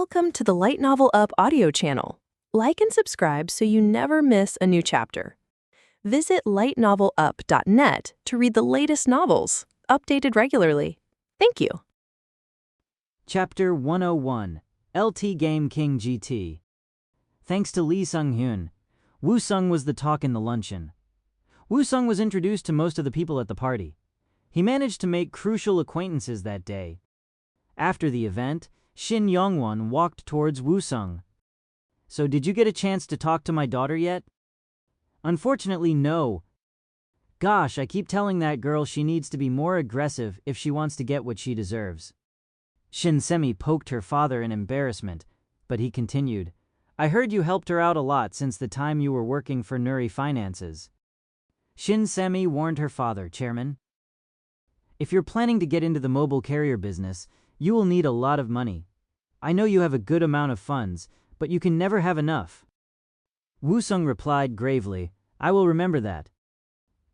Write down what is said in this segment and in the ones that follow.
Welcome to the Light Novel Up audio channel. Like and subscribe so you never miss a new chapter. Visit lightnovelup.net to read the latest novels, updated regularly. Thank you. Chapter 101, LT Game King GT. Thanks to Lee Sung-hyun, Woo-sung was the talk in the luncheon. Woo-sung was introduced to most of the people at the party. He managed to make crucial acquaintances that day. After the event, Shin Young-won walked towards Woo-sung. "So did you get a chance to talk to my daughter yet?" "Unfortunately, no. Gosh, I keep telling that girl she needs to be more aggressive if she wants to get what she deserves." Shin Semi poked her father in embarrassment, but he continued, "I heard you helped her out a lot since the time you were working for Nuri Finances." Shin Semi warned her father, "Chairman, if you're planning to get into the mobile carrier business, you will need a lot of money. I know you have a good amount of funds, but you can never have enough." Woo-sung replied gravely, "I will remember that.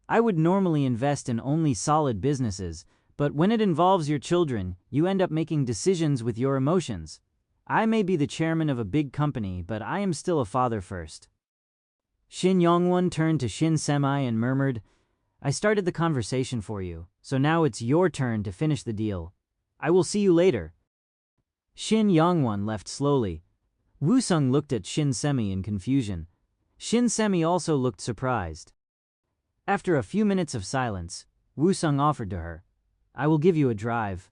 I would normally invest in only solid businesses, but when it involves your children, you end up making decisions with your emotions. I may be the chairman of a big company, but I am still a father first." Shin Young-won turned to Shin Semi and murmured, "I started the conversation for you, so now it's your turn to finish the deal. I will see you later." Shin Young-won left slowly. Woo-sung looked at Shin Semi in confusion. Shin Semi also looked surprised. After a few minutes of silence, Woo-sung offered to her, "I will give you a drive."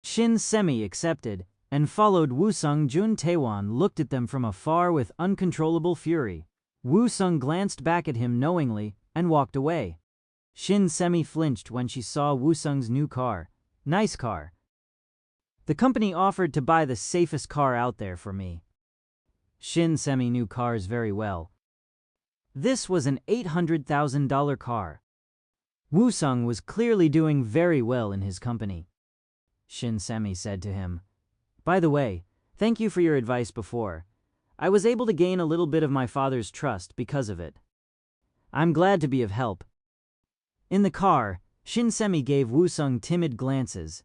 Shin Semi accepted and followed Woo-sung. Jun Taewon looked at them from afar with uncontrollable fury. Woo-sung glanced back at him knowingly and walked away. Shin Semi flinched when she saw Woo-sung's new car. "Nice car. The company offered to buy the safest car out there for me." Shin Semi knew cars very well. This was an $800,000 car. Woo-sung was clearly doing very well in his company. Shin Semi said to him, "By the way, thank you for your advice before. I was able to gain a little bit of my father's trust because of it. I'm glad to be of help." In the car, Shin Semi gave Woo-sung timid glances.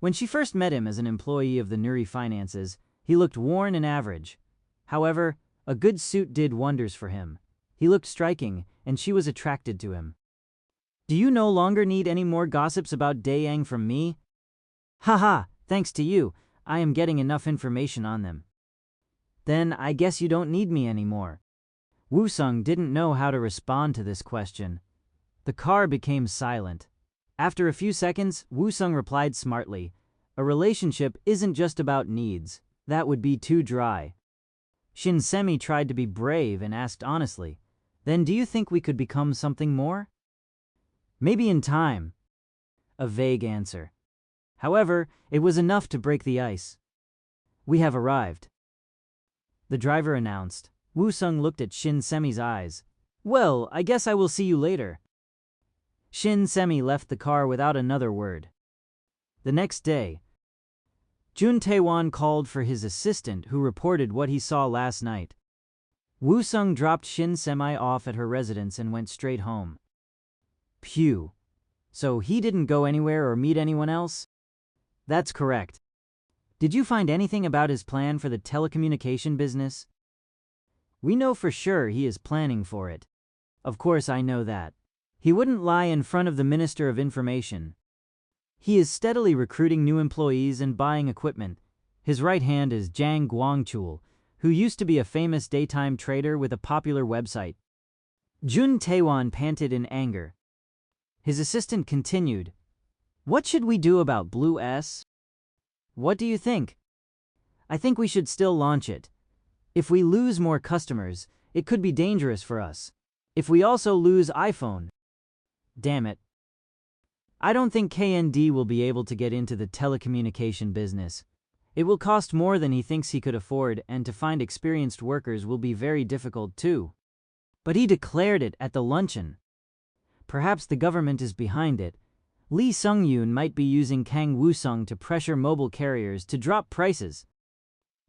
When she first met him as an employee of the Nuri Finances, he looked worn and average. However, a good suit did wonders for him. He looked striking, and she was attracted to him. "Do you no longer need any more gossips about Daeyang from me?" "Haha, thanks to you, I am getting enough information on them." "Then I guess you don't need me anymore." Woo-sung didn't know how to respond to this question. The car became silent. After a few seconds, Woo-sung replied smartly, "A relationship isn't just about needs. That would be too dry." Shin Semi tried to be brave and asked honestly, "Then do you think we could become something more?" "Maybe in time." A vague answer. However, it was enough to break the ice. "We have arrived," the driver announced. Woo-sung looked at Shin Semi's eyes. "Well, I guess I will see you later." Shin Semi left the car without another word. The next day, Jun Taewon called for his assistant who reported what he saw last night. Woo-sung dropped Shin Semi off at her residence and went straight home. Phew. So he didn't go anywhere or meet anyone else? That's correct. Did you find anything about his plan for the telecommunication business? We know for sure he is planning for it. Of course I know that. He wouldn't lie in front of the Minister of Information. He is steadily recruiting new employees and buying equipment. His right hand is Jang Gwangchul, who used to be a famous daytime trader with a popular website. Jun Taewon panted in anger. His assistant continued, "What should we do about Blue S? What do you think?" "I think we should still launch it. If we lose more customers, it could be dangerous for us. If we also lose iPhone, damn it. I don't think KND will be able to get into the telecommunication business. It will cost more than he thinks he could afford, and to find experienced workers will be very difficult too." But he declared it at the luncheon. Perhaps the government is behind it. Lee Sung-yoon might be using Kang Woo-sung to pressure mobile carriers to drop prices.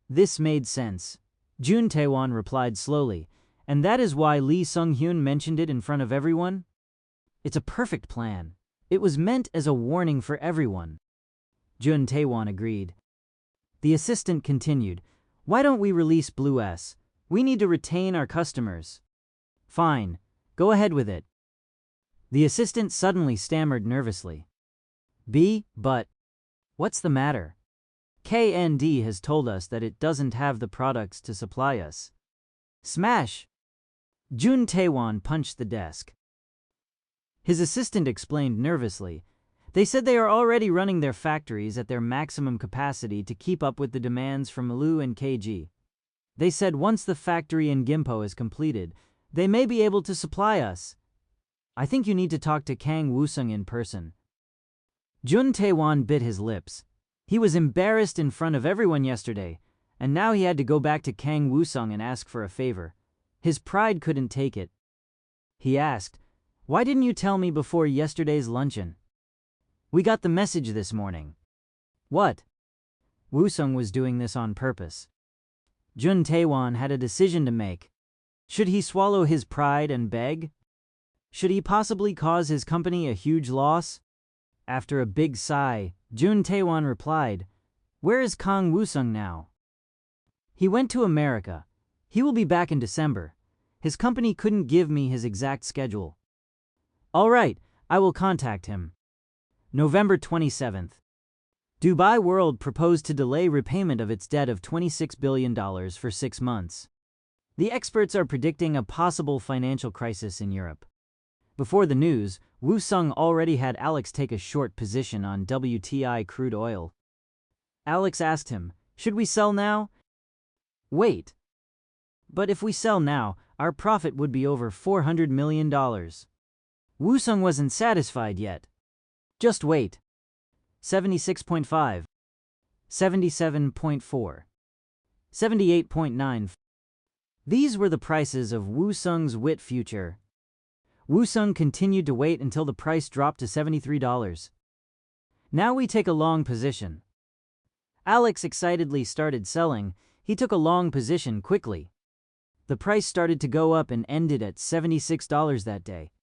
This made sense. Jun Taewon replied slowly, "And that is why Lee Sung-hyun mentioned it in front of everyone? It's a perfect plan. It was meant as a warning for everyone." Jun Taewon agreed. The assistant continued, "Why don't we release Blue S? We need to retain our customers." "Fine, go ahead with it." The assistant suddenly stammered nervously. But what's the matter? KND has told us that it doesn't have the products to supply us. Smash! Jun Taewon punched the desk. His assistant explained nervously, "They said they are already running their factories at their maximum capacity to keep up with the demands from Lu and KG. They said once the factory in Gimpo is completed, they may be able to supply us. I think you need to talk to Kang Woo-sung in person." Jun Taewon bit his lips. He was embarrassed in front of everyone yesterday, and now he had to go back to Kang Woo-sung and ask for a favor. His pride couldn't take it. He asked, "Why didn't you tell me before yesterday's luncheon?" "We got the message this morning." "What?" Woo-sung was doing this on purpose. Jun Taewon had a decision to make. Should he swallow his pride and beg? Should he possibly cause his company a huge loss? After a big sigh, Jun Taewon replied, "Where is Kang Woo-sung now?" "He went to America. He will be back in December. His company couldn't give me his exact schedule." "All right, I will contact him." November 27th. Dubai World proposed to delay repayment of its debt of $26 billion for 6 months. The experts are predicting a possible financial crisis in Europe. Before the news, Woo-sung already had Alex take a short position on WTI crude oil. Alex asked him, "Should we sell now?" "Wait. But if we sell now, our profit would be over $400 million. Woo-sung wasn't satisfied yet. "Just wait. 76.5. 77.4. 78.9. These were the prices of Woo-sung's WIT future. Woo-sung continued to wait until the price dropped to $73. "Now we take a long position." Alex excitedly started selling. He took a long position quickly. The price started to go up and ended at $76 that day.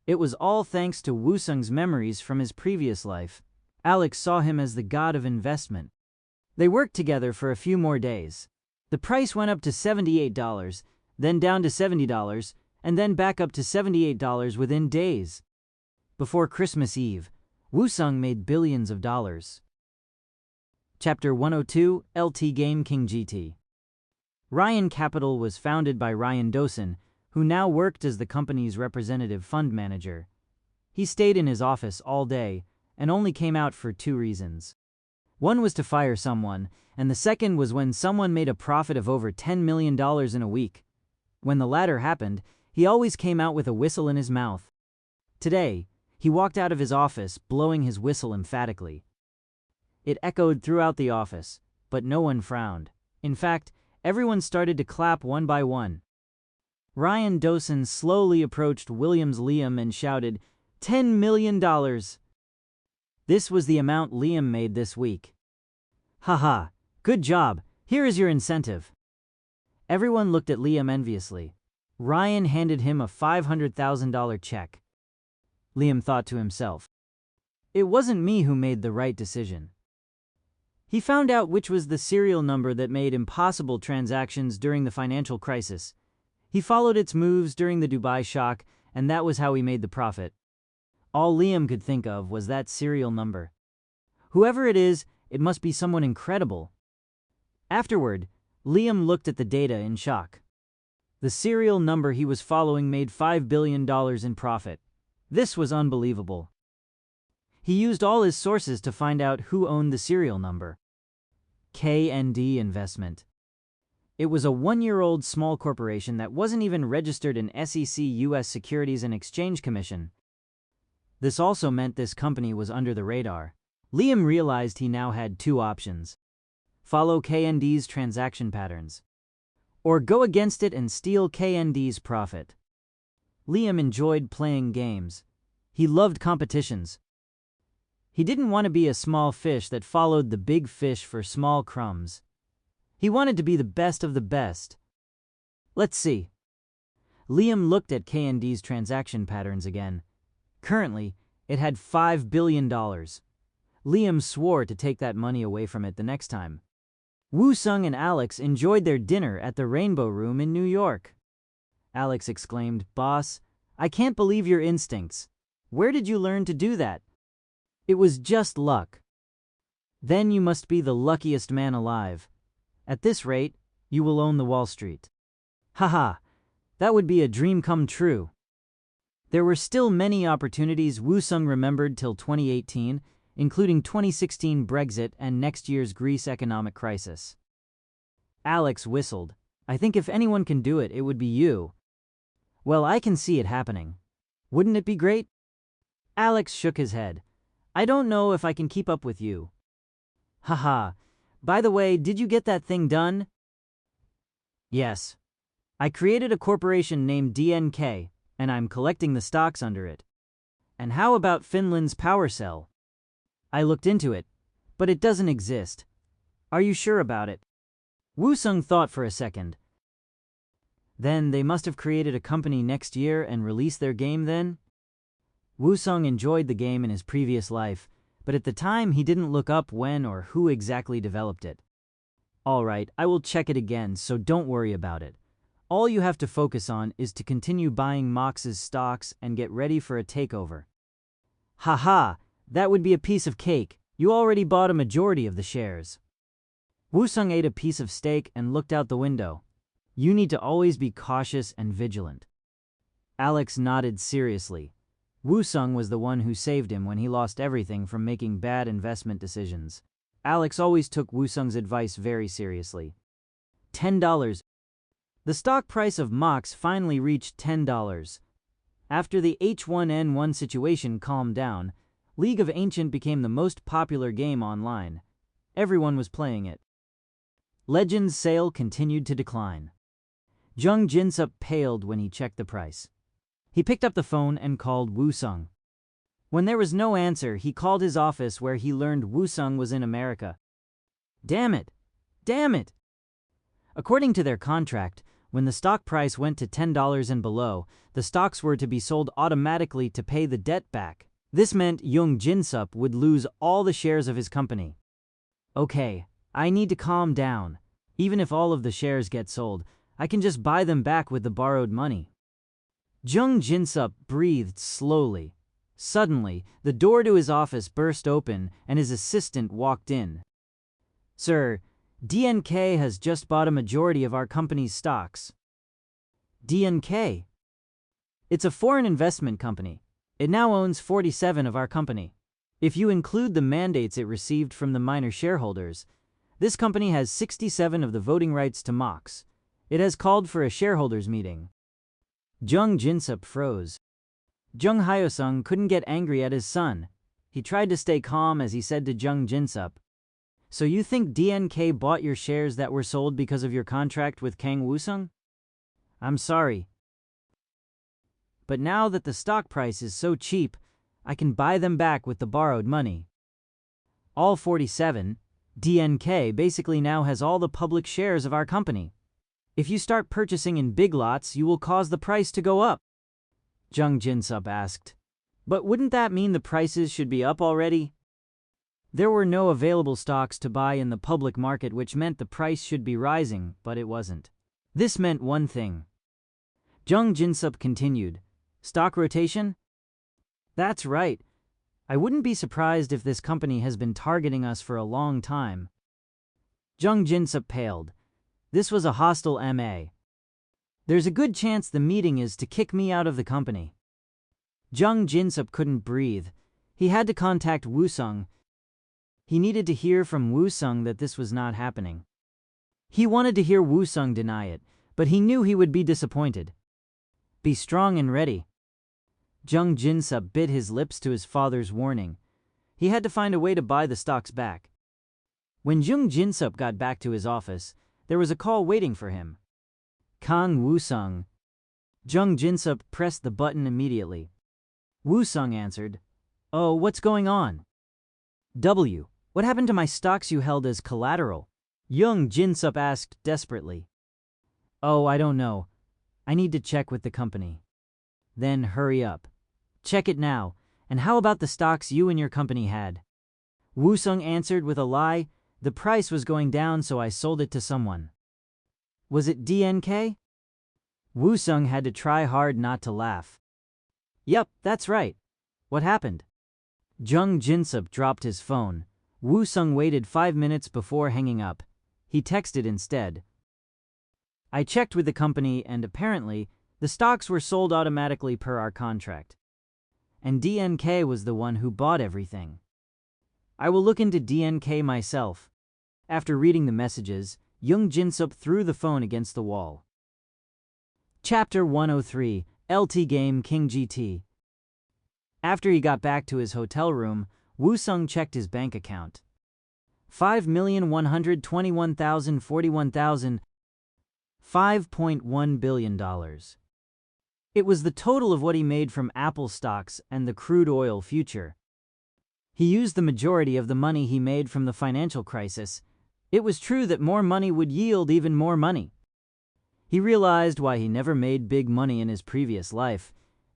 It was all thanks to Woo-sung's memories from his previous life. Alex saw him as the god of investment. They worked together for a few more days. The price went up to $78, then down to $70, and then back up to $78 within days. Before Christmas Eve, Woo-sung made billions of dollars. Chapter 102, LT Game King GT. Ryan Capital was founded by Ryan Dosen, who now worked as the company's representative fund manager. He stayed in his office all day and only came out for 2 reasons. One was to fire someone, and the second was when someone made a profit of over $10 million in a week. When the latter happened, he always came out with a whistle in his mouth. Today, he walked out of his office blowing his whistle emphatically. It echoed throughout the office, but no one frowned. In fact, everyone started to clap one by one. Ryan Dosen slowly approached Williams Liam and shouted, $10 million! This was the amount Liam made this week. "Haha, good job, here is your incentive." Everyone looked at Liam enviously. Ryan handed him a $500,000 check. Liam thought to himself, "It wasn't me who made the right decision." He found out which was the serial number that made impossible transactions during the financial crisis. He followed its moves during the Dubai shock, and that was how he made the profit. All Liam could think of was that serial number. Whoever it is, it must be someone incredible. Afterward, Liam looked at the data in shock. The serial number he was following made $5 billion in profit. This was unbelievable. He used all his sources to find out who owned the serial number. KND Investment. It was a 1-year-old small corporation that wasn't even registered in SEC U.S. Securities and Exchange Commission. This also meant this company was under the radar. Liam realized he now had 2 options. Follow KND's transaction patterns, or go against it and steal KND's profit. Liam enjoyed playing games. He loved competitions. He didn't want to be a small fish that followed the big fish for small crumbs. He wanted to be the best of the best. Let's see. Liam looked at KND's transaction patterns again. Currently, it had $5 billion. Liam swore to take that money away from it the next time. Woo-sung and Alex enjoyed their dinner at the Rainbow Room in New York. Alex exclaimed, "Boss, I can't believe your instincts. Where did you learn to do that?" "It was just luck." "Then you must be the luckiest man alive. At this rate, you will own the Wall Street." "Haha, that would be a dream come true." There were still many opportunities Woo-sung remembered till 2018, including 2016 Brexit and next year's Greece economic crisis. Alex whistled. "I think if anyone can do it, it would be you." "Well, I can see it happening. Wouldn't it be great?" Alex shook his head. "I don't know if I can keep up with you." "Haha. By the way, did you get that thing done?" "Yes. I created a corporation named DNK, and I'm collecting the stocks under it." "And how about Finland's power cell?" "I looked into it, but it doesn't exist." "Are you sure about it?" Woo-sung thought for a second. "Then they must have created a company next year and released their game then?" Woo-sung enjoyed the game in his previous life, but at the time he didn't look up when or who exactly developed it. "All right, I will check it again, so don't worry about it. All you have to focus on is to continue buying Mox's stocks and get ready for a takeover." "Haha, that would be a piece of cake. You already bought a majority of the shares." Woo-sung ate a piece of steak and looked out the window. "You need to always be cautious and vigilant." Alex nodded seriously. Woo-sung was the one who saved him when he lost everything from making bad investment decisions. Alex always took Woo-sung's advice very seriously. $10. The stock price of Mox finally reached $10. After the H1N1 situation calmed down, League of Ancient became the most popular game online. Everyone was playing it. Legends sale continued to decline. Jung Jinsup paled when he checked the price. He picked up the phone and called Woo-sung. When there was no answer, he called his office where he learned Woo-sung was in America. Damn it! Damn it! According to their contract, when the stock price went to $10 and below, the stocks were to be sold automatically to pay the debt back. This meant Jung Jinsup would lose all the shares of his company. "Okay, I need to calm down. Even if all of the shares get sold, I can just buy them back with the borrowed money." Jung Jinsup breathed slowly. Suddenly, the door to his office burst open and his assistant walked in. "Sir, DNK has just bought a majority of our company's stocks." "DNK? It's a foreign investment company. It now owns 47 of our company. If you include the mandates it received from the minor shareholders, this company has 67 of the voting rights to Mox. It has called for a shareholders meeting." Jung Jinsup froze. Jung Hyosung couldn't get angry at his son. He tried to stay calm as he said to Jung Jinsup, "So you think DNK bought your shares that were sold because of your contract with Kang Woo-sung?" "I'm sorry. But now that the stock price is so cheap, I can buy them back with the borrowed money." "All 47, DNK basically now has all the public shares of our company. If you start purchasing in big lots, you will cause the price to go up." Jung Jinsup asked, "But wouldn't that mean the prices should be up already?" There were no available stocks to buy in the public market, which meant the price should be rising, but it wasn't. This meant one thing. Jung Jinsup continued, "Stock rotation?" "That's right. I wouldn't be surprised if this company has been targeting us for a long time." Jung Jinsup paled. This was a hostile MA. "There's a good chance the meeting is to kick me out of the company." Jung Jinsup couldn't breathe. He had to contact Woo-sung. He needed to hear from Woo-sung that this was not happening. He wanted to hear Woo-sung deny it, but he knew he would be disappointed. "Be strong and ready." Jung Jinsup bit his lips to his father's warning. He had to find a way to buy the stocks back. When Jung Jinsup got back to his office, there was a call waiting for him. Kang Woo-sung. Jung Jinsup pressed the button immediately. Woo-sung answered, "Oh, what's going on?" "W, what happened to my stocks you held as collateral?" Jung Jinsup asked desperately. "Oh, I don't know. I need to check with the company." "Then hurry up. Check it now. And how about the stocks you and your company had?" Woo-sung answered with a lie. The price was going down, so I sold it to someone. Was it DNK? Woo-sung had to try hard not to laugh. Yup, that's right. What happened? Jung Jin-sup dropped his phone. Woo-sung waited 5 minutes before hanging up. He texted instead. I checked with the company and apparently, the stocks were sold automatically per our contract. And DNK was the one who bought everything. I will look into DNK myself. After reading the messages, Jung Jin-sup threw the phone against the wall. Chapter 103, LT Game King GT. After he got back to his hotel room, Woo-sung checked his bank account. 5,121,041,000, $5.1 billion. It was the total of what he made from Apple stocks and the crude oil future. He used the majority of the money he made from the financial crisis. It was true that more money would yield even more money. He realized why he never made big money in his previous life.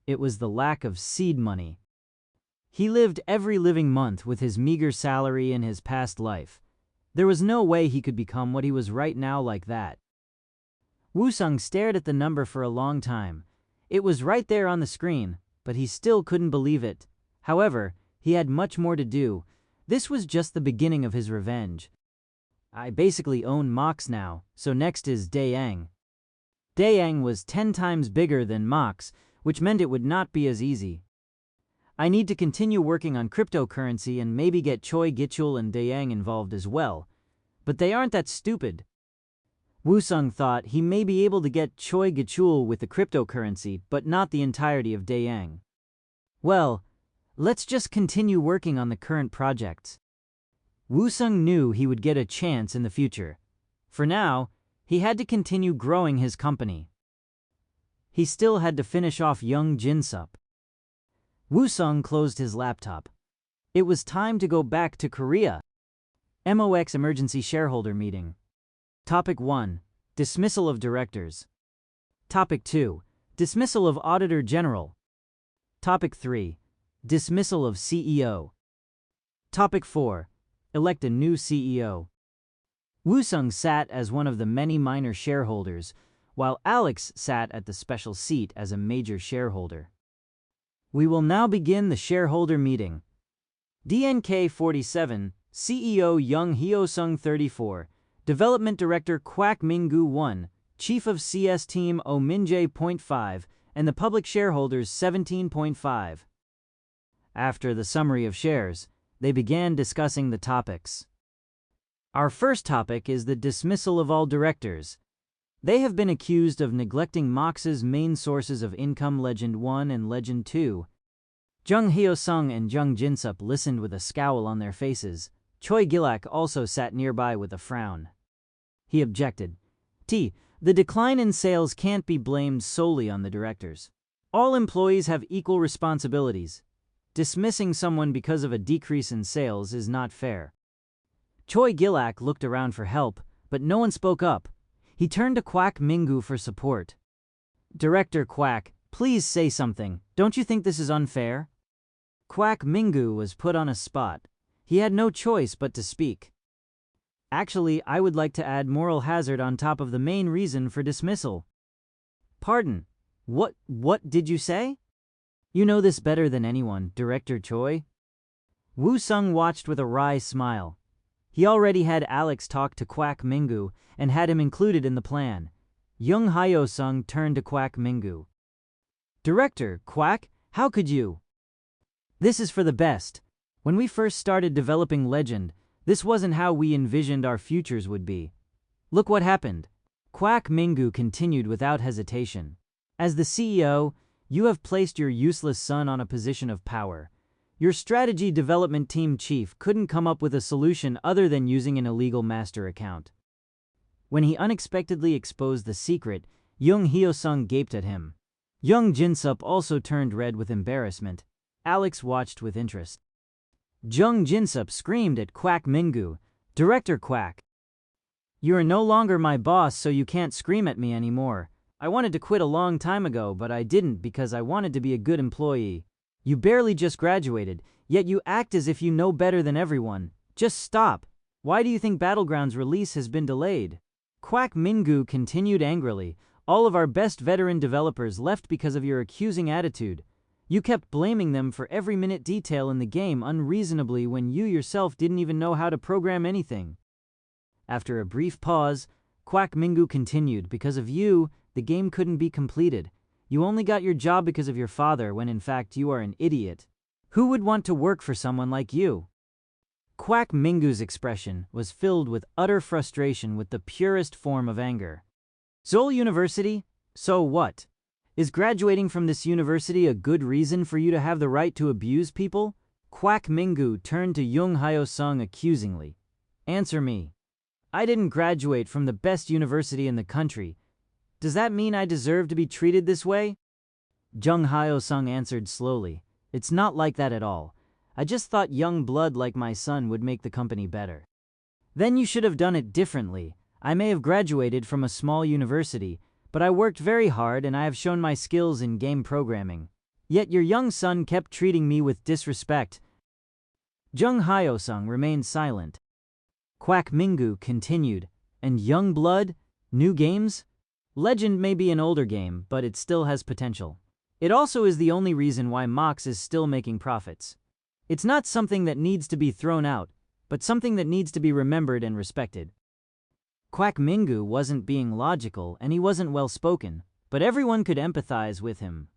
It was the lack of seed money. He lived every living month with his meager salary in his past life. There was no way he could become what he was right now like that. Woo-sung stared at the number for a long time. It was right there on the screen, but he still couldn't believe it. However, he had much more to do. This was just the beginning of his revenge. I basically own Mox now, so next is Daeyang. Daeyang was 10 times bigger than Mox, which meant it would not be as easy. I need to continue working on cryptocurrency and maybe get Choi Gichul and Daeyang involved as well. But they aren't that stupid. Woo-sung thought he may be able to get Choi Gichul with the cryptocurrency, but not the entirety of Daeyang. Well, let's just continue working on the current projects. Woo-sung knew he would get a chance in the future. For now, he had to continue growing his company. He still had to finish off Jung Jin-sup. Woo-sung closed his laptop. It was time to go back to Korea. MOX Emergency Shareholder Meeting. Topic 1. Dismissal of Directors. Topic 2. Dismissal of Auditor General. Topic 3. Dismissal of CEO. Topic 4. Elect a new CEO. Woo-sung sat as one of the many minor shareholders, while Alex sat at the special seat as a major shareholder. We will now begin the shareholder meeting. DNK 47, CEO Young Hyo-sung 34, Development Director Kwak Min-gu 1, Chief of CS Team Oh Min-jae .5, and the public shareholders 17.5. After the summary of shares, they began discussing the topics. Our first topic is the dismissal of all directors. They have been accused of neglecting Mox's main sources of income, Legend 1 and Legend 2. Jung Hyo-sung and Jung Jin-sup listened with a scowl on their faces. Choi Gilak also sat nearby with a frown. He objected. The decline in sales can't be blamed solely on the directors. All employees have equal responsibilities. Dismissing someone because of a decrease in sales is not fair. Choi Gilak looked around for help, but no one spoke up. He turned to Kwak Min-gu for support. Director Kwak, please say something. Don't you think this is unfair? Kwak Min-gu was put on a spot. He had no choice but to speak. Actually, I would like to add moral hazard on top of the main reason for dismissal. Pardon? What did you say? You know this better than anyone, Director Choi. Woo-sung watched with a wry smile. He already had Alex talk to Kwak Min-gu and had him included in the plan. Jung Hyo-sung turned to Kwak Min-gu. Director, Kwak, how could you? This is for the best. When we first started developing Legend, this wasn't how we envisioned our futures would be. Look what happened. Kwak Min-gu continued without hesitation. As the CEO, you have placed your useless son on a position of power. Your strategy development team chief couldn't come up with a solution other than using an illegal master account. When he unexpectedly exposed the secret, Jung Hyo-sung gaped at him. Jung Jin-sup also turned red with embarrassment. Alex watched with interest. Jung Jin-sup screamed at Kwak Min-gu, Director Kwak. You are no longer my boss, so you can't scream at me anymore. I wanted to quit a long time ago, but I didn't because I wanted to be a good employee. You barely just graduated, yet you act as if you know better than everyone. Just stop. Why do you think Battlegrounds release has been delayed? Quack Mingu continued angrily. All of our best veteran developers left because of your accusing attitude. You kept blaming them for every minute detail in the game unreasonably when you yourself didn't even know how to program anything. After a brief pause, Quack Mingu continued, because of you, the game couldn't be completed. You only got your job because of your father when in fact you are an idiot. Who would want to work for someone like you? Quack Mingu's expression was filled with utter frustration with the purest form of anger. Seoul University? So what? Is graduating from this university a good reason for you to have the right to abuse people? Quack Mingu turned to Jung Hyo-sung accusingly. Answer me. I didn't graduate from the best university in the country. Does that mean I deserve to be treated this way? Jung Hyo-sung answered slowly. It's not like that at all. I just thought young blood like my son would make the company better. Then you should have done it differently. I may have graduated from a small university, but I worked very hard and I have shown my skills in game programming. Yet your young son kept treating me with disrespect. Jung Hyo-sung remained silent. Quack Mingu continued, and young blood? New games? Legend may be an older game, but it still has potential. It also is the only reason why Mox is still making profits. It's not something that needs to be thrown out, but something that needs to be remembered and respected. Quack Mingu wasn't being logical and he wasn't well-spoken, but everyone could empathize with him.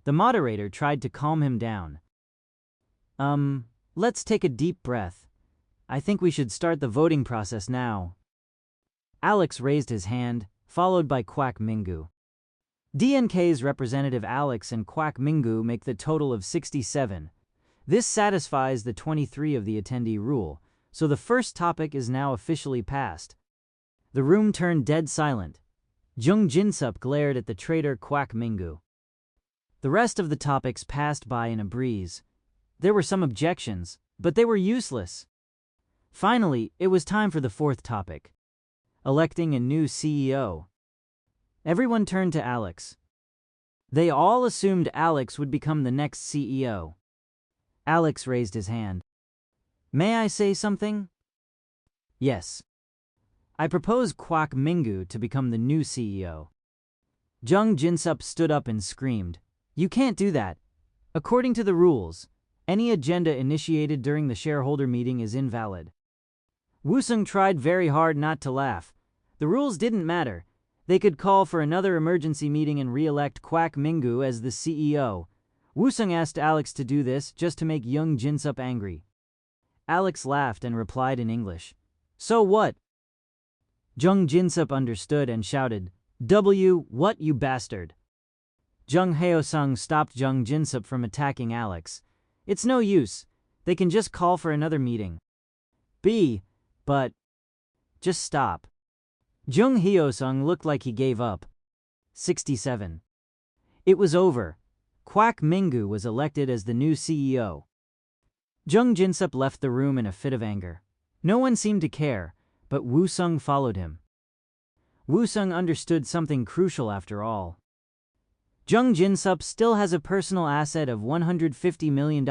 The moderator tried to calm him down. Let's take a deep breath. I think we should start the voting process now. Alex raised his hand, followed by Quack Mingu. DNK's representative Alex and Quack Mingu make the total of 67. This satisfies the 23 of the attendee rule, so the first topic is now officially passed. The room turned dead silent. Jung Jinsup glared at the traitor Quack Mingu. The rest of the topics passed by in a breeze. There were some objections, but they were useless. Finally, it was time for the fourth topic. Electing a new CEO. Everyone turned to Alex. They all assumed Alex would become the next CEO. Alex raised his hand. May I say something? Yes. I propose Quack Mingu to become the new CEO. Jung Jinsup stood up and screamed, You can't do that. According to the rules, any agenda initiated during the shareholder meeting is invalid. Woo-sung tried very hard not to laugh. The rules didn't matter. They could call for another emergency meeting and re-elect Quack Mingu as the CEO. Woo-sung asked Alex to do this just to make Jung Jinsup angry. Alex laughed and replied in English. So what? Jung Jinsup understood and shouted, What you bastard? Jung Hyo-sung stopped Jung Jinsup from attacking Alex. It's no use. They can just call for another meeting. But just stop. Jung Hyo-sung looked like he gave up. 67. It was over. Quack Mingu was elected as the new CEO. Jung Jinsup left the room in a fit of anger. No one seemed to care, but Woo-sung followed him. Woo-sung understood something crucial after all. Jung Jinsup still has a personal asset of $150 million.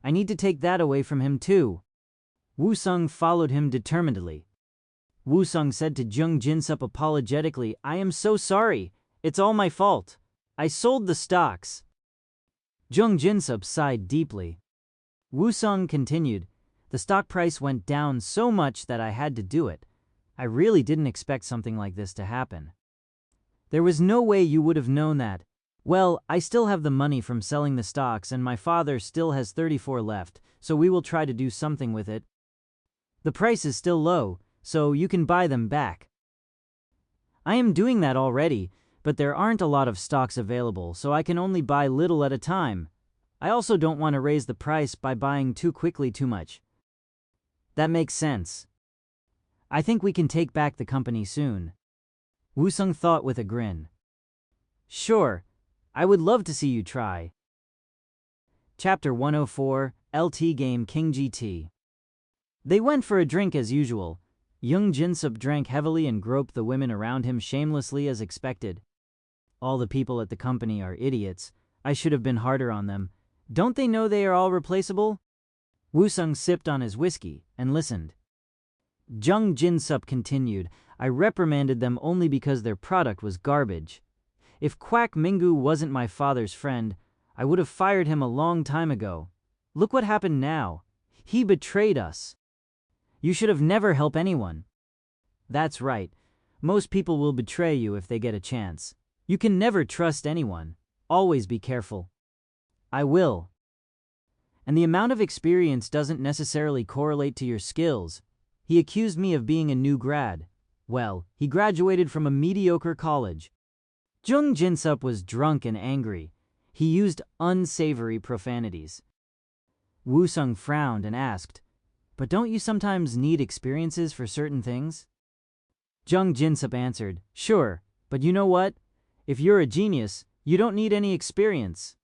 I need to take that away from him too. Woo-sung followed him determinedly. Woo-sung said to Jung Jinsup apologetically, I am so sorry. It's all my fault. I sold the stocks. Jung Jinsup sighed deeply. Woo-sung continued, The stock price went down so much that I had to do it. I really didn't expect something like this to happen. There was no way you would have known that. Well, I still have the money from selling the stocks and my father still has 34 left, so we will try to do something with it. The price is still low, so you can buy them back. I am doing that already, but there aren't a lot of stocks available, so I can only buy little at a time. I also don't want to raise the price by buying too quickly too much. That makes sense. I think we can take back the company soon. Woo-sung thought with a grin. Sure, I would love to see you try. Chapter 104, LT Game King GT. They went for a drink as usual. Jung Jinsup drank heavily and groped the women around him shamelessly as expected. All the people at the company are idiots. I should have been harder on them. Don't they know they are all replaceable? Woo-sung sipped on his whiskey and listened. Jung Jin-sup continued, I reprimanded them only because their product was garbage. If Quack Mingu wasn't my father's friend, I would have fired him a long time ago. Look what happened now. He betrayed us. You should have never helped anyone. That's right. Most people will betray you if they get a chance. You can never trust anyone. Always be careful. I will. And the amount of experience doesn't necessarily correlate to your skills. He accused me of being a new grad. Well, he graduated from a mediocre college. Jung Jin-sup was drunk and angry. He used unsavory profanities. Woo-sung frowned and asked, but don't you sometimes need experiences for certain things? Jung Jin-sup answered, sure, but you know what? If you're a genius, you don't need any experience.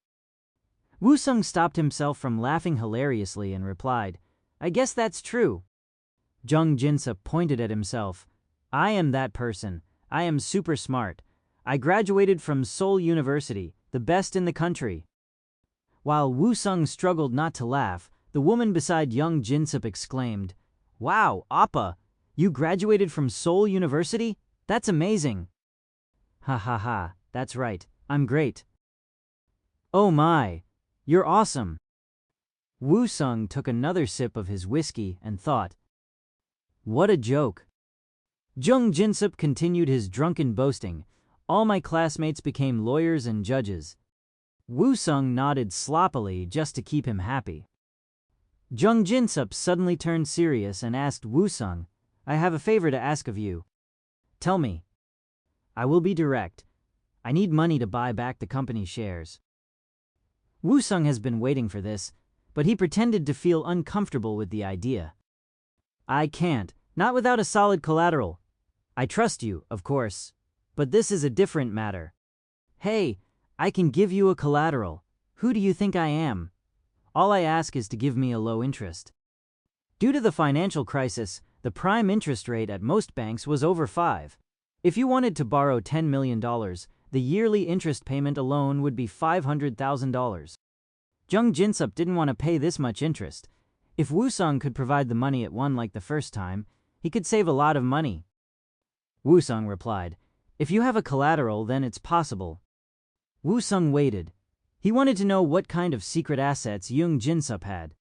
Woo-sung stopped himself from laughing hilariously and replied, I guess that's true. Jung Jin-sup pointed at himself. I am that person. I am super smart. I graduated from Seoul University, the best in the country. While Woo-sung struggled not to laugh, the woman beside Jung Jin-sup exclaimed, wow, Appa, you graduated from Seoul University? That's amazing. Ha ha ha, that's right, I'm great. Oh my, you're awesome. Woo-sung took another sip of his whiskey and thought, what a joke. Jung Jin-sup continued his drunken boasting. All my classmates became lawyers and judges. Woo-sung nodded sloppily just to keep him happy. Jung Jin-sup suddenly turned serious and asked Woo-sung, I have a favor to ask of you. Tell me. I will be direct. I need money to buy back the company shares. Woo-sung has been waiting for this, but he pretended to feel uncomfortable with the idea. I can't, not without a solid collateral. I trust you, of course, but this is a different matter. Hey, I can give you a collateral. Who do you think I am? All I ask is to give me a low interest. Due to the financial crisis, the prime interest rate at most banks was over 5. If you wanted to borrow $10 million, the yearly interest payment alone would be $500,000. Jung Jin-sup didn't want to pay this much interest. If Woo-sung could provide the money at one like the first time, he could save a lot of money. Woo-sung replied, if you have a collateral, then it's possible. Woo-sung waited. He wanted to know what kind of secret assets Jung Jin-sup had.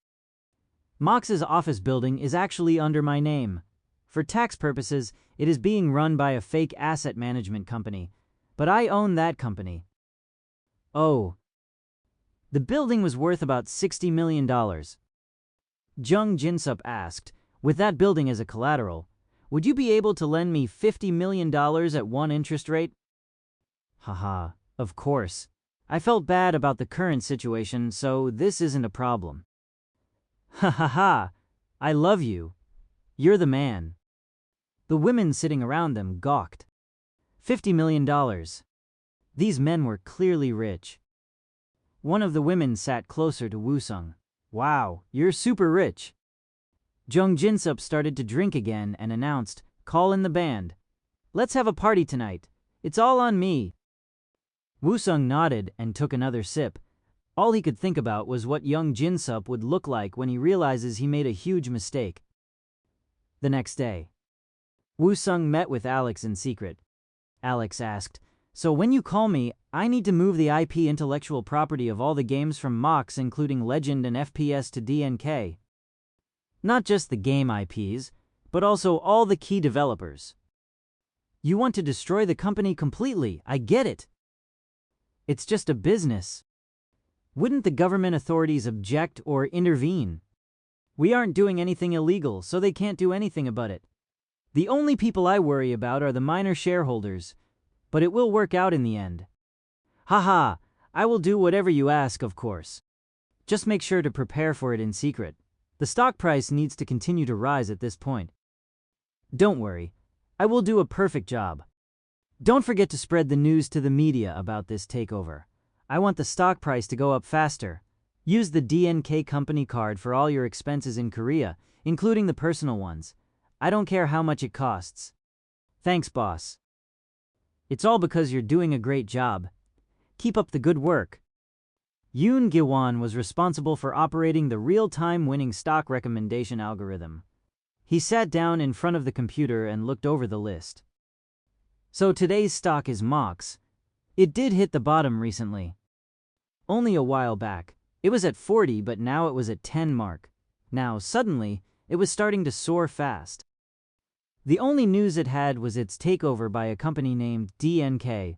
Mox's office building is actually under my name. For tax purposes, it is being run by a fake asset management company, but I own that company. Oh. The building was worth about $60 million. Jung Jin-sup asked, with that building as a collateral, would you be able to lend me $50 million at one interest rate? Haha, of course. I felt bad about the current situation, so this isn't a problem. Ha ha ha, I love you. You're the man. The women sitting around them gawked. $50 million. These men were clearly rich. One of the women sat closer to Woo-sung. Wow, you're super rich. Jung Jin-sup started to drink again and announced, call in the band. Let's have a party tonight. It's all on me. Woo-sung nodded and took another sip. All he could think about was what Jung Jin-sup would look like when he realizes he made a huge mistake. The next day, Woo-sung met with Alex in secret. Alex asked, so when you call me, I need to move the IP intellectual property of all the games from Mox, including Legend and FPS, to DNK. Not just the game IPs, but also all the key developers. You want to destroy the company completely, I get it. It's just a business. Wouldn't the government authorities object or intervene? We aren't doing anything illegal, so they can't do anything about it. The only people I worry about are the minor shareholders, but it will work out in the end. Haha, I will do whatever you ask, of course. Just make sure to prepare for it in secret. The stock price needs to continue to rise at this point. Don't worry, I will do a perfect job. Don't forget to spread the news to the media about this takeover. I want the stock price to go up faster. Use the DNK company card for all your expenses in Korea, including the personal ones. I don't care how much it costs. Thanks, boss. It's all because you're doing a great job. Keep up the good work. Yoon Gi-won was responsible for operating the real-time winning stock recommendation algorithm. He sat down in front of the computer and looked over the list. So today's stock is MOX. It did hit the bottom recently. Only a while back. It was at 40, but now it was at 10 mark. Now, suddenly, it was starting to soar fast. The only news it had was its takeover by a company named DNK.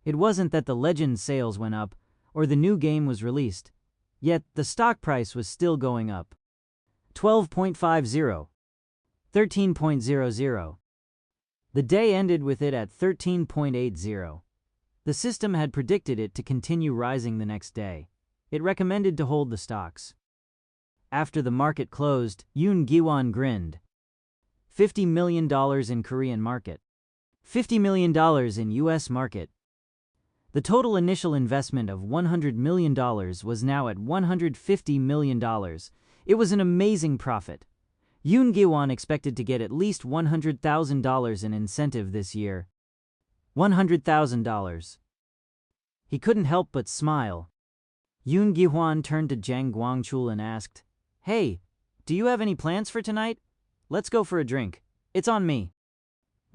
It wasn't that the Legend sales went up, or the new game was released. Yet, the stock price was still going up. 12.50. 13.00. The day ended with it at 13.80. The system had predicted it to continue rising the next day. It recommended to hold the stocks. After the market closed, Yoon Gi-won grinned. $50 million in Korean market. $50 million in US market. The total initial investment of $100 million was now at $150 million. It was an amazing profit. Yoon Gi-won expected to get at least $100,000 in incentive this year. $100,000. He couldn't help but smile. Yoon Gi-won turned to Jang Gwangchul and asked, "Hey, do you have any plans for tonight? Let's go for a drink. It's on me."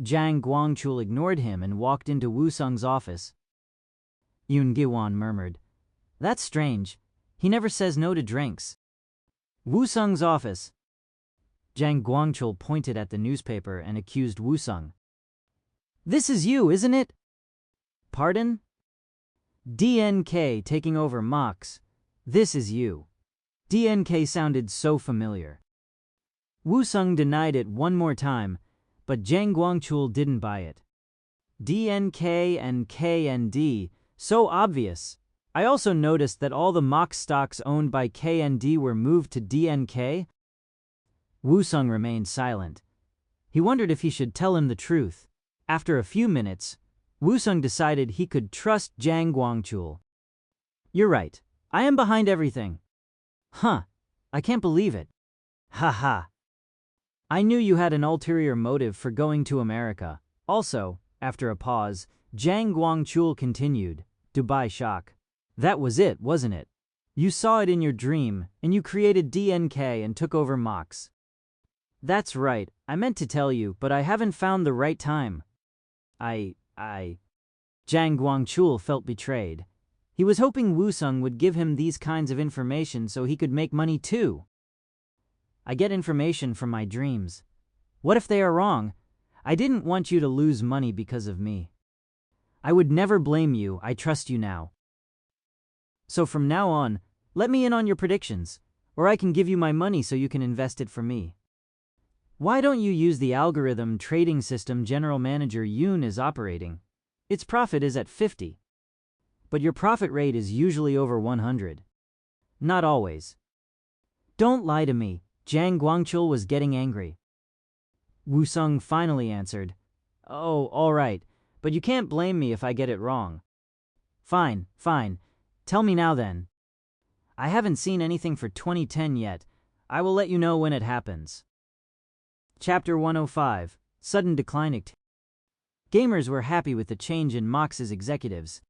Jang Gwangchul ignored him and walked into Woo Sung's office. Yoon Gi-won murmured, "That's strange. He never says no to drinks." Woo Sung's office. Jang Gwangchul pointed at the newspaper and accused Woo Sung. "This is you, isn't it?" "Pardon?" "DNK taking over MOX. This is you." DNK sounded so familiar. Woo Sung denied it one more time, but Jang Gwangchul didn't buy it. DNK and KND, so obvious. I also noticed that all the MOX stocks owned by KND were moved to DNK. Woo Sung remained silent. He wondered if he should tell him the truth. After a few minutes, Woo Sung decided he could trust Jang Gwangchul. "You're right. I am behind everything." "Huh. I can't believe it." "Ha ha. I knew you had an ulterior motive for going to America." Also, after a pause, Jang Gwangchul continued, "Dubai shock. That was it, wasn't it? You saw it in your dream, and you created DNK and took over MOX." "That's right. I meant to tell you, but I haven't found the right time." Jang Gwangchul felt betrayed. He was hoping Woo Sung would give him these kinds of information so he could make money too. "I get information from my dreams. What if they are wrong? I didn't want you to lose money because of me. I would never blame you. I trust you now. So from now on, let me in on your predictions, or I can give you my money so you can invest it for me. Why don't you use the algorithm trading system General Manager Yoon is operating? Its profit is at 50. But your profit rate is usually over 100. Not always." "Don't lie to me." Jang Gwangchul was getting angry. Woo Sung finally answered, "Oh, all right, but you can't blame me if I get it wrong." Fine. Tell me now then." "I haven't seen anything for 2010 yet. I will let you know when it happens." Chapter 105. Sudden Decline. Gamers were happy with the change in MOX's executives.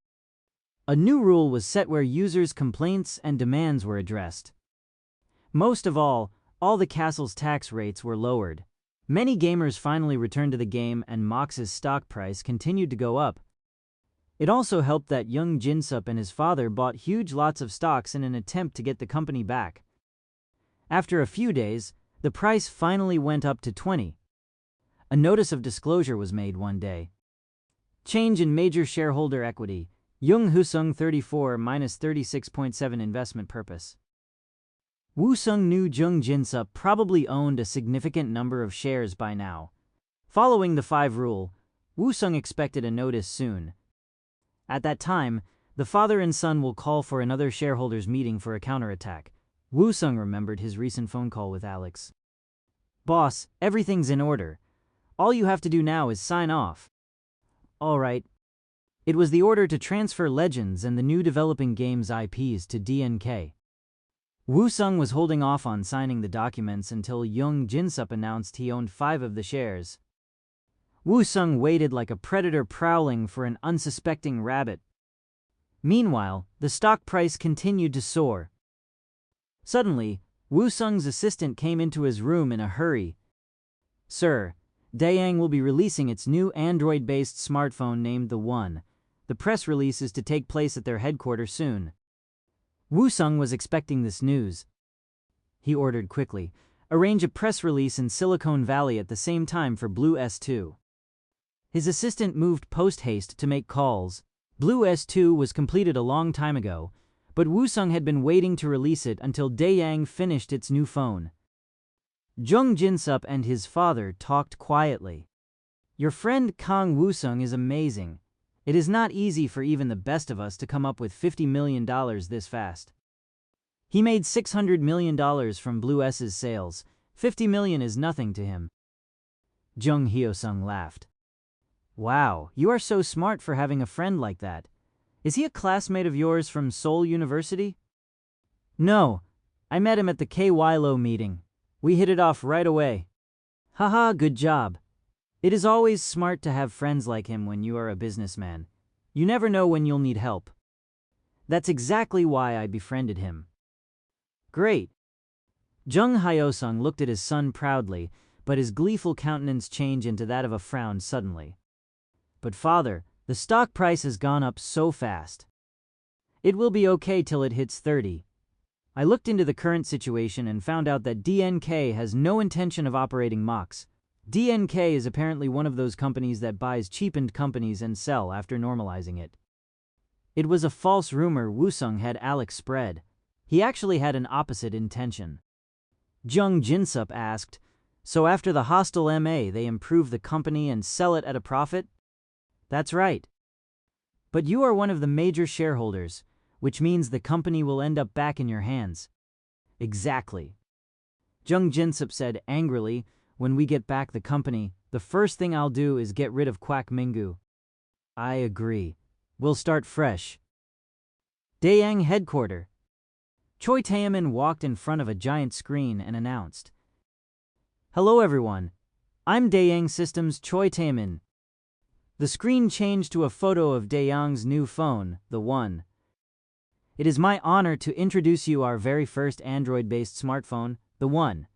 A new rule was set where users' complaints and demands were addressed. Most of all the castle's tax rates were lowered. Many gamers finally returned to the game and MOX's stock price continued to go up. It also helped that young Jin-sup and his father bought huge lots of stocks in an attempt to get the company back. After a few days, the price finally went up to 20. A notice of disclosure was made one day. Change in major shareholder equity. Young Husung 34 minus 36.7 investment purpose. Woo Sung knew Jung Jin-sup probably owned a significant number of shares by now. Following the 5 rule, Woo Sung expected a notice soon. At that time, the father and son will call for another shareholders meeting for a counterattack. Woo Sung remembered his recent phone call with Alex. "Boss, everything's in order. All you have to do now is sign off." "All right." It was the order to transfer Legends and the new developing games IPs to DNK. Woo Sung was holding off on signing the documents until Young Jin-sup announced he owned 5 of the shares. Woo Sung waited like a predator prowling for an unsuspecting rabbit. Meanwhile, the stock price continued to soar. Suddenly, Woo Sung's assistant came into his room in a hurry. Sir, Dayang will be releasing its new Android-based smartphone named the One. The press release is to take place at their headquarters soon. Woo-sung was expecting this news. He ordered quickly, arrange a press release in Silicon Valley at the same time for Blue S2. His assistant moved post-haste to make calls. Blue S2 was completed a long time ago, but Woo-sung had been waiting to release it until Dayang finished its new phone. Jung Jin-sup and his father talked quietly. Your friend Kang Woo-sung is amazing. It is not easy for even the best of us to come up with $50 million this fast. He made $600 million from Blue S's sales. 50 million is nothing to him. Jung Hyo-sung laughed. Wow, you are so smart for having a friend like that. Is he a classmate of yours from Seoul University? No, I met him at the KYLO meeting. We hit it off right away. Haha, good job. It is always smart to have friends like him when you are a businessman. You never know when you'll need help. That's exactly why I befriended him. Great. Jung Hyo-sung looked at his son proudly, but his gleeful countenance changed into that of a frown suddenly. But father, the stock price has gone up so fast. It will be okay till it hits 30. I looked into the current situation and found out that DNK has no intention of operating MOX. DNK is apparently one of those companies that buys cheapened companies and sell after normalizing it. It was a false rumor Woo-sung had Alex spread. He actually had an opposite intention. Jung Jin-sup asked, so after the hostile MA they improve the company and sell it at a profit? That's right. But you are one of the major shareholders, which means the company will end up back in your hands. Exactly. Jung Jin-sup said angrily, when we get back the company, the first thing I'll do is get rid of Kwak Minggu. I agree. We'll start fresh. Dayang headquarters. Choi Taemin walked in front of a giant screen and announced, Hello everyone. I'm Dayang Systems Choi Taemin. The screen changed to a photo of Dayang's new phone, the One. It is my honor to introduce you our very first Android-based smartphone, the One.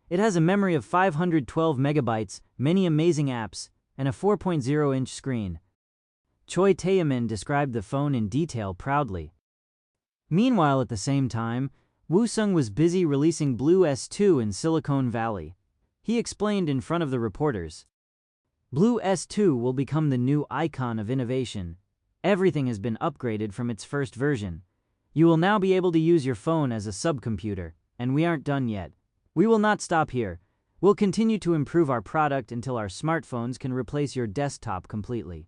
It has a memory of 512 megabytes, many amazing apps, and a 4.0-inch screen. Choi Taemin described the phone in detail proudly. Meanwhile, at the same time, Woo-sung was busy releasing Blue S2 in Silicon Valley. He explained in front of the reporters. Blue S2 will become the new icon of innovation. Everything has been upgraded from its first version. You will now be able to use your phone as a subcomputer, and we aren't done yet. We will not stop here. We'll continue to improve our product until our smartphones can replace your desktop completely.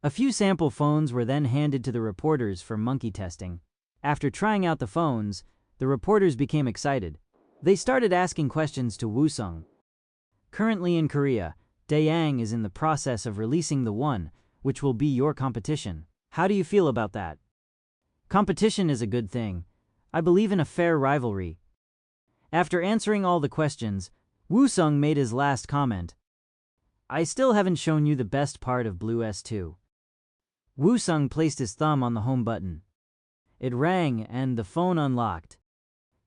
A few sample phones were then handed to the reporters for monkey testing. After trying out the phones, the reporters became excited. They started asking questions to Woo-sung. Currently in Korea, Dayang is in the process of releasing the One, which will be your competition. How do you feel about that? Competition is a good thing. I believe in a fair rivalry. After answering all the questions, Woo-sung made his last comment. I still haven't shown you the best part of Blue S2. Woo-sung placed his thumb on the home button. It rang and the phone unlocked.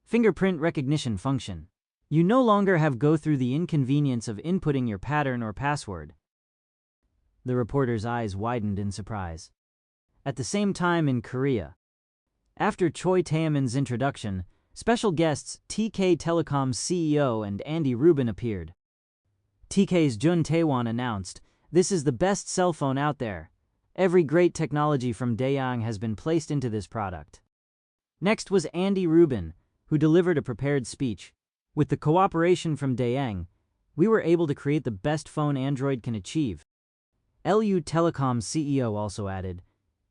Fingerprint recognition function. You no longer have go through the inconvenience of inputting your pattern or password. The reporter's eyes widened in surprise. At the same time in Korea. After Choi Taemin's introduction, special guests TK Telecom's CEO and Andy Rubin appeared. TK's Jun Taewon announced, This is the best cell phone out there. Every great technology from Dayang has been placed into this product. Next was Andy Rubin, who delivered a prepared speech. With the cooperation from Dayang, we were able to create the best phone Android can achieve. LU Telecom's CEO also added,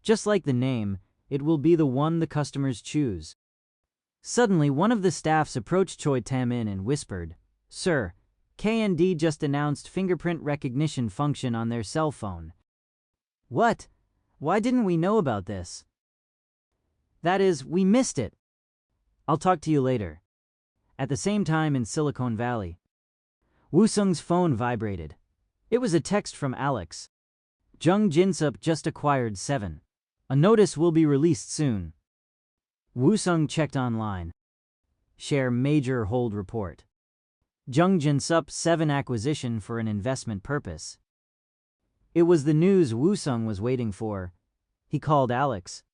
just like the name, it will be the one the customers choose. Suddenly, one of the staffs approached Choi Taemin and whispered, Sir, KND just announced fingerprint recognition function on their cell phone. What? Why didn't we know about this? That is, we missed it. I'll talk to you later. At the same time in Silicon Valley, Woo-sung's phone vibrated. It was a text from Alex. Jung Jin-sup just acquired 7. A notice will be released soon. Woo-sung checked online. Share major hold report. Jung Jin-sup 7 acquisition for an investment purpose. It was the news Woo-sung was waiting for. He called Alex.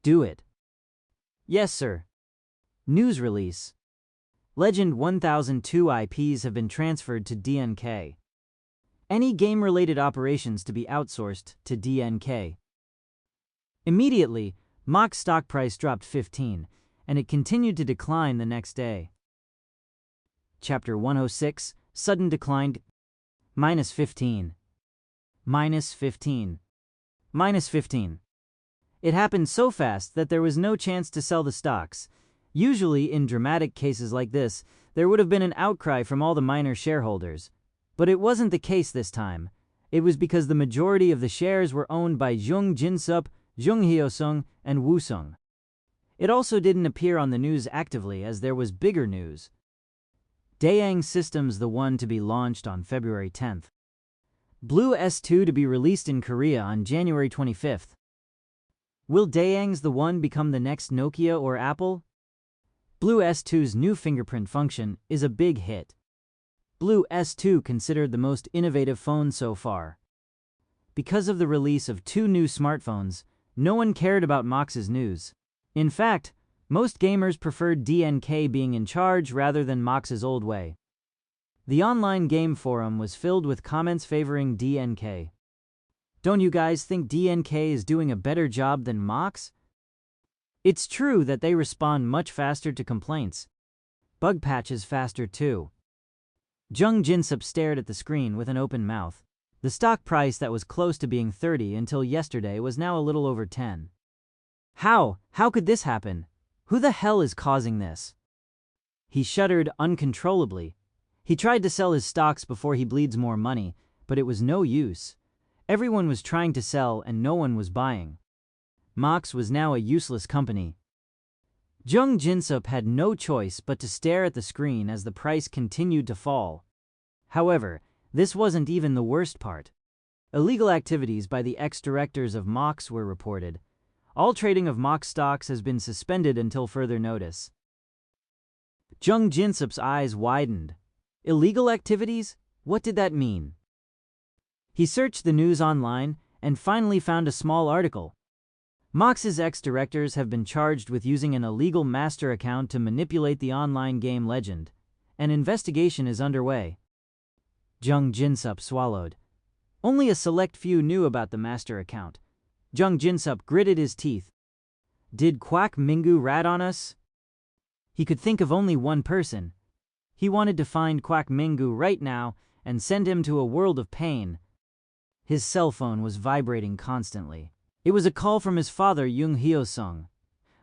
Do it. Yes, sir. News release. Legend 1002 IPs have been transferred to DNK. Any game-related operations to be outsourced to DNK. Immediately, Mach's stock price dropped 15, and it continued to decline the next day. Chapter 106, Sudden Decline. -15. -15. -15. It happened so fast that there was no chance to sell the stocks. Usually, in dramatic cases like this, there would have been an outcry from all the minor shareholders. But it wasn't the case this time. It was because the majority of the shares were owned by Jung Jin-sup, Jung Hyo-sung, and Woo-sung. It also didn't appear on the news actively as there was bigger news. Daeang Systems the one to be launched on February 10th. Blue S2 to be released in Korea on January 25th. Will Daeang's the one become the next Nokia or Apple? Blue S2's new fingerprint function is a big hit. Blue S2 considered the most innovative phone so far. Because of the release of 2 new smartphones, no one cared about Mach's news. In fact, most gamers preferred DNK being in charge rather than Mach's old way. The online game forum was filled with comments favoring DNK. Don't you guys think DNK is doing a better job than Mach's? It's true that they respond much faster to complaints. Bug patches faster too. Jung Jin-sup stared at the screen with an open mouth. The stock price that was close to being 30 until yesterday was now a little over 10. How could this happen? Who the hell is causing this? He shuddered uncontrollably. He tried to sell his stocks before he bleeds more money, but it was no use. Everyone was trying to sell and no one was buying. Mach's was now a useless company. Jung Jin-sup had no choice but to stare at the screen as the price continued to fall. However, this wasn't even the worst part. Illegal activities by the ex-directors of Mach's were reported. All trading of Mach stocks has been suspended until further notice. Jung Jin-sup's eyes widened. Illegal activities? What did that mean? He searched the news online and finally found a small article. Mach's ex-directors have been charged with using an illegal master account to manipulate the online game Legend. An investigation is underway. Jung Jin-sup swallowed. Only a select few knew about the master account. Jung Jin-sup gritted his teeth. Did Kwak Minggu rat on us? He could think of only one person. He wanted to find Kwak Minggu right now and send him to a world of pain. His cell phone was vibrating constantly. It was a call from his father, Jung Hyo-sung.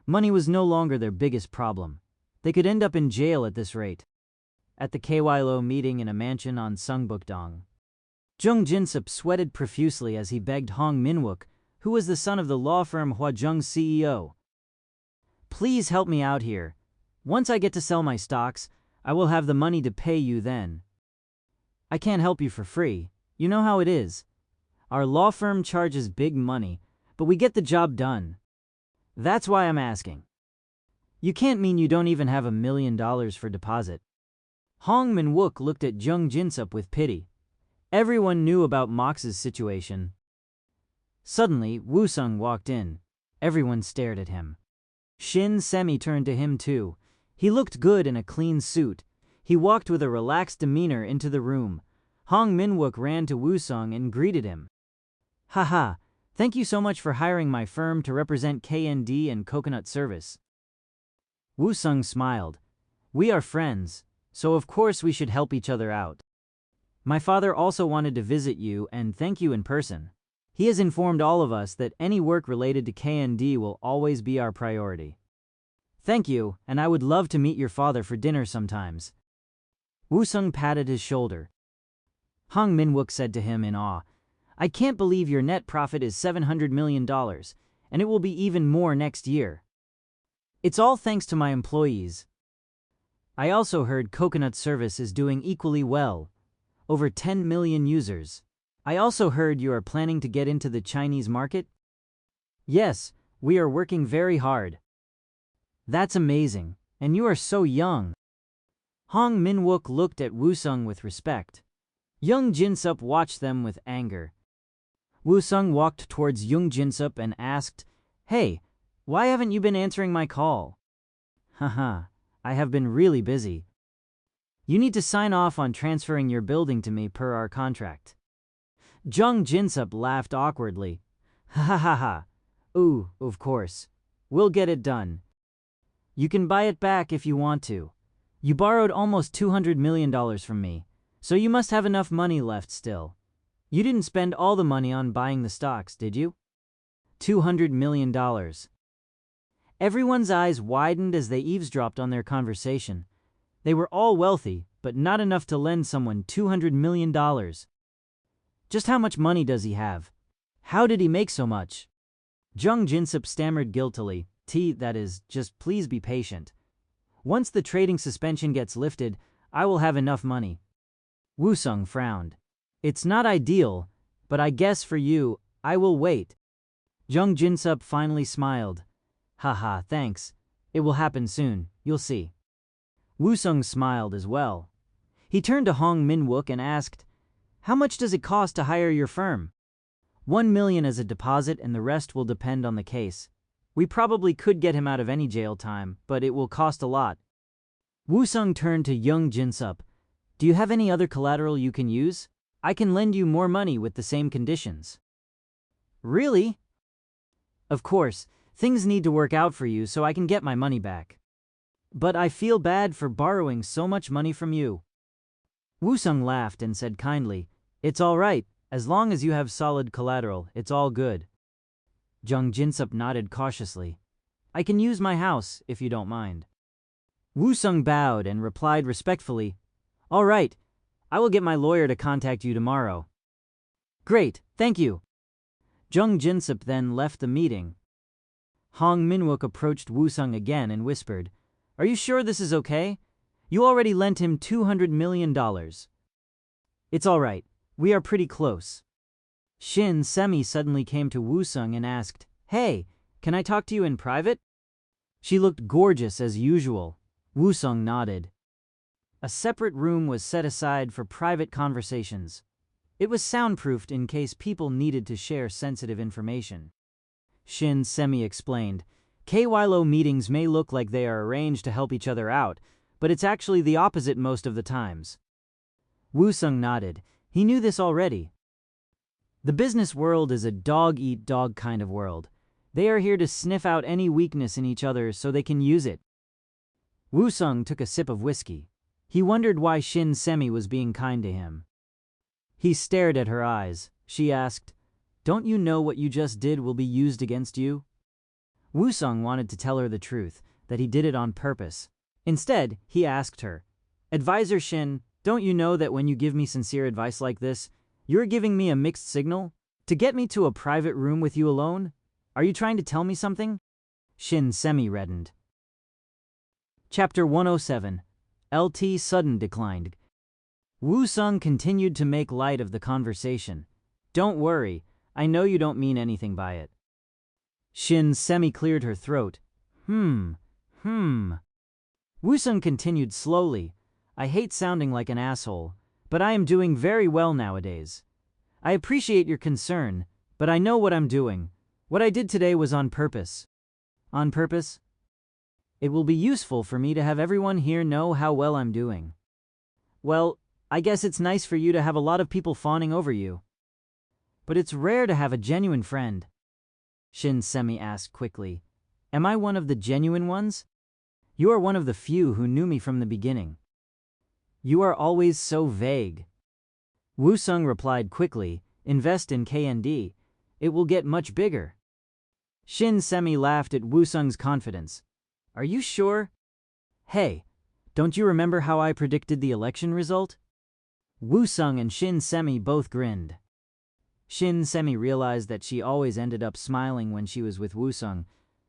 Money was no longer their biggest problem. They could end up in jail at this rate. At the KYLO meeting in a mansion on Sungbukdong, Jung Jin-sup sweated profusely as he begged Hong Min-wook, who was the son of the law firm Hwa-jung's CEO. Please help me out here. Once I get to sell my stocks, I will have the money to pay you then. I can't help you for free. You know how it is. Our law firm charges big money, but we get the job done. That's why I'm asking. You can't mean you don't even have $1 million for deposit. Hong Min-wook looked at Jung Jin-sup with pity. Everyone knew about Mach's situation. Suddenly, Woo-sung walked in. Everyone stared at him. Shin Semi turned to him too. He looked good in a clean suit. He walked with a relaxed demeanor into the room. Hong Min-wook ran to Woo-sung and greeted him. Haha, thank you so much for hiring my firm to represent KND and Coconut Service. Woo-sung smiled. We are friends, so of course we should help each other out. My father also wanted to visit you and thank you in person. He has informed all of us that any work related to KND will always be our priority. Thank you, and I would love to meet your father for dinner sometimes. Woo-sung patted his shoulder. Hong Min-wook said to him in awe, I can't believe your net profit is $700 million, and it will be even more next year. It's all thanks to my employees. I also heard Coconut Service is doing equally well. Over 10 million users. I also heard you are planning to get into the Chinese market? Yes, we are working very hard. That's amazing, and you are so young. Hong Min-wook looked at Woo-sung with respect. Young Jin-sup watched them with anger. Woo-sung walked towards Young Jin-sup and asked, "Hey, why haven't you been answering my call?" "Haha, I have been really busy. You need to sign off on transferring your building to me per our contract." Jung Jin-sup laughed awkwardly. "Ha ha ha ha. Ooh, of course. We'll get it done. You can buy it back if you want to. You borrowed almost $200 million from me, so you must have enough money left still. You didn't spend all the money on buying the stocks, did you?" $200 million. Everyone's eyes widened as they eavesdropped on their conversation. They were all wealthy, but not enough to lend someone $200 million. Just how much money does he have? How did he make so much? Jung Jin-sup stammered guiltily, that is, just please be patient. Once the trading suspension gets lifted, I will have enough money." Woo-sung frowned. "It's not ideal, but I guess for you, I will wait." Jung Jin-sup finally smiled. "Haha, thanks. It will happen soon, you'll see." Woo-sung smiled as well. He turned to Hong Min-wook and asked, "How much does it cost to hire your firm?" $1 million as a deposit, and the rest will depend on the case. We probably could get him out of any jail time, but it will cost a lot." Woo-sung turned to Young Jin-sup. "Do you have any other collateral you can use? I can lend you more money with the same conditions." "Really?" "Of course, things need to work out for you so I can get my money back. But I feel bad for borrowing so much money from you." Woo-sung laughed and said kindly, "It's all right, as long as you have solid collateral, it's all good." Jung Jin-sup nodded cautiously. "I can use my house, if you don't mind." Woo-sung bowed and replied respectfully, "All right, I will get my lawyer to contact you tomorrow." "Great, thank you." Jung Jin-sup then left the meeting. Hong Min-wook approached Woo-sung again and whispered, "Are you sure this is okay? You already lent him $200 million. It's all right, we are pretty close." Shin Semi suddenly came to Woo-sung and asked, "Hey, can I talk to you in private?" She looked gorgeous as usual. Woo-sung nodded. A separate room was set aside for private conversations. It was soundproofed in case people needed to share sensitive information. Shin Semi explained, "KYLO meetings may look like they are arranged to help each other out, but it's actually the opposite most of the times." Woo-sung nodded. He knew this already. The business world is a dog-eat-dog kind of world. They are here to sniff out any weakness in each other so they can use it. Woo-sung took a sip of whiskey. He wondered why Shin Semi was being kind to him. He stared at her eyes. She asked, "Don't you know what you just did will be used against you?" Woo-sung wanted to tell her the truth, that he did it on purpose. Instead, he asked her, "Advisor Shin, don't you know that when you give me sincere advice like this, you're giving me a mixed signal? To get me to a private room with you alone? Are you trying to tell me something?" Shin Semi reddened. Chapter 107. LT Sudden Declined. Woo-sung continued to make light of the conversation. "Don't worry, I know you don't mean anything by it." Shin Semi cleared her throat. Woo-sung continued slowly. "I hate sounding like an asshole, but I am doing very well nowadays. I appreciate your concern, but I know what I'm doing. What I did today was on purpose." "On purpose?" "It will be useful for me to have everyone here know how well I'm doing." "Well, I guess it's nice for you to have a lot of people fawning over you. But it's rare to have a genuine friend." Shin Semi asked quickly, "Am I one of the genuine ones? You are one of the few who knew me from the beginning." "You are always so vague." Woo-sung replied quickly, "Invest in KND. It will get much bigger." Shin Semi laughed at Woo-sung's confidence. "Are you sure? Hey, don't you remember how I predicted the election result?" Woo-sung and Shin Semi both grinned. Shin Semi realized that she always ended up smiling when she was with Woo-sung.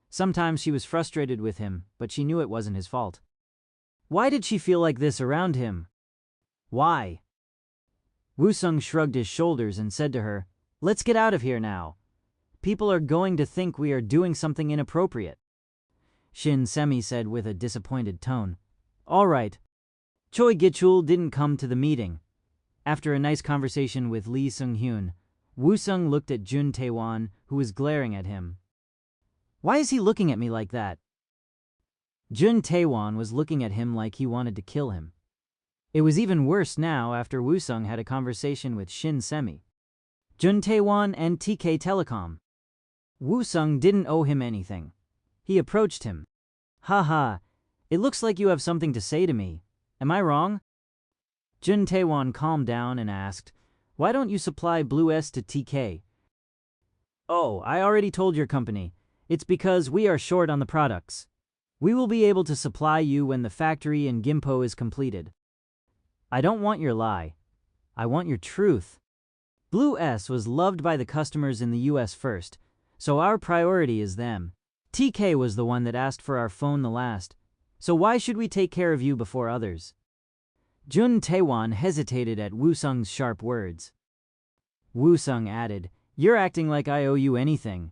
Sometimes she was frustrated with him, but she knew it wasn't his fault. Why did she feel like this around him? Why? Woo-sung shrugged his shoulders and said to her, "Let's get out of here now. People are going to think we are doing something inappropriate." Shin Semi said with a disappointed tone, "All right." Choi Gichul didn't come to the meeting. After a nice conversation with Lee Sung-hyun, Woo-sung looked at Jun Tae-won, who was glaring at him. Why is he looking at me like that? Jun Tae-won was looking at him like he wanted to kill him. It was even worse now after Woo-sung had a conversation with Shin Semi, Jun Tae-won, and TK Telecom. Woo-sung didn't owe him anything. He approached him. Haha, it looks like you have something to say to me. Am I wrong? Jun Tae-won calmed down and asked, why don't you supply Blue S to TK? Oh, I already told your company. It's because we are short on the products. We will be able to supply you when the factory in Gimpo is completed. I don't want your lie. I want your truth. Blue S was loved by the customers in the US first, so our priority is them. TK was the one that asked for our phone the last, so why should we take care of you before others? Jun Tae-won hesitated at Woo-sung's sharp words. Woo-sung added, you're acting like I owe you anything.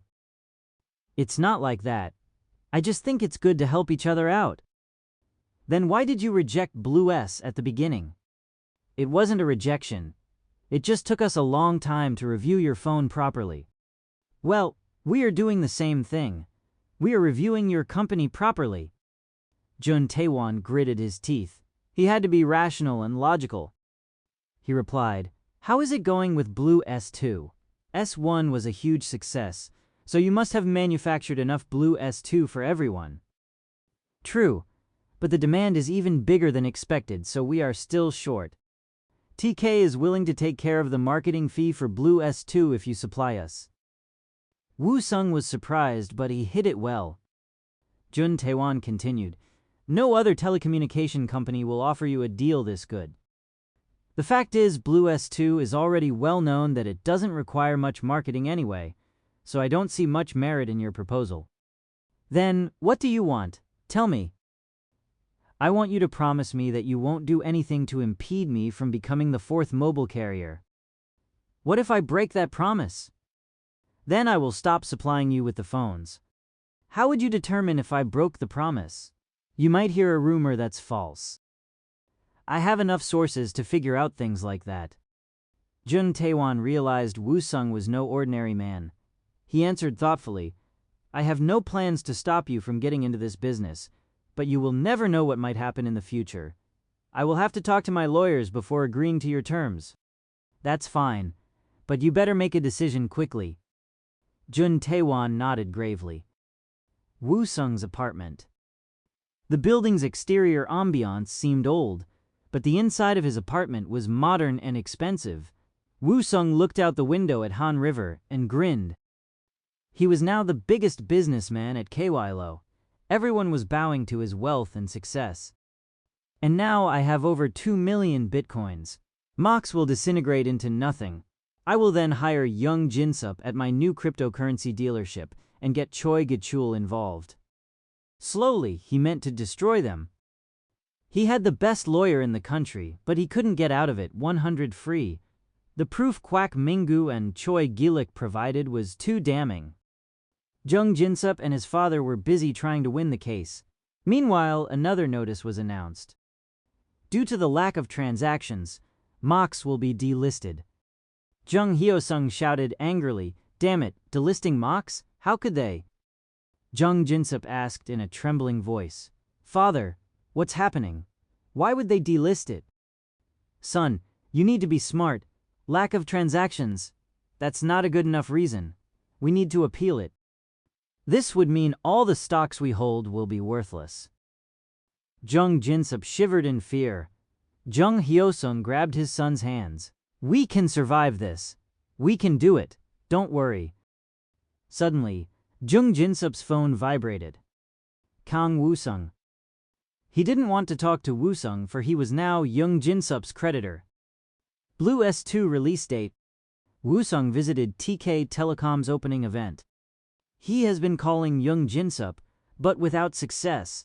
It's not like that. I just think it's good to help each other out. Then why did you reject Blue S at the beginning? It wasn't a rejection. It just took us a long time to review your phone properly. Well, we are doing the same thing. We are reviewing your company properly. Jun Tae-won gritted his teeth. He had to be rational and logical. He replied, how is it going with Blue S2? S1 was a huge success, so you must have manufactured enough Blue S2 for everyone. True, but the demand is even bigger than expected, so we are still short. TK is willing to take care of the marketing fee for Blue S2 if you supply us. Woo-sung was surprised, but he hid it well. Jun Tae-won continued, no other telecommunication company will offer you a deal this good. The fact is, Blue S2 is already well known that it doesn't require much marketing anyway, so I don't see much merit in your proposal. Then, what do you want? Tell me. I want you to promise me that you won't do anything to impede me from becoming the fourth mobile carrier. What if I break that promise? Then I will stop supplying you with the phones. How would you determine if I broke the promise? You might hear a rumor that's false. I have enough sources to figure out things like that. Jun Tae-won realized Woo-sung was no ordinary man. He answered thoughtfully, I have no plans to stop you from getting into this business, but you will never know what might happen in the future. I will have to talk to my lawyers before agreeing to your terms. That's fine, but you better make a decision quickly. Jun Tae-won nodded gravely. Woo-sung's apartment. The building's exterior ambiance seemed old, but the inside of his apartment was modern and expensive. Woo-sung looked out the window at Han River and grinned. He was now the biggest businessman at Kwilo. Everyone was bowing to his wealth and success. And now I have over 2 million bitcoins. Mox will disintegrate into nothing. I will then hire Young Jinsup at my new cryptocurrency dealership and get Choi Gichul involved. Slowly, he meant to destroy them. He had the best lawyer in the country, but he couldn't get out of it 100 free. The proof Kwak Mingu and Choi Gilik provided was too damning. Jung Jinsup and his father were busy trying to win the case. Meanwhile, another notice was announced. Due to the lack of transactions, Mox will be delisted. Jung Hyosung shouted angrily, damn it, delisting Mox? How could they? Jung Jinsup asked in a trembling voice, Father, what's happening? Why would they delist it? Son, you need to be smart. Lack of transactions. That's not a good enough reason. We need to appeal it. This would mean all the stocks we hold will be worthless. Jung Jinsup shivered in fear. Jung Hyosung grabbed his son's hands. We can survive this. We can do it. Don't worry. Suddenly, Jung Jinsup's phone vibrated. Kang Woo-sung. He didn't want to talk to Woo-sung for he was now Young Jinsup's creditor. Blue S2 release date. Woo-sung visited TK Telecom's opening event. He has been calling Young Jinsup, but without success,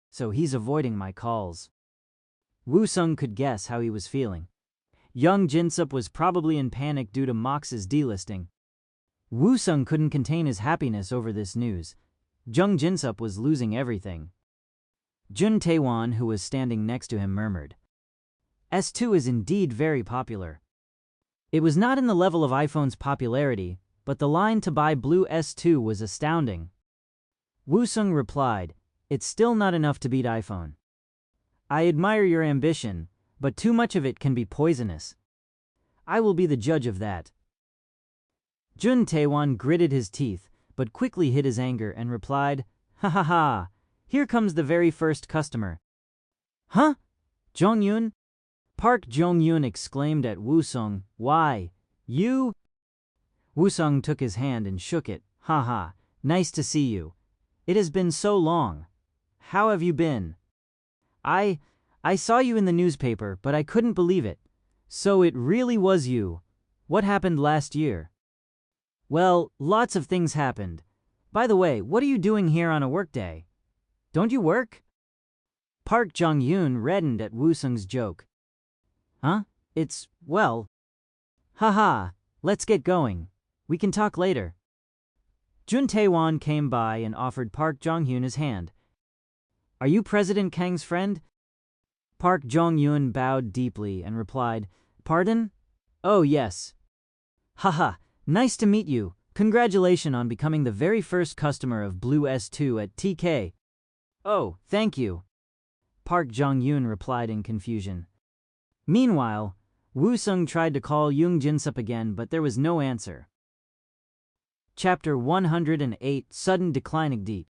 so he's avoiding my calls. Woo-sung could guess how he was feeling. Young Jinsup was probably in panic due to Mox's delisting. Woo-sung couldn't contain his happiness over this news. Jung Jinsup was losing everything. Jun Tae-won, who was standing next to him, murmured, S2 is indeed very popular. It was not in the level of iPhone's popularity, but the line to buy Blue S2 was astounding. Woo-sung replied, "It's still not enough to beat iPhone. I admire your ambition, but too much of it can be poisonous. I will be the judge of that." Jun Taewon gritted his teeth, but quickly hid his anger and replied, "Ha ha ha, here comes the very first customer." "Huh? Jong-yoon?" Park Jong-yoon exclaimed at Woo-sung, "Why, you?" Woo-sung took his hand and shook it. "Ha ha, nice to see you. It has been so long. How have you been?" I saw you in the newspaper, but I couldn't believe it. So it really was you. What happened last year?" "Well, lots of things happened. By the way, what are you doing here on a workday? Don't you work?" Park Jong-yoon reddened at Woo-sung's joke. "Huh? Well... Haha, let's get going. We can talk later." Jun Taewon came by and offered Park Jong-hyun his hand. "Are you President Kang's friend?" Park Jong-yoon bowed deeply and replied, "Pardon? Oh yes. Haha, nice to meet you. Congratulations on becoming the very first customer of Blue S2 at TK. "Oh, thank you," Park Jong-yoon replied in confusion. Meanwhile, Woo-sung tried to call Young Jin-sup again, but there was no answer. Chapter 108 Sudden Declining Deep.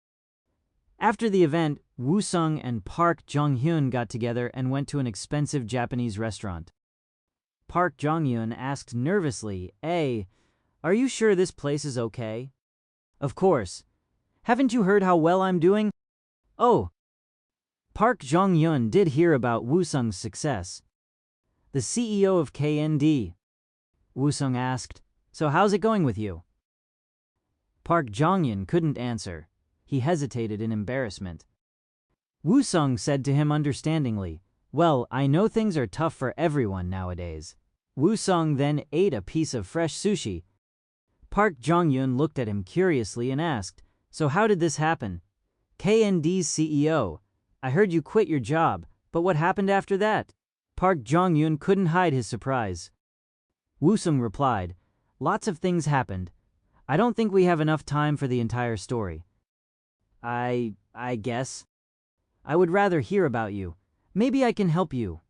After the event, Woo-sung and Park Jong-hyun got together and went to an expensive Japanese restaurant. Park Jong-hyun asked nervously, "Hey, are you sure this place is okay?" "Of course. Haven't you heard how well I'm doing?" "Oh." Park Jong-hyun did hear about Woo-sung's success. "The CEO of KND." Woo-sung asked, "So how's it going with you?" Park Jong-hyun couldn't answer. He hesitated in embarrassment. Woo-sung said to him understandingly, "Well, I know things are tough for everyone nowadays." Woo-sung then ate a piece of fresh sushi. Park Jong-hyun looked at him curiously and asked, "So how did this happen?" "KND's CEO. I heard you quit your job, but what happened after that?" Park Jong-hyun couldn't hide his surprise. Woo-sung replied, "Lots of things happened. I don't think we have enough time for the entire story." I guess. I would rather hear about you. Maybe I can help you."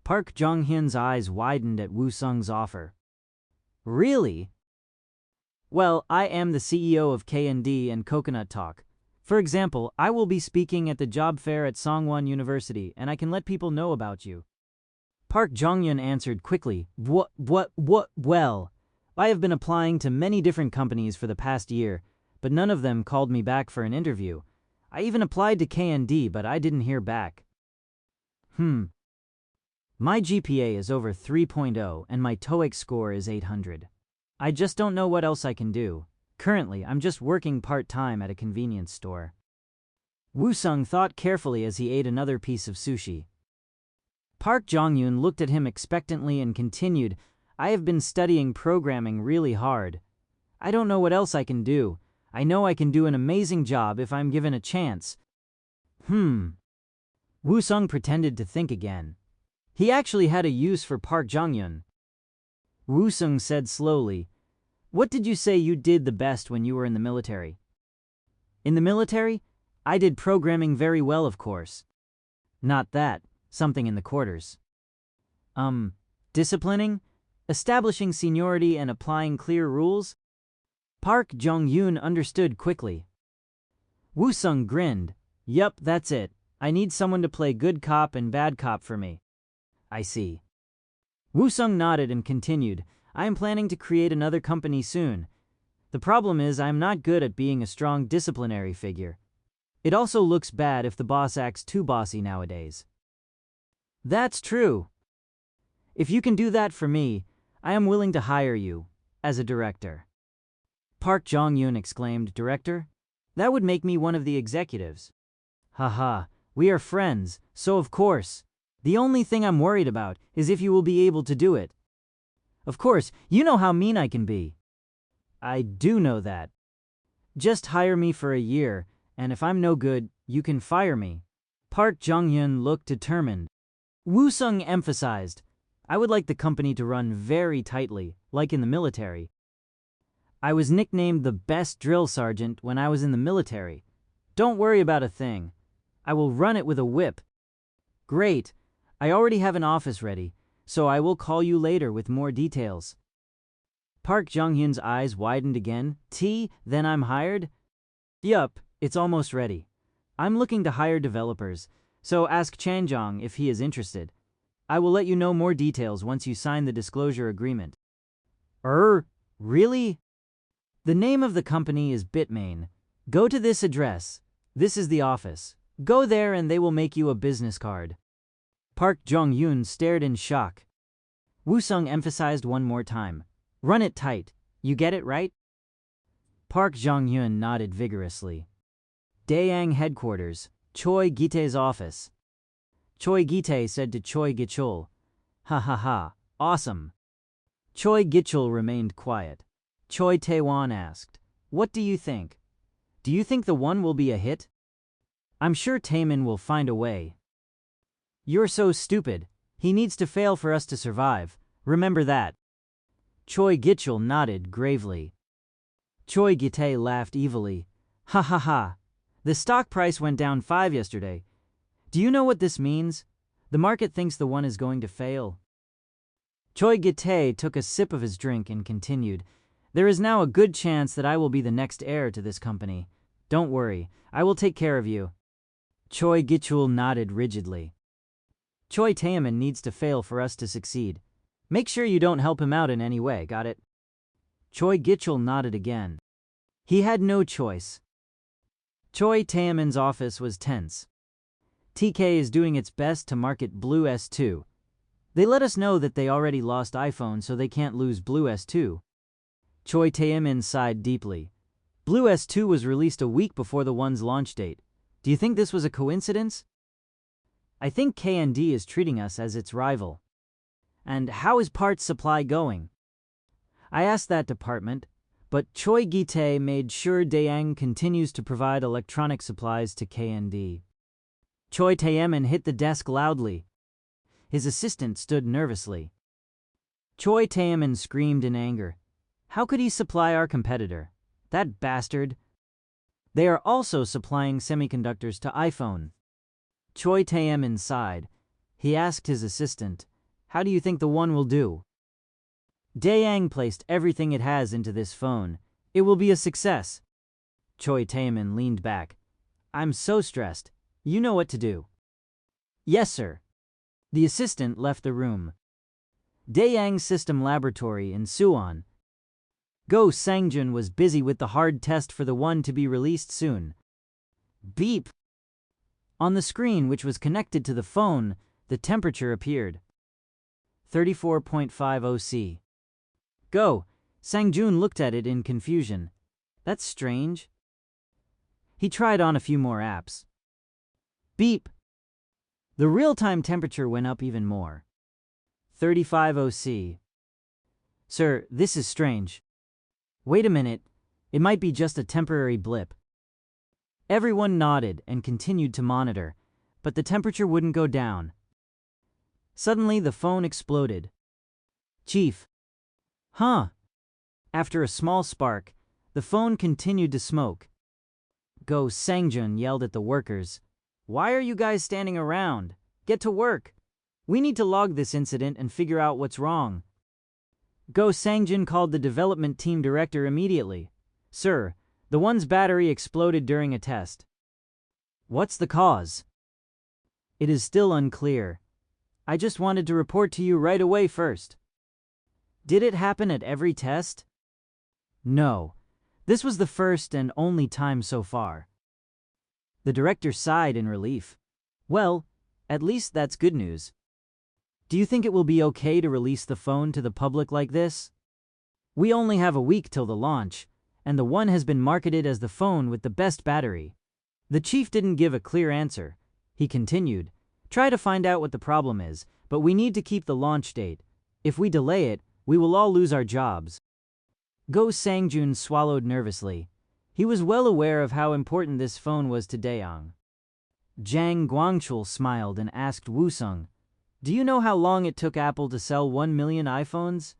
Park Jong-hyun's eyes widened at Woo-sung's offer. "Really?" "Well, I am the CEO of KND and Coconut Talk. For example, I will be speaking at the job fair at Songwon University, and I can let people know about you." Park Jong-hyun answered quickly, Well, I have been applying to many different companies for the past year, but none of them called me back for an interview. I even applied to KND, but I didn't hear back." My GPA is over 3.0 and my TOEIC score is 800. I just don't know what else I can do. Currently, I'm just working part-time at a convenience store." Woo-sung thought carefully as he ate another piece of sushi. Park Jong-hyun looked at him expectantly and continued, "I have been studying programming really hard. I don't know what else I can do. I know I can do an amazing job if I'm given a chance." Woo-sung pretended to think again. He actually had a use for Park Jong-hyun. Woo-sung said slowly, "What did you say you did the best when you were in the military?" "In the military? I did programming very well, of course." "Not that. Something in the quarters." Disciplining? Establishing seniority and applying clear rules?" Park Jong-hyun understood quickly. Woo-sung grinned. "Yup, that's it. I need someone to play good cop and bad cop for me." "I see." Woo-sung nodded and continued, "I am planning to create another company soon. The problem is I am not good at being a strong disciplinary figure. It also looks bad if the boss acts too bossy nowadays." "That's true. If you can do that for me, I am willing to hire you as a director." Park Jong-hyun exclaimed, "Director? That would make me one of the executives." "Haha, we are friends, so of course. The only thing I'm worried about is if you will be able to do it. Of course, you know how mean I can be." "I do know that. Just hire me for a year, and if I'm no good, you can fire me." Park Jong-hyun looked determined. Woo-sung emphasized, I would like the company to run very tightly, like in the military. I was nicknamed the best drill sergeant when I was in the military. Don't worry about a thing. I will run it with a whip. Great. I already have an office ready, so I will call you later with more details. Park Jong-hyun's eyes widened again. Then I'm hired? Yup, it's almost ready. I'm looking to hire developers, so ask Chanjong if he is interested. I will let you know more details once you sign the disclosure agreement. Really? The name of the company is Bitmain. Go to this address. This is the office. Go there and they will make you a business card. Park Jong-hyun stared in shock. Woo-sung emphasized one more time. Run it tight. You get it, right? Park Jong-hyun nodded vigorously. Daeang headquarters, Choi Gitae's office. Choi Gitae said to Choi Gichul, "Ha ha ha, awesome." Choi Gichul remained quiet. Choi Tae-won asked, "What do you think? Do you think the one will be a hit?" "I'm sure Taemin will find a way." "You're so stupid. He needs to fail for us to survive. Remember that." Choi Gichul nodded gravely. Choi Gitae laughed evilly. "Ha ha ha. The stock price went down 5 yesterday. Do you know what this means? The market thinks the one is going to fail." Choi Gitae took a sip of his drink and continued, "There is now a good chance that I will be the next heir to this company. Don't worry, I will take care of you." Choi Gichul nodded rigidly. "Choi Taemin needs to fail for us to succeed. Make sure you don't help him out in any way, got it?" Choi Gichul nodded again. He had no choice. Choi Taemin's office was tense. TK is doing its best to market Blue S2. They let us know that they already lost iPhone, so they can't lose Blue S2. Choi Taemin sighed deeply. Blue S2 was released a week before the one's launch date. Do you think this was a coincidence? I think KND is treating us as its rival. And how is parts supply going? I asked that department, but Choi Gitae made sure Daeang continues to provide electronic supplies to KND. Choi Taemin hit the desk loudly. His assistant stood nervously. Choi Taemin screamed in anger. How could he supply our competitor? That bastard. They are also supplying semiconductors to iPhone. Choi Taemin sighed. He asked his assistant, "How do you think the one will do?" Daeang placed everything it has into this phone. It will be a success. Choi Taemin leaned back. I'm so stressed. You know what to do. Yes, sir. The assistant left the room. Daeang System Laboratory in Suwon. Go Sangjun was busy with the hard test for the one to be released soon. Beep. On the screen, which was connected to the phone, the temperature appeared. 34.50 C. Go. Sangjun looked at it in confusion. That's strange. He tried on a few more apps. Beep. The real-time temperature went up even more. 35.0 C. Sir, this is strange. Wait a minute. It might be just a temporary blip. Everyone nodded and continued to monitor, but the temperature wouldn't go down. Suddenly, the phone exploded. Chief. Huh? After a small spark, the phone continued to smoke. Go Sangjun yelled at the workers. Why are you guys standing around? Get to work. We need to log this incident and figure out what's wrong. Go Sangjun called the development team director immediately. Sir, the one's battery exploded during a test. What's the cause? It is still unclear. I just wanted to report to you right away first. Did it happen at every test? No. This was the first and only time so far. The director sighed in relief. Well, at least that's good news. Do you think it will be okay to release the phone to the public like this? We only have a week till the launch, and the one has been marketed as the phone with the best battery. The chief didn't give a clear answer. He continued, try to find out what the problem is, but we need to keep the launch date. If we delay it, we will all lose our jobs. Go Sangjun swallowed nervously. He was well aware of how important this phone was to Daeang. Jang Guangchul smiled and asked Woo-sung, Do you know how long it took Apple to sell 1 million iPhones?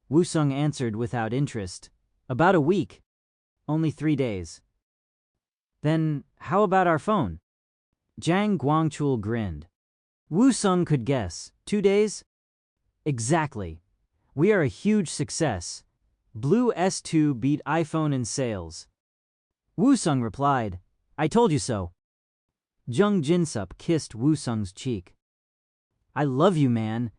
Woo-sung answered without interest. About a week. Only 3 days. Then, how about our phone? Jang Guangchul grinned. Woo-sung could guess. 2 days? Exactly. We are a huge success. Blue S2 beat iPhone in sales. Woo-sung replied, I told you so. Jung Jin-sup kissed Woo-sung's cheek. I love you, man.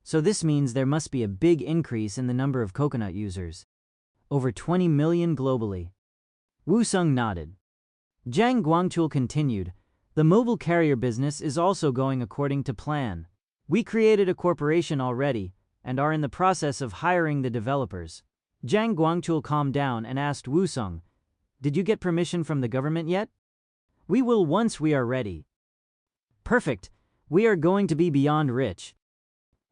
So this means there must be a big increase in the number of coconut users. Over 20 million globally. Woo-sung nodded. Jang Guangchul continued, the mobile carrier business is also going according to plan. We created a corporation already and are in the process of hiring the developers. Jang Guangchul calmed down and asked Woo-sung, did you get permission from the government yet? We will once we are ready. Perfect. We are going to be beyond rich.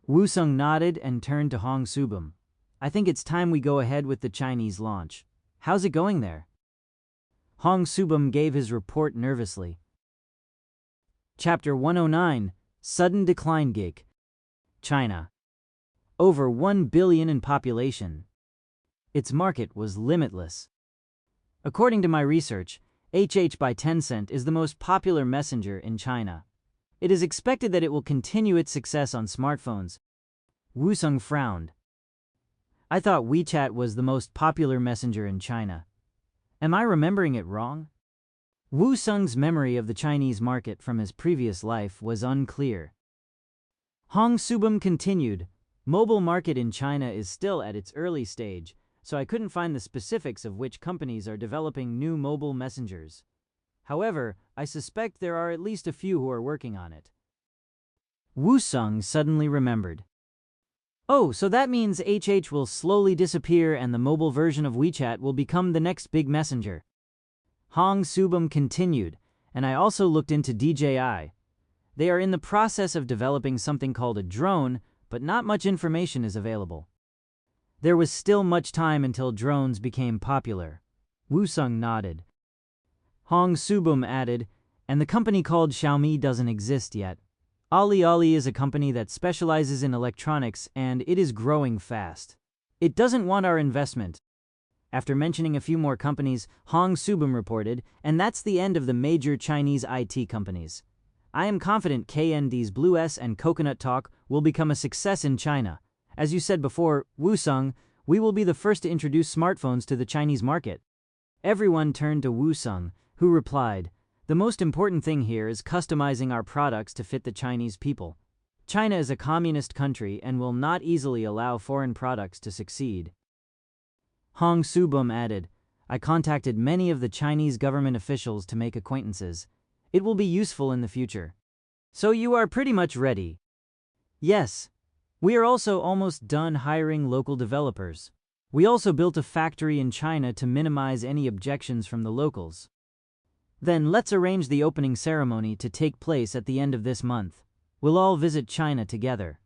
Woo-sung nodded and turned to Hong Subum. I think it's time we go ahead with the Chinese launch. How's it going there? Hong Subum gave his report nervously. Chapter 109, Sudden Decline Gig. China. Over 1 billion in population. Its market was limitless. According to my research, HH by Tencent is the most popular messenger in China. It is expected that it will continue its success on smartphones. Woo-sung frowned. I thought WeChat was the most popular messenger in China. Am I remembering it wrong? Woo-sung's memory of the Chinese market from his previous life was unclear. Hong Subum continued, mobile market in China is still at its early stage, so I couldn't find the specifics of which companies are developing new mobile messengers. However, I suspect there are at least a few who are working on it. Woo-sung suddenly remembered. Oh, so that means HH will slowly disappear and the mobile version of WeChat will become the next big messenger. Hong Subum continued, and I also looked into DJI. They are in the process of developing something called a drone, but not much information is available. There was still much time until drones became popular. Woo-sung nodded. Hong Subum added, and the company called Xiaomi doesn't exist yet. Ali is a company that specializes in electronics and it is growing fast. It doesn't want our investment. After mentioning a few more companies, Hong Subum reported, and that's the end of the major Chinese IT companies. I am confident KND's Blue S and Coconut Talk will become a success in China. As you said before, Woo-sung, we will be the first to introduce smartphones to the Chinese market. Everyone turned to Woo-sung, who replied, the most important thing here is customizing our products to fit the Chinese people. China is a communist country and will not easily allow foreign products to succeed. Hong Subum added, I contacted many of the Chinese government officials to make acquaintances. It will be useful in the future. So you are pretty much ready? Yes. We are also almost done hiring local developers. We also built a factory in China to minimize any objections from the locals. Then let's arrange the opening ceremony to take place at the end of this month. We'll all visit China together.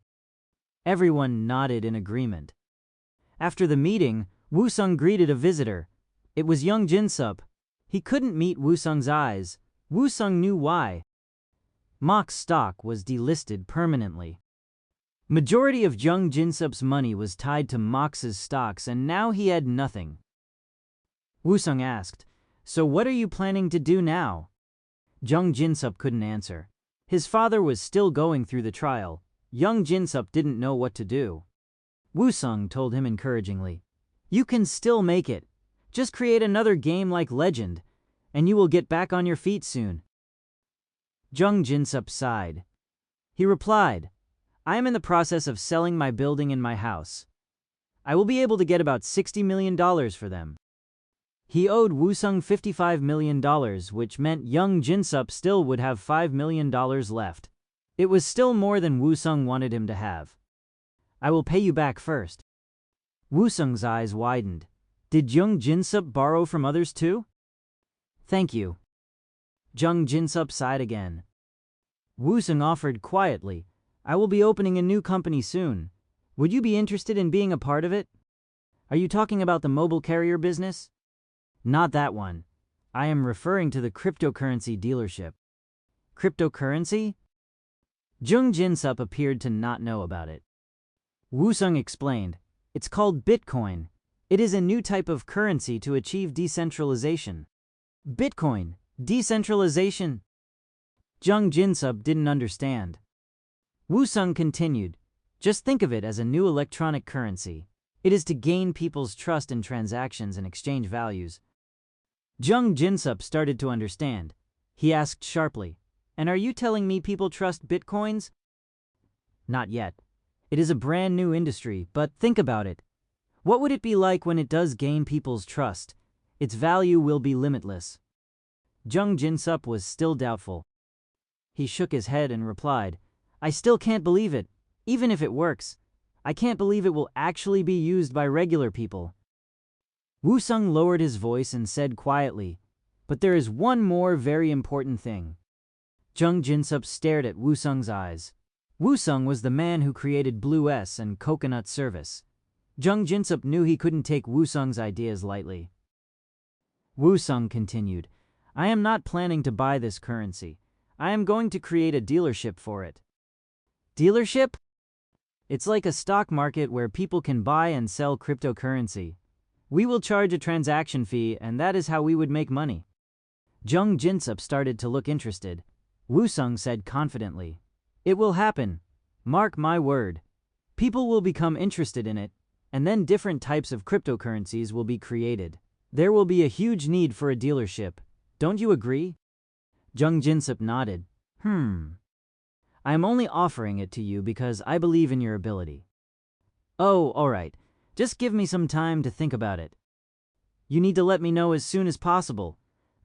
Everyone nodded in agreement. After the meeting, Woo-sung greeted a visitor. It was Jung Jin-sup. He couldn't meet Woo-sung's eyes. Woo-sung knew why. Mach's stock was delisted permanently. Majority of Jung Jin-sup's money was tied to Mach's stocks and now he had nothing. Woo-sung asked, so what are you planning to do now? Jung Jin-sup couldn't answer. His father was still going through the trial. Jung Jin-sup didn't know what to do. Woo-sung told him encouragingly, you can still make it. Just create another game like Legend, and you will get back on your feet soon. Jung Jin-sup sighed. He replied, I am in the process of selling my building and my house. I will be able to get about $60 million for them. He owed Woo-sung $55 million, which meant Jung Jin-sup still would have $5 million left. It was still more than Woo-sung wanted him to have. I will pay you back first. Woo-sung's eyes widened. Did Jung Jin-sup borrow from others too? Thank you. Jung Jin-sup sighed again. Woo-sung offered quietly, I will be opening a new company soon. Would you be interested in being a part of it? Are you talking about the mobile carrier business? Not that one. I am referring to the cryptocurrency dealership. Cryptocurrency? Jung Jin-sup appeared to not know about it. Woo-sung explained, "It's called Bitcoin. It is a new type of currency to achieve decentralization." Bitcoin, decentralization? Jung Jin-sup didn't understand. Woo-sung continued, "Just think of it as a new electronic currency. It is to gain people's trust in transactions and exchange values." Jung Jin-sup started to understand. He asked sharply, "And are you telling me people trust bitcoins?" "Not yet. It is a brand new industry, but think about it. What would it be like when it does gain people's trust? Its value will be limitless." Jung Jin-sup was still doubtful. He shook his head and replied, "I still can't believe it. Even if it works, I can't believe it will actually be used by regular people." Woo-sung lowered his voice and said quietly, "But there is one more very important thing." Jung Jin-sup stared at Woo-sung's eyes. Woo-sung was the man who created Blue S and Coconut Service. Jung Jin-sup knew he couldn't take Woo-sung's ideas lightly. Woo-sung continued, "I am not planning to buy this currency. I am going to create a dealership for it." Dealership? It's like a stock market where people can buy and sell cryptocurrency. We will charge a transaction fee, and that is how we would make money. Jung Jin-sup started to look interested. Woo-sung said confidently, "It will happen. Mark my word. People will become interested in it, and then different types of cryptocurrencies will be created. There will be a huge need for a dealership. Don't you agree?" Jung Jin-sup nodded. I am only offering it to you because I believe in your ability." "Oh, all right. Just give me some time to think about it." "You need to let me know as soon as possible.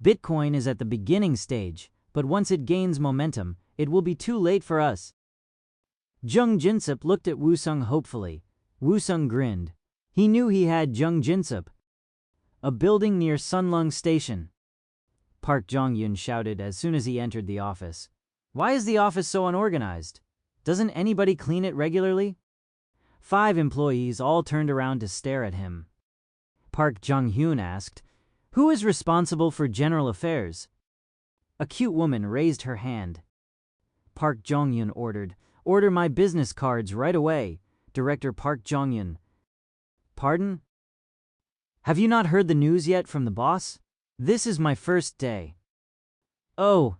Bitcoin is at the beginning stage, but once it gains momentum, it will be too late for us." Jung Jin-sup looked at Woo-sung hopefully. Woo-sung grinned. He knew he had Jung Jin-sup. "A building near Sunlung Station," Park Jong-yun shouted as soon as he entered the office. "Why is the office so unorganized? Doesn't anybody clean it regularly?" 5 employees all turned around to stare at him. Park Jong-hyun asked, "Who is responsible for general affairs?" A cute woman raised her hand. Park Jong-yun ordered, "Order my business cards right away, Director Park Jong-yun." "Pardon? Have you not heard the news yet from the boss? This is my first day." "Oh."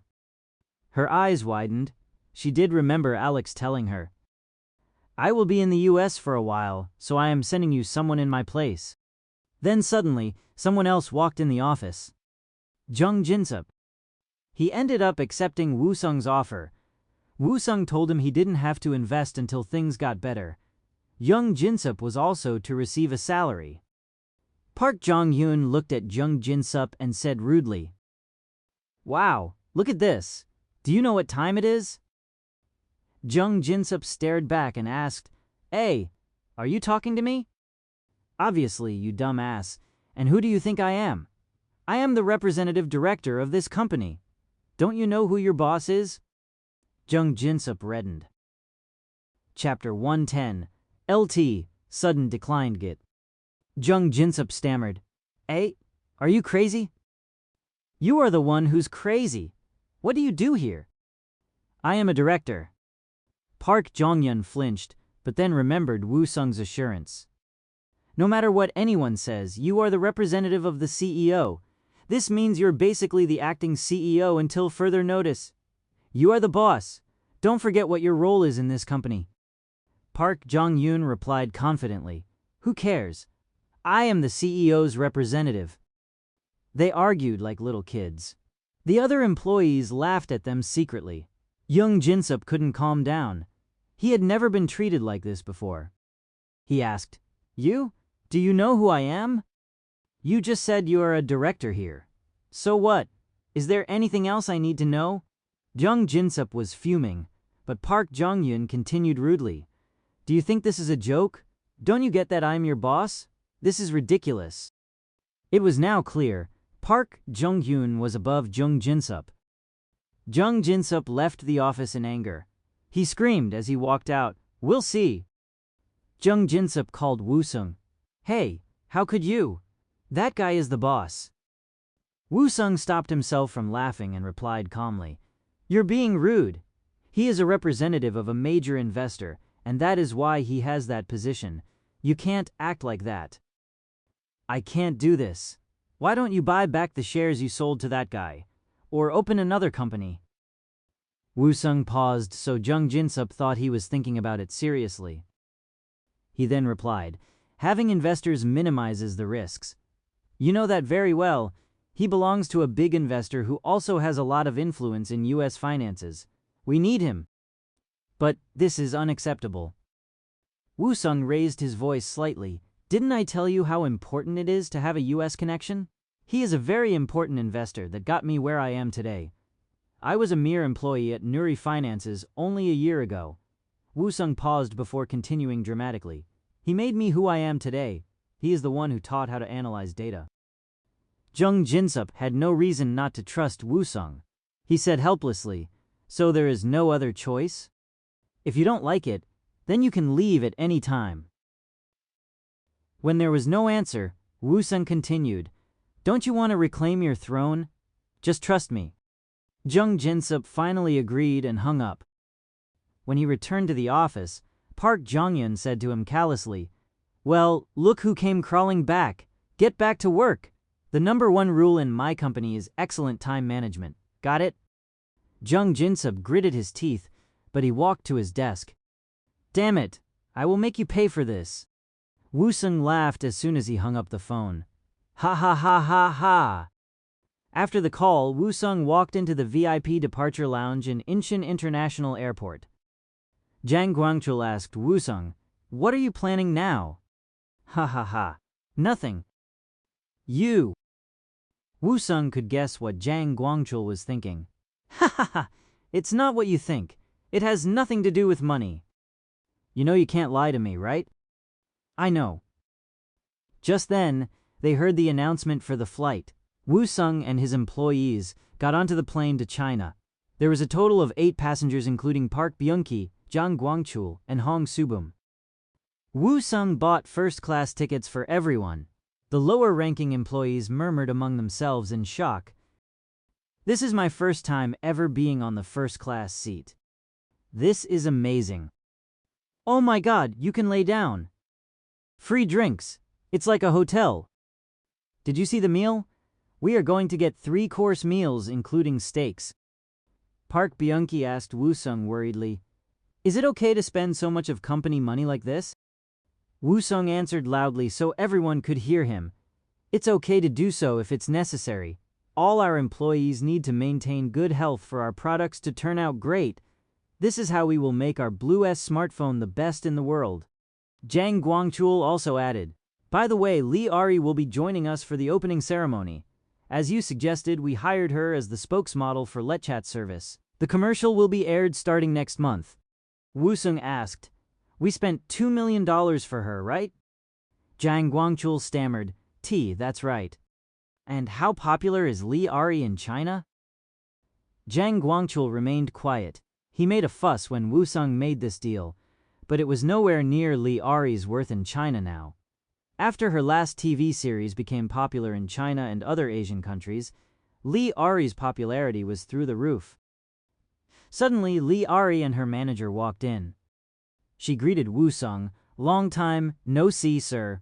Her eyes widened. She did remember Alex telling her, "I will be in the US for a while, so I am sending you someone in my place." Then suddenly, someone else walked in the office. Jung Jin-sup. He ended up accepting Woo-sung's offer. Woo-sung told him he didn't have to invest until things got better. Jung Jin-sup was also to receive a salary. Park Jong-hyun looked at Jung Jin-sup and said rudely, "Wow, look at this. Do you know what time it is?" Jung Jin-sup stared back and asked, "Hey, are you talking to me?" "Obviously, you dumb ass. And who do you think I am? I am the representative director of this company. Don't you know who your boss is?" Jung Jin-sup reddened. Chapter 110, LT, Sudden Declined Git. Jung Jin-sup stammered, "Hey, are you crazy?" "You are the one who's crazy. What do you do here?" "I am a director." Park Jong-yun flinched, but then remembered Woo-sung's assurance. "No matter what anyone says, you are the representative of the CEO. This means you're basically the acting CEO until further notice. You are the boss. Don't forget what your role is in this company." Park Jong-yun replied confidently, "Who cares? I am the CEO's representative." They argued like little kids. The other employees laughed at them secretly. Jung Jin-sup couldn't calm down. He had never been treated like this before. He asked, Do you know who I am?" "You just said you are a director here. So what? Is there anything else I need to know?" Jung Jin-sup was fuming, but Park Jong-yun continued rudely, "Do you think this is a joke? Don't you get that I'm your boss? This is ridiculous." It was now clear. Park Jong-hyun was above Jung Jin-sup. Jung Jin-sup left the office in anger. He screamed as he walked out, "We'll see." Jung Jin-sup called Woo-sung. "Hey, how could you? That guy is the boss." Woo-sung stopped himself from laughing and replied calmly, "You're being rude. He is a representative of a major investor, and that is why he has that position. You can't act like that. I can't do this. Why don't you buy back the shares you sold to that guy? Or open another company? Woo-sung paused, so Jung Jin-sup thought he was thinking about it seriously. He then replied, having investors minimizes the risks. You know that very well. He belongs to a big investor who also has a lot of influence in US finances. We need him. But this is unacceptable. Woo-sung raised his voice slightly. Didn't I tell you how important it is to have a US connection? He is a very important investor that got me where I am today. I was a mere employee at Nuri Finances only a year ago. Woo-sung paused before continuing dramatically. He made me who I am today. He is the one who taught how to analyze data. Jung Jin-sup had no reason not to trust Woo-sung. He said helplessly, so there is no other choice? If you don't like it, then you can leave at any time. When there was no answer, Woo-sung continued, don't you want to reclaim your throne? Just trust me. Jung Jin-sup finally agreed and hung up. When he returned to the office, Park Jong-hyun said to him callously, well, look who came crawling back. Get back to work. The #1 rule in my company is excellent time management. Got it? Jung Jin-sup gritted his teeth, but he walked to his desk. Damn it, I will make you pay for this. Woo-sung laughed as soon as he hung up the phone. Ha ha ha ha ha. After the call, Woo-sung walked into the VIP departure lounge in Incheon International Airport. Jang Guangchul asked Woo-sung, what are you planning now? Ha ha ha. Nothing. You. Woo-sung could guess what Jang Guangchul was thinking. Ha ha ha. It's not what you think. It has nothing to do with money. You know you can't lie to me, right? I know. Just then, they heard the announcement for the flight. Woo-sung and his employees got onto the plane to China. There was a total of 8 passengers including Park Byung-ki, Jang Guangchul, and Hong Subum. Woo-sung bought first-class tickets for everyone. The lower-ranking employees murmured among themselves in shock. This is my first time ever being on the first-class seat. This is amazing. Oh my god, you can lay down. Free drinks. It's like a hotel. Did you see the meal? We are going to get 3-course meals including steaks. Park Byung-ki asked Woo-sung worriedly, is it okay to spend so much of company money like this? Woo-sung answered loudly so everyone could hear him. It's okay to do so if it's necessary. All our employees need to maintain good health for our products to turn out great. This is how we will make our Blue S smartphone the best in the world. Jang Guangchul also added, by the way, Lee Ari will be joining us for the opening ceremony. As you suggested, we hired her as the spokesmodel for LetChat service. The commercial will be aired starting next month. Woo-sung asked, we spent $2 million for her, right? Jang Guangchul stammered, that's right. And how popular is Lee Ari in China? Jang Guangchul remained quiet. He made a fuss when Woo-sung made this deal, but it was nowhere near Lee Ari's worth in China now. After her last TV series became popular in China and other Asian countries, Lee Ari's popularity was through the roof. Suddenly, Lee Ari and her manager walked in. She greeted Woo-sung, long time, no see, sir.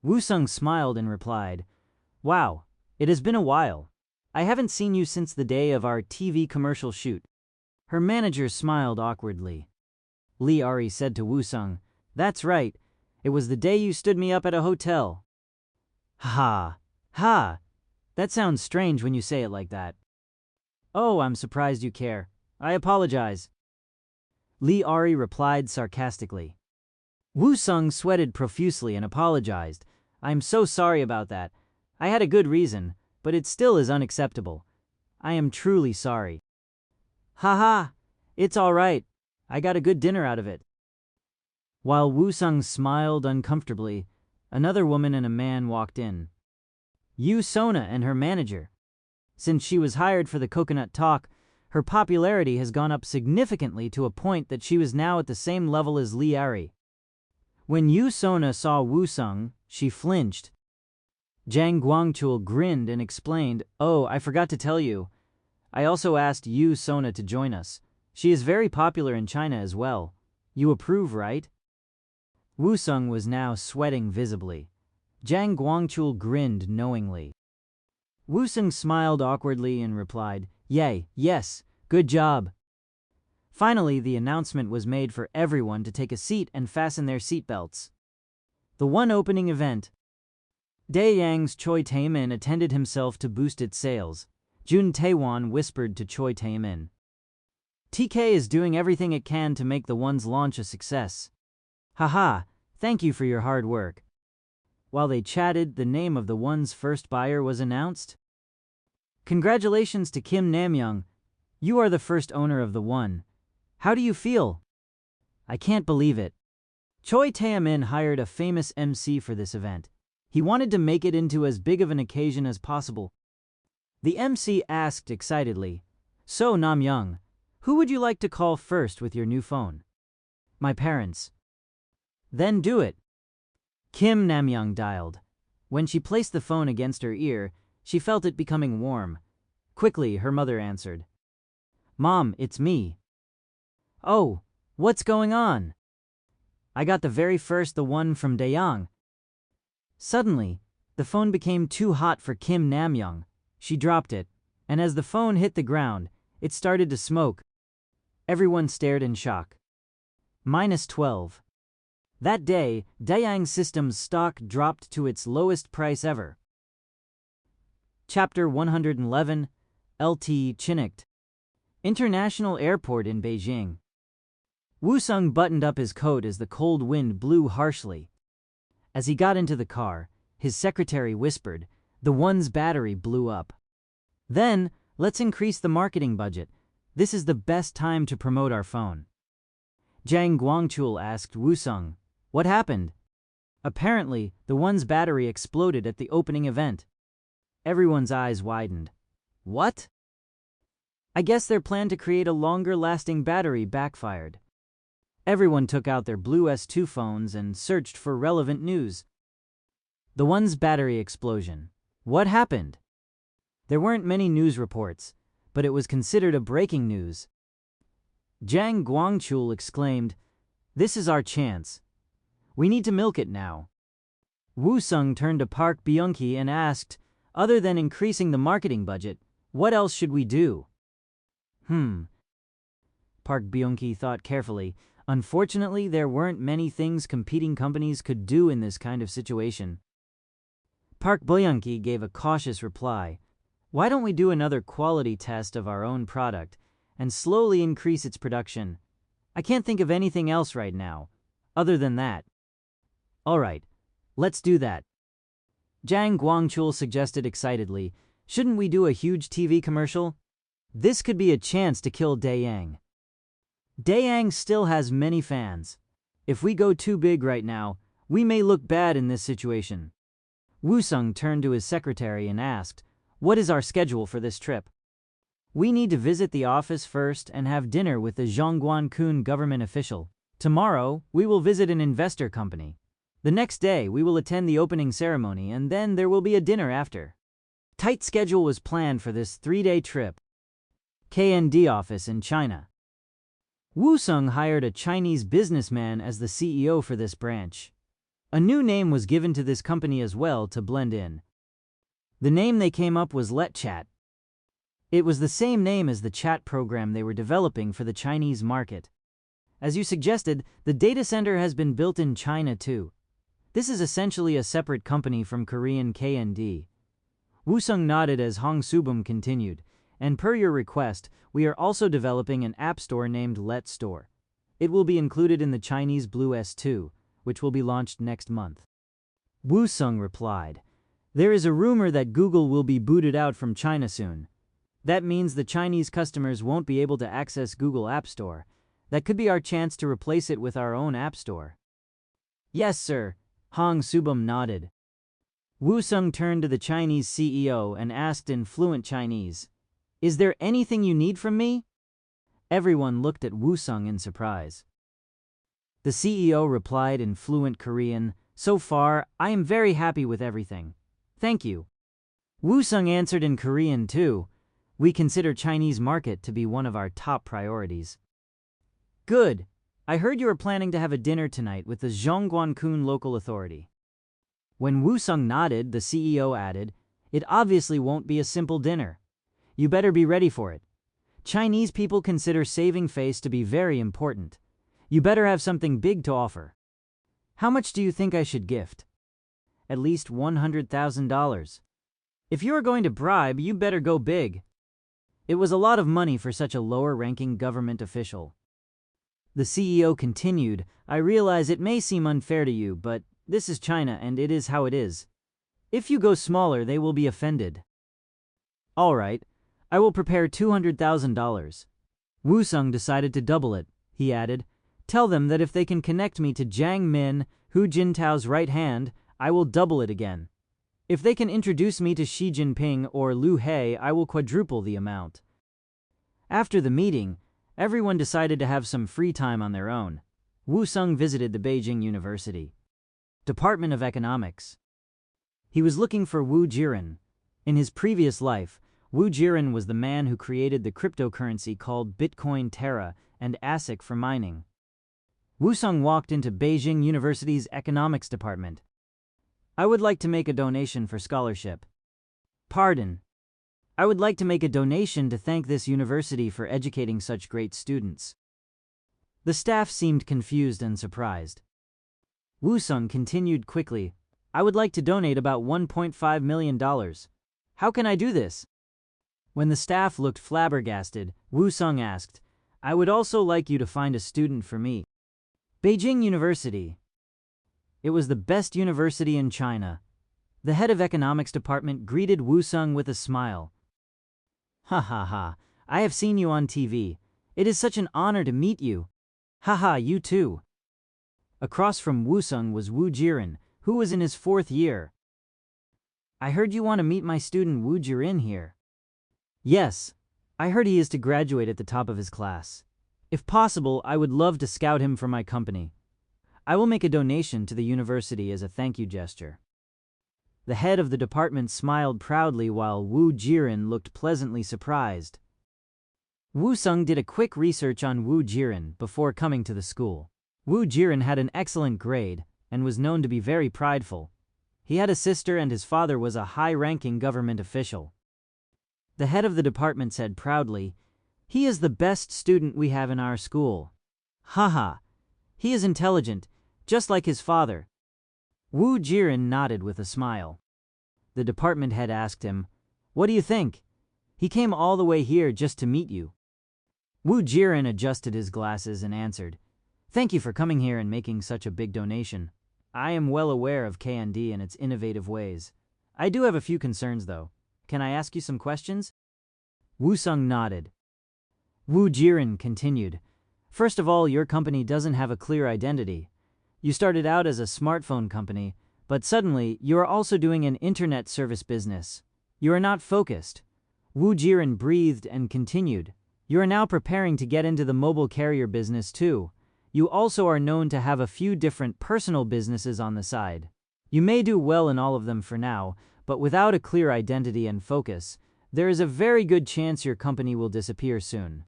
Woo-sung smiled and replied, wow, it has been a while. I haven't seen you since the day of our TV commercial shoot. Her manager smiled awkwardly. Lee Ari said to Woo-sung, that's right, it was the day you stood me up at a hotel. Ha, ha, that sounds strange when you say it like that. Oh, I'm surprised you care. I apologize. Lee Ari replied sarcastically. Woo-sung sweated profusely and apologized. I'm so sorry about that. I had a good reason, but it still is unacceptable. I am truly sorry. Ha, it's all right. I got a good dinner out of it. While Woo-sung smiled uncomfortably, another woman and a man walked in. Yoo Sona and her manager. Since she was hired for the Coconut Talk, her popularity has gone up significantly to a point that she was now at the same level as Lee Ari. When Yoo Sona saw Woo-sung, she flinched. Jang Guangchul grinned and explained, oh, I forgot to tell you. I also asked Yoo Sona to join us. She is very popular in China as well. You approve, right? Wusung was now sweating visibly. Zhang Guangchul grinned knowingly. Wusung smiled awkwardly and replied, "Yay, yes, good job." Finally, the announcement was made for everyone to take a seat and fasten their seatbelts. The one opening event. Daeyang's Choi Taemin attended himself to boost its sales. Jun Taewon whispered to Choi Taemin, "TK is doing everything it can to make the One's launch a success. Haha, thank you for your hard work." While they chatted, the name of the One's first buyer was announced. "Congratulations to Kim Namyoung. You are the first owner of the One. How do you feel?" "I can't believe it." Choi Taemin hired a famous MC for this event. He wanted to make it into as big of an occasion as possible. The MC asked excitedly, "So, Namyoung, who would you like to call first with your new phone?" "My parents." "Then do it." Kim Namyoung dialed. When she placed the phone against her ear, she felt it becoming warm. Quickly, her mother answered. "Mom, it's me." "Oh, what's going on?" "I got the very first, the one from Daeyang." Suddenly, the phone became too hot for Kim Namyoung. She dropped it, and as the phone hit the ground, it started to smoke. Everyone stared in shock. -12. That day, Daeyang Systems stock dropped to its lowest price ever. Chapter 111, LT Chinook. International Airport in Beijing. Wusung buttoned up his coat as the cold wind blew harshly. As he got into the car, his secretary whispered, "The One's battery blew up." "Then, let's increase the marketing budget. This is the best time to promote our phone." Zhang Guangchul asked Wusung, "What happened?" Apparently, the One's battery exploded at the opening event. Everyone's eyes widened. "What?" "I guess their plan to create a longer-lasting battery backfired." Everyone took out their blue S2 phones and searched for relevant news. The One's battery explosion. What happened? There weren't many news reports, but it was considered a breaking news. Zhang Guangchul exclaimed, "This is our chance. We need to milk it now." Wusung turned to Park Byung-hee and asked, "Other than increasing the marketing budget, what else should we do?" Park Byung-hee thought carefully. Unfortunately, there weren't many things competing companies could do in this kind of situation. Park Byung-hee gave a cautious reply. "Why don't we do another quality test of our own product and slowly increase its production? I can't think of anything else right now, other than that." "All right, let's do that." Zhang Guangchul suggested excitedly, "Shouldn't we do a huge TV commercial? This could be a chance to kill Daeyang. Daeyang still has many fans. If we go too big right now, we may look bad in this situation." Wusung turned to his secretary and asked, "What is our schedule for this trip?" "We need to visit the office first and have dinner with the Zhongguancun government official. Tomorrow, we will visit an investor company. The next day, we will attend the opening ceremony, and then there will be a dinner after." Tight schedule was planned for this 3-day trip. KND office in China. Wusung hired a Chinese businessman as the CEO for this branch. A new name was given to this company as well to blend in. The name they came up was LetChat. It was the same name as the chat program they were developing for the Chinese market. As you suggested, the data center has been built in China too. This is essentially a separate company from Korean KND. Wusung nodded as Hong Subum continued, "And per your request, we are also developing an app store named Let Store. It will be included in the Chinese Blue S2, which will be launched next month." Wusung replied, "There is a rumor that Google will be booted out from China soon. That means the Chinese customers won't be able to access Google App Store. That could be our chance to replace it with our own app store." "Yes, sir," Hong Subum nodded. Wusung turned to the Chinese CEO and asked in fluent Chinese, "Is there anything you need from me?" Everyone looked at Wusung in surprise. The CEO replied in fluent Korean, "So far, I am very happy with everything. Thank you." Wusung answered in Korean too, "We consider Chinese market to be one of our top priorities." Good. I heard you are planning to have a dinner tonight with the Zhongguancun local authority. When Wu Sung nodded, the CEO added, "It obviously won't be a simple dinner. You better be ready for it. Chinese people consider saving face to be very important. You better have something big to offer. How much do you think I should gift?" "At least $100,000. If you are going to bribe, you better go big." It was a lot of money for such a lower-ranking government official. The CEO continued, "I realize it may seem unfair to you, but this is China and it is how it is. If you go smaller, they will be offended." "All right, I will prepare $200,000. Wu Sung decided to double it. He added, "Tell them that if they can connect me to Jiang Min, Hu Jintao's right hand, I will double it again. If they can introduce me to Xi Jinping or Liu He, I will quadruple the amount." After the meeting, everyone decided to have some free time on their own. Wu Sung visited the Beijing University Department of Economics. He was looking for Wu Jiren. In his previous life, Wu Jiren was the man who created the cryptocurrency called Bitcoin Terra and ASIC for mining. Wu Sung walked into Beijing University's Economics Department. "I would like to make a donation for scholarship." "Pardon?" "I would like to make a donation to thank this university for educating such great students." The staff seemed confused and surprised. Wu Sung continued quickly, "I would like to donate about $1.5 million. How can I do this?" When the staff looked flabbergasted, Wu Sung asked, "I would also like you to find a student for me." Beijing University. It was the best university in China. The head of economics department greeted Wu Sung with a smile. "Ha ha ha, I have seen you on TV. It is such an honor to meet you. Ha ha, you too." Across from Wu Sung was Wu Jiren, who was in his 4th year. "I heard you want to meet my student Wu Jiren here." "Yes, I heard he is to graduate at the top of his class. If possible, I would love to scout him for my company. I will make a donation to the university as a thank you gesture." The head of the department smiled proudly while Wu Jiren looked pleasantly surprised. Wu Sung did a quick research on Wu Jiren before coming to the school. Wu Jiren had an excellent grade and was known to be very prideful. He had a sister and his father was a high-ranking government official. The head of the department said proudly, "He is the best student we have in our school. Haha, he is intelligent, just like his father." Wu Jiren nodded with a smile. The department head asked him, "What do you think? He came all the way here just to meet you." Wu Jiren adjusted his glasses and answered, "Thank you for coming here and making such a big donation. I am well aware of KND and its innovative ways. I do have a few concerns though. Can I ask you some questions?" Wu Sung nodded. Wu Jiren continued, "First of all, your company doesn't have a clear identity. You started out as a smartphone company, but suddenly you are also doing an internet service business. You are not focused." Wu Jiren breathed and continued, "You are now preparing to get into the mobile carrier business too. You also are known to have a few different personal businesses on the side. You may do well in all of them for now, but without a clear identity and focus, there is a very good chance your company will disappear soon."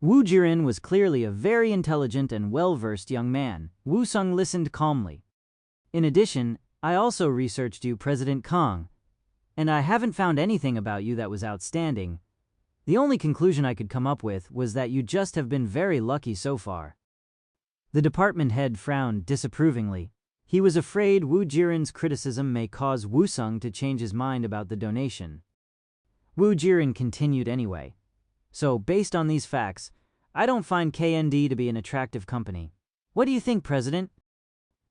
Wu Jiren was clearly a very intelligent and well-versed young man. Wu Sung listened calmly. "In addition, I also researched you, President Kong, and I haven't found anything about you that was outstanding. The only conclusion I could come up with was that you just have been very lucky so far." The department head frowned disapprovingly. He was afraid Wu Jiren's criticism may cause Wu Sung to change his mind about the donation. Wu Jiren continued anyway. "So, based on these facts, I don't find KND to be an attractive company. What do you think, President?"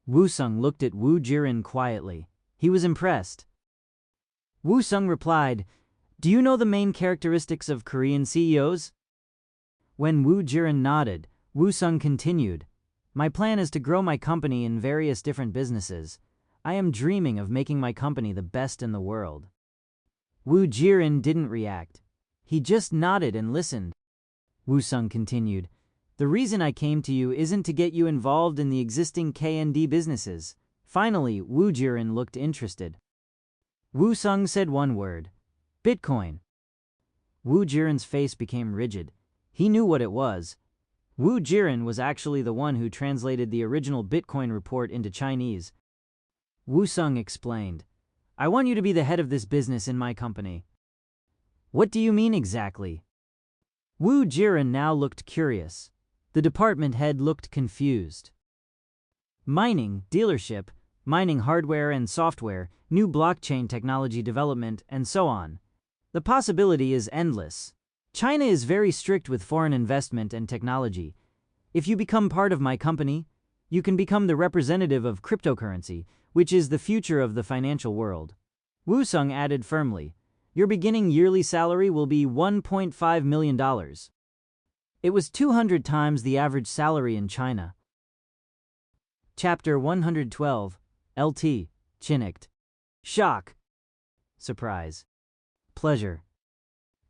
Wu Sung looked at Wu Jiren quietly. He was impressed. Wu Sung replied, "Do you know the main characteristics of Korean CEOs?" When Wu Jiren nodded, Wu Sung continued, "My plan is to grow my company in various different businesses. I am dreaming of making my company the best in the world." Wu Jiren didn't react. He just nodded and listened. Wu Sung continued, "The reason I came to you isn't to get you involved in the existing KND businesses." Finally, Wu Jiren looked interested. Wu Sung said one word, "Bitcoin." Wu Jiren's face became rigid. He knew what it was. Wu Jiren was actually the one who translated the original Bitcoin report into Chinese. Wu Sung explained, "I want you to be the head of this business in my company." "What do you mean exactly?" Wu Jiren now looked curious. The department head looked confused. Mining, dealership, mining hardware and software, new blockchain technology development, and so on. The possibility is endless. China is very strict with foreign investment and technology. If you become part of my company, you can become the representative of cryptocurrency, which is the future of the financial world. Wu Sung added firmly, "Your beginning yearly salary will be $1.5 million. It was 200 times the average salary in China. Chapter 112, LT, Chinicked. Shock. Surprise. Pleasure.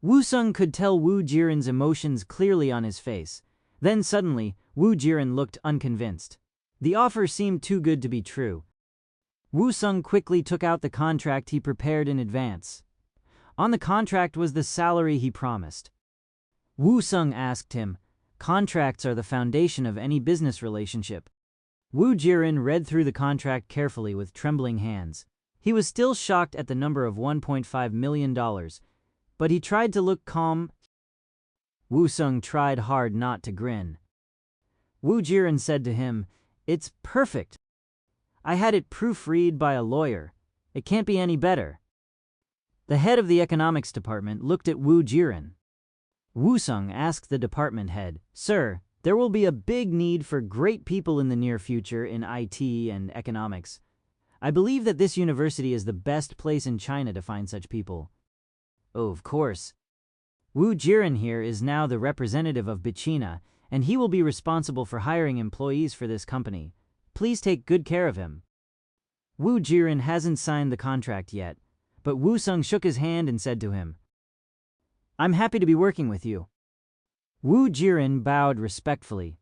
Wu Sung could tell Wu Jiren's emotions clearly on his face. Then suddenly, Wu Jiren looked unconvinced. The offer seemed too good to be true. Wu Sung quickly took out the contract he prepared in advance. On the contract was the salary he promised. Wu Sung asked him, "Contracts are the foundation of any business relationship." Wu Jiren read through the contract carefully with trembling hands. He was still shocked at the number of $1.5 million, but he tried to look calm. Wu Sung tried hard not to grin. Wu Jiren said to him, "It's perfect. I had it proofread by a lawyer. It can't be any better." The head of the economics department looked at Wu Jiren. Wu Sung asked the department head, "Sir, there will be a big need for great people in the near future in IT and economics. I believe that this university is the best place in China to find such people." "Oh, of course. Wu Jiren here is now the representative of Bichina, and he will be responsible for hiring employees for this company. Please take good care of him." Wu Jiren hasn't signed the contract yet, but Wu Sung shook his hand and said to him, "I'm happy to be working with you." Wu Jiren bowed respectfully.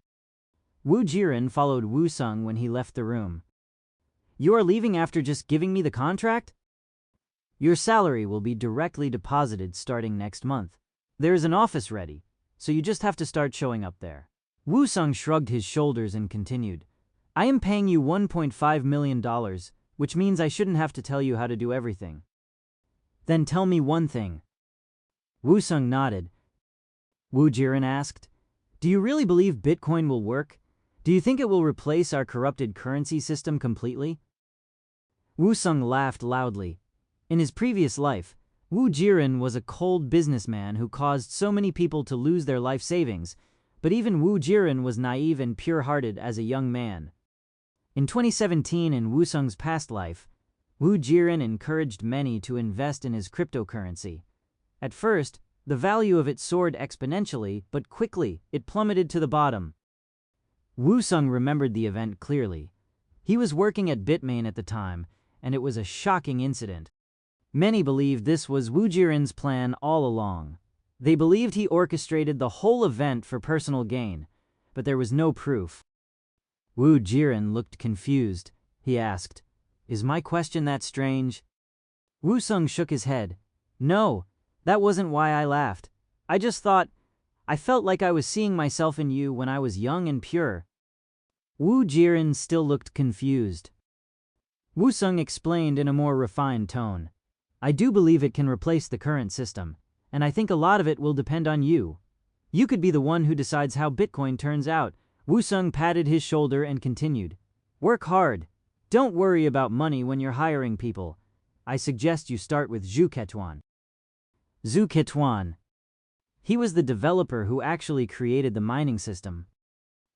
Wu Jiren followed Wu Sung when he left the room. "You are leaving after just giving me the contract?" "Your salary will be directly deposited starting next month. There is an office ready, so you just have to start showing up there." Wu Sung shrugged his shoulders and continued, "I am paying you $1.5 million, which means I shouldn't have to tell you how to do everything." "Then tell me one thing." Wu Sung nodded. Wu Jiren asked, "Do you really believe Bitcoin will work? Do you think it will replace our corrupted currency system completely?" Wu Sung laughed loudly. In his previous life, Wu Jiren was a cold businessman who caused so many people to lose their life savings, but even Wu Jiren was naive and pure-hearted as a young man. In 2017, in Wu Sung's past life, Wu Jiren encouraged many to invest in his cryptocurrency. At first, the value of it soared exponentially, but quickly, it plummeted to the bottom. Wu Sung remembered the event clearly. He was working at Bitmain at the time, and it was a shocking incident. Many believed this was Wu Jiren's plan all along. They believed he orchestrated the whole event for personal gain, but there was no proof. Wu Jiren looked confused. He asked, "Is my question that strange?" Wu Sung shook his head. "No, that wasn't why I laughed. I felt like I was seeing myself in you when I was young and pure." Wu Jiren still looked confused. Wu Sung explained in a more refined tone, "I do believe it can replace the current system, and I think a lot of it will depend on you. You could be the one who decides how Bitcoin turns out." Wu Sung patted his shoulder and continued, "Work hard. Don't worry about money when you're hiring people. I suggest you start with Zhu Ketuan." Zhu Ketuan. He was the developer who actually created the mining system.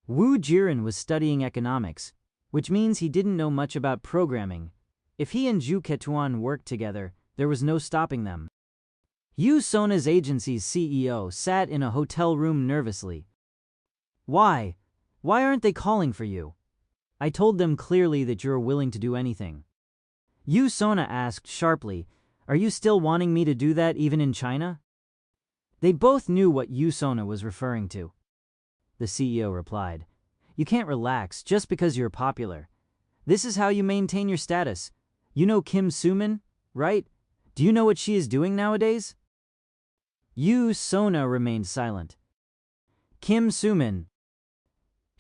Wu Jiren was studying economics, which means he didn't know much about programming. If he and Zhu Ketuan worked together, there was no stopping them. Yu Sona's agency's CEO sat in a hotel room nervously. Why? Why aren't they calling for you? I told them clearly that you're willing to do anything." Yu Sona asked sharply, "Are you still wanting me to do that even in China?" They both knew what Yu Sona was referring to. The CEO replied, "You can't relax just because you're popular. This is how you maintain your status. You know Kim Suman, right? Do you know what she is doing nowadays?" Yu Sona remained silent. Kim Suman.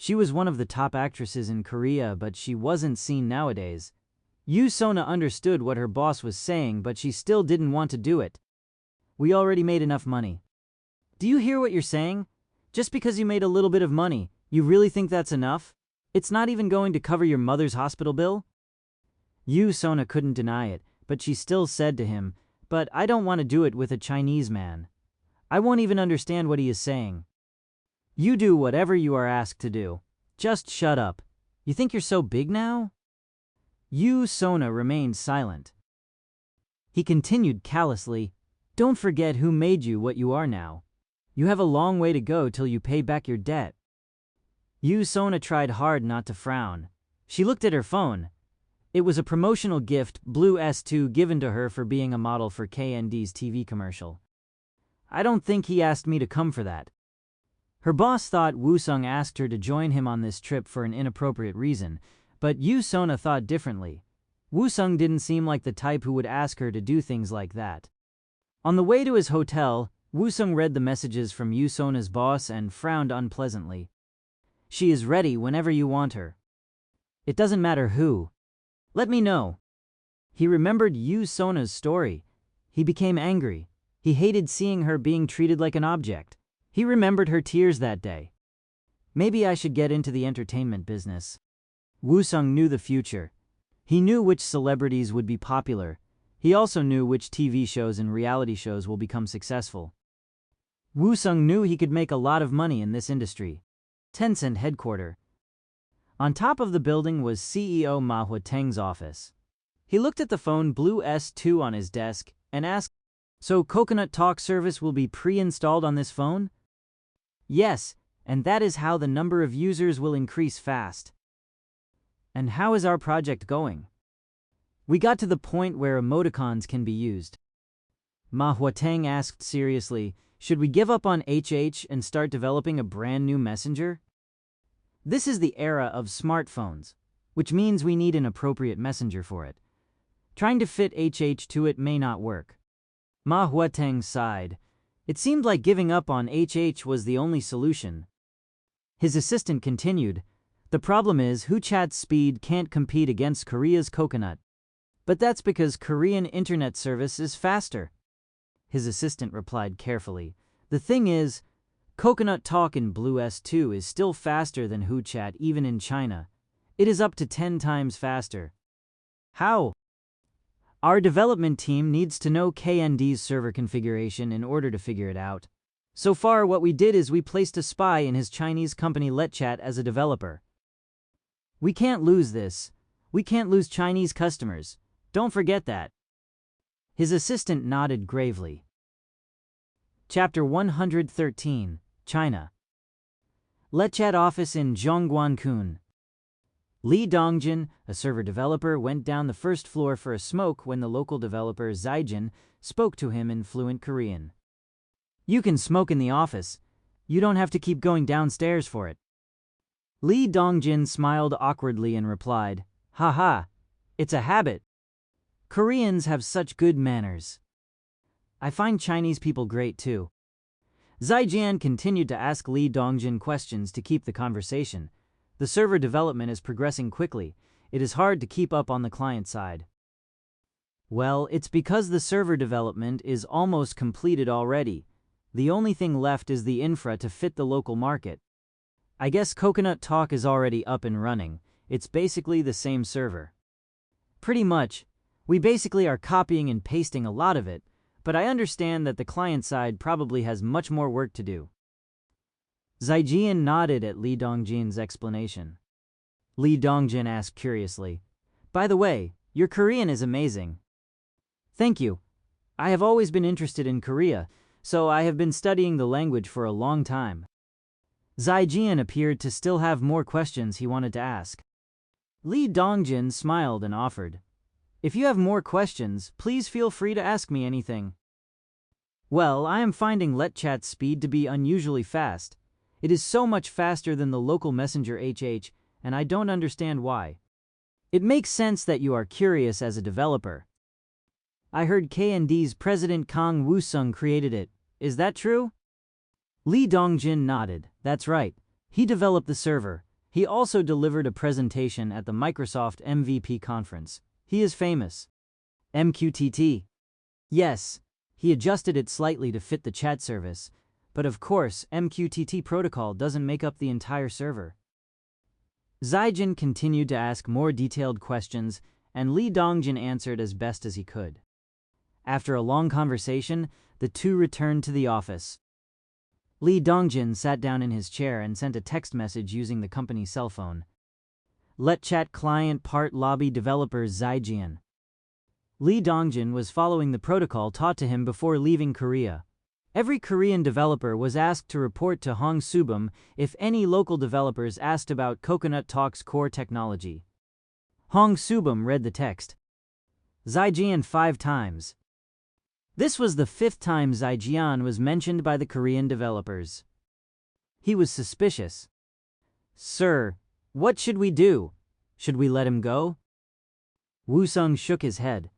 She was one of the top actresses in Korea, but she wasn't seen nowadays. Yoo Sona understood what her boss was saying, but she still didn't want to do it. We already made enough money. Do you hear what you're saying? Just because you made a little bit of money, you really think that's enough? It's not even going to cover your mother's hospital bill? Yoo Sona couldn't deny it, but she still said to him, "But I don't want to do it with a Chinese man. I won't even understand what he is saying." You do whatever you are asked to do. Just shut up. You think you're so big now? Yoo Sona remained silent. He continued callously, "Don't forget who made you what you are now. You have a long way to go till you pay back your debt." Yoo Sona tried hard not to frown. She looked at her phone. It was a promotional gift Blue S2 given to her for being a model for KND's TV commercial. "I don't think he asked me to come for that." Her boss thought Woo-sung asked her to join him on this trip for an inappropriate reason, but Yoo Sona thought differently. Woo-sung didn't seem like the type who would ask her to do things like that. On the way to his hotel, Woo-sung read the messages from Yoo Sona's boss and frowned unpleasantly. "She is ready whenever you want her. It doesn't matter who. Let me know." He remembered Yoo Sona's story. He became angry. He hated seeing her being treated like an object. He remembered her tears that day. Maybe I should get into the entertainment business. Woo-sung knew the future. He knew which celebrities would be popular. He also knew which TV shows and reality shows will become successful. Woo-sung knew he could make a lot of money in this industry. Tencent headquarters. On top of the building was CEO Ma Hua-teng's office. He looked at the phone Blue S2 on his desk and asked, "So Coconut Talk service will be pre-installed on this phone?" "Yes, and that is how the number of users will increase fast." "And how is our project going?" "We got to the point where emoticons can be used." Ma Hua-teng asked seriously, "Should we give up on HH and start developing a brand new messenger?" "This is the era of smartphones, which means we need an appropriate messenger for it. Trying to fit HH to it may not work." Ma Hua-teng sighed. It seemed like giving up on HH was the only solution. His assistant continued, "The problem is WeChat's speed can't compete against Korea's Coconut. But that's because Korean internet service is faster." His assistant replied carefully, "The thing is, Coconut Talk in Blue S2 is still faster than WeChat even in China. It is up to 10 times faster." "How?" "Our development team needs to know KND's server configuration in order to figure it out. So far what we did is we placed a spy in his Chinese company Lightchat as a developer. We can't lose this. We can't lose Chinese customers. Don't forget that." His assistant nodded gravely. Chapter 113, China. Lightchat office in Zhongguancun. Lee Dongjin, a server developer, went down the first floor for a smoke when the local developer Zaijin spoke to him in fluent Korean. "You can smoke in the office. You don't have to keep going downstairs for it." Lee Dongjin smiled awkwardly and replied, "Haha, it's a habit. Koreans have such good manners. I find Chinese people great too." Zaijian continued to ask Lee Dongjin questions to keep the conversation. The server development is progressing quickly. It is hard to keep up on the client side. "Well, it's because the server development is almost completed already. The only thing left is the infra to fit the local market. I guess Coconut Talk is already up and running. It's basically the same server." "Pretty much. We basically are copying and pasting a lot of it, but I understand that the client side probably has much more work to do." Zaijian nodded at Lee Dongjin's explanation. Lee Dongjin asked curiously, "By the way, your Korean is amazing." "Thank you. I have always been interested in Korea, so I have been studying the language for a long time." Zaijian appeared to still have more questions he wanted to ask. Lee Dongjin smiled and offered, "If you have more questions, please feel free to ask me anything." "Well, I am finding Lightchat's speed to be unusually fast. It is so much faster than the local messenger HH, and I don't understand why. It makes sense that you are curious as a developer. I heard KND's president Kang Woo-sung created it. Is that true?" Lee Dongjin nodded. "That's right. He developed the server. He also delivered a presentation at the Microsoft MVP conference. He is famous. MQTT. Yes, he adjusted it slightly to fit the chat service, but of course, MQTT protocol doesn't make up the entire server. Zijin continued to ask more detailed questions, and Li Dongjin answered as best as he could. After a long conversation, the two returned to the office. Li Dongjin sat down in his chair and sent a text message using the company's cell phone. Let chat client part lobby developer Zijin. Li Dongjin was following the protocol taught to him before leaving Korea. Every Korean developer was asked to report to Hong Subum if any local developers asked about Coconut Talk's core technology. Hong Subum read the text. Zijin 5 times. This was the 5th time Zijin was mentioned by the Korean developers. He was suspicious. Sir, what should we do? Should we let him go? Woo-sung shook his head.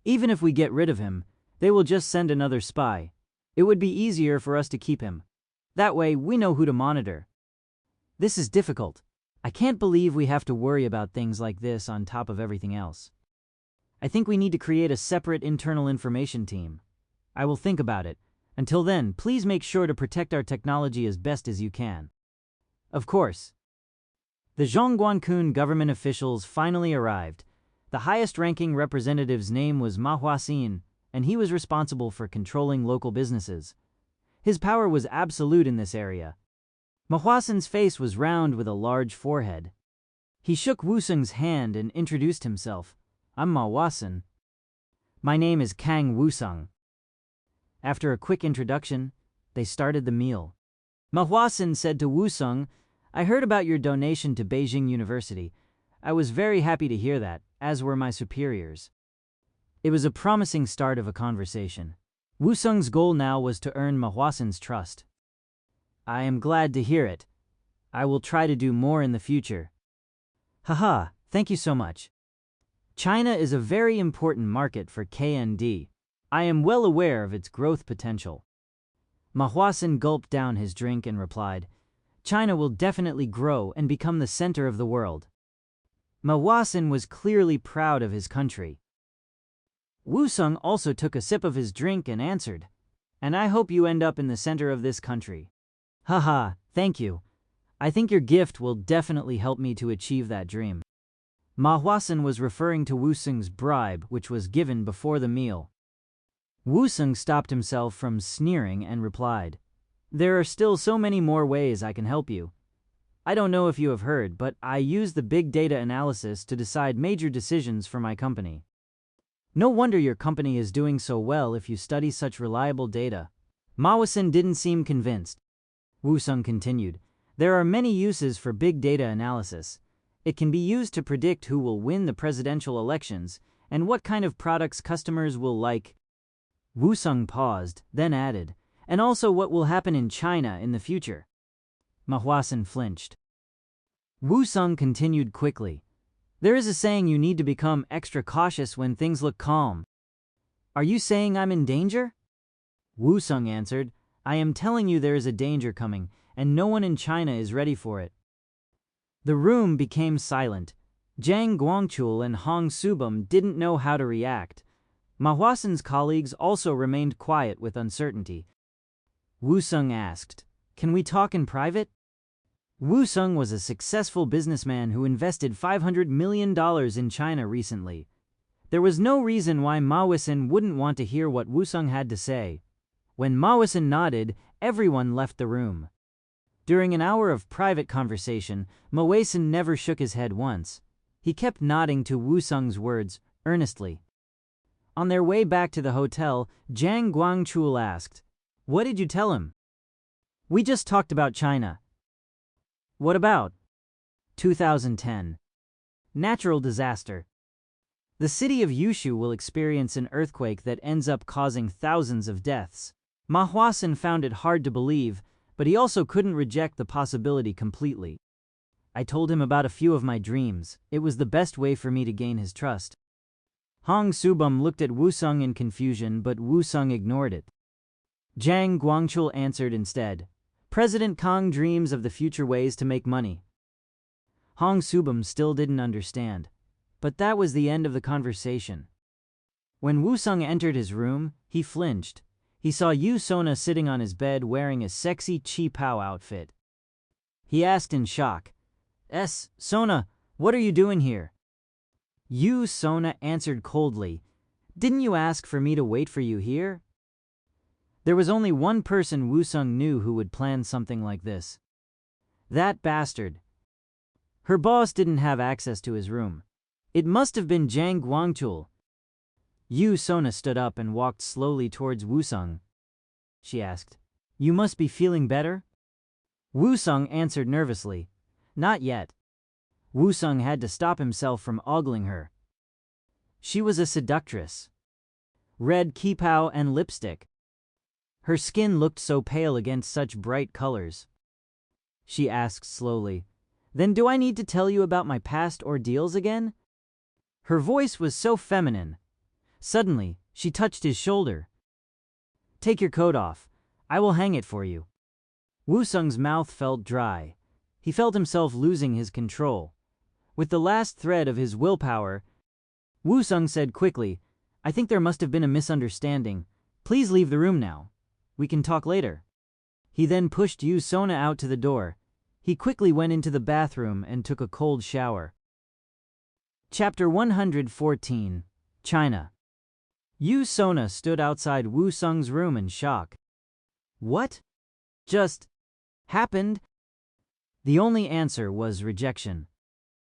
Even if we get rid of him, they will just send another spy. It would be easier for us to keep him. That way, we know who to monitor. This is difficult. I can't believe we have to worry about things like this on top of everything else. I think we need to create a separate internal information team. I will think about it. Until then, please make sure to protect our technology as best as you can. Of course. The Zhongguancun government officials finally arrived. The highest-ranking representative's name was Ma Huaxin, and he was responsible for controlling local businesses. His power was absolute in this area. Ma Huaxin's face was round with a large forehead. He shook Woo-sung's hand and introduced himself. I'm Ma Huaxin. My name is Kang Woo-sung. After a quick introduction, they started the meal. Ma Huaxin said to Woo-sung, I heard about your donation to Beijing University. I was very happy to hear that, as were my superiors. It was a promising start of a conversation. Woo-sung's goal now was to earn Ma Huaxin's trust. I am glad to hear it. I will try to do more in the future. Haha, thank you so much. China is a very important market for KND. I am well aware of its growth potential. Ma Huaxin gulped down his drink and replied, China will definitely grow and become the center of the world. Ma Huaxin was clearly proud of his country. Woo-sung also took a sip of his drink and answered, and I hope you end up in the center of this country. Haha, thank you. I think your gift will definitely help me to achieve that dream. Ma Huaxin was referring to Woo-sung's bribe, which was given before the meal. Woo-sung stopped himself from sneering and replied, There are still so many more ways I can help you. I don't know if you have heard, but I use the big data analysis to decide major decisions for my company. No wonder your company is doing so well if you study such reliable data. Ma Huaxin didn't seem convinced. Woo-sung continued, There are many uses for big data analysis. It can be used to predict who will win the presidential elections and what kind of products customers will like. Woo-sung paused, then added, and also what will happen in China in the future. Ma Huaxin flinched. Woo-sung continued quickly. There is a saying you need to become extra cautious when things look calm. Are you saying I'm in danger? Woo-sung answered, I am telling you there is a danger coming, and no one in China is ready for it. The room became silent. Jang Guangchul and Hong Subum didn't know how to react. Ma Huaxin's colleagues also remained quiet with uncertainty. Woo-sung asked, Can we talk in private? Woo-sung was a successful businessman who invested $500 million in China recently. There was no reason why Ma Huaxin wouldn't want to hear what Woo-sung had to say. When Ma Huaxin nodded, everyone left the room. During an hour of private conversation, Ma Huaxin never shook his head once. He kept nodding to Woo-sung's words, earnestly. On their way back to the hotel, Jang Guangchul asked, What did you tell him? We just talked about China. What about? 2010. Natural disaster. The city of Yushu will experience an earthquake that ends up causing thousands of deaths. Ma Huaxin found it hard to believe, but he also couldn't reject the possibility completely. I told him about a few of my dreams. It was the best way for me to gain his trust. Hong Subum looked at Woo-sung in confusion, but Woo-sung ignored it. Jang Guangchul answered instead, President Kang dreams of the future ways to make money. Hong Subum still didn't understand. But that was the end of the conversation. When Wusung entered his room, he flinched. He saw Yu Sona sitting on his bed wearing a sexy Chi Pao outfit. He asked in shock, Sona, what are you doing here?" Yu Sona answered coldly, "Didn't you ask for me to wait for you here?" There was only one person Wusung knew who would plan something like this. That bastard. Her boss didn't have access to his room. It must have been Zhang Guangchul. Yu Sona stood up and walked slowly towards Wusung. She asked, "You must be feeling better?" Wusung answered nervously, "Not yet." Wusung had to stop himself from ogling her. She was a seductress. Red kipao and lipstick. Her skin looked so pale against such bright colors. She asked slowly, "Then do I need to tell you about my past ordeals again?" Her voice was so feminine. Suddenly, she touched his shoulder. "Take your coat off. I will hang it for you." Wusung's mouth felt dry. He felt himself losing his control. With the last thread of his willpower, Wusung said quickly, "I think there must have been a misunderstanding. Please leave the room now. We can talk later." He then pushed Yu Sona out to the door. He quickly went into the bathroom and took a cold shower. Chapter 114. China. Yu Sona stood outside Wusung's room in shock. What just happened? The only answer was rejection.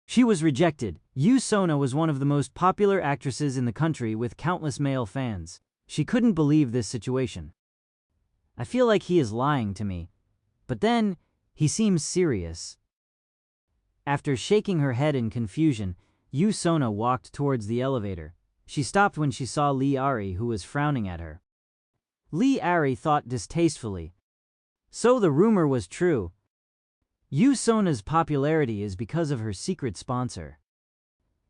She was rejected. Yu Sona was one of the most popular actresses in the country with countless male fans. She couldn't believe this situation. "I feel like he is lying to me. But then, he seems serious." After shaking her head in confusion, Yu Sona walked towards the elevator. She stopped when she saw Li Ari, who was frowning at her. Li Ari thought distastefully. So the rumor was true. Yu Sona's popularity is because of her secret sponsor.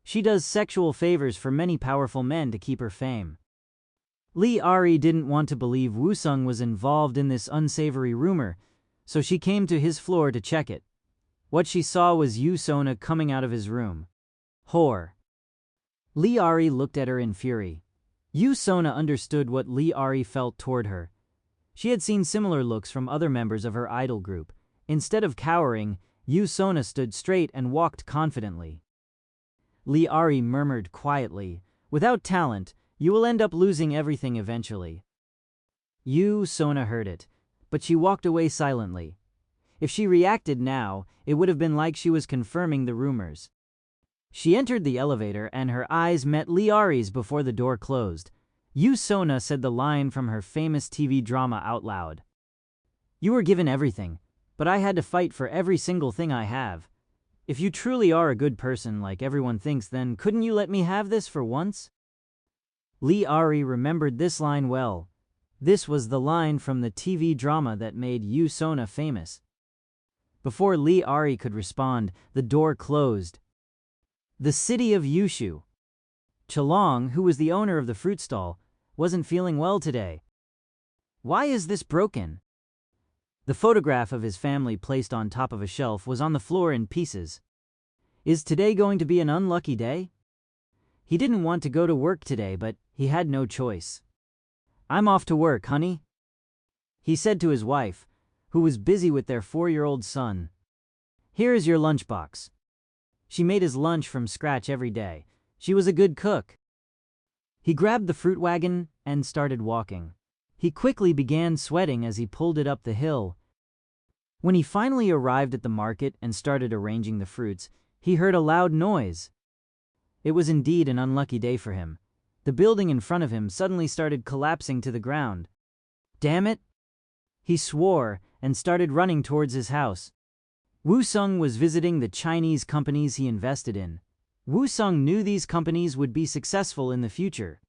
She does sexual favors for many powerful men to keep her fame. Li Ari didn't want to believe Wusung was involved in this unsavory rumor, so she came to his floor to check it. What she saw was Yu Sona coming out of his room. Whore. Li Ari looked at her in fury. Yu Sona understood what Li Ari felt toward her. She had seen similar looks from other members of her idol group. Instead of cowering, Yu Sona stood straight and walked confidently. Li Ari murmured quietly, "Without talent, you will end up losing everything eventually." Yu Sona heard it, but she walked away silently. If she reacted now, it would have been like she was confirming the rumors. She entered the elevator and her eyes met Li Ari's before the door closed. Yu Sona said the line from her famous TV drama out loud. "You were given everything, but I had to fight for every single thing I have. If you truly are a good person like everyone thinks, then couldn't you let me have this for once?" Li Ari remembered this line well. This was the line from the TV drama that made Yu Sona famous. Before Li Ari could respond, the door closed. The city of Yushu. Chalong, who was the owner of the fruit stall, wasn't feeling well today. "Why is this broken?" The photograph of his family placed on top of a shelf was on the floor in pieces. "Is today going to be an unlucky day?" He didn't want to go to work today, but he had no choice. "I'm off to work, honey," he said to his wife, who was busy with their 4-year-old son. "Here is your lunchbox." She made his lunch from scratch every day. She was a good cook. He grabbed the fruit wagon and started walking. He quickly began sweating as he pulled it up the hill. When he finally arrived at the market and started arranging the fruits, he heard a loud noise. It was indeed an unlucky day for him. The building in front of him suddenly started collapsing to the ground. "Damn it!" He swore and started running towards his house. Wusung was visiting the Chinese companies he invested in. Wusung knew these companies would be successful in the future.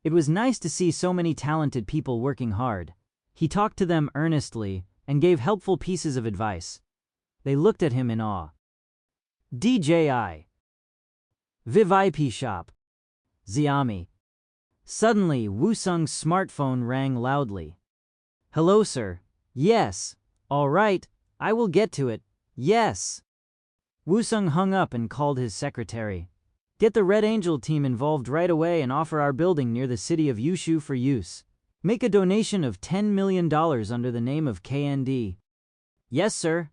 It was nice to see so many talented people working hard. He talked to them earnestly and gave helpful pieces of advice. They looked at him in awe. DJI. VIP shop. Xiaomi. Suddenly, Wusung's smartphone rang loudly. "Hello, sir." "Yes. All right, I will get to it. Yes." Woo-sung hung up and called his secretary. Get the Red Angel team involved right away and offer our building near the city of Yushu for use. Make a donation of $10 million under the name of KND. Yes, sir.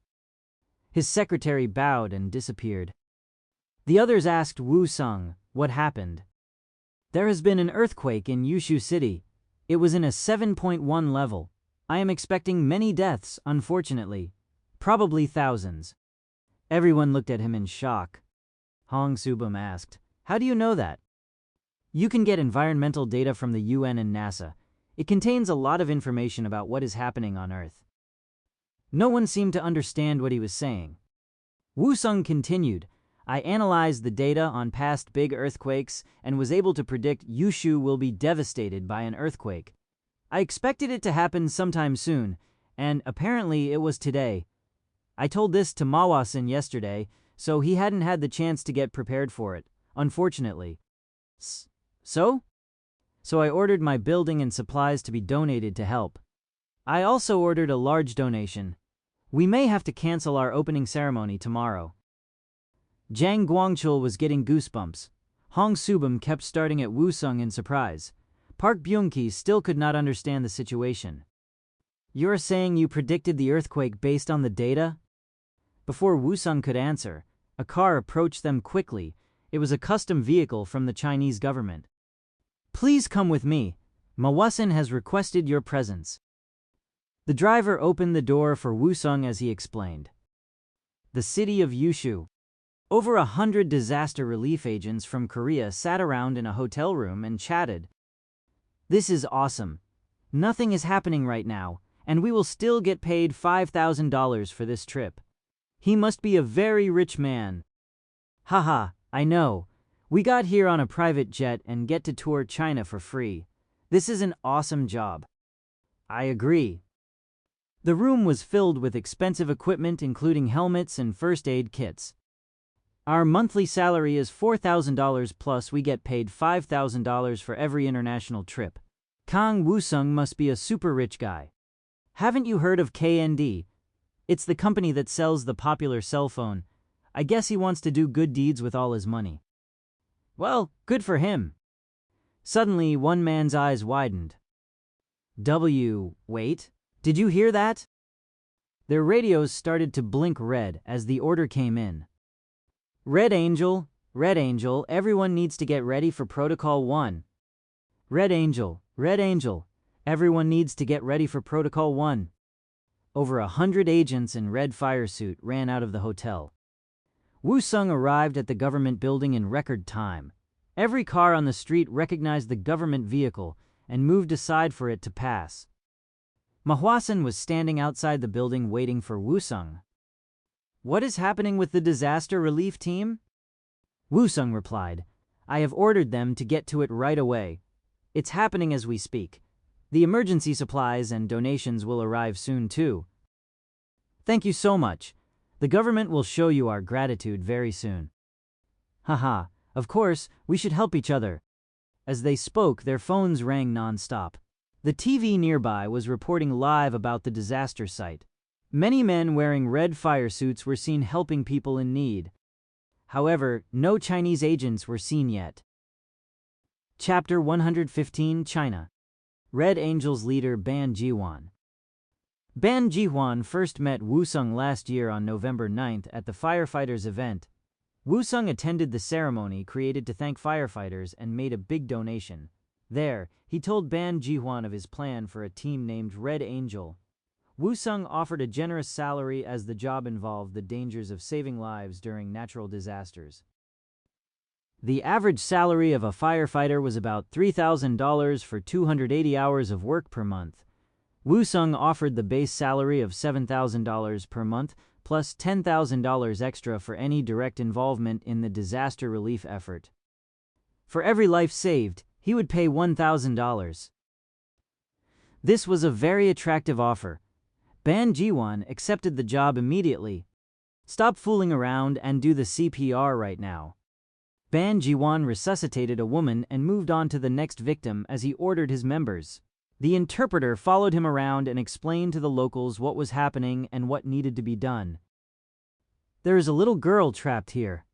His secretary bowed and disappeared. The others asked Woo-sung what happened. There has been an earthquake in Yushu City. It was in a 7.1 level. I am expecting many deaths, unfortunately. Probably thousands. Everyone looked at him in shock. Hong Subum asked, "How do you know that?" You can get environmental data from the UN and NASA. It contains a lot of information about what is happening on Earth. No one seemed to understand what he was saying. Woo-sung continued, I analyzed the data on past big earthquakes and was able to predict Yushu will be devastated by an earthquake. I expected it to happen sometime soon, and apparently it was today. I told this to Mawasan yesterday, so he hadn't had the chance to get prepared for it, unfortunately. So I ordered my building and supplies to be donated to help. I also ordered a large donation. We may have to cancel our opening ceremony tomorrow. Jang Guangchul was getting goosebumps. Hong Subum kept starting at Woo-sung in surprise. Park Byung-ki still could not understand the situation. You're saying you predicted the earthquake based on the data? Before Woo-sung could answer, a car approached them quickly. It was a custom vehicle from the Chinese government. Please come with me. Mawasan has requested your presence. The driver opened the door for Woo-sung as he explained. The city of Yushu. Over 100 disaster relief agents from Korea sat around in a hotel room and chatted. This is awesome. Nothing is happening right now, and we will still get paid $5,000 for this trip. He must be a very rich man. Haha, I know. We got here on a private jet and get to tour China for free. This is an awesome job. I agree. The room was filled with expensive equipment including helmets and first aid kits. Our monthly salary is $4,000 plus we get paid $5,000 for every international trip. Kang Woo-sung must be a super rich guy. Haven't you heard of KND? It's the company that sells the popular cell phone. I guess he wants to do good deeds with all his money. Well, good for him. Suddenly, one man's eyes widened. Wait, did you hear that? Their radios started to blink red as the order came in. Red Angel, everyone needs to get ready for Protocol 1. Red Angel, everyone needs to get ready for Protocol 1. Over 100 agents in red fire suit ran out of the hotel. Woo-sung arrived at the government building in record time. Every car on the street recognized the government vehicle and moved aside for it to pass. Mahwasan was standing outside the building waiting for Woo-sung. What is happening with the disaster relief team? Woo-sung replied, I have ordered them to get to it right away. It's happening as we speak. The emergency supplies and donations will arrive soon too. Thank you so much. The government will show you our gratitude very soon. Haha, of course, we should help each other. As they spoke, their phones rang non-stop. The TV nearby was reporting live about the disaster site. Many men wearing red fire suits were seen helping people in need. However, no Chinese agents were seen yet. Chapter 115 China. Red Angels leader Ban Jiwan. Ban Jiwan first met Woo-sung last year on November 9th at the firefighters event. Woo-sung attended the ceremony created to thank firefighters and made a big donation. There, he told Ban Jiwan of his plan for a team named Red Angel. Woo-sung offered a generous salary as the job involved the dangers of saving lives during natural disasters. The average salary of a firefighter was about $3,000 for 280 hours of work per month. Woo-sung offered the base salary of $7,000 per month, plus $10,000 extra for any direct involvement in the disaster relief effort. For every life saved, he would pay $1,000. This was a very attractive offer. Ban Jiwan accepted the job immediately. Stop fooling around and do the CPR right now. Ban Jiwan resuscitated a woman and moved on to the next victim as he ordered his members. The interpreter followed him around and explained to the locals what was happening and what needed to be done. There is a little girl trapped here.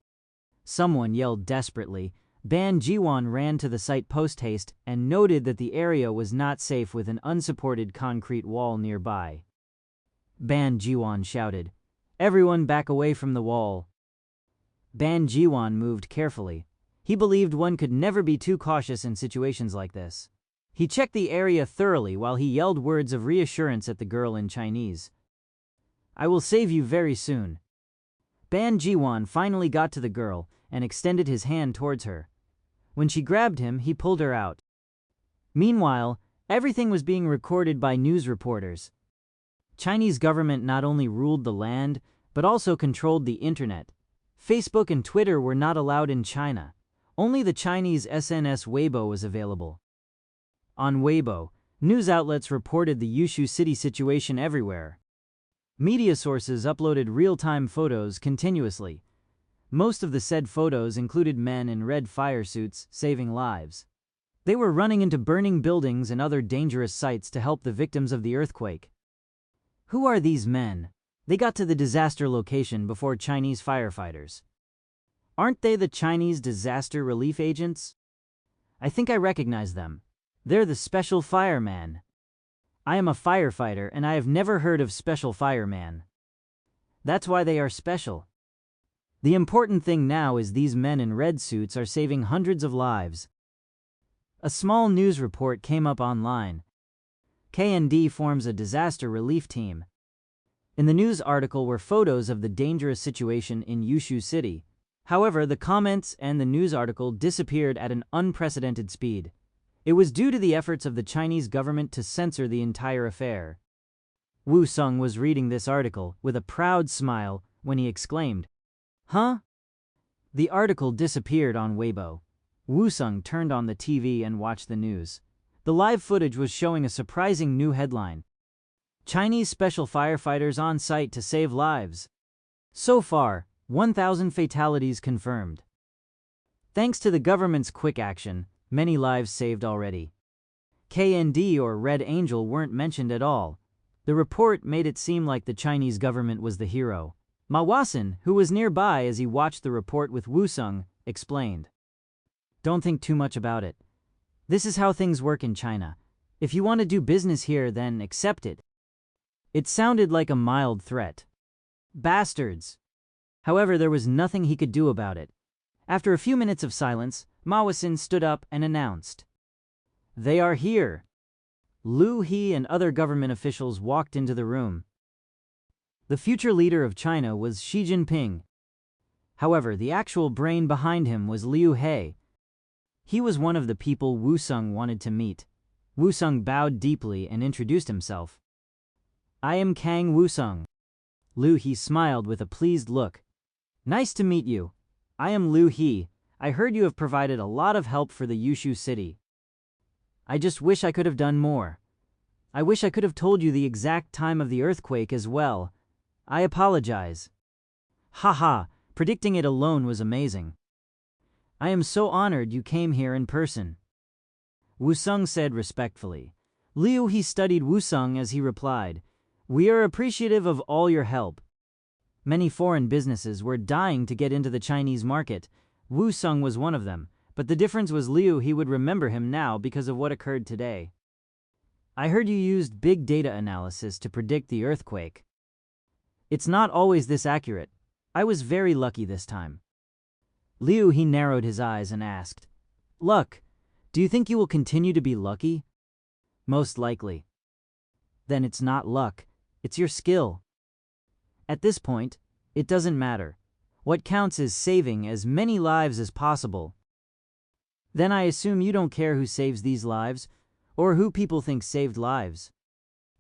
Someone yelled desperately. Ban Jiwan ran to the site post-haste and noted that the area was not safe with an unsupported concrete wall nearby. Ban Jiwan shouted, "Everyone back away from the wall." Ban Jiwan moved carefully. He believed one could never be too cautious in situations like this. He checked the area thoroughly while he yelled words of reassurance at the girl in Chinese. "I will save you very soon." Ban Jiwan finally got to the girl and extended his hand towards her. When she grabbed him, he pulled her out. Meanwhile, everything was being recorded by news reporters. Chinese government not only ruled the land, but also controlled the internet. Facebook and Twitter were not allowed in China. Only the Chinese SNS Weibo was available. On Weibo, news outlets reported the Yushu City situation everywhere. Media sources uploaded real-time photos continuously. Most of the said photos included men in red fire suits saving lives. They were running into burning buildings and other dangerous sites to help the victims of the earthquake. Who are these men? They got to the disaster location before Chinese firefighters. Aren't they the Chinese disaster relief agents? I think I recognize them. They're the special fireman. I am a firefighter and I have never heard of special fireman. That's why they are special. The important thing now is these men in red suits are saving hundreds of lives. A small news report came up online. KND forms a disaster relief team. In the news article were photos of the dangerous situation in Yushu City. However, the comments and the news article disappeared at an unprecedented speed. It was due to the efforts of the Chinese government to censor the entire affair. Wu Sung was reading this article with a proud smile when he exclaimed, "Huh?" The article disappeared on Weibo. Wu Sung turned on the TV and watched the news. The live footage was showing a surprising new headline. Chinese special firefighters on site to save lives. So far, 1,000 fatalities confirmed. Thanks to the government's quick action, many lives saved already. KND or Red Angel weren't mentioned at all. The report made it seem like the Chinese government was the hero. Ma Wasin, who was nearby as he watched the report with Wu Sung, explained, "Don't think too much about it. This is how things work in China. If you want to do business here, then accept it." It sounded like a mild threat. Bastards! However, there was nothing he could do about it. After a few minutes of silence, Ma Wasin stood up and announced, "They are here." Liu He and other government officials walked into the room. The future leader of China was Xi Jinping. However, the actual brain behind him was Liu He. He was one of the people Wu Sung wanted to meet. Wu Sung bowed deeply and introduced himself. "I am Kang Wu Sung." Liu He smiled with a pleased look. "Nice to meet you. I am Liu He. I heard you have provided a lot of help for the Yushu city. I just wish I could have done more. I wish I could have told you the exact time of the earthquake as well. I apologize." "Haha, predicting it alone was amazing. I am so honored you came here in person." Wu Sung said respectfully. Liu He studied Wu Sung as he replied, "We are appreciative of all your help." Many foreign businesses were dying to get into the Chinese market. Wu Sung was one of them, but the difference was Liu He would remember him now because of what occurred today. "I heard you used big data analysis to predict the earthquake. It's not always this accurate. I was very lucky this time." Liu He narrowed his eyes and asked, "Luck? Do you think you will continue to be lucky?" "Most likely." "Then it's not luck, it's your skill. At this point, it doesn't matter. What counts is saving as many lives as possible." "Then I assume you don't care who saves these lives, or who people think saved lives."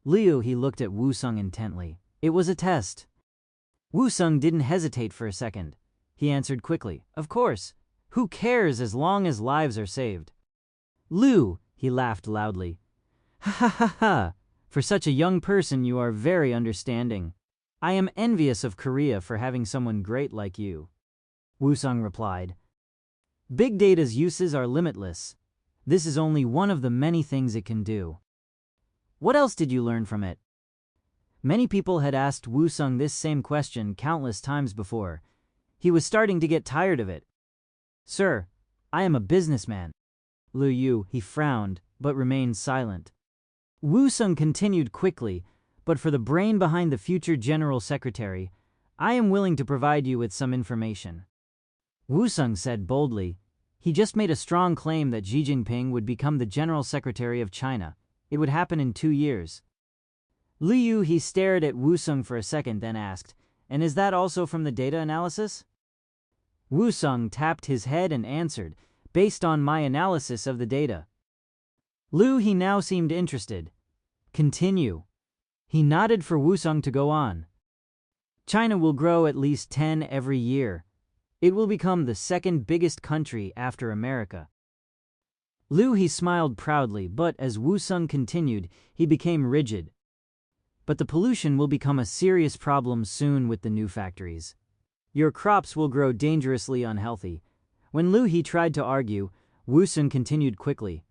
Liu He looked at Wu Sung intently. It was a test. Wu Sung didn't hesitate for a second. He answered quickly, "Of course. Who cares as long as lives are saved?" "Liu," he laughed loudly. "Ha ha ha ha! For such a young person you are very understanding. I am envious of Korea for having someone great like you." Wu Sung replied, "Big data's uses are limitless. This is only one of the many things it can do." "What else did you learn from it?" Many people had asked Wu Sung this same question countless times before. He was starting to get tired of it. "Sir, I am a businessman." Liu Yu, he frowned, but remained silent. Wu Sung continued quickly, "But for the brain behind the future General Secretary, I am willing to provide you with some information." Wu Sung said boldly. He just made a strong claim that Xi Jinping would become the General Secretary of China. It would happen in 2 years. Liu Yu, he stared at Wu Sung for a second, then asked, "And is that also from the data analysis?" Wu Sung tapped his head and answered, "Based on my analysis of the data." Liu, he now seemed interested. "Continue." He nodded for Wu Sung to go on. "China will grow at least 10 every year. It will become the second biggest country after America." Liu, he smiled proudly, but as Wu Sung continued, he became rigid. "But the pollution will become a serious problem soon with the new factories. Your crops will grow dangerously unhealthy." When Liu he tried to argue, Wu Sung continued quickly.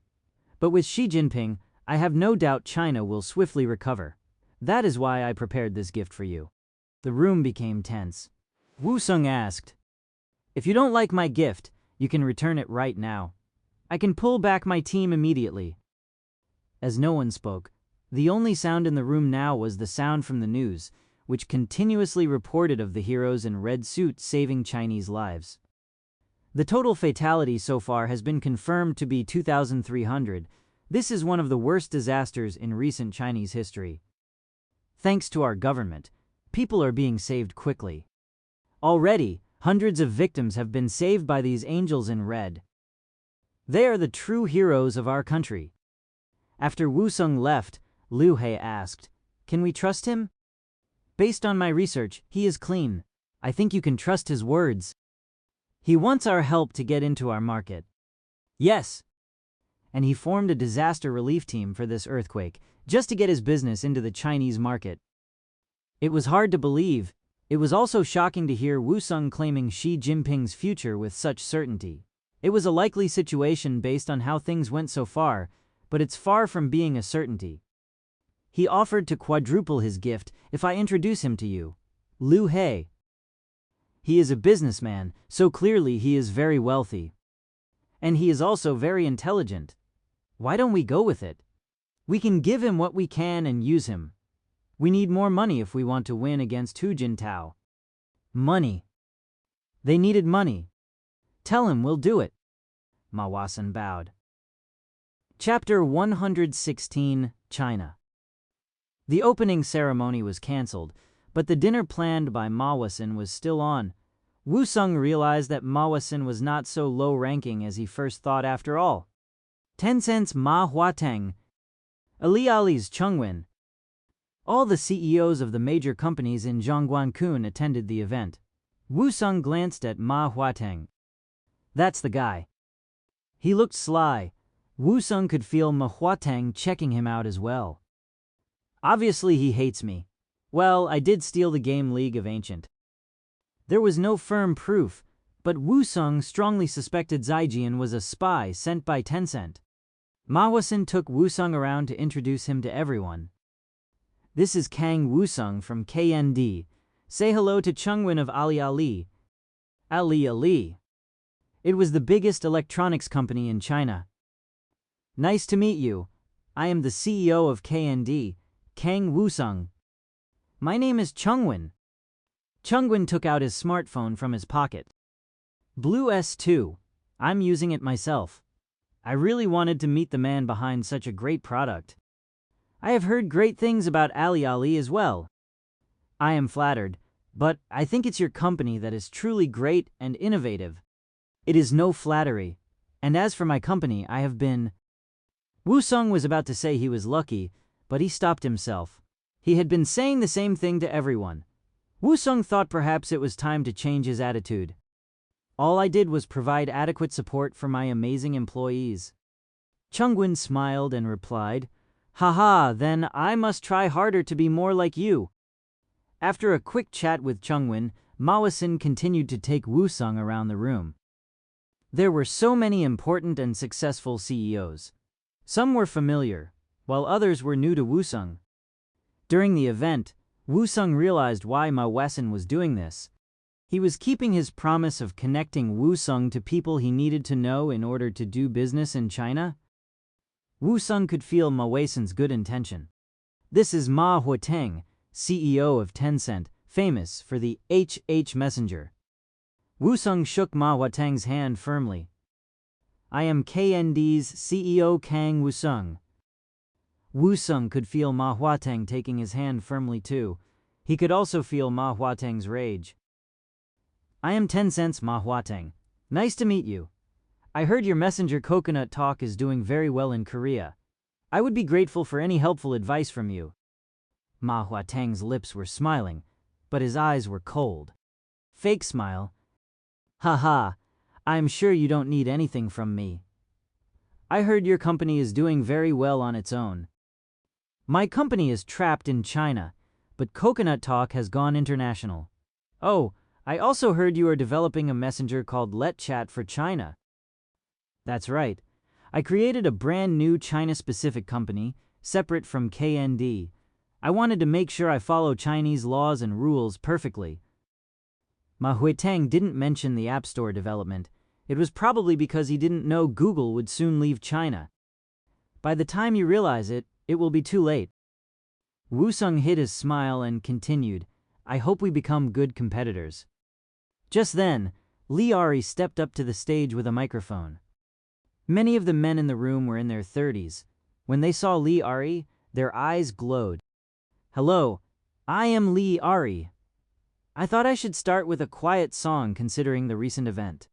"But with Xi Jinping, I have no doubt China will swiftly recover. That is why I prepared this gift for you." The room became tense. Wu Sung asked, "If you don't like my gift, you can return it right now. I can pull back my team immediately." As no one spoke, the only sound in the room now was the sound from the news, which continuously reported of the heroes in red suits saving Chinese lives. The total fatality so far has been confirmed to be 2,300. This is one of the worst disasters in recent Chinese history. Thanks to our government, people are being saved quickly. Already, hundreds of victims have been saved by these angels in red. They are the true heroes of our country. After Wu Sung left, Liu He asked, "Can we trust him?" "Based on my research, he is clean. I think you can trust his words. He wants our help to get into our market." "Yes." And he formed a disaster relief team for this earthquake, just to get his business into the Chinese market. It was hard to believe. It was also shocking to hear Wu Sung claiming Xi Jinping's future with such certainty. It was a likely situation based on how things went so far, but it's far from being a certainty. "He offered to quadruple his gift if I introduce him to you." Liu He. "He is a businessman, so clearly he is very wealthy. And he is also very intelligent. Why don't we go with it? We can give him what we can and use him. We need more money if we want to win against Hu Jintao." Money. They needed money. "Tell him we'll do it." Ma Wasan bowed. Chapter 116, China. The opening ceremony was cancelled, but the dinner planned by Ma Wasan was still on. Wu Sung realized that Ma Wasan was not so low-ranking as he first thought after all. Tencent's Ma Huateng, Ali's Chengwen. All the CEOs of the major companies in Zhongguancun attended the event. Wu Sung glanced at Ma Huateng. "That's the guy." He looked sly. Wu Sung could feel Ma Huateng checking him out as well. "Obviously he hates me. Well, I did steal the game League of Ancient." There was no firm proof, but Wu Sung strongly suspected Zijian was a spy sent by Tencent. Ma Wasan took Wu Sung around to introduce him to everyone. "This is Kang Wu Sung from KND. Say hello to Chengwen of Ali. Ali. It was the biggest electronics company in China." "Nice to meet you. I am the CEO of KND, Kang Wu Sung." "My name is Chengwen." Chengwen took out his smartphone from his pocket. "Blue S2. I'm using it myself. I really wanted to meet the man behind such a great product. I have heard great things about Ali as well." "I am flattered, but I think it's your company that is truly great and innovative." "It is no flattery. And as for my company, I have been—" Wu Sung was about to say he was lucky, but he stopped himself. He had been saying the same thing to everyone. Wu Sung thought perhaps it was time to change his attitude. "All I did was provide adequate support for my amazing employees." Chengwen smiled and replied, "Haha, then I must try harder to be more like you." After a quick chat with Chengwen, Ma Wasan continued to take Wu Sung around the room. There were so many important and successful CEOs. Some were familiar, while others were new to Wu Sung. During the event, Woo-sung realized why Ma Wesson was doing this. He was keeping his promise of connecting Woo-sung to people he needed to know in order to do business in China. Woo-sung could feel Ma Wesson's good intention. This is Ma Huateng, CEO of Tencent, famous for the HH Messenger. Woo-sung shook Ma Huateng's hand firmly. I am KND's CEO Kang Woo-sung. Woo-sung could feel Ma Huateng taking his hand firmly too. He could also feel Ma Huateng's rage. I am Tencent's Ma Huateng. Nice to meet you. I heard your messenger Coconut Talk is doing very well in Korea. I would be grateful for any helpful advice from you. Ma Huateng's lips were smiling, but his eyes were cold. Fake smile. Haha, I'm sure you don't need anything from me. I heard your company is doing very well on its own. My company is trapped in China, but Coconut Talk has gone international. Oh, I also heard you are developing a messenger called Let Chat for China. That's right. I created a brand new China-specific company, separate from KND. I wanted to make sure I follow Chinese laws and rules perfectly. Ma Huateng didn't mention the App Store development. It was probably because he didn't know Google would soon leave China. By the time you realize it, it will be too late. Woo-sung hid his smile and continued, I hope we become good competitors. Just then, Lee Ari stepped up to the stage with a microphone. Many of the men in the room were in their 30s. When they saw Lee Ari, their eyes glowed. Hello, I am Lee Ari. I thought I should start with a quiet song considering the recent event.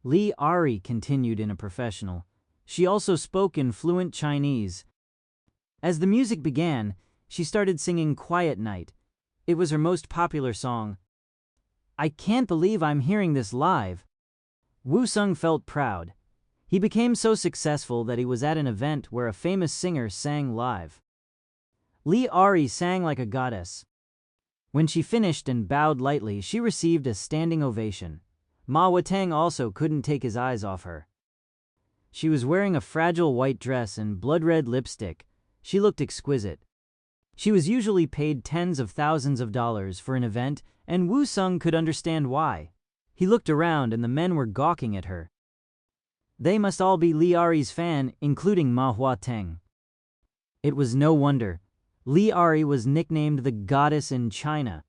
Lee Ari continued in a professional. She also spoke in fluent Chinese. As the music began, she started singing Quiet Night. It was her most popular song. I can't believe I'm hearing this live. Woo-sung felt proud. He became so successful that he was at an event where a famous singer sang live. Lee Ari sang like a goddess. When she finished and bowed lightly, she received a standing ovation. Ma Huateng also couldn't take his eyes off her. She was wearing a fragile white dress and blood-red lipstick. She looked exquisite. She was usually paid tens of thousands of dollars for an event, and Woo-sung could understand why. He looked around and the men were gawking at her. They must all be Lee Ari's fan, including Ma Huateng. It was no wonder. Lee Ari was nicknamed the Goddess in China.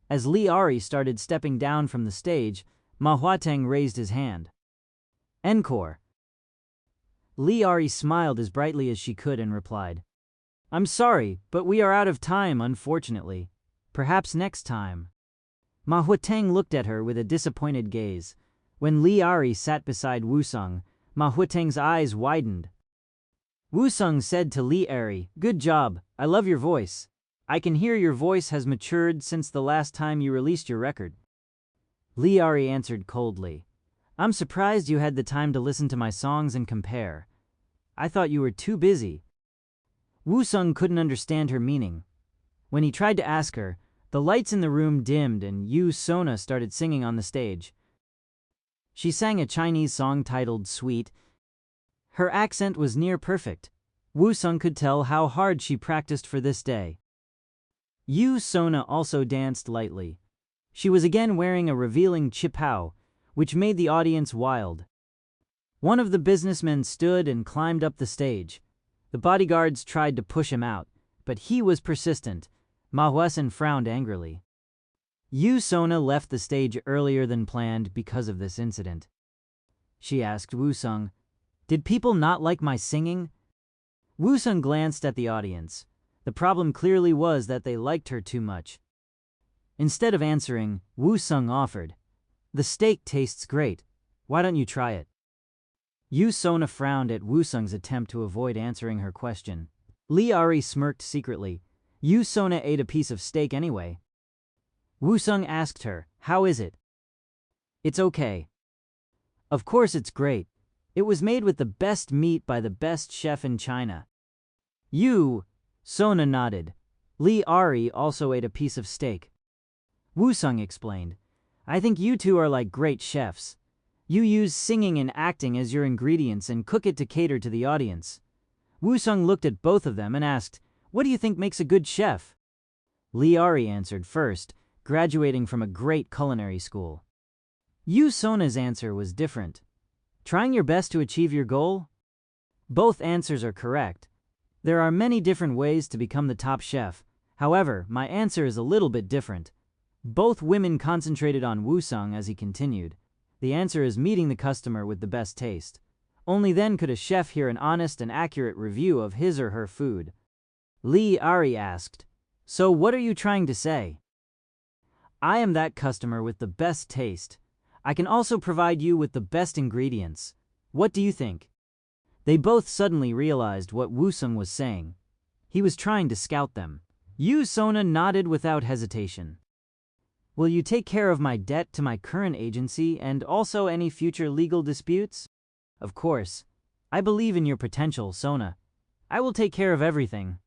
As Lee Ari started stepping down from the stage, Ma Huateng raised his hand. Encore. Lee Ari smiled as brightly as she could and replied, I'm sorry, but we are out of time, unfortunately. Perhaps next time. Ma Huateng looked at her with a disappointed gaze. When Lee Ari sat beside Woo-sung, Ma Huateng's eyes widened. Woo-sung said to Lee Ari, Good job, I love your voice. I can hear your voice has matured since the last time you released your record. Lee Ari answered coldly, I'm surprised you had the time to listen to my songs and compare. I thought you were too busy. Woo-sung couldn't understand her meaning. When he tried to ask her, the lights in the room dimmed and Yoo Sona started singing on the stage. She sang a Chinese song titled Sweet. Her accent was near perfect. Woo-sung could tell how hard she practiced for this day. Yoo Sona also danced lightly. She was again wearing a revealing chipao, which made the audience wild. One of the businessmen stood and climbed up the stage. The bodyguards tried to push him out, but he was persistent. Ma Wesson frowned angrily. Yoo Sona left the stage earlier than planned because of this incident. She asked Woo-sung, Did people not like my singing? Woo-sung glanced at the audience. The problem clearly was that they liked her too much. Instead of answering, Woo-sung offered, The steak tastes great. Why don't you try it? Yoo Sona frowned at Woo-sung's attempt to avoid answering her question. Lee Ari smirked secretly. Yoo Sona ate a piece of steak anyway. Woo-sung asked her, How is it? It's okay. Of course it's great. It was made with the best meat by the best chef in China. Yoo Sona nodded. Lee Ari also ate a piece of steak. Woo-sung explained, I think you two are like great chefs. You use singing and acting as your ingredients and cook it to cater to the audience. Woo-sung looked at both of them and asked, What do you think makes a good chef? Lee Ari answered first, graduating from a great culinary school. Yu Sona's answer was different. Trying your best to achieve your goal? Both answers are correct. There are many different ways to become the top chef. However, my answer is a little bit different. Both women concentrated on Wusong as he continued. The answer is meeting the customer with the best taste. Only then could a chef hear an honest and accurate review of his or her food. Lee Ari asked, "So what are you trying to say?" "I am that customer with the best taste. I can also provide you with the best ingredients. What do you think?" They both suddenly realized what Wusong was saying. He was trying to scout them. Yu Sona nodded without hesitation. "Will you take care of my debt to my current agency and also any future legal disputes?" "Of course. I believe in your potential, Sona. I will take care of everything."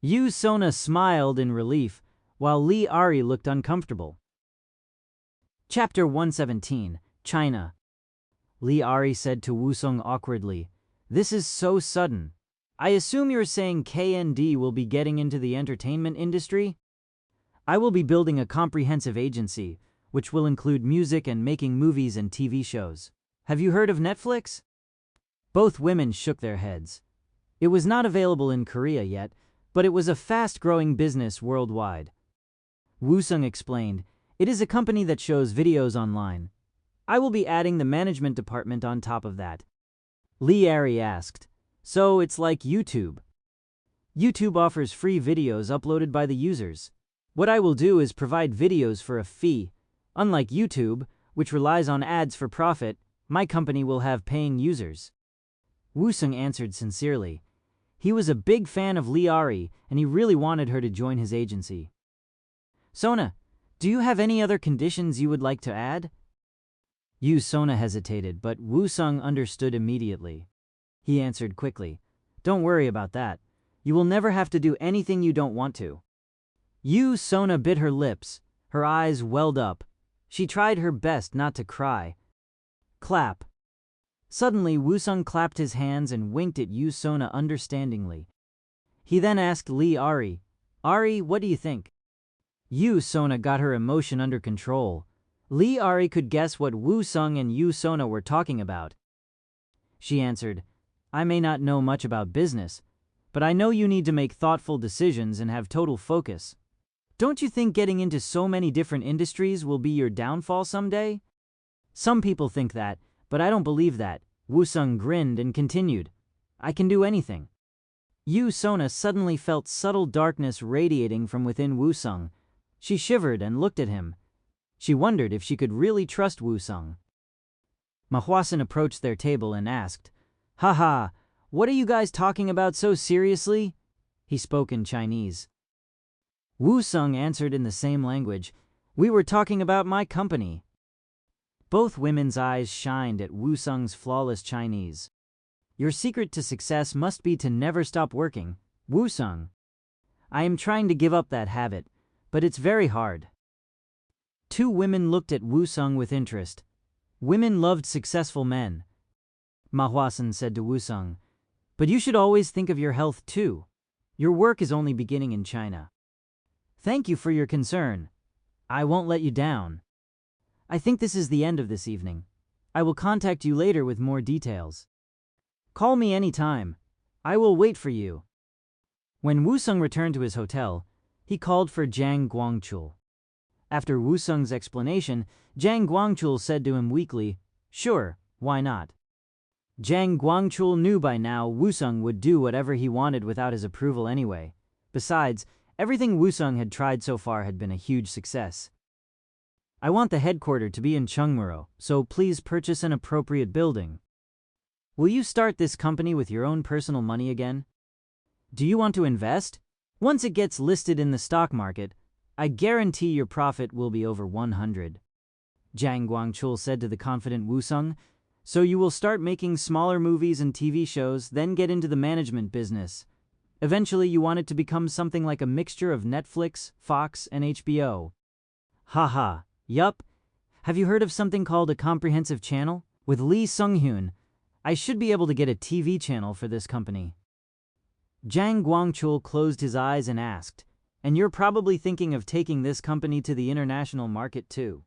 Yu Sona smiled in relief, while Lee Ari looked uncomfortable. Chapter 117, China. Lee Ari said to Wusong awkwardly, "This is so sudden. I assume you're saying KND will be getting into the entertainment industry?" "I will be building a comprehensive agency, which will include music and making movies and TV shows. Have you heard of Netflix?" Both women shook their heads. It was not available in Korea yet, but it was a fast-growing business worldwide. Wusong explained, "It is a company that shows videos online. I will be adding the management department on top of that." Lee Ari asked, "So it's like YouTube?" "YouTube offers free videos uploaded by the users. What I will do is provide videos for a fee. Unlike YouTube, which relies on ads for profit, my company will have paying users." Wusong answered sincerely. He was a big fan of Lee Ari, and he really wanted her to join his agency. "Sona, do you have any other conditions you would like to add?" Yu Sona hesitated, but Wusong understood immediately. He answered quickly, "Don't worry about that. You will never have to do anything you don't want to." Yu Sona bit her lips. Her eyes welled up. She tried her best not to cry. Clap. Suddenly, Wusong clapped his hands and winked at Yu Sona understandingly. He then asked Lee Ari, "Ari, what do you think?" Yu Sona got her emotion under control. Lee Ari could guess what Wusong and Yu Sona were talking about. She answered, "I may not know much about business, but I know you need to make thoughtful decisions and have total focus. Don't you think getting into so many different industries will be your downfall someday?" "Some people think that, but I don't believe that." Wusong grinned and continued, "I can do anything." Yu Sona suddenly felt subtle darkness radiating from within Wusong. She shivered and looked at him. She wondered if she could really trust Wusong. Mahwasan approached their table and asked, "Haha, what are you guys talking about so seriously?" He spoke in Chinese. Wusong answered in the same language, "We were talking about my company." Both women's eyes shined at Wusong's flawless Chinese. "Your secret to success must be to never stop working, Wusong." "I am trying to give up that habit, but it's very hard." Two women looked at Wusong with interest. Women loved successful men. Mahwasan said to Wusong, "But you should always think of your health too. Your work is only beginning in China." "Thank you for your concern. I won't let you down." "I think this is the end of this evening. I will contact you later with more details." "Call me anytime. I will wait for you." When Wusong returned to his hotel, he called for Jang Guangchul. After Wusong's explanation, Jang Guangchul said to him weakly, "Sure, why not?" Jang Guangchul knew by now Wusong would do whatever he wanted without his approval anyway. Besides, everything Wusong had tried so far had been a huge success. "I want the headquarters to be in Chungmuro, so please purchase an appropriate building." "Will you start this company with your own personal money again?" "Do you want to invest? Once it gets listed in the stock market, I guarantee your profit will be over 100. Jang Guangchul said to the confident Wusong, "So you will start making smaller movies and TV shows, then get into the management business. Eventually you want it to become something like a mixture of Netflix, Fox, and HBO. Haha, yup. Have you heard of something called a comprehensive channel? With Lee Sung-hyun, I should be able to get a TV channel for this company." Jang Guangchul closed his eyes and asked, And you're probably thinking of taking this company to the international market too.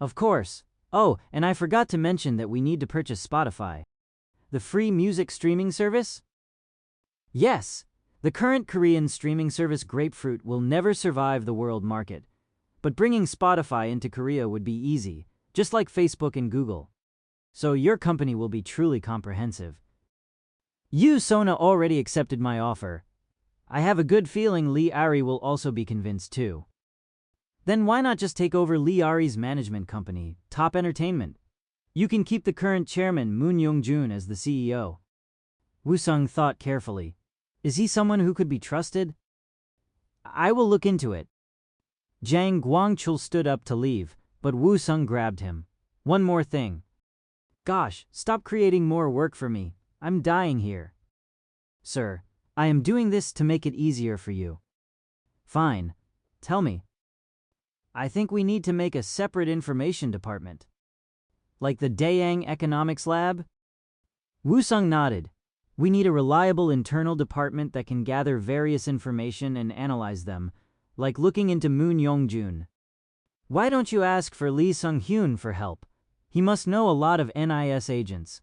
Of course. Oh, and I forgot to mention that we need to purchase Spotify. The free music streaming service? Yes, the current Korean streaming service Grapefruit will never survive the world market. But bringing Spotify into Korea would be easy, just like Facebook and Google. So your company will be truly comprehensive. Yu Sona already accepted my offer. I have a good feeling Lee Ari will also be convinced too. Then why not just take over Lee Ari's management company, Top Entertainment? You can keep the current chairman Moon Young-jun as the CEO. Woo-sung thought carefully. Is he someone who could be trusted? I will look into it. Jang Guangchul stood up to leave, but Woo-sung grabbed him. One more thing. Gosh, stop creating more work for me. I'm dying here. Sir, I am doing this to make it easier for you. Fine. Tell me. I think we need to make a separate information department. Like the Daeang Economics Lab? Woo-sung nodded. We need a reliable internal department that can gather various information and analyze them, like looking into Moon Young-jun. Why don't you ask for Lee Sung-hyun for help? He must know a lot of NIS agents.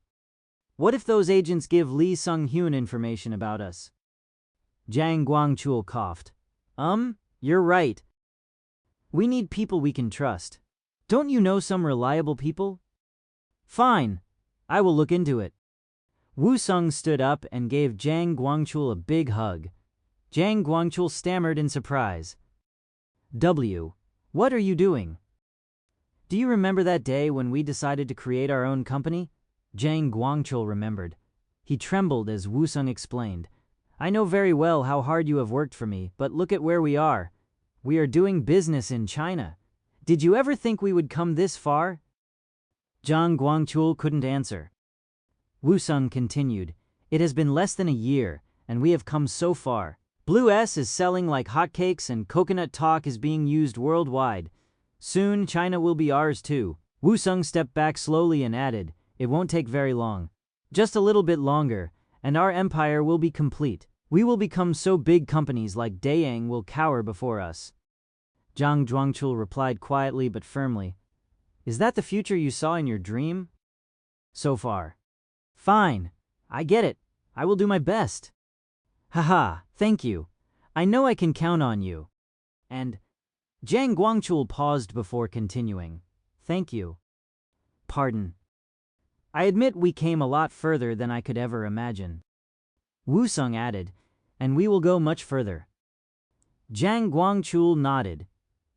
What if those agents give Lee Sung-hyun information about us? Jang Guangchul coughed. You're right. We need people we can trust. Don't you know some reliable people? Fine. I will look into it. Woo-sung stood up and gave Jang Guangchul a big hug. Jang Guangchul stammered in surprise. What are you doing? Do you remember that day when we decided to create our own company? Jang Guangchul remembered. He trembled as Woo-sung explained. I know very well how hard you have worked for me, but look at where we are. We are doing business in China. Did you ever think we would come this far? Jang Guangchul couldn't answer. Woo-sung continued. It has been less than a year, and we have come so far. Blue S is selling like hotcakes and coconut talk is being used worldwide. Soon China will be ours too. Woo-sung stepped back slowly and added, it won't take very long. Just a little bit longer, and our empire will be complete. We will become so big companies like Daeang will cower before us. Jang Guangchul replied quietly but firmly. Is that the future you saw in your dream? So far. Fine. I get it. I will do my best. Haha, thank you. I know I can count on you. And Jang Guangchul paused before continuing. Thank you. Pardon. I admit we came a lot further than I could ever imagine. Woo-sung added, and we will go much further. Jang Guangchul nodded.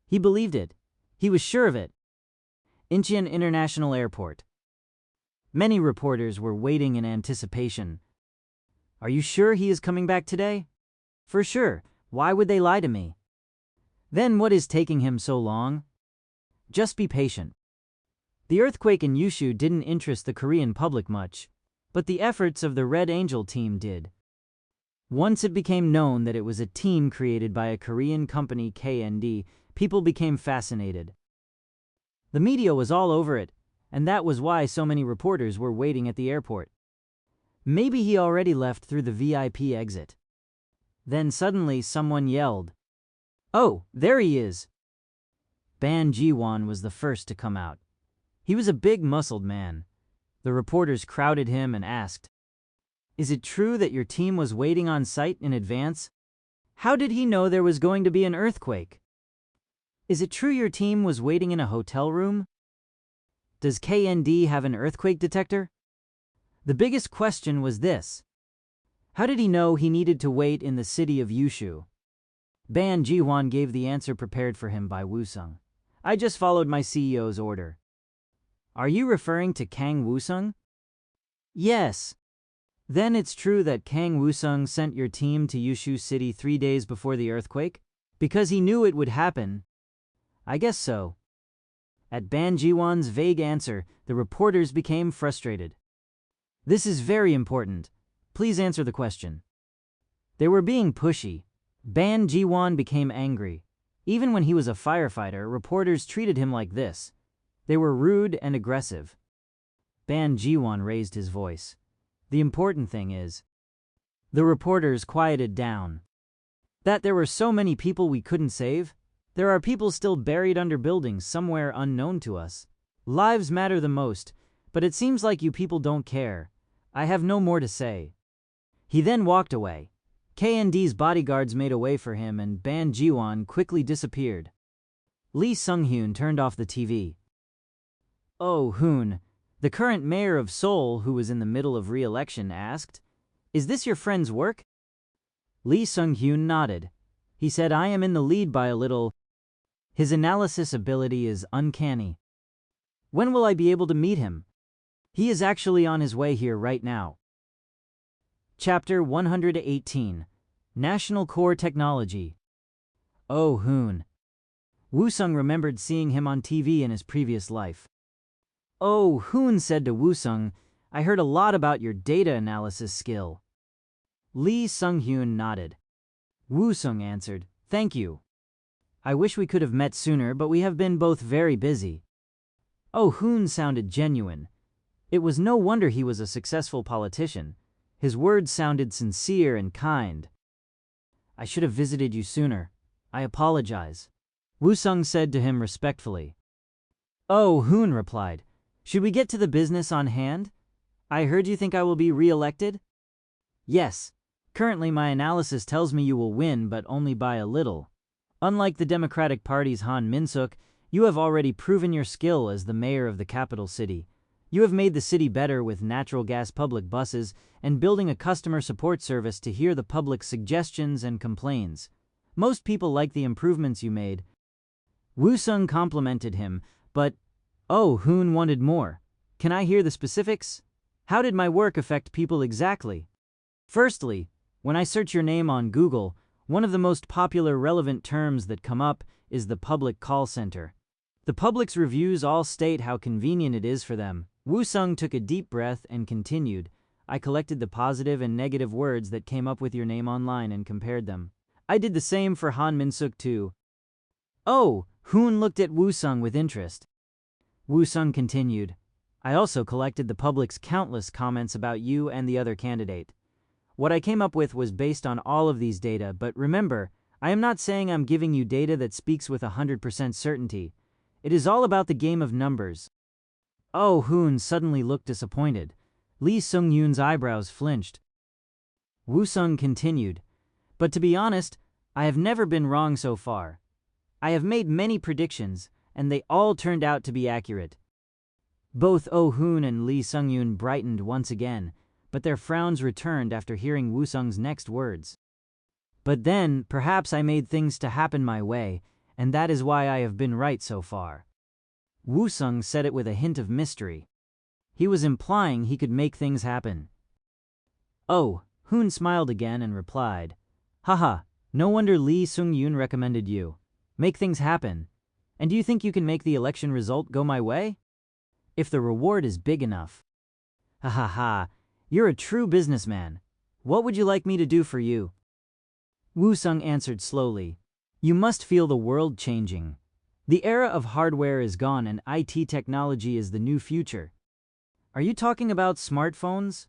He believed it. He was sure of it. Incheon International Airport. Many reporters were waiting in anticipation. Are you sure he is coming back today? For sure. Why would they lie to me? Then what is taking him so long? Just be patient. The earthquake in Yushu didn't interest the Korean public much, but the efforts of the Red Angel team did. Once it became known that it was a team created by a Korean company KND, people became fascinated. The media was all over it, and that was why so many reporters were waiting at the airport. Maybe he already left through the VIP exit. Then suddenly someone yelled, "Oh, there he is!" Ban Ji-won was the first to come out. He was a big muscled man. The reporters crowded him and asked, "Is it true that your team was waiting on site in advance? How did he know there was going to be an earthquake? Is it true your team was waiting in a hotel room? Does KND have an earthquake detector?" The biggest question was this. How did he know he needed to wait in the city of Yushu? Ban Ji-won gave the answer prepared for him by Woo-sung. I just followed my CEO's order. Are you referring to Kang Woo-sung? Yes. Then it's true that Kang Woo-sung sent your team to Yushu City 3 days before the earthquake? Because he knew it would happen? I guess so. At Ban Ji-won's vague answer, the reporters became frustrated. This is very important. Please answer the question. They were being pushy. Ban Ji-won became angry. Even when he was a firefighter, reporters treated him like this. They were rude and aggressive. Ban Ji-won raised his voice. The important thing is. The reporters quieted down. That there were so many people we couldn't save? There are people still buried under buildings somewhere unknown to us. Lives matter the most, but it seems like you people don't care. I have no more to say. He then walked away. K&D's bodyguards made a way for him and Ban Jiwon quickly disappeared. Lee Sung-hyun turned off the TV. Oh Hoon, the current mayor of Seoul, who was in the middle of re-election, asked, "Is this your friend's work?" Lee Sung-hyun nodded. He said, "I am in the lead by a little. His analysis ability is uncanny. When will I be able to meet him? He is actually on his way here right now." Chapter 118, National Core Technology. Oh Hoon. Woo-sung remembered seeing him on TV in his previous life. Oh Hoon said to Woo-sung, "I heard a lot about your data analysis skill." Lee Sung-hyun nodded. Woo-sung answered, "Thank you. I wish we could have met sooner, but we have been both very busy." Oh Hoon sounded genuine. It was no wonder he was a successful politician. His words sounded sincere and kind. "I should have visited you sooner. I apologize," Woo-sung said to him respectfully. Oh Hoon replied, "Should we get to the business on hand? I heard you think I will be re-elected?" "Yes. Currently my analysis tells me you will win, but only by a little. Unlike the Democratic Party's Han Min-suk, you have already proven your skill as the mayor of the capital city. You have made the city better with natural gas public buses and building a customer support service to hear the public's suggestions and complaints. Most people like the improvements you made." Woo-sung complimented him, but Oh Hoon wanted more. "Can I hear the specifics? How did my work affect people exactly?" "Firstly, when I search your name on Google, one of the most popular relevant terms that come up is the public call center. The public's reviews all state how convenient it is for them." Woo-sung took a deep breath and continued, "I collected the positive and negative words that came up with your name online and compared them. I did the same for Han Min-suk too." Oh Hoon looked at Woo-sung with interest. Woo-sung continued, "I also collected the public's countless comments about you and the other candidate. What I came up with was based on all of these data, but remember, I am not saying I'm giving you data that speaks with 100% certainty. It is all about the game of numbers." Oh Hoon suddenly looked disappointed. Lee Sung-hyun's eyebrows flinched. Woo-sung continued, "But to be honest, I have never been wrong so far. I have made many predictions, and they all turned out to be accurate." Both Oh Hoon and Lee Sung-hyun brightened once again, but their frowns returned after hearing Woo-sung's next words. "But then, perhaps I made things to happen my way, and that is why I have been right so far." Woo-sung said it with a hint of mystery. He was implying he could make things happen. Oh Hoon smiled again and replied, "Haha, no wonder Lee Sung-hyun recommended you. Make things happen. And do you think you can make the election result go my way? If the reward is big enough." "Ha ha ha, you're a true businessman. What would you like me to do for you?" Woo-sung answered slowly, "You must feel the world changing. The era of hardware is gone and IT technology is the new future." "Are you talking about smartphones?"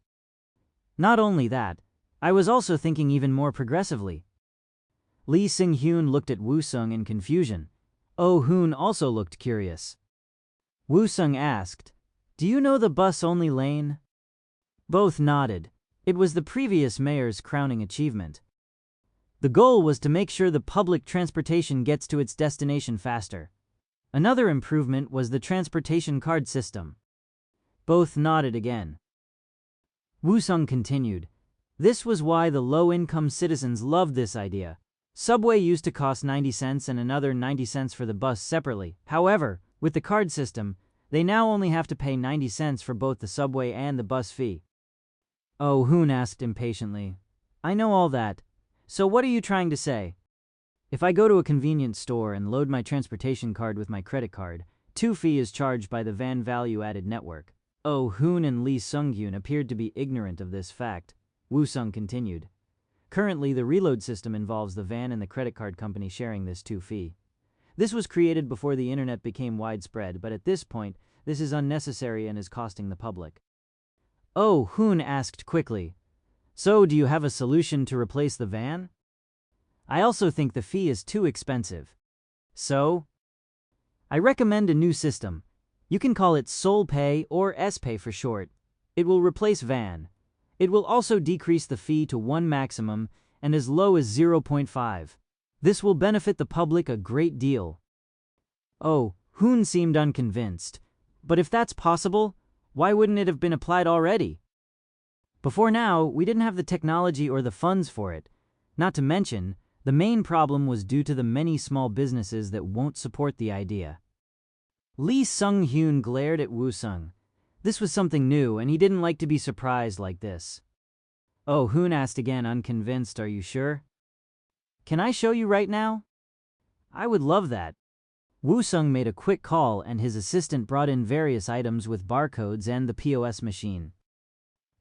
"Not only that, I was also thinking even more progressively." Lee Sung-hyun looked at Woo-sung in confusion. Oh Hoon also looked curious. Woo-sung asked, "Do you know the bus-only lane?" Both nodded. It was the previous mayor's crowning achievement. The goal was to make sure the public transportation gets to its destination faster. Another improvement was the transportation card system. Both nodded again. Woo-sung continued, "This was why the low-income citizens loved this idea. Subway used to cost 90 cents and another 90 cents for the bus separately. However, with the card system, they now only have to pay 90 cents for both the subway and the bus fee." Oh Hoon asked impatiently, "I know all that. So what are you trying to say?" "If I go to a convenience store and load my transportation card with my credit card, 2 fee is charged by the van value-added network." Oh Hoon and Lee Sung-hyun appeared to be ignorant of this fact. Woo-sung continued, "Currently, the reload system involves the van and the credit card company sharing this 2 fee. This was created before the internet became widespread, but at this point, this is unnecessary and is costing the public." Oh Hoon asked quickly, "So do you have a solution to replace the van?" I also think the fee is too expensive. So, I recommend a new system. You can call it Soul Pay or S-Pay for short. It will replace VAN. It will also decrease the fee to 1 maximum and as low as 0.5. This will benefit the public a great deal. Oh, Hoon seemed unconvinced. But if that's possible, why wouldn't it have been applied already? Before now, we didn't have the technology or the funds for it. Not to mention, the main problem was due to the many small businesses that won't support the idea. Lee Sung-hyun glared at Woo-sung. This was something new, and he didn't like to be surprised like this. Oh, Hoon asked again, unconvinced, are you sure? Can I show you right now? I would love that. Woo-sung made a quick call and his assistant brought in various items with barcodes and the POS machine.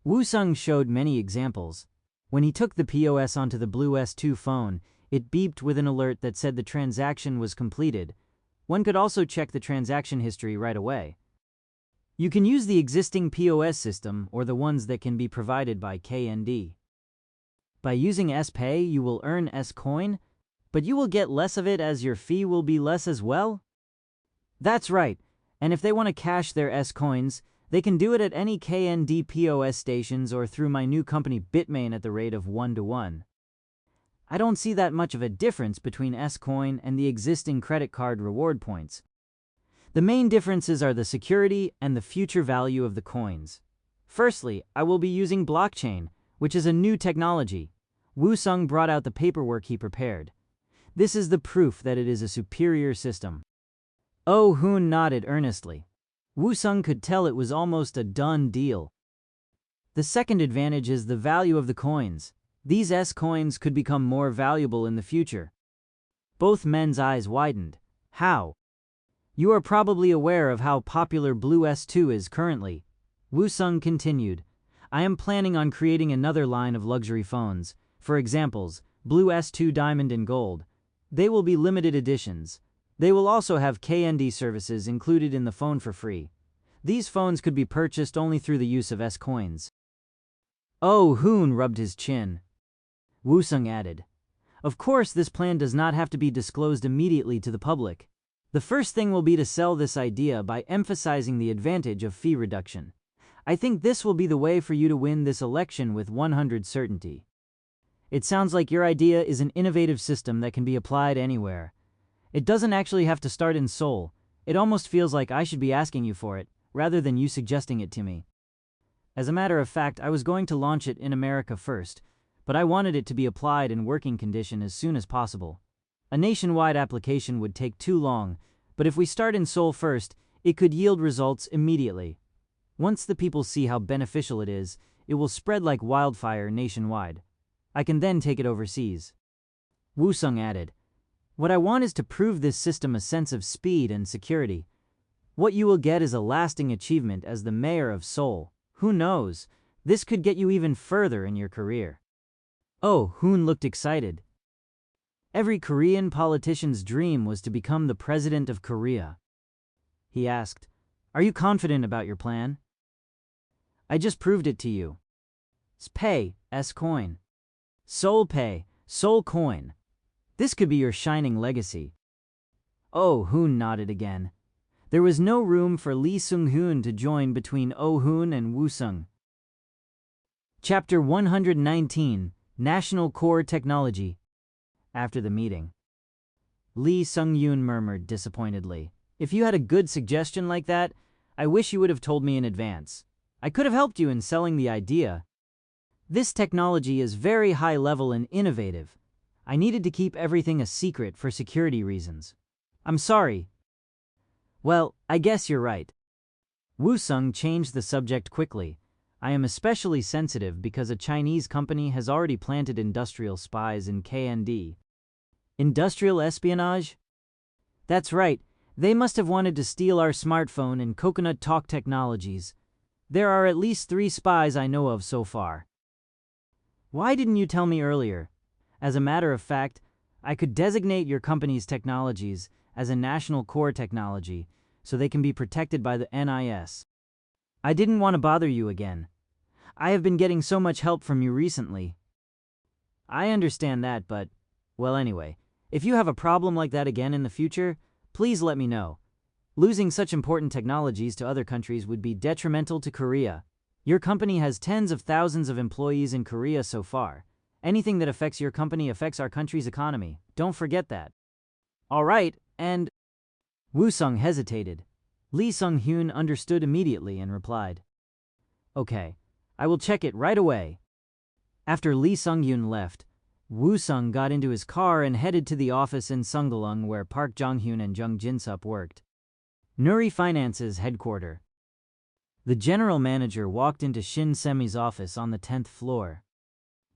Woo-sung showed many examples. When he took the POS onto the Blue S2 phone, it beeped with an alert that said the transaction was completed. One could also check the transaction history right away. You can use the existing POS system or the ones that can be provided by KND. By using S-Pay, you will earn S-Coin, but you will get less of it as your fee will be less as well? That's right, and if they want to cash their S-Coins, they can do it at any KND POS stations or through my new company Bitmain at the rate of 1-to-1. I don't see that much of a difference between S-Coin and the existing credit card reward points. The main differences are the security and the future value of the coins. Firstly, I will be using blockchain, which is a new technology. Woo-sung brought out the paperwork he prepared. This is the proof that it is a superior system. Oh, Hoon nodded earnestly. Woo-sung could tell it was almost a done deal. The second advantage is the value of the coins. These S-coins could become more valuable in the future. Both men's eyes widened. How? You are probably aware of how popular Blue S2 is currently. Woo-sung continued. I am planning on creating another line of luxury phones. For examples, Blue S2 Diamond and Gold. They will be limited editions. They will also have KND services included in the phone for free. These phones could be purchased only through the use of S-coins. Oh, Hoon rubbed his chin. Woo-sung added, of course this plan does not have to be disclosed immediately to the public. The first thing will be to sell this idea by emphasizing the advantage of fee reduction. I think this will be the way for you to win this election with 100% certainty. It sounds like your idea is an innovative system that can be applied anywhere. It doesn't actually have to start in Seoul. It almost feels like I should be asking you for it, rather than you suggesting it to me. As a matter of fact, I was going to launch it in America first, but I wanted it to be applied in working condition as soon as possible. A nationwide application would take too long, but if we start in Seoul first, it could yield results immediately. Once the people see how beneficial it is, it will spread like wildfire nationwide. I can then take it overseas. Woo-sung added, what I want is to prove this system a sense of speed and security. What you will get is a lasting achievement as the mayor of Seoul. Who knows? This could get you even further in your career. Oh, Hoon looked excited. Every Korean politician's dream was to become the president of Korea. He asked, are you confident about your plan? I just proved it to you. S-Pay, S-Coin. Seoul Pay, Seoul Coin. This could be your shining legacy. Oh, Hoon nodded again. There was no room for Lee Sung-hyun to join between Oh Hoon and Woo-sung. Chapter 119, National Core Technology. After the meeting, Lee Sung-hyun murmured disappointedly, if you had a good suggestion like that, I wish you would have told me in advance. I could have helped you in selling the idea. This technology is very high level and innovative. I needed to keep everything a secret for security reasons. I'm sorry. Well, I guess you're right. Woo-sung changed the subject quickly. I am especially sensitive because a Chinese company has already planted industrial spies in KND. Industrial espionage? That's right. They must have wanted to steal our smartphone and coconut talk technologies. There are at least 3 spies I know of so far. Why didn't you tell me earlier? As a matter of fact, I could designate your company's technologies as a national core technology so they can be protected by the NIS. I didn't want to bother you again. I have been getting so much help from you recently. I understand that, but Well, anyway, if you have a problem like that again in the future, please let me know. Losing such important technologies to other countries would be detrimental to Korea. Your company has tens of thousands of employees in Korea so far. Anything that affects your company affects our country's economy. Don't forget that. All right, and Woo-sung hesitated. Lee Sung-hyun understood immediately and replied, "Okay, I will check it right away." After Lee Sung-hyun left, Woo-sung got into his car and headed to the office in Sungalung where Park Jong-hyun and Jung Jin-sup worked. Nuri Finance's headquarters. The general manager walked into Shin Semi's office on the 10th floor.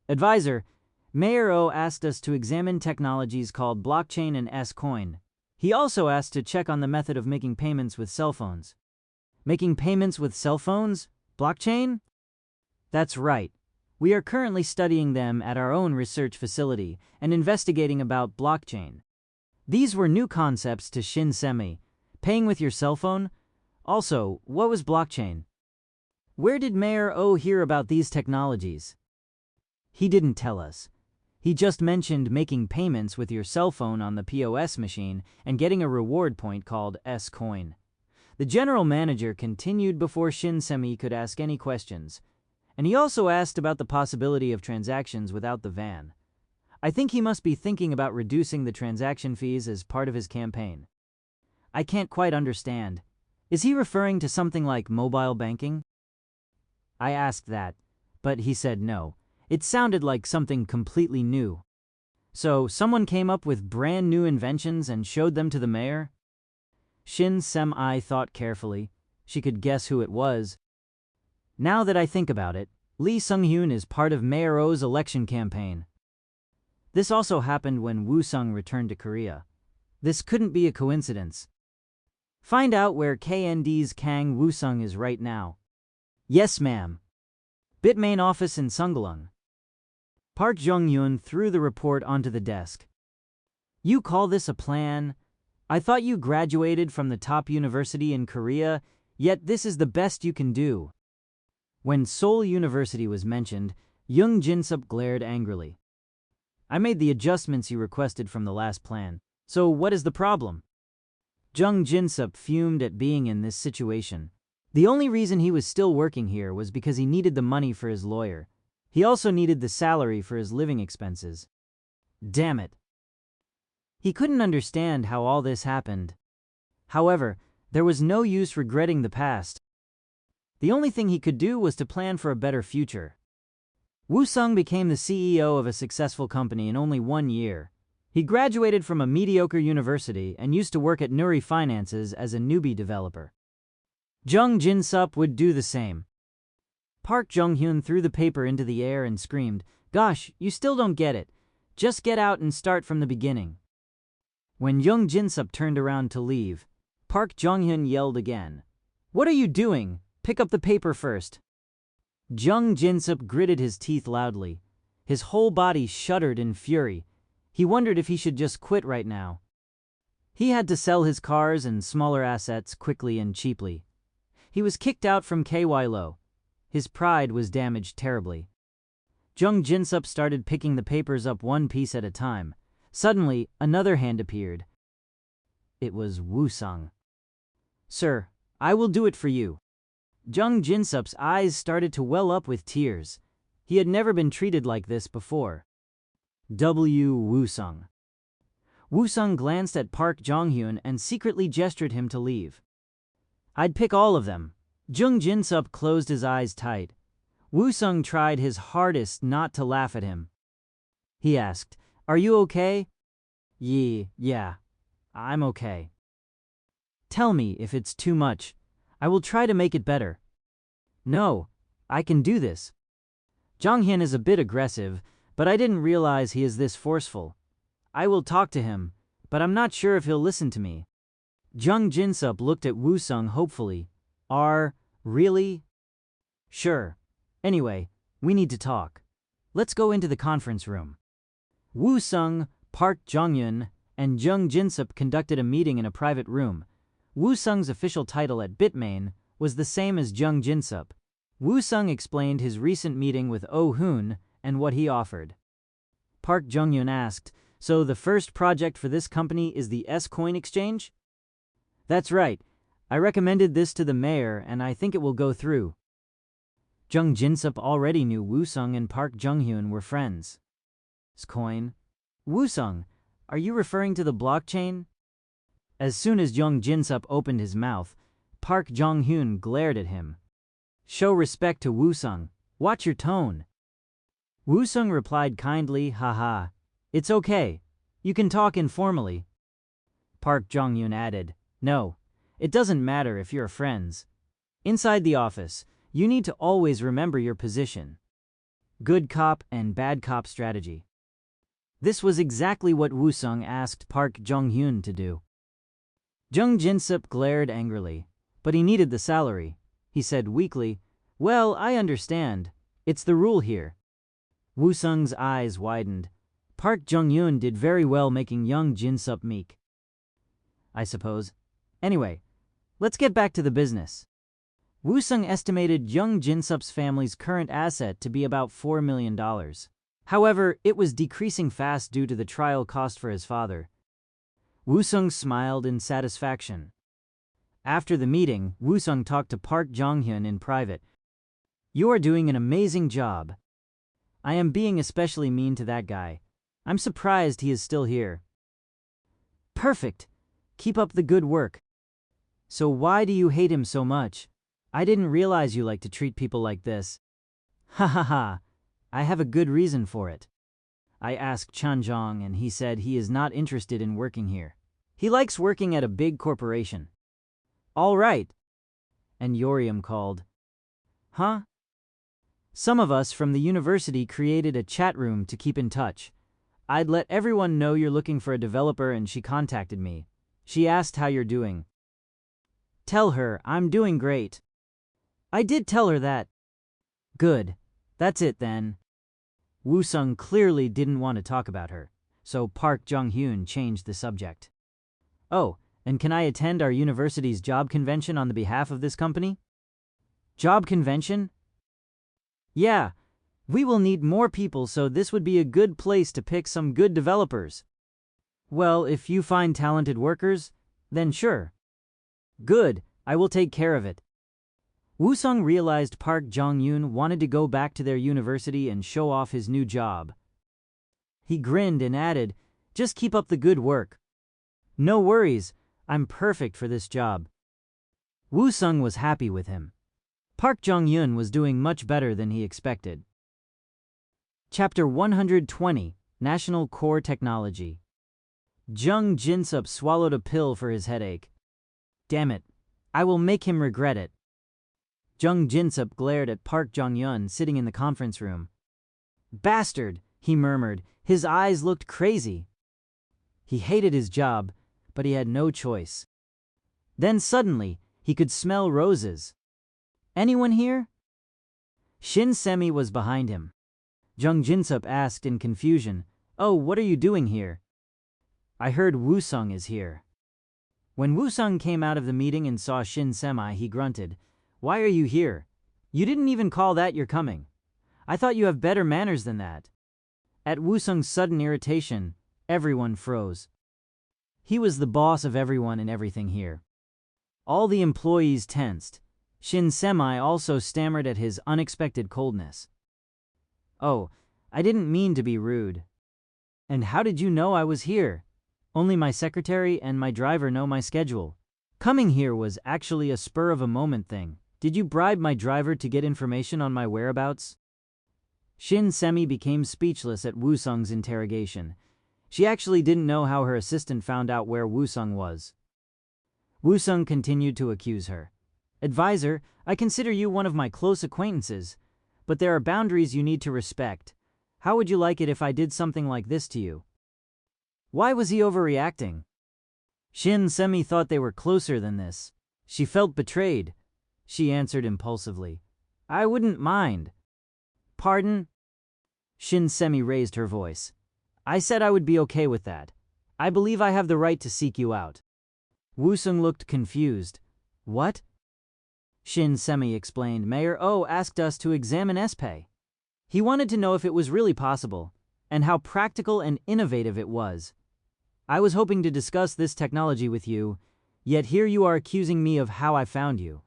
"Advisor, Mayor O asked us to examine technologies called blockchain and S-coin. He also asked to check on the method of making payments with cell phones." Making payments with cell phones? Blockchain? That's right. We are currently studying them at our own research facility and investigating about blockchain. These were new concepts to Shin Semi. Paying with your cell phone? Also, what was blockchain? Where did Mayor O hear about these technologies? He didn't tell us. He just mentioned making payments with your cell phone on the POS machine and getting a reward point called S-coin. The general manager continued before Shin Semi could ask any questions, and he also asked about the possibility of transactions without the van. I think he must be thinking about reducing the transaction fees as part of his campaign. I can't quite understand. Is he referring to something like mobile banking? I asked that, but he said no. It sounded like something completely new. So someone came up with brand new inventions and showed them to the mayor? Shin Semi thought carefully. She could guess who it was. Now that I think about it, Lee Sung-hyun is part of Mayor O's election campaign. This also happened when Woo-sung returned to Korea. This couldn't be a coincidence. Find out where KND's Kang Woo-sung is right now. Yes, ma'am. Bitmain office in Sungalung. Park Jong-hyun threw the report onto the desk. You call this a plan? I thought you graduated from the top university in Korea, yet this is the best you can do. When Seoul University was mentioned, Jung Jin-sup glared angrily. I made the adjustments you requested from the last plan, so what is the problem? Jung Jin-sup fumed at being in this situation. The only reason he was still working here was because he needed the money for his lawyer. He also needed the salary for his living expenses. Damn it. He couldn't understand how all this happened. However, there was no use regretting the past. The only thing he could do was to plan for a better future. Woo-sung became the CEO of a successful company in only 1 year. He graduated from a mediocre university and used to work at Nuri Finances as a newbie developer. Jung Jin-sup would do the same. Park Jong-hyun threw the paper into the air and screamed, "Gosh, you still don't get it. Just get out and start from the beginning." When Jung Jin-sup turned around to leave, Park Jong-hyun yelled again, "What are you doing? Pick up the paper first." Jung Jin-sup gritted his teeth loudly. His whole body shuddered in fury. He wondered if he should just quit right now. He had to sell his cars and smaller assets quickly and cheaply. He was kicked out from KYLO. His pride was damaged terribly. Jung Jin-sup started picking the papers up one piece at a time. Suddenly, another hand appeared. It was Woo-sung. "Sir, I will do it for you." Jung Jin-sup's eyes started to well up with tears. He had never been treated like this before. Woo-sung. Woo-sung glanced at Park Jong-hyun and secretly gestured him to leave. "I'd pick all of them." Jung Jin-sup closed his eyes tight. Woo-sung tried his hardest not to laugh at him. He asked, "Are you okay?" Yeah, I'm okay." "Tell me if it's too much. I will try to make it better." "No, I can do this." Jong-hyun is a bit aggressive, but I didn't realize he is this forceful. I will talk to him, but I'm not sure if he'll listen to me. Jung Jin-sup looked at Woo-sung hopefully. Really? Sure. Anyway, we need to talk. Let's go into the conference room. Woo-sung, Park Jong-hyun, and Jung Jin-sup conducted a meeting in a private room. Woo-sung's official title at Bitmain was the same as Jung Jin-sup. Woo-sung explained his recent meeting with Oh-hoon and what he offered. Park Jong-hyun asked, So the first project for this company is the S-Coin exchange? That's right. I recommended this to the mayor and I think it will go through. Jung Jinsup already knew Woo-sung and Park Jung-hyun were friends. S-Coin? Woo-sung, are you referring to the blockchain? As soon as Jung Jinsup opened his mouth, Park Jung-hyun glared at him. Show respect to Woo-sung. Watch your tone. Woo-sung replied kindly, haha. It's okay. You can talk informally. Park Jong-hyun added, no, it doesn't matter if you're friends. Inside the office, you need to always remember your position. Good cop and bad cop strategy. This was exactly what Woo-sung asked Park Jong-hyun to do. Jung Jinsup glared angrily, but he needed the salary. He said weakly, well, I understand. It's the rule here. Woo-sung's eyes widened. Park Jung-hyun did very well making Jung Jinsup meek. I suppose. Anyway, let's get back to the business. Woo-sung estimated Jung Jinsup's family's current asset to be about $4 million. However, it was decreasing fast due to the trial cost for his father. Woo-sung smiled in satisfaction. After the meeting, Woo-sung talked to Park Jong-hyun in private. You are doing an amazing job. I am being especially mean to that guy. I'm surprised he is still here. Perfect. Keep up the good work. So why do you hate him so much? I didn't realize you like to treat people like this. Ha ha ha. I have a good reason for it. I asked Chanjong and he said he is not interested in working here. He likes working at a big corporation. All right. And Yoriam called. Huh? Some of us from the university created a chat room to keep in touch. I'd let everyone know you're looking for a developer and she contacted me. She asked how you're doing. Tell her I'm doing great. I did tell her that. Good. That's it then. Woo-sung clearly didn't want to talk about her, so Park Jong-hyun changed the subject. Oh, and can I attend our university's job convention on the behalf of this company? Job convention? Yeah, we will need more people, so this would be a good place to pick some good developers. Well, if you find talented workers, then sure. Good, I will take care of it. Woo-sung realized Park Jong-hyun wanted to go back to their university and show off his new job. He grinned and added, just keep up the good work. No worries, I'm perfect for this job. Woo-sung was happy with him. Park Jong-hyun was doing much better than he expected. Chapter 120, National Core Technology. Jung Jinsup swallowed a pill for his headache. Damn it, I will make him regret it. Jung Jinsup glared at Park Jong-hyun sitting in the conference room. Bastard, he murmured. His eyes looked crazy. He hated his job, but he had no choice. Then suddenly, he could smell roses. Anyone here? Shin Semi was behind him. Jung Jinsup asked in confusion, Oh, what are you doing here? I heard Woo-sung is here. When Woo-sung came out of the meeting and saw Shin Semi, he grunted, Why are you here? You didn't even call that you're coming. I thought you have better manners than that. At Woo-sung's sudden irritation, everyone froze. He was the boss of everyone and everything here. All the employees tensed. Shin Semi also stammered at his unexpected coldness. Oh, I didn't mean to be rude. And how did you know I was here? Only my secretary and my driver know my schedule. Coming here was actually a spur-of-a-moment thing. Did you bribe my driver to get information on my whereabouts? Shin Semi became speechless at Woo-sung's interrogation. She actually didn't know how her assistant found out where Woo-sung was. Woo-sung continued to accuse her. Advisor, I consider you one of my close acquaintances, but there are boundaries you need to respect. How would you like it if I did something like this to you? Why was he overreacting? Shin Semi thought they were closer than this. She felt betrayed. She answered impulsively. I wouldn't mind. Pardon? Shin Semi raised her voice. I said I would be okay with that. I believe I have the right to seek you out. Woo-sung looked confused. What? Shin Semi explained. Mayor O asked us to examine S-Pay. He wanted to know if it was really possible. and how practical and innovative it was. I was hoping to discuss this technology with you, yet here you are accusing me of how I found you.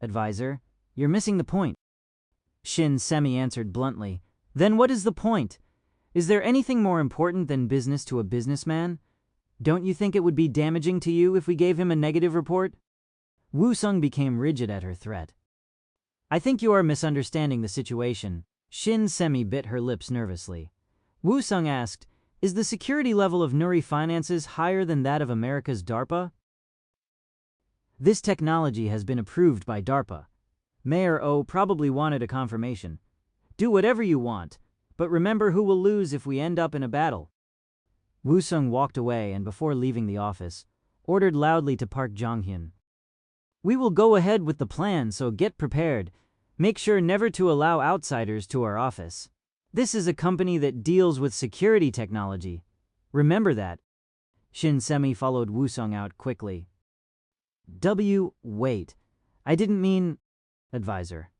Advisor, you're missing the point. Shin Semi answered bluntly. Then what is the point? Is there anything more important than business to a businessman? Don't you think it would be damaging to you if we gave him a negative report? Woo-sung became rigid at her threat. I think you are misunderstanding the situation. Shin Semi bit her lips nervously. Woo-sung asked, is the security level of Nuri Finances higher than that of America's DARPA? This technology has been approved by DARPA. Mayor O probably wanted a confirmation. Do whatever you want, but remember who will lose if we end up in a battle. Woo-sung walked away and before leaving the office, ordered loudly to Park Jong-hyun. We will go ahead with the plan, so get prepared. Make sure never to allow outsiders to our office. This is a company that deals with security technology. Remember that. Shin Semi followed Woo-sung out quickly. Wait. I didn't mean... Advisor.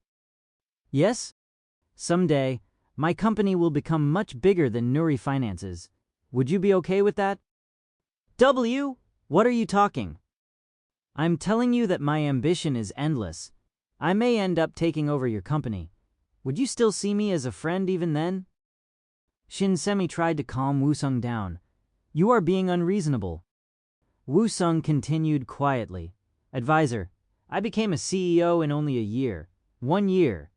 Yes? Someday, my company will become much bigger than Nuri Finances. Would you be okay with that? What are you talking? I'm telling you that my ambition is endless. I may end up taking over your company. Would you still see me as a friend even then? Shin Semi tried to calm Woo-sung down. You are being unreasonable. Woo-sung continued quietly. Advisor, I became a CEO in only a year. 1 year.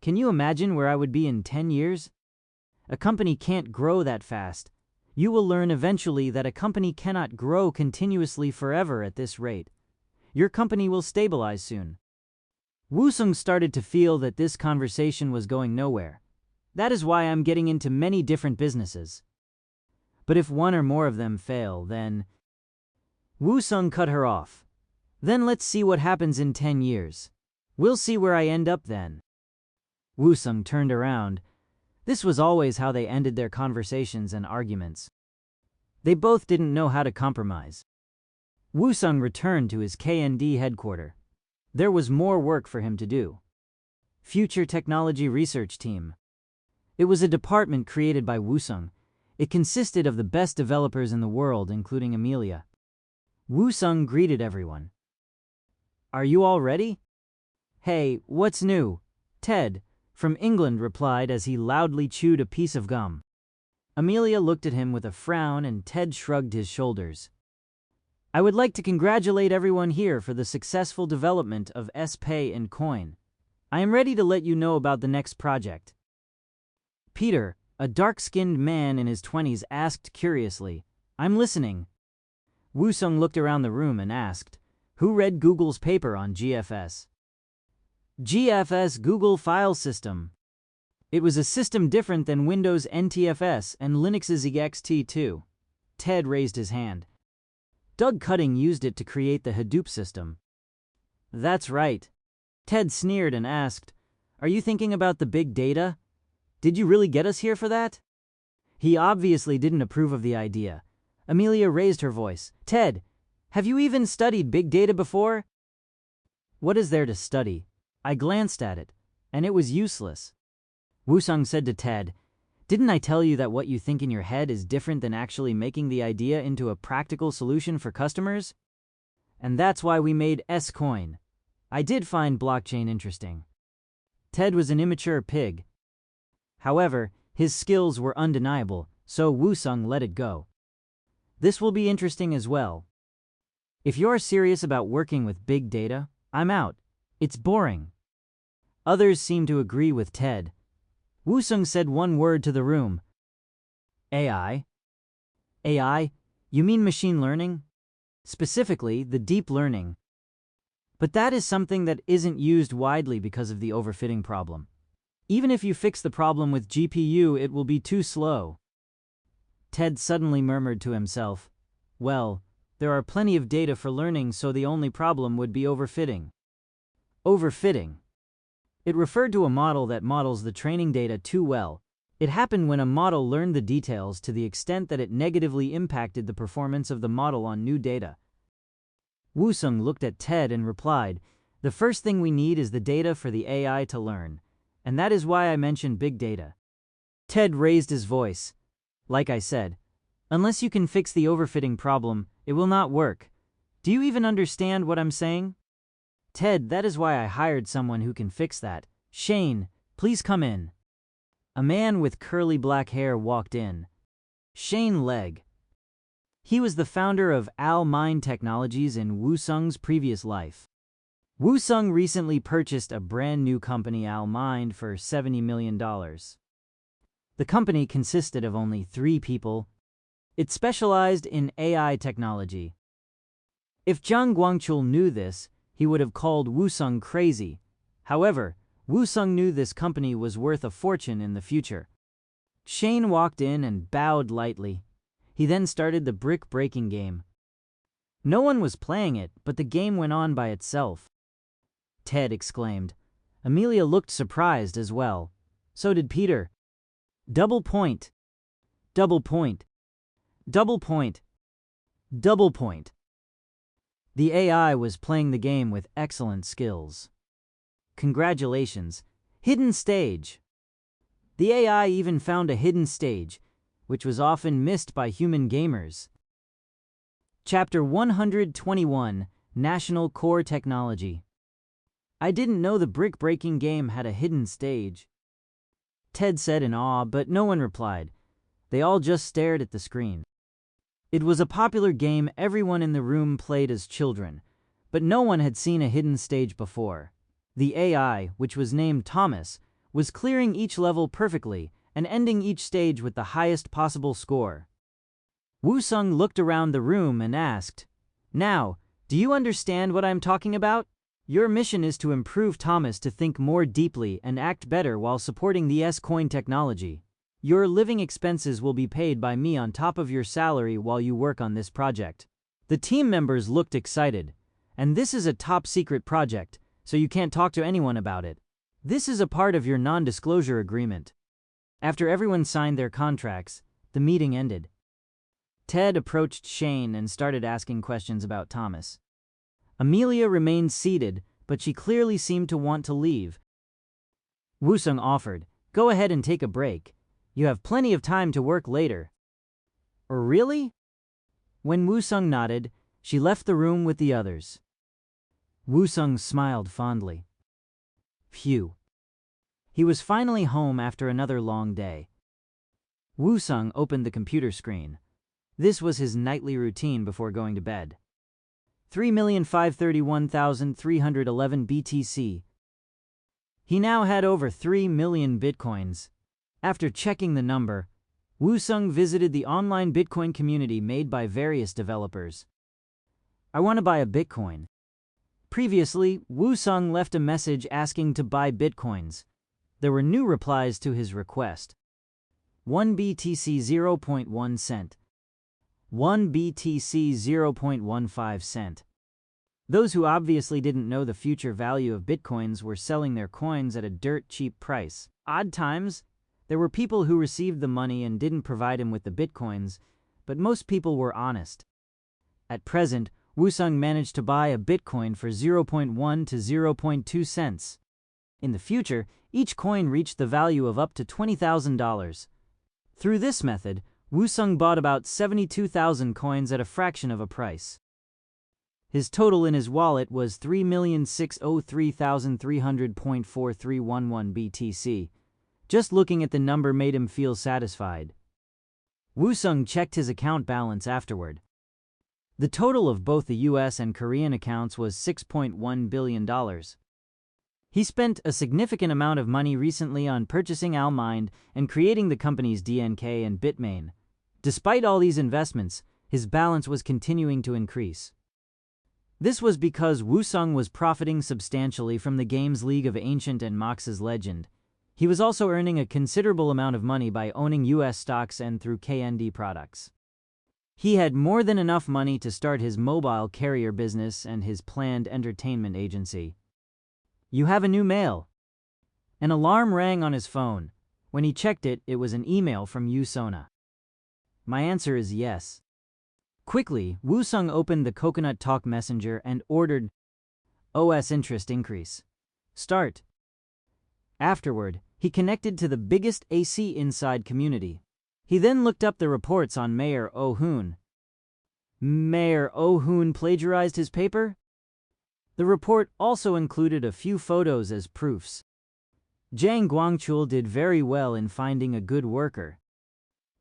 Can you imagine where I would be in 10 years? A company can't grow that fast. You will learn eventually that a company cannot grow continuously forever at this rate. Your company will stabilize soon. Woo-sung started to feel that this conversation was going nowhere. That is why I'm getting into many different businesses. But if one or more of them fail, then... Woo-sung cut her off. Then let's see what happens in 10 years. We'll see where I end up then. Woo-sung turned around. This was always how they ended their conversations and arguments. They both didn't know how to compromise. Woo-sung returned to his KND headquarters. There was more work for him to do. Future Technology Research Team. It was a department created by Woo-sung. It consisted of the best developers in the world, including Amelia. Woo-sung greeted everyone. Are you all ready? Hey, what's new? Ted, from England, replied as he loudly chewed a piece of gum. Amelia looked at him with a frown and Ted shrugged his shoulders. I would like to congratulate everyone here for the successful development of S-Pay and Coin. I am ready to let you know about the next project. Peter, a dark-skinned man in his 20s, asked curiously, I'm listening. Woo-sung looked around the room and asked, who read Google's paper on GFS? GFS, Google File System. It was a system different than Windows NTFS and Linux's ext2. Ted raised his hand. Doug Cutting used it to create the Hadoop system. That's right. Ted sneered and asked, are you thinking about the big data? Did you really get us here for that? He obviously didn't approve of the idea. Amelia raised her voice. Ted, have you even studied big data before? What is there to study? I glanced at it, and it was useless. Woo-sung said to Ted, didn't I tell you that what you think in your head is different than actually making the idea into a practical solution for customers? And that's why we made S-Coin. I did find blockchain interesting. Ted was an immature pig. However, his skills were undeniable, so Woo-sung let it go. This will be interesting as well. If you're serious about working with big data, I'm out. It's boring. Others seemed to agree with Ted. Woo-sung said one word to the room. AI? AI? You mean machine learning? Specifically, the deep learning. But that is something that isn't used widely because of the overfitting problem. Even if you fix the problem with GPU, it will be too slow. Ted suddenly murmured to himself, well, there are plenty of data for learning, so the only problem would be overfitting. Overfitting. It referred to a model that models the training data too well. It happened when a model learned the details to the extent that it negatively impacted the performance of the model on new data. Woo-sung looked at Ted and replied, the first thing we need is the data for the AI to learn, and that is why I mentioned big data. Ted raised his voice. Like I said, unless you can fix the overfitting problem, it will not work. Do you even understand what I'm saying? Ted, that is why I hired someone who can fix that. Shane, please come in. A man with curly black hair walked in. Shane Legg. He was the founder of Al Mind Technologies in Woo-sung's previous life. Woo-sung recently purchased a brand new company, Al Mind, for $70 million. The company consisted of only 3 people. It specialized in AI technology. If Zhang Guangchul knew this, he would have called Woo-sung crazy. However, Woo-sung knew this company was worth a fortune in the future. Shane walked in and bowed lightly. He then started the brick-breaking game. No one was playing it, but the game went on by itself. Ted exclaimed. Amelia looked surprised as well. So did Peter. Double point. Double point. Double point. Double point. The AI was playing the game with excellent skills. Congratulations. Hidden stage. The AI even found a hidden stage, which was often missed by human gamers. Chapter 121, National Core Technology. I didn't know the brick-breaking game had a hidden stage. Ted said in awe, but no one replied. They all just stared at the screen. It was a popular game everyone in the room played as children, but no one had seen a hidden stage before. The AI, which was named Thomas, was clearing each level perfectly and ending each stage with the highest possible score. Woo-sung looked around the room and asked, Now, do you understand what I'm talking about? Your mission is to improve Thomas to think more deeply and act better while supporting the S-Coin technology. Your living expenses will be paid by me on top of your salary while you work on this project. The team members looked excited, and this is a top-secret project, so you can't talk to anyone about it. This is a part of your non-disclosure agreement. After everyone signed their contracts, the meeting ended. Ted approached Shane and started asking questions about Thomas. Amelia remained seated, but she clearly seemed to want to leave. Woo-sung offered, Go ahead and take a break. You have plenty of time to work later. Really? When Woo-sung nodded, she left the room with the others. Woo-sung smiled fondly. Phew. He was finally home after another long day. Woo-sung opened the computer screen. This was his nightly routine before going to bed. 3,531,311 BTC. He now had over 3 million bitcoins. After checking the number, Woo-sung visited the online Bitcoin community made by various developers. I want to buy a Bitcoin. Previously, Woo-sung left a message asking to buy Bitcoins. There were new replies to his request. 1 BTC 0.1 cent. 1 BTC 0.15 cent. Those who obviously didn't know the future value of Bitcoins were selling their coins at a dirt cheap price. Odd times, there were people who received the money and didn't provide him with the Bitcoins, but most people were honest. At present, Woo-sung managed to buy a Bitcoin for 0.1 to 0.2 cents. In the future, each coin reached the value of up to $20,000. Through this method, Woo-sung bought about 72,000 coins at a fraction of a price. His total in his wallet was 3,603,300.4311 BTC. Just looking at the number made him feel satisfied. Woo-sung checked his account balance afterward. The total of both the US and Korean accounts was $6.1 billion. He spent a significant amount of money recently on purchasing Al Mind and creating the companies DNK and Bitmain. Despite all these investments, his balance was continuing to increase. This was because Woo-sung was profiting substantially from the games League of Ancient and Mox's Legend. He was also earning a considerable amount of money by owning US stocks and through KND products. He had more than enough money to start his mobile carrier business and his planned entertainment agency. You have a new mail. An alarm rang on his phone. When he checked it, it was an email from Yusona. My answer is yes. Quickly, Woo-sung opened the Coconut Talk Messenger and ordered OS interest increase. Start. Afterward, he connected to the biggest AC Inside community. He then looked up the reports on Mayor Oh-hoon. Mayor Oh-hoon plagiarized his paper? The report also included a few photos as proofs. Jang Guangchul did very well in finding a good worker.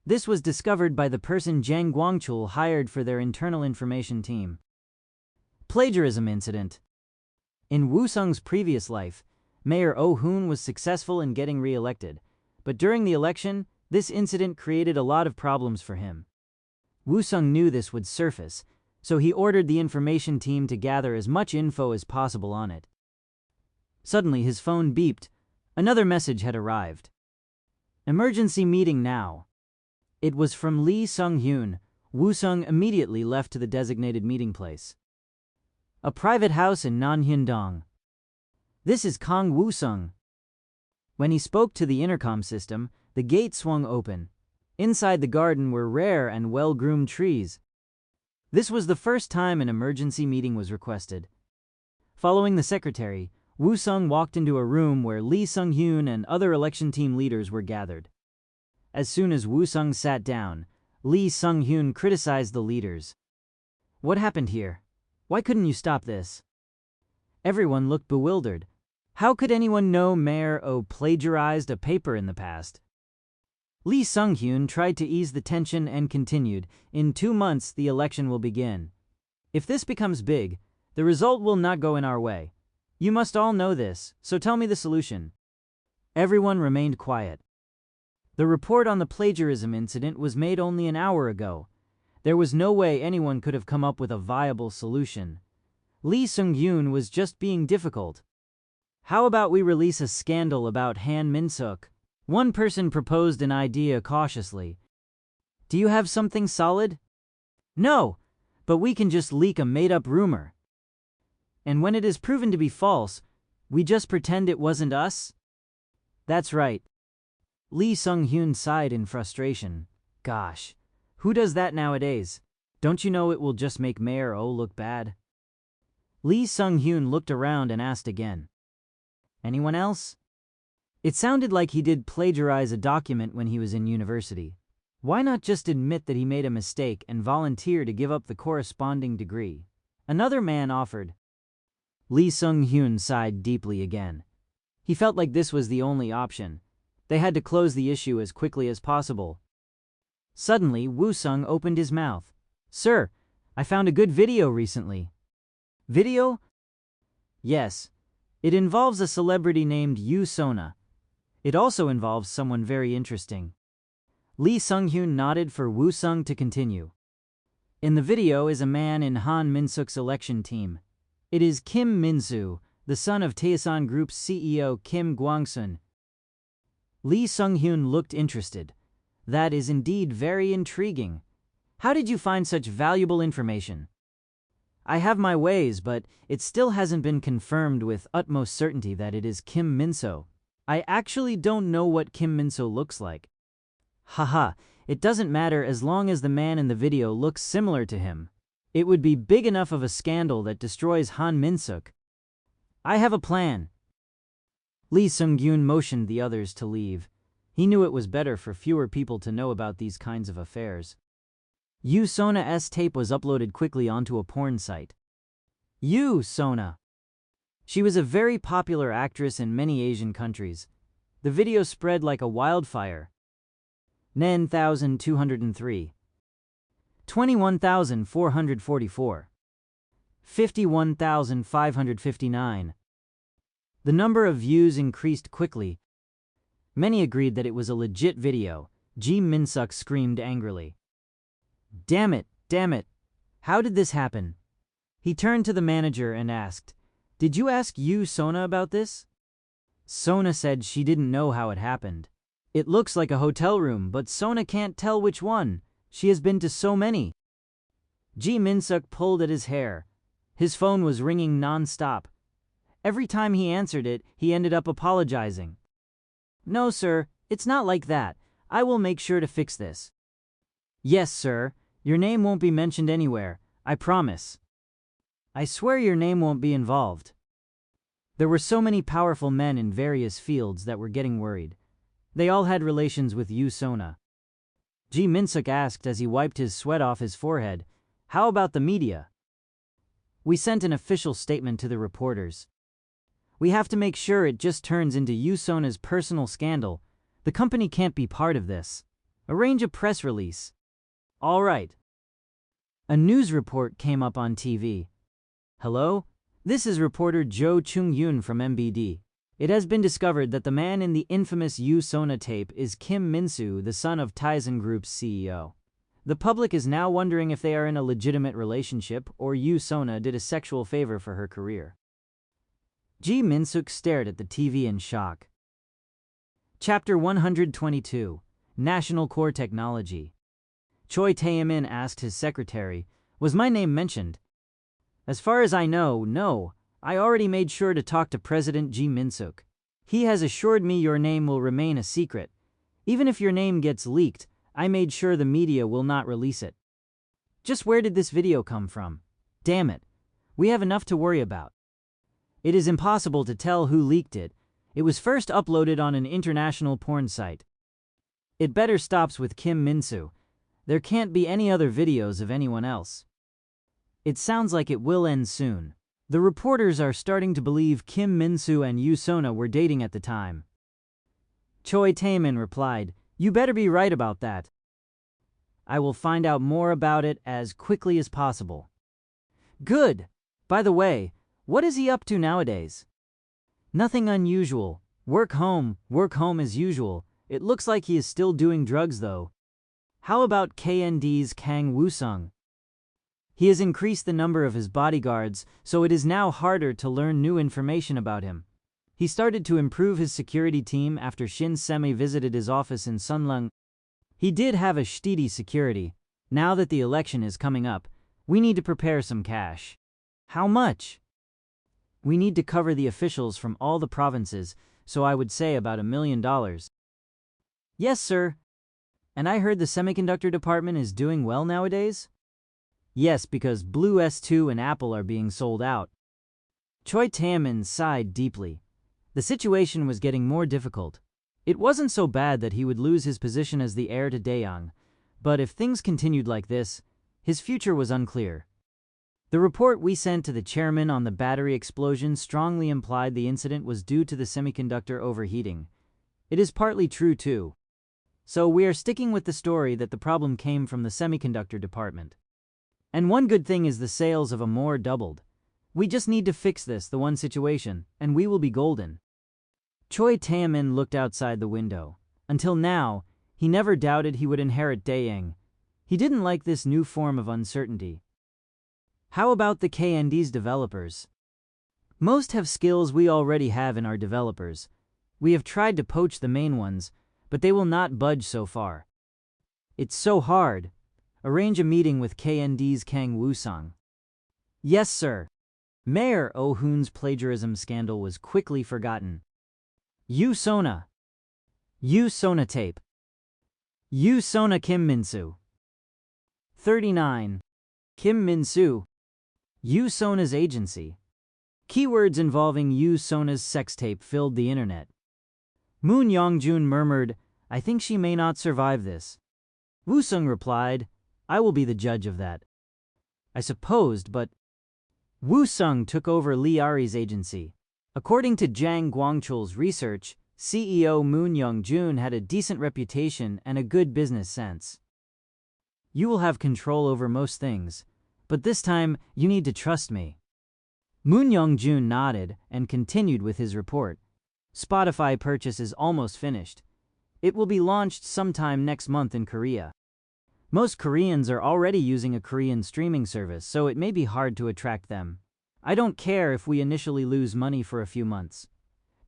This was discovered by the person Jang Guangchul hired for their internal information team. Plagiarism incident. In Woo-sung's previous life, Mayor Oh-hoon was successful in getting re-elected, but during the election, this incident created a lot of problems for him. Woo-sung knew this would surface, so he ordered the information team to gather as much info as possible on it. Suddenly, his phone beeped. Another message had arrived. Emergency meeting now. It was from Lee Sung-hyun. Woo-sung immediately left to the designated meeting place. A private house in Nanhyundong. This is Kang Woo-sung. When he spoke to the intercom system, the gate swung open. Inside the garden were rare and well-groomed trees. This was the first time an emergency meeting was requested. Following the secretary, Woo-sung walked into a room where Lee Sung-hyun and other election team leaders were gathered. As soon as Woo-sung sat down, Lee Sung-hyun criticized the leaders. What happened here? Why couldn't you stop this? Everyone looked bewildered. How could anyone know Mayor Oh plagiarized a paper in the past? Lee Sung-hyun tried to ease the tension and continued, "In 2 months, the election will begin. If this becomes big, the result will not go in our way. You must all know this, so tell me the solution." Everyone remained quiet. The report on the plagiarism incident was made only an hour ago. There was no way anyone could have come up with a viable solution. Lee Sung-hyun was just being difficult. How about we release a scandal about Han Min-suk? One person proposed an idea cautiously. Do you have something solid? No, but we can just leak a made-up rumor. And when it is proven to be false, we just pretend it wasn't us? That's right. Lee Sung-hyun sighed in frustration. Gosh, who does that nowadays? Don't you know it will just make Mayor Oh look bad? Lee Sung-hyun looked around and asked again. Anyone else? It sounded like he did plagiarize a document when he was in university. Why not just admit that he made a mistake and volunteer to give up the corresponding degree? Another man offered. Lee Sung-hyun sighed deeply again. He felt like this was the only option. They had to close the issue as quickly as possible. Suddenly, Woo-sung opened his mouth. Sir, I found a good video recently. Video? Yes. It involves a celebrity named Yoo Sona. It also involves someone very interesting. Lee Sung-hyun nodded for Woo-sung to continue. In the video is a man in Han Min-suk's election team. It is Kim Min-soo, the son of Taesan Group's CEO Kim Kwang-sun. Lee Sung-hyun looked interested. That is indeed very intriguing. How did you find such valuable information? I have my ways, but it still hasn't been confirmed with utmost certainty that it is Kim Min-soo. I actually don't know what Kim Min-soo looks like. Haha, it doesn't matter as long as the man in the video looks similar to him. It would be big enough of a scandal that destroys Han Min-suk. I have a plan. Lee Sung-hyun motioned the others to leave. He knew it was better for fewer people to know about these kinds of affairs. Yoo Sona's tape was uploaded quickly onto a porn site. Yoo Sona. She was a very popular actress in many Asian countries. The video spread like a wildfire. 9,203. 21,444. 51,559. The number of views increased quickly. Many agreed that it was a legit video. Ji Min-suk screamed angrily. Damn it, damn it. How did this happen? He turned to the manager and asked, Did you ask Yoo Sona about this? Sona said she didn't know how it happened. It looks like a hotel room, but Sona can't tell which one. She has been to so many. Ji Min-suk pulled at his hair. His phone was ringing non-stop. Every time he answered it, he ended up apologizing. No, sir, it's not like that. I will make sure to fix this. Yes, sir. Your name won't be mentioned anywhere. I promise. I swear your name won't be involved. There were so many powerful men in various fields that were getting worried. They all had relations with Yoo Sona. Ji Min-suk asked as he wiped his sweat off his forehead. How about the media? We sent an official statement to the reporters. We have to make sure it just turns into Yoo-sona's personal scandal. The company can't be part of this. Arrange a press release. All right. A news report came up on TV. Hello? This is reporter Jo Chung-yoon from MBD. It has been discovered that the man in the infamous Yoo-sona tape is Kim Min-soo, the son of Tizen Group's CEO. The public is now wondering if they are in a legitimate relationship or Yoo-sona did a sexual favor for her career. Ji Min-suk stared at the TV in shock. Chapter 122, National Core Technology. Choi Tae-min asked his secretary, "Was my name mentioned?" "As far as I know, no. I already made sure to talk to President Ji Min-suk. He has assured me your name will remain a secret. Even if your name gets leaked, I made sure the media will not release it." Just where did this video come from? Damn it. We have enough to worry about. It is impossible to tell who leaked it. It was first uploaded on an international porn site. It better stops with Kim Min-soo. There can't be any other videos of anyone else. It sounds like it will end soon. The reporters are starting to believe Kim Min-soo and Yoo-sona were dating at the time. Choi Tae-min replied, "You better be right about that. I will find out more about it as quickly as possible." Good. By the way, what is he up to nowadays? Nothing unusual. Work home as usual. It looks like he is still doing drugs though. How about KND's Kang Woo-sung? He has increased the number of his bodyguards, so it is now harder to learn new information about him. He started to improve his security team after Shin Se-mi visited his office in Sunlung. He did have a steady security. Now that the election is coming up, we need to prepare some cash. How much? We need to cover the officials from all the provinces, so I would say about $1 million. Yes, sir. And I heard the semiconductor department is doing well nowadays? Yes, because Blue S2 and Apple are being sold out. Choi Tae-min sighed deeply. The situation was getting more difficult. It wasn't so bad that he would lose his position as the heir to Daeyoung, but if things continued like this, his future was unclear. The report we sent to the chairman on the battery explosion strongly implied the incident was due to the semiconductor overheating. It is partly true too. So we are sticking with the story that the problem came from the semiconductor department. And one good thing is the sales of more doubled. We just need to fix the one situation, and we will be golden. Choi Tae-min looked outside the window. Until now, he never doubted he would inherit Daeyoung. He didn't like this new form of uncertainty. How about the KND's developers? Most have skills we already have in our developers. We have tried to poach the main ones, but they will not budge so far. It's so hard. Arrange a meeting with KND's Kang Woo-sung. Yes, sir. Mayor Oh-hoon's plagiarism scandal was quickly forgotten. Yoo-sona. Yoo-sona tape. Yoo-sona Kim Min-soo. 39. Kim Min-soo. Yoo-sona's agency. Keywords involving Yoo-sona's sex tape filled the internet. Moon Young-jun murmured, "I think she may not survive this." Woo-sung replied, "I will be the judge of that." I supposed, but Woo-sung took over Lee Ari's agency. According to Jang Guangchul's research, CEO Moon Young-jun had a decent reputation and a good business sense. You will have control over most things, but this time you need to trust me. Moon Young-jun nodded and continued with his report. Spotify purchase is almost finished. It will be launched sometime next month in Korea. Most Koreans are already using a Korean streaming service, so it may be hard to attract them. I don't care if we initially lose money for a few months.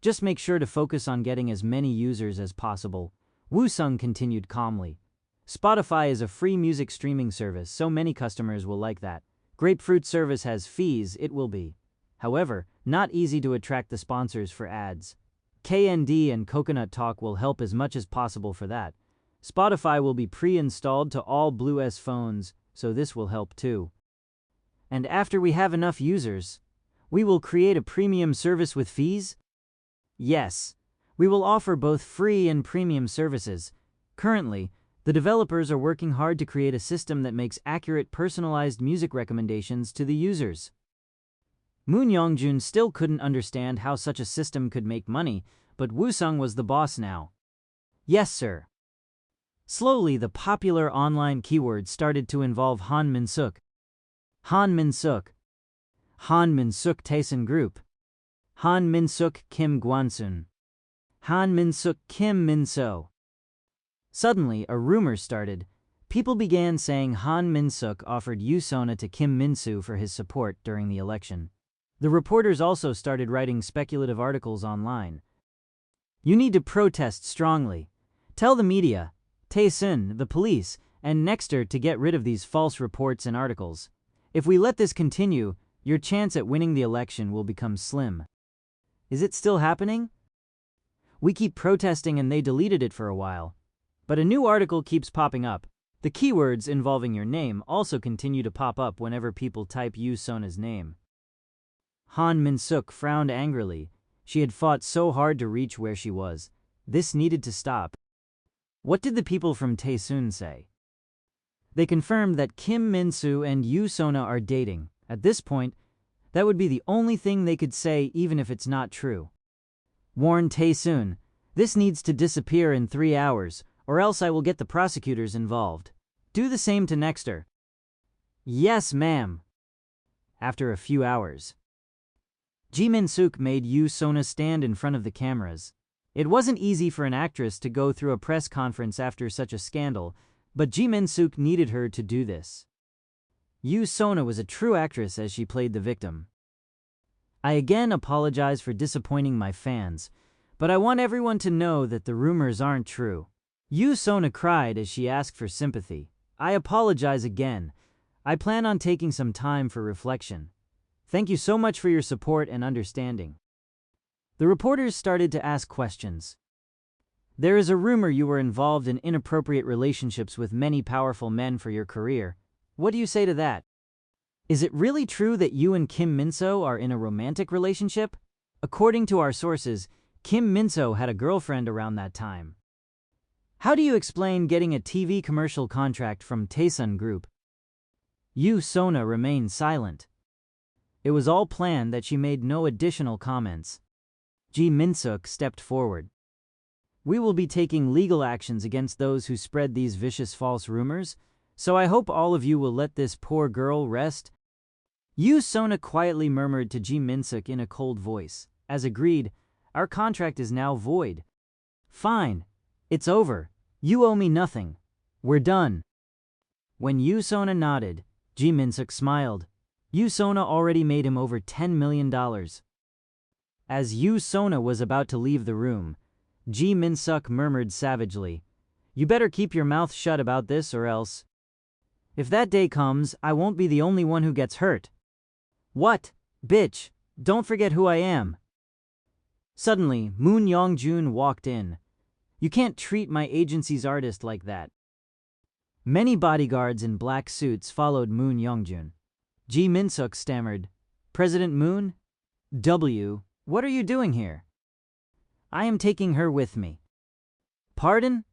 Just make sure to focus on getting as many users as possible. Woo-sung continued calmly. Spotify is a free music streaming service, so many customers will like that. Grapefruit service has fees, it will be. However, not easy to attract the sponsors for ads. KND and Coconut Talk will help as much as possible for that. Spotify will be pre-installed to all Blue S phones, so this will help too. And after we have enough users, we will create a premium service with fees? Yes, we will offer both free and premium services. Currently, The developers are working hard to create a system that makes accurate, personalized music recommendations to the users. Moon Young-jun still couldn't understand how such a system could make money, but Woo-sung was the boss now. Yes, sir. Slowly, the popular online keywords started to involve Han Min-suk, Han Min-suk, Han Min-suk Taesun Group, Han Min-suk Kim Gwan-sun, Han Min-suk Kim Min-so. Suddenly, a rumor started. People began saying Han Min-suk offered Yoo Sona to Kim Min-soo for his support during the election. The reporters also started writing speculative articles online. You need to protest strongly. Tell the media, Taesun, the police, and Nexter to get rid of these false reports and articles. If we let this continue, your chance at winning the election will become slim. Is it still happening? We keep protesting and they deleted it for a while. But a new article keeps popping up. The keywords involving your name also continue to pop up whenever people type Yoo Sona's name. Han Min-suk frowned angrily. She had fought so hard to reach where she was. This needed to stop. What did the people from Taesun say? They confirmed that Kim Min-soo and Yoo Sona are dating. At this point, that would be the only thing they could say, even if it's not true. Warn Taesun, this needs to disappear in 3 hours, or else I will get the prosecutors involved. Do the same to Nexter. Yes, ma'am. After a few hours, Ji Min-suk made Yoo Sona stand in front of the cameras. It wasn't easy for an actress to go through a press conference after such a scandal, but Ji Min-suk needed her to do this. Yoo Sona was a true actress as she played the victim. I again apologize for disappointing my fans, but I want everyone to know that the rumors aren't true. Yoo Sona cried as she asked for sympathy. I apologize again. I plan on taking some time for reflection. Thank you so much for your support and understanding. The reporters started to ask questions. There is a rumor you were involved in inappropriate relationships with many powerful men for your career. What do you say to that? Is it really true that you and Kim Min-soo are in a romantic relationship? According to our sources, Kim Min-soo had a girlfriend around that time. How do you explain getting a TV commercial contract from Taesun Group? Yoo Sona remained silent. It was all planned that she made no additional comments. Ji Min-suk stepped forward. We will be taking legal actions against those who spread these vicious false rumors, so I hope all of you will let this poor girl rest. Yoo Sona quietly murmured to Ji Min-suk in a cold voice. As agreed, our contract is now void. Fine. It's over. You owe me nothing. We're done. When Yoo Sona nodded, Ji Min-suk smiled. Yoo Sona already made him over $10 million. As Yoo Sona was about to leave the room, Ji Min-suk murmured savagely, "You better keep your mouth shut about this or else. If that day comes, I won't be the only one who gets hurt." What? Bitch, don't forget who I am. Suddenly, Moon Young-jun walked in. You can't treat my agency's artist like that. Many bodyguards in black suits followed Moon Young-jun. Ji Min-suk stammered, "President Moon? What are you doing here?" "I am taking her with me." "Pardon?"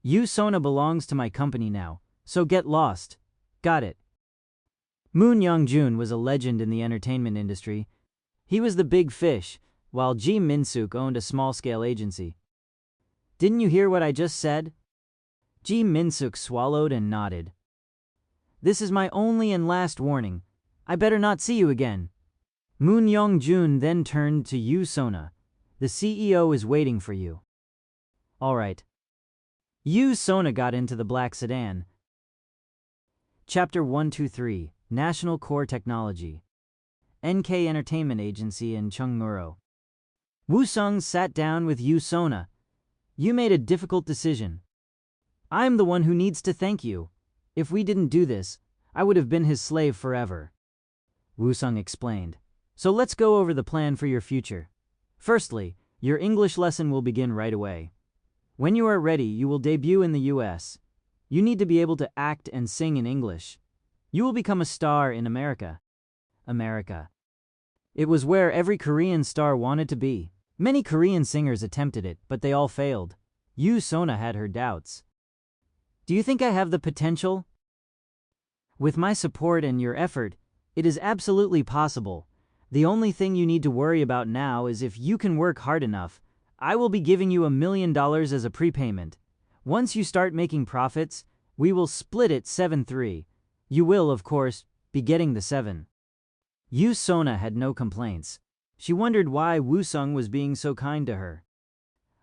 "Yoo Sona belongs to my company now, so get lost. Got it." Moon Young-jun was a legend in the entertainment industry. He was the big fish, while Ji Min-suk owned a small-scale agency. Didn't you hear what I just said? Ji Min-suk swallowed and nodded. This is my only and last warning. I better not see you again. Moon Young-jun then turned to Yoo Sona. The CEO is waiting for you. All right. Yoo Sona got into the black sedan. Chapter 123, National Core Technology. NK Entertainment Agency in Cheongmuro. Woo-sung sat down with Yoo Sona. You made a difficult decision. I'm the one who needs to thank you. If we didn't do this, I would have been his slave forever. Woo-sung explained. So let's go over the plan for your future. Firstly, your English lesson will begin right away. When you are ready, you will debut in the US. You need to be able to act and sing in English. You will become a star in America. America. It was where every Korean star wanted to be. Many Korean singers attempted it, but they all failed. Yoo Sona had her doubts. Do you think I have the potential? With my support and your effort, it is absolutely possible. The only thing you need to worry about now is if you can work hard enough. I will be giving you $1 million as a prepayment. Once you start making profits, we will split it 7-3. You will, of course, be getting the 7. Yu Sona had no complaints. She wondered why Wusung was being so kind to her.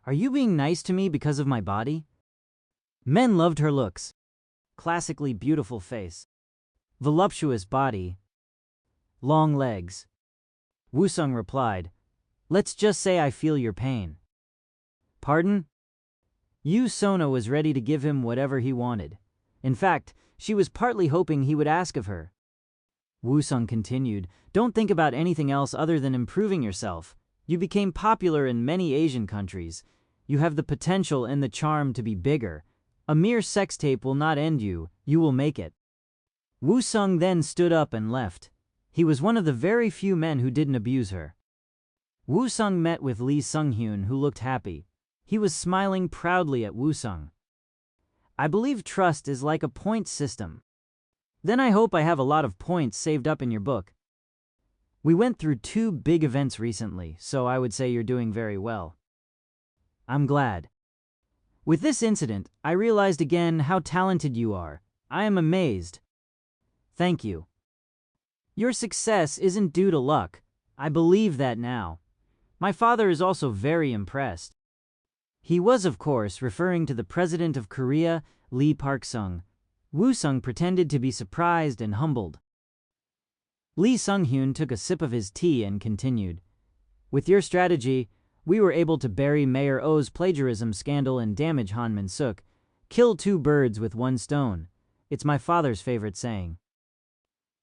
Are you being nice to me because of my body? Men loved her looks. Classically beautiful face. Voluptuous body. Long legs. Wusung replied, "Let's just say I feel your pain." Pardon? Yu Sona was ready to give him whatever he wanted. In fact, she was partly hoping he would ask of her. Wusung continued, "Don't think about anything else other than improving yourself. You became popular in many Asian countries. You have the potential and the charm to be bigger. A mere sex tape will not end you, you will make it." Wusung then stood up and left. He was one of the very few men who didn't abuse her. Wusung met with Lee Sung-hyun, who looked happy. He was smiling proudly at Wusung. "I believe trust is like a point system. Then I hope I have a lot of points saved up in your book. We went through 2 big events recently, so I would say you're doing very well." "I'm glad. With this incident, I realized again how talented you are. I am amazed." "Thank you. Your success isn't due to luck. I believe that now. My father is also very impressed." He was, of course, referring to the President of Korea, Lee Park-sung. Wusung pretended to be surprised and humbled. Lee Sung-hyun took a sip of his tea and continued, "With your strategy, we were able to bury Mayor Oh's plagiarism scandal and damage Han Min-suk. Kill 2 birds with 1 stone. It's my father's favorite saying."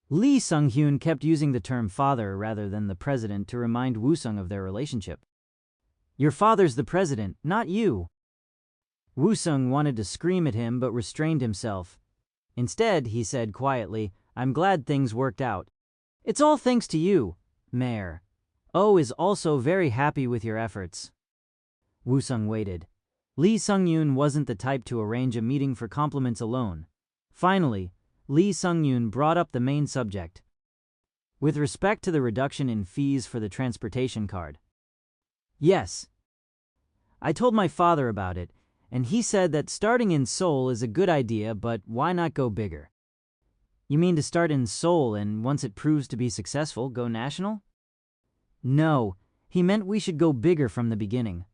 Lee Sung-hyun kept using the term father rather than the president to remind Wusung of their relationship. "Your father's the president, not you." Wusung wanted to scream at him but restrained himself. Instead, he said quietly, "I'm glad things worked out. It's all thanks to you, Mayor. Oh is also very happy with your efforts." Wusung waited. Lee Sung-hyun wasn't the type to arrange a meeting for compliments alone. Finally, Lee Sung-hyun brought up the main subject. "With respect to the reduction in fees for the transportation card." "Yes. I told my father about it, and he said that starting in Seoul is a good idea, but why not go bigger?" "You mean to start in Seoul and once it proves to be successful, go national?" "No, he meant we should go bigger from the beginning.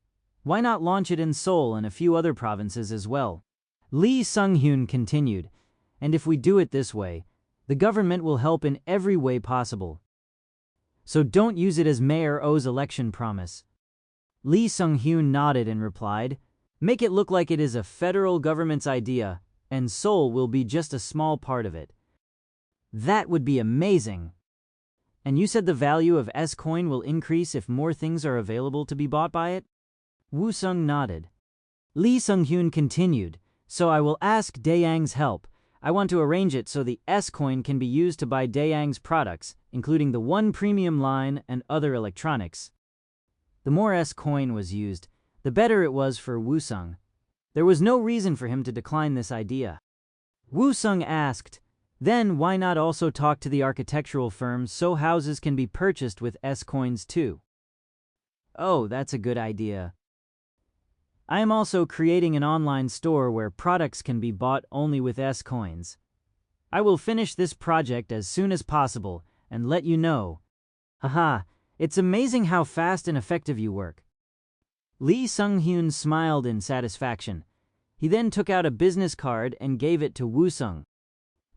Why not launch it in Seoul and a few other provinces as well?" Lee Sung-hyun continued, "And if we do it this way, the government will help in every way possible. So don't use it as Mayor Oh's election promise." Lee Sung-hyun nodded and replied, "Make it look like it is a federal government's idea, and Seoul will be just a small part of it." "That would be amazing." "And you said the value of S-coin will increase if more things are available to be bought by it?" Wusung nodded. Lee Sung-hyun continued, "So I will ask Daeyang's help. I want to arrange it so the S-coin can be used to buy Daeyang's products, including the One Premium line and other electronics." The more S-coin was used, the better it was for Wusung. There was no reason for him to decline this idea. Wusung asked, "Then why not also talk to the architectural firms so houses can be purchased with S-coins too?" "Oh, that's a good idea. I am also creating an online store where products can be bought only with S-coins. I will finish this project as soon as possible and let you know. Haha, it's amazing how fast and effective you work." Lee Sung-hyun smiled in satisfaction. He then took out a business card and gave it to Wusung.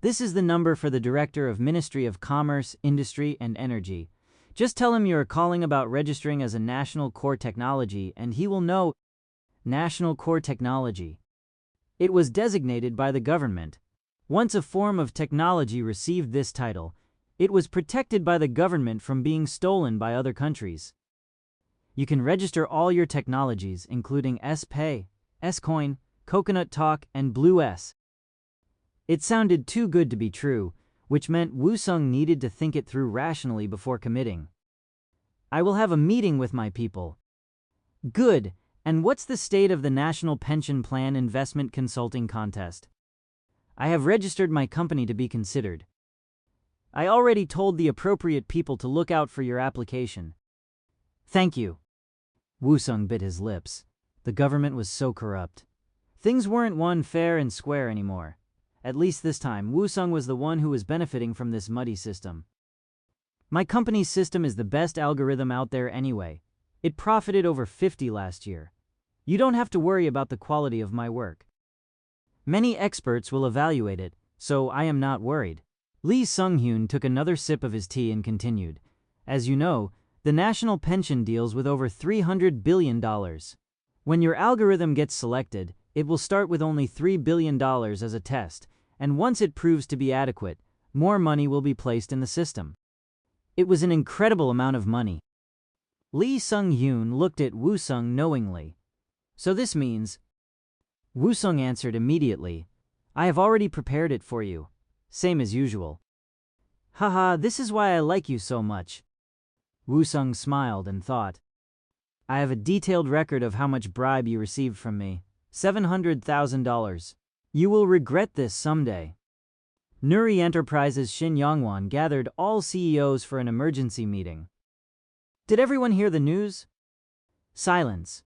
"This is the number for the Director of Ministry of Commerce, Industry, and Energy. Just tell him you are calling about registering as a national core technology and he will know." National core technology. It was designated by the government. Once a form of technology received this title, it was protected by the government from being stolen by other countries. You can register all your technologies, including S-Pay, S-Coin, Coconut Talk, and Blue S. It sounded too good to be true, which meant Wusung needed to think it through rationally before committing. "I will have a meeting with my people." "Good. And what's the state of the National Pension Plan Investment Consulting Contest?" I have registered my company to be considered. I already told the appropriate people to look out for your application. Thank you. Wusung bit his lips. The government was so corrupt. Things weren't won fair and square anymore. At least this time, Wusung was the one who was benefiting from this muddy system. My company's system is the best algorithm out there anyway. It profited over 50 last year. You don't have to worry about the quality of my work. Many experts will evaluate it, so I am not worried. Lee Sung-hyun took another sip of his tea and continued. As you know, the national pension deals with over $300 billion. When your algorithm gets selected, it will start with only $3 billion as a test, and once it proves to be adequate, more money will be placed in the system. It was an incredible amount of money. Lee Sung-hyun looked at Wusung knowingly. So this means... Wusung answered immediately, I have already prepared it for you. Same as usual. Haha, this is why I like you so much. Wusung smiled and thought. I have a detailed record of how much bribe you received from me. $700,000. You will regret this someday. Nuri Enterprises Shin Yongwon gathered all CEOs for an emergency meeting. Did everyone hear the news? Silence.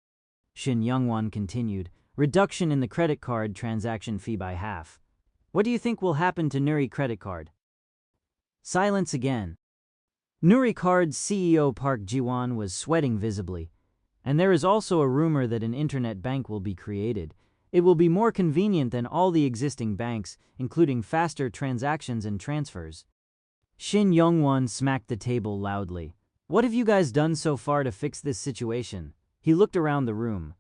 Shin Yongwon continued, reduction in the credit card transaction fee by half. What do you think will happen to Nuri credit card? Silence again. Nuri Card's CEO Park Ji-won was sweating visibly. And there is also a rumor that an internet bank will be created. It will be more convenient than all the existing banks, including faster transactions and transfers. Shin Yongwon smacked the table loudly. What have you guys done so far to fix this situation? He looked around the room.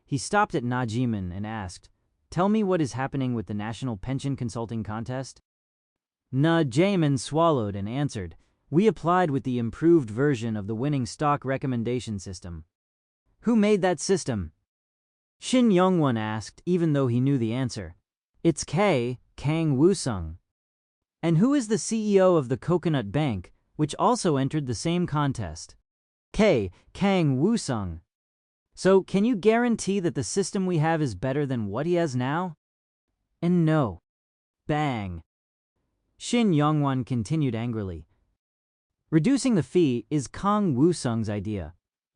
He stopped at Na Jimin and asked, Tell me what is happening with the National Pension Consulting Contest? Na Jimin swallowed and answered, We applied with the improved version of the winning stock recommendation system. Who made that system? Shin Yongwon asked, even though he knew the answer. It's Kang Wusung. And who is the CEO of the Coconut Bank, which also entered the same contest? Kang Wusung. So, can you guarantee that the system we have is better than what he has now? And no. Bang. Shin Yongwon continued angrily. Reducing the fee is Kang Wusung's idea.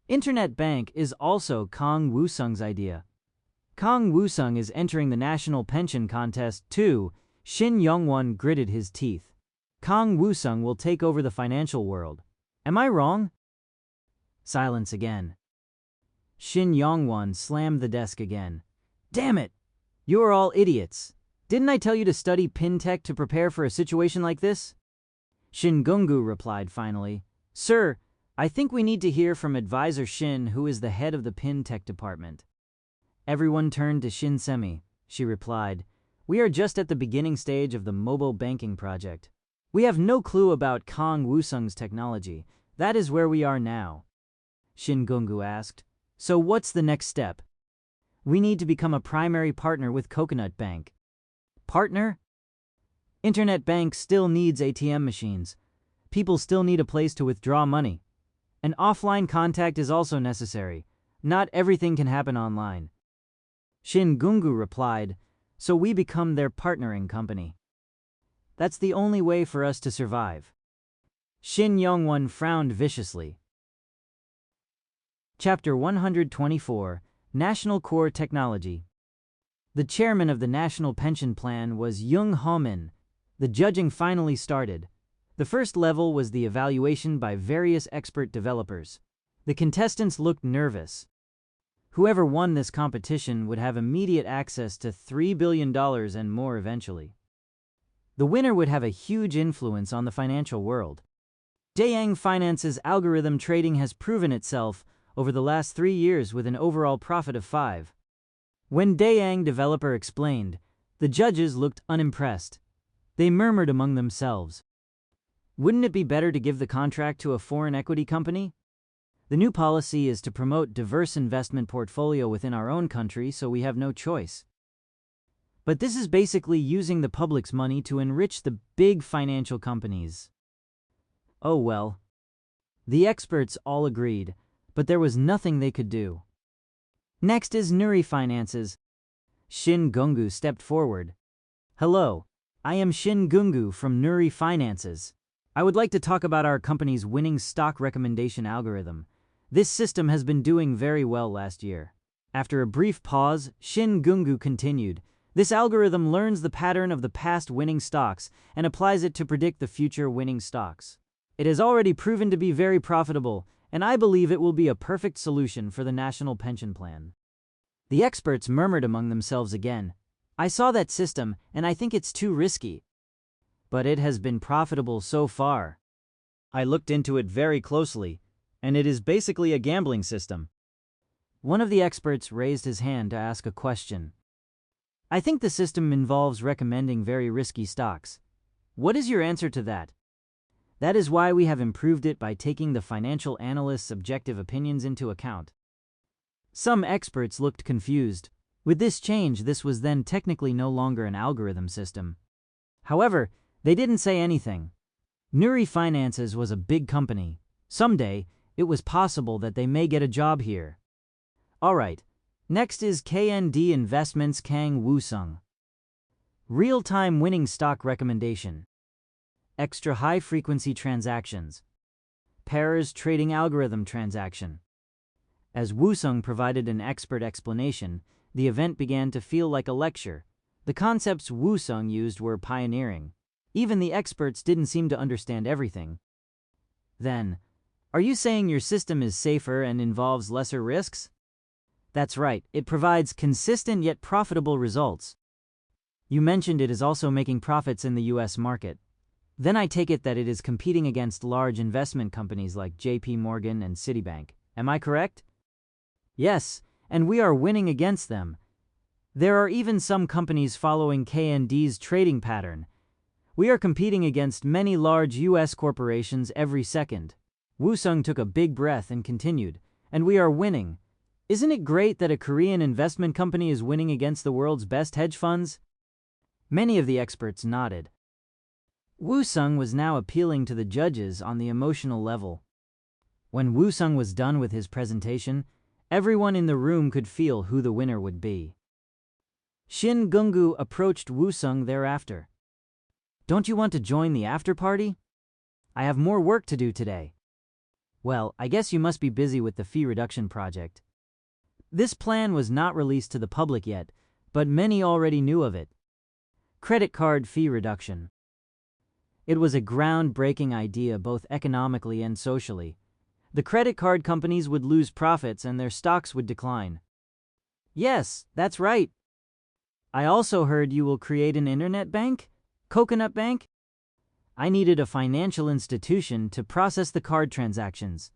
Internet Bank is also Kang Wusung's idea. Kang Wusung is entering the National Pension Contest too. Shin Yongwon gritted his teeth. Kang Wusung will take over the financial world. Am I wrong? Silence again. Shin Yongwon slammed the desk again. Damn it! You are all idiots. Didn't I tell you to study PinTech to prepare for a situation like this? Shin Gungu replied finally. Sir, I think we need to hear from Advisor Shin, who is the head of the PinTech department. Everyone turned to Shin Semi. She replied, We are just at the beginning stage of the mobile banking project. We have no clue about Kang Wusung's technology. That is where we are now. Shin Gungu asked, So what's the next step? We need to become a primary partner with Coconut Bank. Partner? Internet Bank still needs ATM machines. People still need a place to withdraw money. An offline contact is also necessary. Not everything can happen online. Shin Gungu replied, So we become their partnering company. That's the only way for us to survive. Shin Yongwon frowned viciously. Chapter 124, National Core Technology. The chairman of the National Pension Plan was Jung Ho-min. The judging finally started. The first level was the evaluation by various expert developers. The contestants looked nervous. Whoever won this competition would have immediate access to $3 billion and more eventually. The winner would have a huge influence on the financial world. Daeyang Finance's algorithm trading has proven itself over the last 3 years with an overall profit of 5. When Daeyang developer explained, the judges looked unimpressed. They murmured among themselves. Wouldn't it be better to give the contract to a foreign equity company? The new policy is to promote diverse investment portfolio within our own country, so we have no choice. But this is basically using the public's money to enrich the big financial companies. Oh well. The experts all agreed, but there was nothing they could do. Next is Nuri Finances. Shin Gungu stepped forward. Hello, I am Shin Gungu from Nuri Finances. I would like to talk about our company's winning stock recommendation algorithm. This system has been doing very well last year. After a brief pause, Shin Gungu continued. This algorithm learns the pattern of the past winning stocks and applies it to predict the future winning stocks. It has already proven to be very profitable, and I believe it will be a perfect solution for the national pension plan. The experts murmured among themselves again. I saw that system, and I think it's too risky. But it has been profitable so far. I looked into it very closely, and it is basically a gambling system. One of the experts raised his hand to ask a question. I think the system involves recommending very risky stocks. What is your answer to that? That is why we have improved it by taking the financial analyst's objective opinions into account. Some experts looked confused. With this change, this was then technically no longer an algorithm system. However, they didn't say anything. Nuri Finances was a big company. Someday, it was possible that they may get a job here. Alright, next is KND Investments Kang Woosung. Real-time winning stock recommendation. Extra high-frequency transactions. Pairs trading algorithm transaction. As Woosung provided an expert explanation, the event began to feel like a lecture. The concepts Woosung used were pioneering. Even the experts didn't seem to understand everything. Then, are you saying your system is safer and involves lesser risks? That's right, it provides consistent yet profitable results. You mentioned it is also making profits in the US market. Then I take it that it is competing against large investment companies like JP Morgan and Citibank. Am I correct? Yes, and we are winning against them. There are even some companies following KND's trading pattern. We are competing against many large US corporations every second. Woosung took a big breath and continued, and we are winning. Isn't it great that a Korean investment company is winning against the world's best hedge funds? Many of the experts nodded. Woosung was now appealing to the judges on the emotional level. When Woosung was done with his presentation, everyone in the room could feel who the winner would be. Shin Gungu approached Woosung thereafter. Don't you want to join the after party? I have more work to do today. Well, I guess you must be busy with the fee reduction project. This plan was not released to the public yet, but many already knew of it. Credit card fee reduction. It was a groundbreaking idea both economically and socially. The credit card companies would lose profits and their stocks would decline. Yes, that's right. I also heard you will create an internet bank? Coconut Bank? I needed a financial institution to process the card transactions.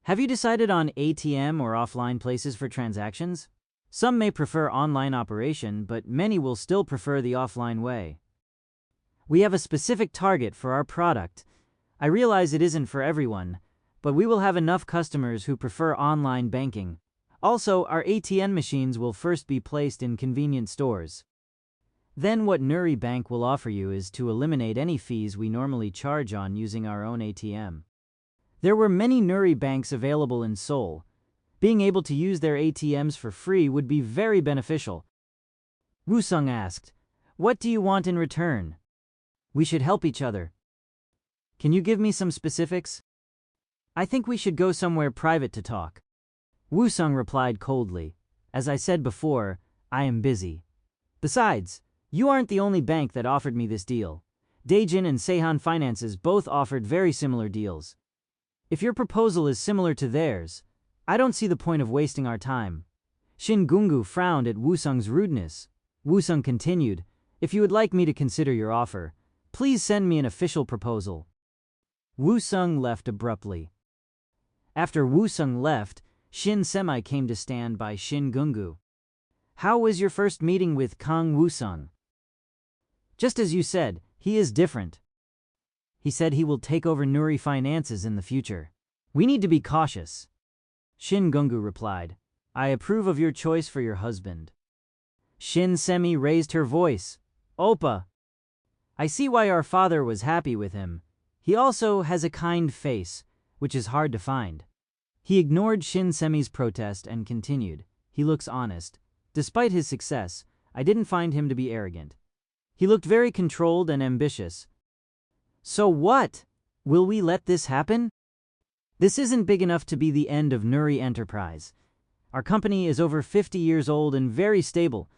Have you decided on ATM or offline places for transactions? Some may prefer online operation, but many will still prefer the offline way. We have a specific target for our product. I realize it isn't for everyone, but we will have enough customers who prefer online banking. Also, our ATM machines will first be placed in convenient stores. Then what Nuri Bank will offer you is to eliminate any fees we normally charge on using our own ATM. There were many Nuri banks available in Seoul. Being able to use their ATMs for free would be very beneficial. Woosung asked, "What do you want in return?" We should help each other. Can you give me some specifics? I think we should go somewhere private to talk. Woosung replied coldly. As I said before, I am busy. Besides, you aren't the only bank that offered me this deal. Daejin and Seihan Finances both offered very similar deals. If your proposal is similar to theirs, I don't see the point of wasting our time. Shin Gungu frowned at Woosung's rudeness. Woosung continued, if you would like me to consider your offer, please send me an official proposal. Woosung left abruptly. After Woosung left, Shin Semi came to stand by Shin Gungu. How was your first meeting with Kang Woosung? Just as you said, he is different. He said he will take over Nuri Finances in the future. We need to be cautious. Shin Gungu replied, I approve of your choice for your husband. Shin Semi raised her voice. Oppa. I see why our father was happy with him. He also has a kind face, which is hard to find. He ignored Shin Semi's protest and continued. He looks honest. Despite his success, I didn't find him to be arrogant. He looked very controlled and ambitious. So what? Will we let this happen? This isn't big enough to be the end of Nuri Enterprise. Our company is over 50 years old and very stable.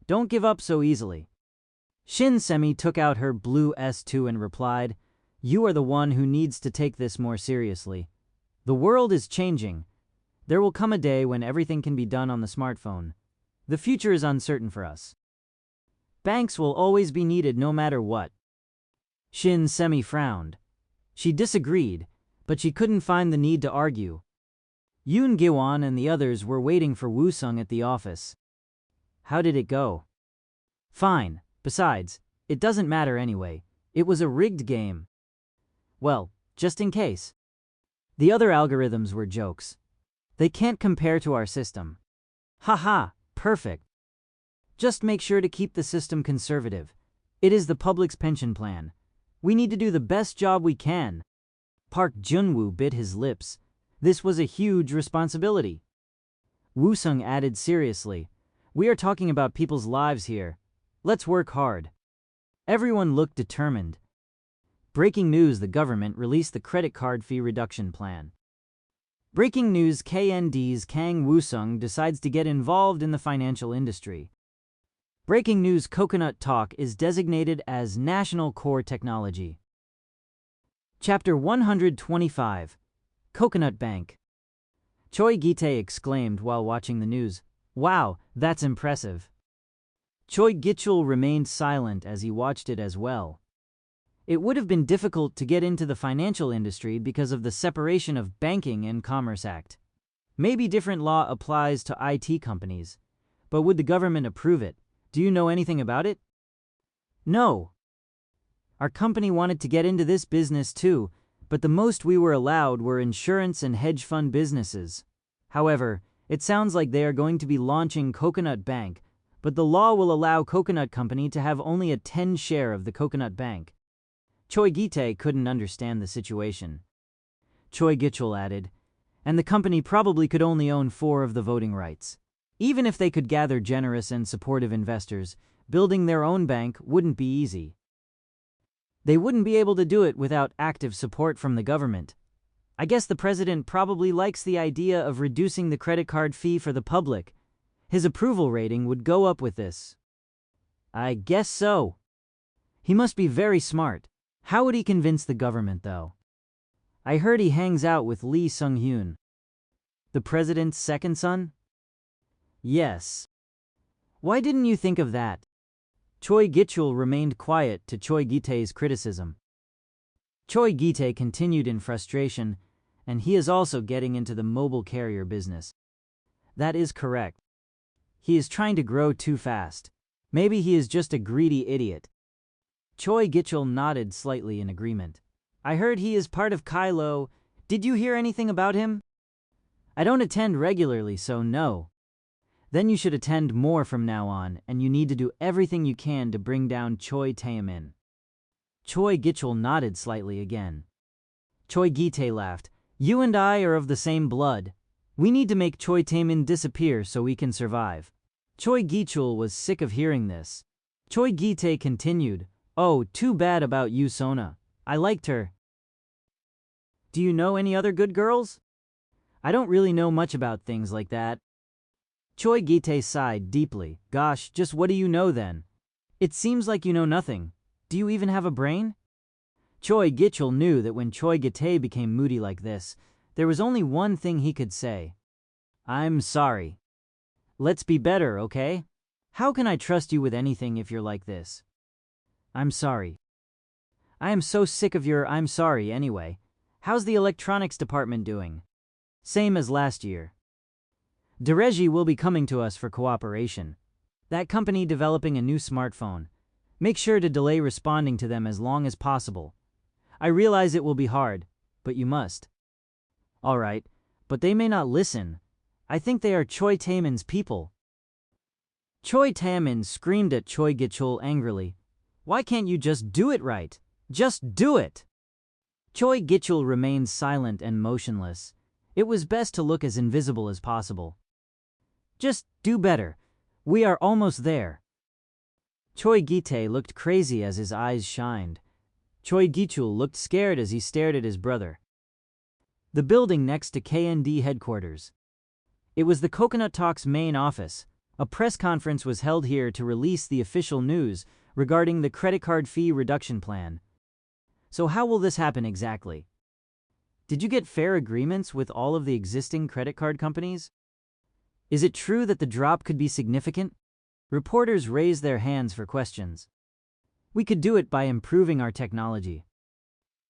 Don't give up so easily. Shin Semi took out her blue S2 and replied, "You are the one who needs to take this more seriously. The world is changing. There will come a day when everything can be done on the smartphone. The future is uncertain for us. Banks will always be needed no matter what." Shin Semi frowned. She disagreed, but she couldn't find the need to argue. Yoon Giwon and the others were waiting for Woo-sung at the office. How did it go? Fine. Besides, it doesn't matter anyway. It was a rigged game. Well, just in case. The other algorithms were jokes. They can't compare to our system. Haha, perfect. Just make sure to keep the system conservative. It is the public's pension plan. We need to do the best job we can. Park Jun-woo bit his lips. This was a huge responsibility. Woo-sung added seriously, "We are talking about people's lives here. Let's work hard." Everyone looked determined. Breaking news: the government released the credit card fee reduction plan. Breaking news: KND's Kang Woo-sung decides to get involved in the financial industry. Breaking news: Coconut Talk is designated as National Core Technology. Chapter 125. Coconut Bank. Choi Gi-tae exclaimed while watching the news, "Wow, that's impressive." Choi Gi-chul remained silent as he watched it as well. It would have been difficult to get into the financial industry because of the Separation of Banking and Commerce Act. Maybe different law applies to IT companies, but would the government approve it? Do you know anything about it? No. Our company wanted to get into this business too, but the most we were allowed were insurance and hedge fund businesses. However, it sounds like they are going to be launching Coconut Bank, but the law will allow Coconut Company to have only a 10% share of the Coconut Bank. Choi Gi-tae couldn't understand the situation. Choi Gi-chul added, "And the company probably could only own 4 of the voting rights. Even if they could gather generous and supportive investors, building their own bank wouldn't be easy. They wouldn't be able to do it without active support from the government. I guess the president probably likes the idea of reducing the credit card fee for the public. His approval rating would go up with this." "I guess so. He must be very smart. How would he convince the government, though? I heard he hangs out with Lee Sung-hyun." "The president's second son?" "Yes. Why didn't you think of that?" Choi Gi-chul remained quiet to Choi Gi-tae's criticism. Choi Gi-tae continued in frustration, and he is also getting into the mobile carrier business. "That is correct. He is trying to grow too fast. Maybe he is just a greedy idiot." Choi Gi-chul nodded slightly in agreement. "I heard he is part of Kylo. Did you hear anything about him?" "I don't attend regularly, so no." "Then you should attend more from now on, and you need to do everything you can to bring down Choi Taemin." Choi Gi-chul nodded slightly again. Choi Gi-tae laughed. "You and I are of the same blood. We need to make Choi Taemin disappear so we can survive." Choi Gi-chul was sick of hearing this. Choi Gi-tae continued, "Oh, too bad about Yu Sona. I liked her." "Do you know any other good girls?" "I don't really know much about things like that." Choi Gi-tae sighed deeply. "Gosh, just what do you know then? It seems like you know nothing. Do you even have a brain?" Choi Gi-chul knew that when Choi Gi-tae became moody like this, there was only one thing he could say. "I'm sorry. Let's be better, okay? How can I trust you with anything if you're like this?" "I'm sorry. I am so sick of your I'm sorry anyway. How's the electronics department doing?" "Same as last year. Dereji will be coming to us for cooperation. That company developing a new smartphone. Make sure to delay responding to them as long as possible. I realize it will be hard, but you must." "All right, but they may not listen. I think they are Choi Taemin's people." Choi Taemin screamed at Choi Gi-chul angrily. "Why can't you just do it right? Just do it!" Choi Gi-chul remained silent and motionless. It was best to look as invisible as possible. "Just do better. We are almost there." Choi Gi-tae looked crazy as his eyes shined. Choi Gi-chul looked scared as he stared at his brother. The building next to KND headquarters. It was the Coconut Talks main office. A press conference was held here to release the official news regarding the credit card fee reduction plan. So how will this happen exactly? Did you get fair agreements with all of the existing credit card companies? Is it true that the drop could be significant? Reporters raised their hands for questions. We could do it by improving our technology.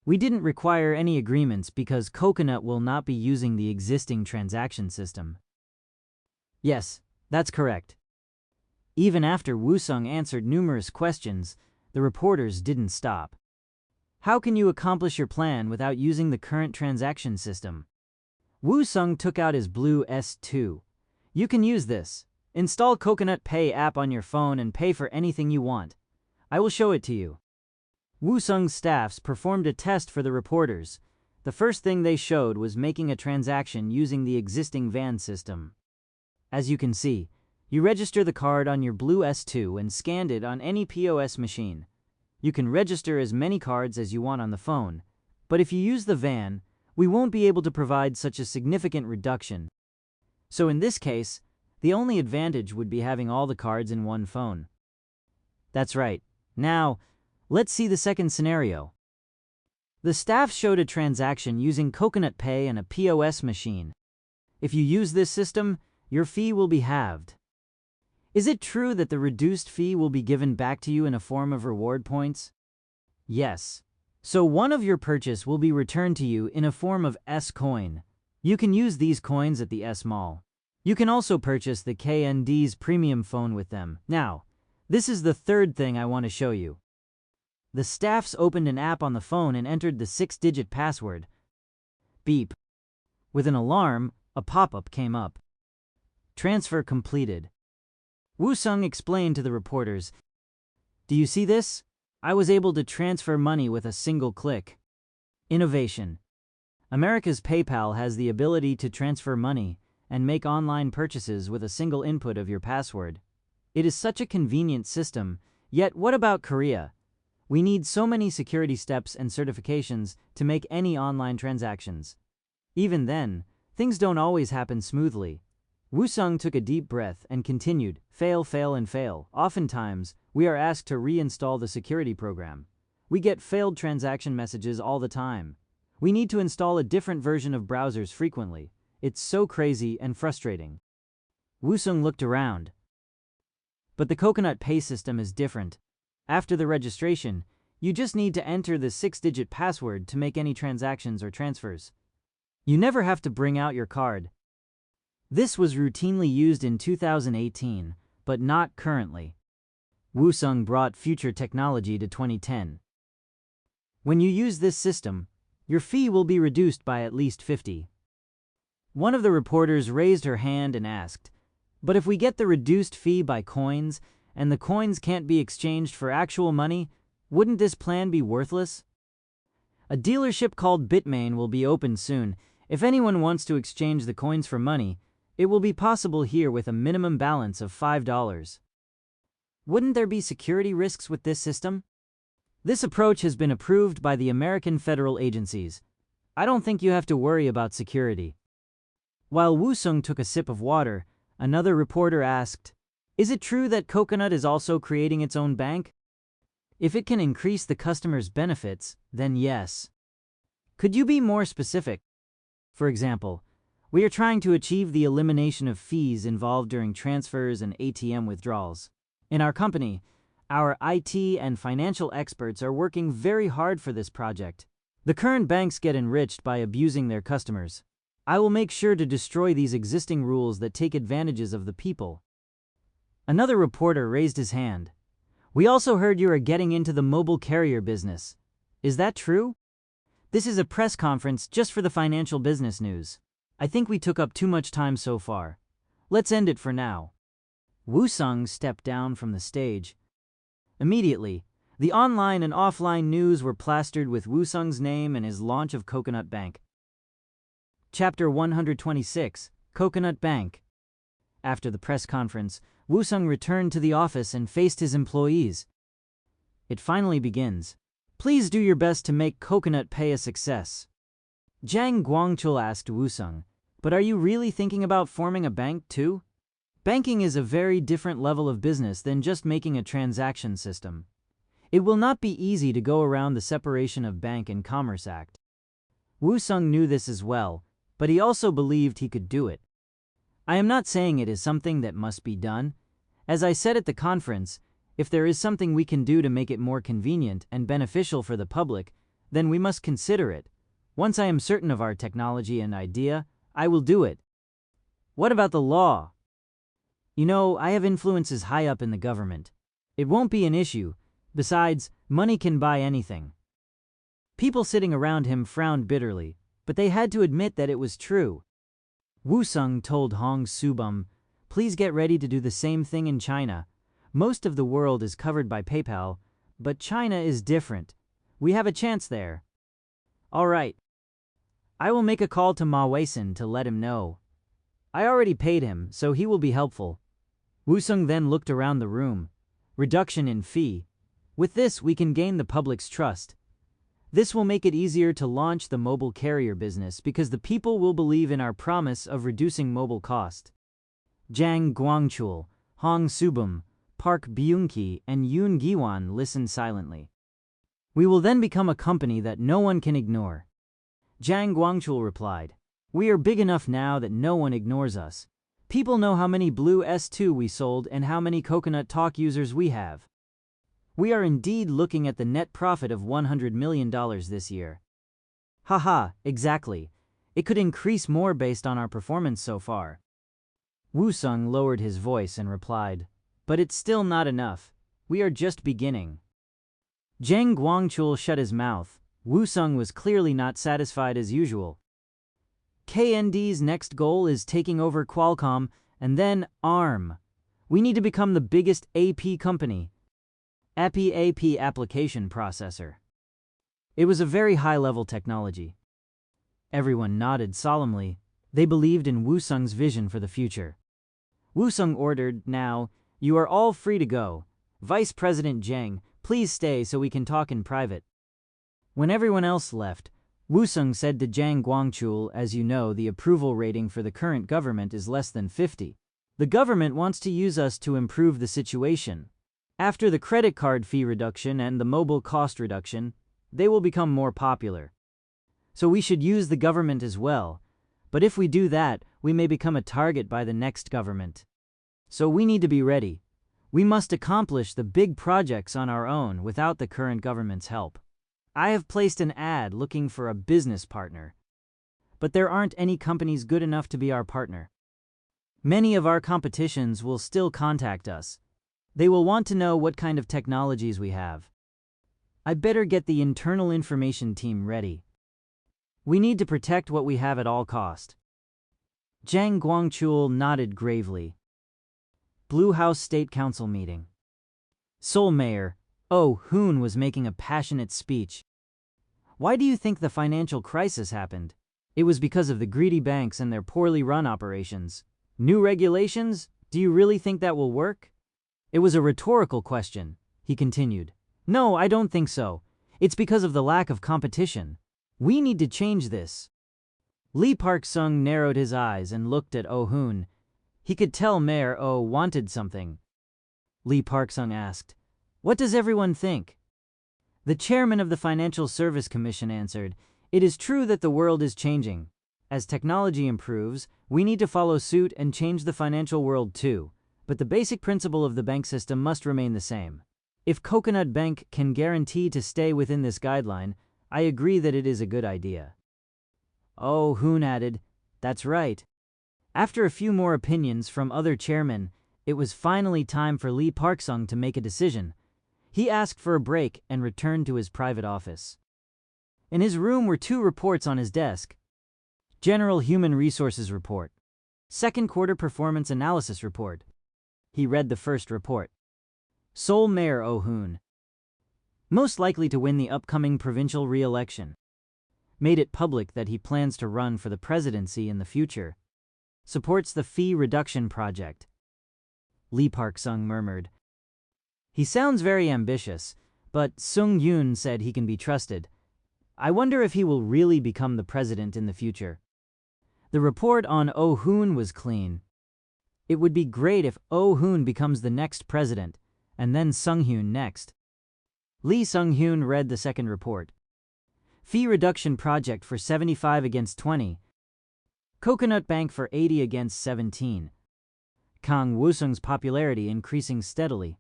We didn't require any agreements because Coconut will not be using the existing transaction system. Yes, that's correct. Even after Woo-sung answered numerous questions, the reporters didn't stop. How can you accomplish your plan without using the current transaction system? Woo-sung took out his blue S2. You can use this. Install Coconut Pay app on your phone and pay for anything you want. I will show it to you. Woo-sung's staffs performed a test for the reporters. The first thing they showed was making a transaction using the existing van system. As you can see, you register the card on your blue S2 and scanned it on any POS machine. You can register as many cards as you want on the phone, but if you use the van, we won't be able to provide such a significant reduction. So in this case, the only advantage would be having all the cards in one phone. That's right. Now, let's see the second scenario. The staff showed a transaction using Coconut Pay and a POS machine. If you use this system, your fee will be halved. Is it true that the reduced fee will be given back to you in a form of reward points? Yes. So one of your purchase will be returned to you in a form of S-coin. You can use these coins at the S-Mall. You can also purchase the KND's premium phone with them. Now, this is the third thing I want to show you. The staffs opened an app on the phone and entered the 6-digit password. Beep. With an alarm, a pop-up came up. Transfer completed. Woo-sung explained to the reporters, "Do you see this? I was able to transfer money with a single click." Innovation. America's PayPal has the ability to transfer money and make online purchases with a single input of your password. It is such a convenient system, yet what about Korea? We need so many security steps and certifications to make any online transactions. Even then, things don't always happen smoothly. Woo-sung took a deep breath and continued, fail, fail, and fail. Oftentimes, we are asked to reinstall the security program. We get failed transaction messages all the time. We need to install a different version of browsers frequently. It's so crazy and frustrating. Woo-sung looked around. But the Coconut Pay system is different. After the registration, you just need to enter the 6-digit password to make any transactions or transfers. You never have to bring out your card. This was routinely used in 2018, but not currently. Woo-sung brought future technology to 2010. When you use this system, your fee will be reduced by at least 50. One of the reporters raised her hand and asked, "But if we get the reduced fee by coins, and the coins can't be exchanged for actual money, wouldn't this plan be worthless?" A dealership called Bitmain will be opened soon. If anyone wants to exchange the coins for money, it will be possible here with a minimum balance of $5. Wouldn't there be security risks with this system? This approach has been approved by the American federal agencies. I don't think you have to worry about security. While Woo-sung took a sip of water, another reporter asked, "Is it true that Coconut is also creating its own bank? If it can increase the customer's benefits, then yes. Could you be more specific? For example, we are trying to achieve the elimination of fees involved during transfers and ATM withdrawals. In our company, our IT and financial experts are working very hard for this project. The current banks get enriched by abusing their customers. I will make sure to destroy these existing rules that take advantages of the people." Another reporter raised his hand. "We also heard you are getting into the mobile carrier business. Is that true? This is a press conference just for the financial business news. I think we took up too much time so far. Let's end it for now." Woo-sung stepped down from the stage. Immediately, the online and offline news were plastered with Woo-sung's name and his launch of Coconut Bank. Chapter 126, Coconut Bank. After the press conference, Woo-sung returned to the office and faced his employees. It finally begins. Please do your best to make Coconut Pay a success. Jang Guangchul asked Woo-sung, but are you really thinking about forming a bank too? Banking is a very different level of business than just making a transaction system. It will not be easy to go around the Separation of Bank and Commerce Act. Woo-sung knew this as well, but he also believed he could do it. I am not saying it is something that must be done. As I said at the conference, if there is something we can do to make it more convenient and beneficial for the public, then we must consider it. Once I am certain of our technology and idea, I will do it. What about the law? You know, I have influences high up in the government. It won't be an issue. Besides, money can buy anything. People sitting around him frowned bitterly, but they had to admit that it was true. Woo-sung told Hong Subum, please get ready to do the same thing in China. Most of the world is covered by PayPal, but China is different. We have a chance there. All right. I will make a call to Ma Wei-sin to let him know. I already paid him, so he will be helpful. Woo-sung then looked around the room. Reduction in fee. With this, we can gain the public's trust. This will make it easier to launch the mobile carrier business because the people will believe in our promise of reducing mobile cost. Jang Guangchul, Hong Subum, Park Byung-ki, and Yoon Gi-won listened silently. We will then become a company that no one can ignore. Jang Guangchul replied, we are big enough now that no one ignores us. People know how many Blue S2 we sold and how many Coconut Talk users we have. We are indeed looking at the net profit of $100 million this year. Haha, exactly. It could increase more based on our performance so far. Woo-sung lowered his voice and replied, but it's still not enough. We are just beginning. Jang Guangchul shut his mouth. Woo-sung was clearly not satisfied as usual. KND's next goal is taking over Qualcomm and then ARM. We need to become the biggest AP company. AP application processor. It was a very high-level technology. Everyone nodded solemnly. They believed in Woo-sung's vision for the future. Woo-sung ordered, now, you are all free to go. Vice President Jang, please stay so we can talk in private. When everyone else left, Woo-sung said to Jang Guangchul, as you know, the approval rating for the current government is less than 50. The government wants to use us to improve the situation. After the credit card fee reduction and the mobile cost reduction, they will become more popular. So we should use the government as well. But if we do that, we may become a target by the next government. So we need to be ready. We must accomplish the big projects on our own without the current government's help. I have placed an ad looking for a business partner. But there aren't any companies good enough to be our partner. Many of our competitions will still contact us. They will want to know what kind of technologies we have. I better get the internal information team ready. We need to protect what we have at all cost. Jang Guangchul nodded gravely. Blue House State Council meeting. Seoul Mayor Oh Hoon was making a passionate speech. Why do you think the financial crisis happened? It was because of the greedy banks and their poorly run operations. New regulations? Do you really think that will work? It was a rhetorical question, he continued. No, I don't think so. It's because of the lack of competition. We need to change this. Lee Park-sung narrowed his eyes and looked at Oh Hoon. He could tell Mayor Oh wanted something. Lee Park-sung asked, what does everyone think? The chairman of the Financial Service Commission answered, it is true that the world is changing. As technology improves, we need to follow suit and change the financial world too. But the basic principle of the bank system must remain the same. If Coconut Bank can guarantee to stay within this guideline, I agree that it is a good idea. Oh, Hoon added, that's right. After a few more opinions from other chairmen, it was finally time for Lee Park-sung to make a decision. He asked for a break and returned to his private office. In his room were 2 reports on his desk. General Human Resources Report. Second Quarter Performance Analysis Report. He read the first report. Seoul Mayor Oh Hoon. Most likely to win the upcoming provincial re-election. Made it public that he plans to run for the presidency in the future. supports the fee reduction project. Lee Park-sung murmured. He sounds very ambitious, but Sung-yoon said he can be trusted. I wonder if he will really become the president in the future. The report on Oh-hoon was clean. It would be great if Oh-hoon becomes the next president, and then Sung-hyun next. Lee Sung-hyun read the second report. Fee reduction project for 75 against 20. Coconut Bank for 80 against 17. Kang Woo-sung's popularity increasing steadily.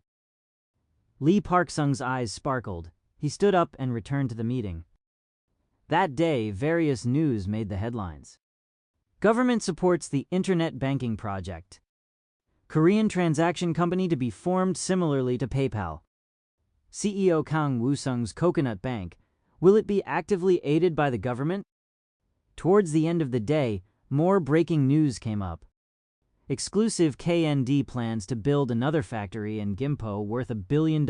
Lee Park-sung's eyes sparkled. He stood up and returned to the meeting. That day, various news made the headlines. Government supports the Internet Banking Project. Korean transaction company to be formed similarly to PayPal. CEO Kang Woo-sung's Coconut Bank. Will it be actively aided by the government? Towards the end of the day, more breaking news came up. Exclusive KND plans to build another factory in Gimpo worth $1 billion.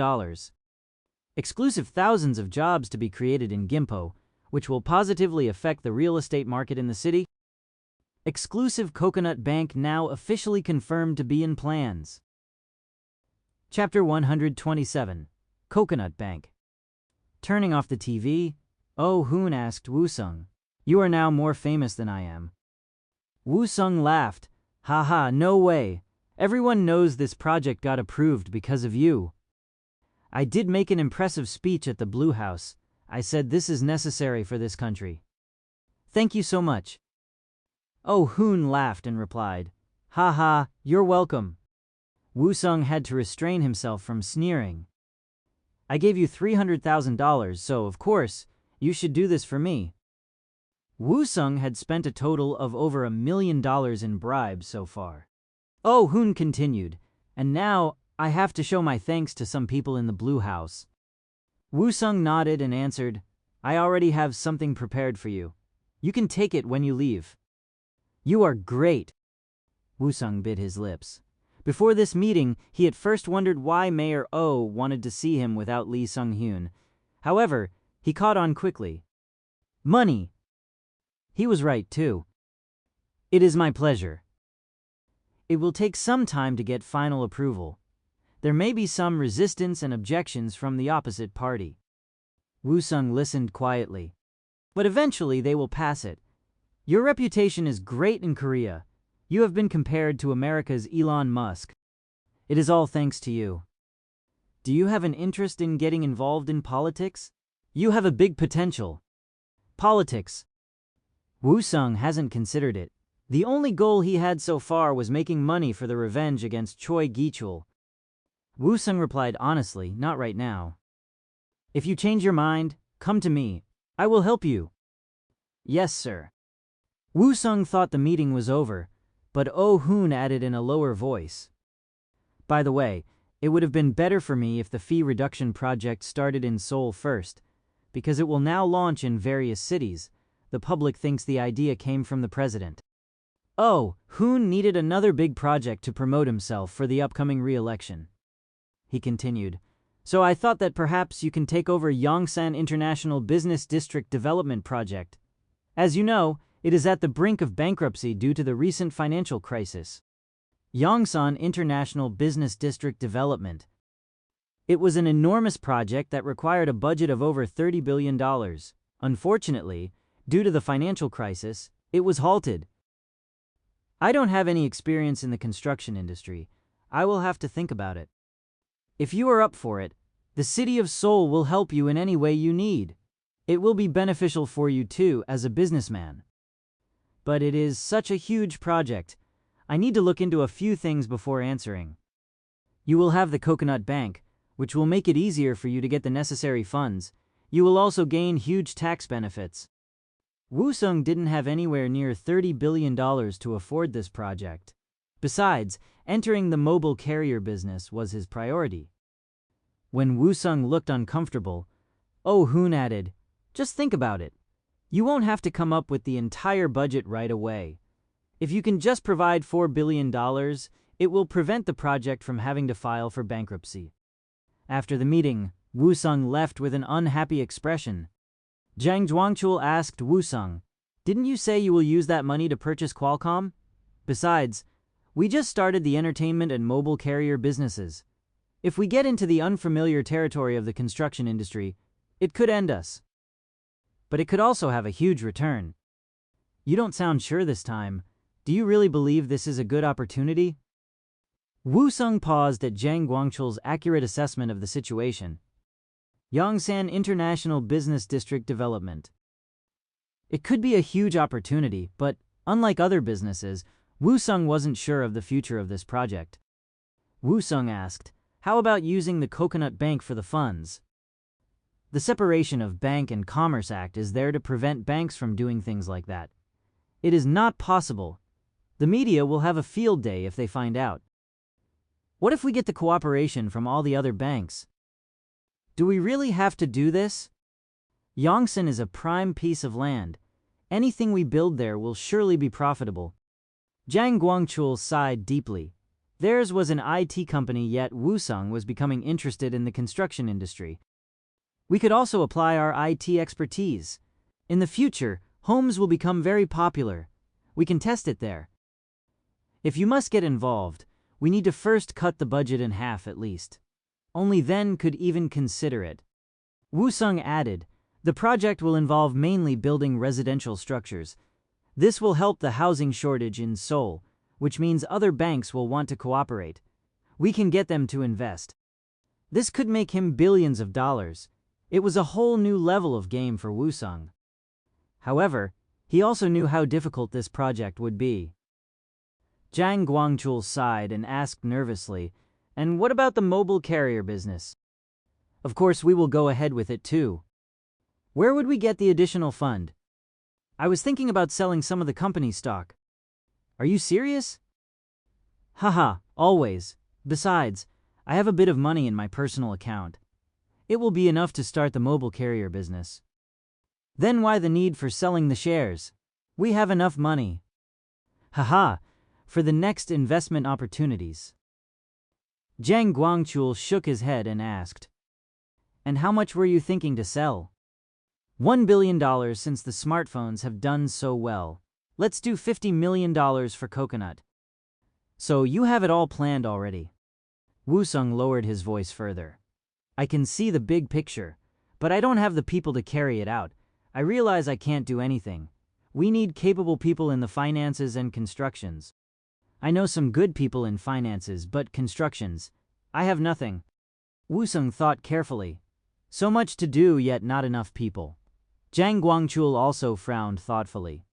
Exclusive thousands of jobs to be created in Gimpo, which will positively affect the real estate market in the city. Exclusive Coconut Bank now officially confirmed to be in plans. Chapter 127. Coconut Bank. Turning off the TV, Oh-hoon asked Woo-sung, "You are now more famous than I am." Woo-sung laughed. "Haha, no way. Everyone knows this project got approved because of you. I did make an impressive speech at the Blue House. I said this is necessary for this country. Thank you so much." Oh-hoon laughed and replied, "Haha, you're welcome." Woo-sung had to restrain himself from sneering. "I gave you $300,000, so, of course, you should do this for me." Woo-sung had spent a total of over $1 million in bribes so far. Oh-hoon continued, "And now, I have to show my thanks to some people in the Blue House." Woo-sung nodded and answered, "I already have something prepared for you. You can take it when you leave." "You are great." Woo-sung bit his lips. Before this meeting, he at first wondered why Mayor Oh wanted to see him without Lee Sung-hyun. However, he caught on quickly. Money. He was right, too. "It is my pleasure. It will take some time to get final approval. There may be some resistance and objections from the opposite party." Woo-sung listened quietly. "But eventually they will pass it. Your reputation is great in Korea. You have been compared to America's Elon Musk. It is all thanks to you. Do you have an interest in getting involved in politics? You have a big potential." Politics. Woo-sung hasn't considered it. The only goal he had so far was making money for the revenge against Choi Gi-chul. Woo-sung replied honestly, "Not right now. If you change your mind, come to me. I will help you." "Yes, sir." Woo-sung thought the meeting was over, but Oh-hoon added in a lower voice, "By the way, it would have been better for me if the fee reduction project started in Seoul first, because it will now launch in various cities. The public thinks the idea came from the president." Oh-hoon needed another big project to promote himself for the upcoming re-election. He continued, "So I thought that perhaps you can take over Yongsan International Business District Development Project. As you know, it is at the brink of bankruptcy due to the recent financial crisis. Yongsan International Business District Development. It was an enormous project that required a budget of over $30 billion. Unfortunately, due to the financial crisis, it was halted. I don't have any experience in the construction industry. I will have to think about it. If you are up for it, the city of Seoul will help you in any way you need. It will be beneficial for you too as a businessman. But it is such a huge project. I need to look into a few things before answering. You will have the Coconut Bank, which will make it easier for you to get the necessary funds. You will also gain huge tax benefits." Woo-sung didn't have anywhere near $30 billion to afford this project. Besides, entering the mobile carrier business was his priority. When Woo-sung looked uncomfortable, Oh-hoon added, "Just think about it. You won't have to come up with the entire budget right away. If you can just provide $4 billion, it will prevent the project from having to file for bankruptcy." After the meeting, Woo-sung left with an unhappy expression. Jang Jwangchul asked Woo-sung, "Didn't you say you will use that money to purchase Qualcomm?" Besides, we just started the entertainment and mobile carrier businesses. If we get into the unfamiliar territory of the construction industry, it could end us. But it could also have a huge return. You don't sound sure this time. Do you really believe this is a good opportunity? Wu Sung paused at Zhang Guangchul's accurate assessment of the situation. Yongsan International Business District Development. It could be a huge opportunity, but unlike other businesses, Wu Sung wasn't sure of the future of this project. Wu Sung asked, "How about using the Coconut Bank for the funds?" The Separation of Bank and Commerce Act is there to prevent banks from doing things like that. It is not possible. The media will have a field day if they find out. What if we get the cooperation from all the other banks? Do we really have to do this? Yongsan is a prime piece of land. Anything we build there will surely be profitable. Zhang Guangchul sighed deeply. Theirs was an IT company, yet Wu Sung was becoming interested in the construction industry. We could also apply our IT expertise. In the future, homes will become very popular. We can test it there. If you must get involved, we need to first cut the budget in half at least. Only then could even consider it. Wu Sung added, the project will involve mainly building residential structures. This will help the housing shortage in Seoul, which means other banks will want to cooperate. We can get them to invest. This could make him billions of dollars. It was a whole new level of game for Wu Sung. However, he also knew how difficult this project would be. Zhang Guangchul sighed and asked nervously, "And what about the mobile carrier business?" "Of course, we will go ahead with it too." "Where would we get the additional fund?" "I was thinking about selling some of the company's stock." "Are you serious?" "Haha, always. Besides, I have a bit of money in my personal account. It will be enough to start the mobile carrier business." "Then why the need for selling the shares? We have enough money." "Haha, for the next investment opportunities." Zhang Guangchul shook his head and asked, "And how much were you thinking to sell?" $1 billion since the smartphones have done so well. Let's do $50 million for Coconut. So you have it all planned already. Wu Sung lowered his voice further. "I can see the big picture, but I don't have the people to carry it out. I realize I can't do anything. We need capable people in the finances and constructions. I know some good people in finances, but constructions, I have nothing." Wu Sung thought carefully. So much to do, yet not enough people. Zhang Guangchul also frowned thoughtfully.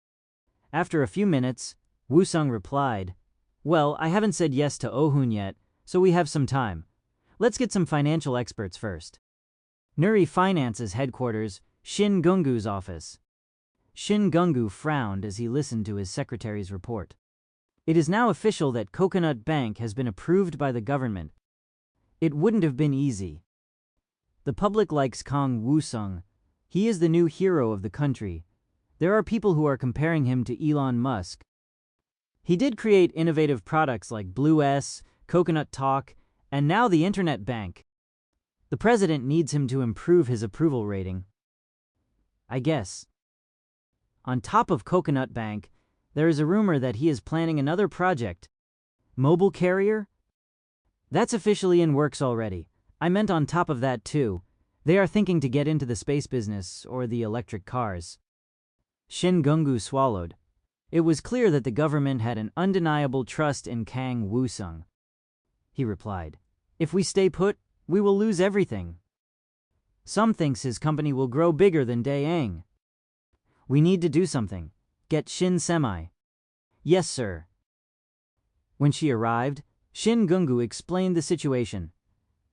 After a few minutes, Wu Sung replied, "Well, I haven't said yes to Ohun yet, so we have some time. Let's get some financial experts first." Nuri Finance's headquarters, Shin Gungu's office. Shin Gungu frowned as he listened to his secretary's report. It is now official that Coconut Bank has been approved by the government. It wouldn't have been easy. The public likes Kang Wu Sung. He is the new hero of the country. There are people who are comparing him to Elon Musk. He did create innovative products like Blue S, Coconut Talk, and now the Internet Bank. The president needs him to improve his approval rating. I guess. On top of Coconut Bank, there is a rumor that he is planning another project. Mobile carrier? That's officially in works already. I meant on top of that too. They are thinking to get into the space business or the electric cars. Shin Gungu swallowed. It was clear that the government had an undeniable trust in Kang Wu Sung. He replied, "If we stay put, we will lose everything." Some thinks his company will grow bigger than Daeang. "We need to do something. Get Shin Semi." "Yes, sir." When she arrived, Shin Gungu explained the situation.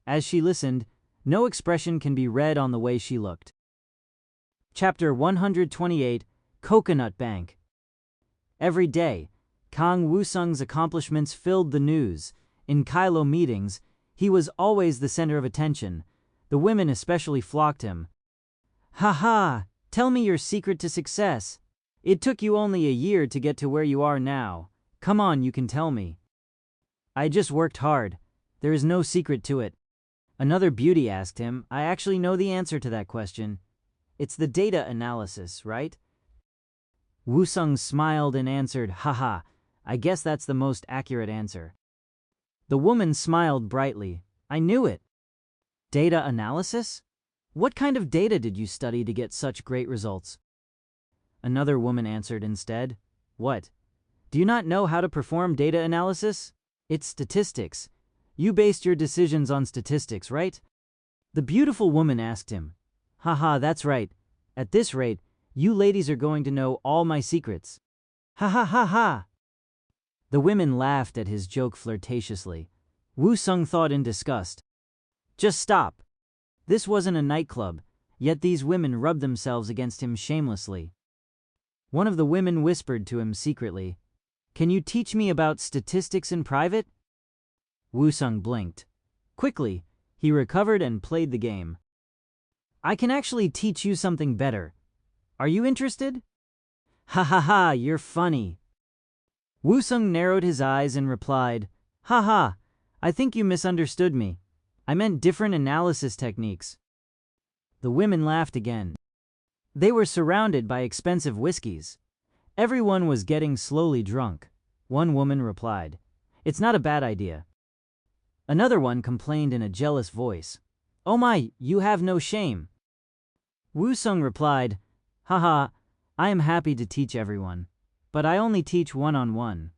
As she listened, no expression can be read on the way she looked. Chapter 128, Coconut Bank. Every day, Kang Wu Sung's accomplishments filled the news. In Kailo meetings, he was always the center of attention. The women especially flocked him. "Ha ha! Tell me your secret to success. It took you only a year to get to where you are now. Come on, you can tell me." "I just worked hard. There is no secret to it." Another beauty asked him, "I actually know the answer to that question. It's the data analysis, right?" Wu Sung smiled and answered, "Haha, I guess that's the most accurate answer. The woman smiled brightly. I knew it. Data analysis? What kind of data did you study to get such great results? Another woman answered instead. What? Do you not know how to perform data analysis? It's statistics. You based your decisions on statistics, right? The beautiful woman asked him. Haha, that's right. At this rate, you ladies are going to know all my secrets. Ha ha ha ha! The women laughed at his joke flirtatiously. Wu Sung thought in disgust. Just stop. This wasn't a nightclub, yet these women rubbed themselves against him shamelessly. One of the women whispered to him secretly, Can you teach me about statistics in private? Wu Sung blinked. Quickly, he recovered and played the game. I can actually teach you something better. Are you interested? Ha ha ha, you're funny. Wu Sung narrowed his eyes and replied, Ha ha, I think you misunderstood me. I meant different analysis techniques. The women laughed again. They were surrounded by expensive whiskeys. Everyone was getting slowly drunk. One woman replied, It's not a bad idea. Another one complained in a jealous voice, Oh my, you have no shame. Wu Sung replied, Haha, I am happy to teach everyone, but I only teach one-on-one.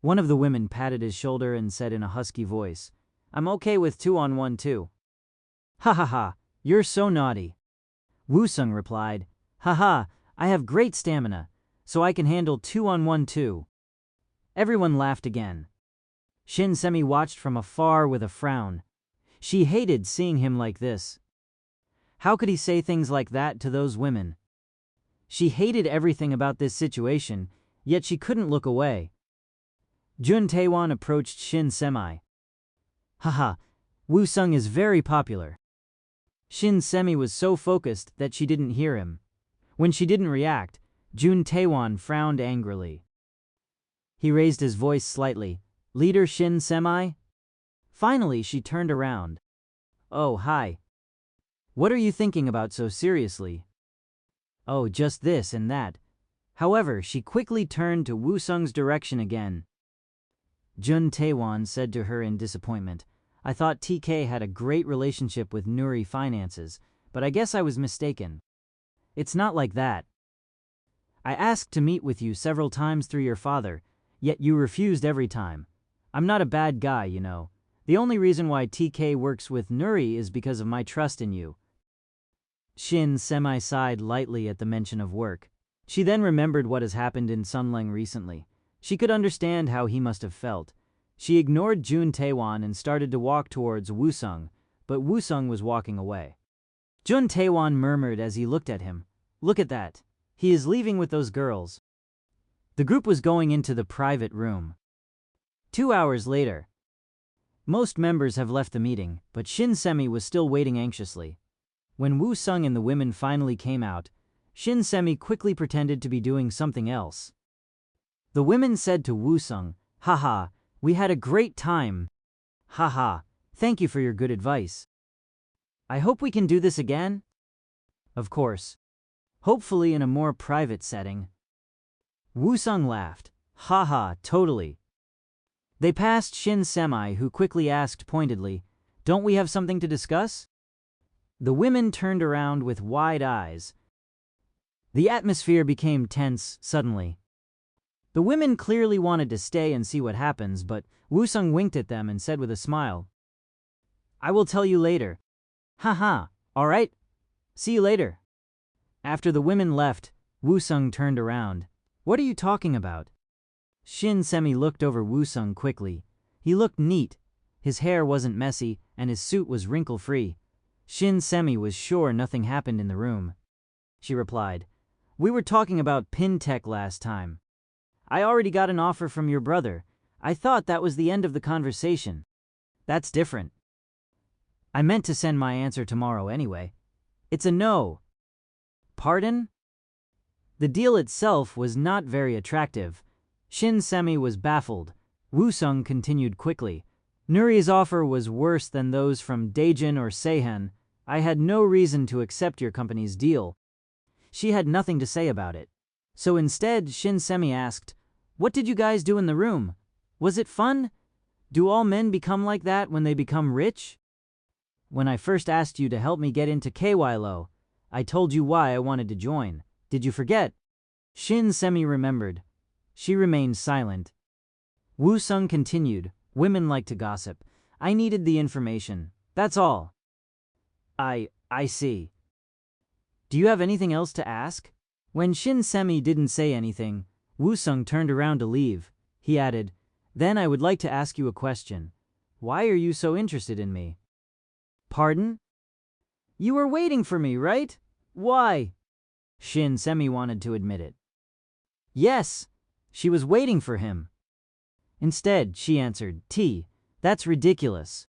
One of the women patted his shoulder and said in a husky voice, I'm okay with 2-on-1 too. Ha ha ha, you're so naughty. Wu Sung replied, Haha, I have great stamina, so I can handle 2-on-1 too. Everyone laughed again. Shin Semi watched from afar with a frown. She hated seeing him like this. How could he say things like that to those women? She hated everything about this situation, yet she couldn't look away. Jun Taewon approached Shin Semi. Haha, Wu Sung is very popular. Shin Semi was so focused that she didn't hear him. When she didn't react, Jun Taewon frowned angrily. He raised his voice slightly. Leader Shin Semi? Finally, she turned around. Oh, hi. What are you thinking about so seriously? Oh, just this and that. However, she quickly turned to Wu Sung's direction again. Jun Taewon said to her in disappointment, I thought TK had a great relationship with Nuri Finances, but I guess I was mistaken. It's not like that. I asked to meet with you several times through your father, yet you refused every time. I'm not a bad guy, you know. The only reason why TK works with Nuri is because of my trust in you. Shin Semi sighed lightly at the mention of work. She then remembered what has happened in Sunleng recently. She could understand how he must have felt. She ignored Jun Taewon and started to walk towards Wu Sung, but Wu Sung was walking away. Jun Taewon murmured as he looked at him, Look at that. He is leaving with those girls. The group was going into the private room. 2 hours later. Most members have left the meeting, but Shin Semi was still waiting anxiously. When Wu Sung and the women finally came out, Shin Semi quickly pretended to be doing something else. The women said to Wu Sung, Haha, we had a great time. Haha, thank you for your good advice. I hope we can do this again. Of course. Hopefully in a more private setting. Wu Sung laughed. Haha, totally. They passed Shin Semi, who quickly asked pointedly, Don't we have something to discuss? The women turned around with wide eyes. The atmosphere became tense suddenly. The women clearly wanted to stay and see what happens, but Wu Sung winked at them and said with a smile, I will tell you later. Haha, all right. See you later. After the women left, Wu Sung turned around. What are you talking about? Shin Semi looked over Wu Sung quickly. He looked neat. His hair wasn't messy, and his suit was wrinkle-free. Shin Semi was sure nothing happened in the room. She replied, We were talking about pin tech last time. I already got an offer from your brother. I thought that was the end of the conversation. That's different. I meant to send my answer tomorrow anyway. It's a no. Pardon? The deal itself was not very attractive. Shin Semi was baffled. Wu Sung continued quickly. Nuri's offer was worse than those from Daejin or Seihan. I had no reason to accept your company's deal. She had nothing to say about it. So instead, Shin Semi asked, What did you guys do in the room? Was it fun? Do all men become like that when they become rich? When I first asked you to help me get into KYLO, I told you why I wanted to join. Did you forget? Shin Semi remembered. She remained silent. Woo Sung continued, women like to gossip. I needed the information. That's all. I see. Do you have anything else to ask? When Shin Semi didn't say anything, Woo Sung turned around to leave. He added, then I would like to ask you a question. Why are you so interested in me? Pardon? You were waiting for me, right? Why? Shin Semi wanted to admit it. Yes, she was waiting for him. Instead, she answered, that's ridiculous.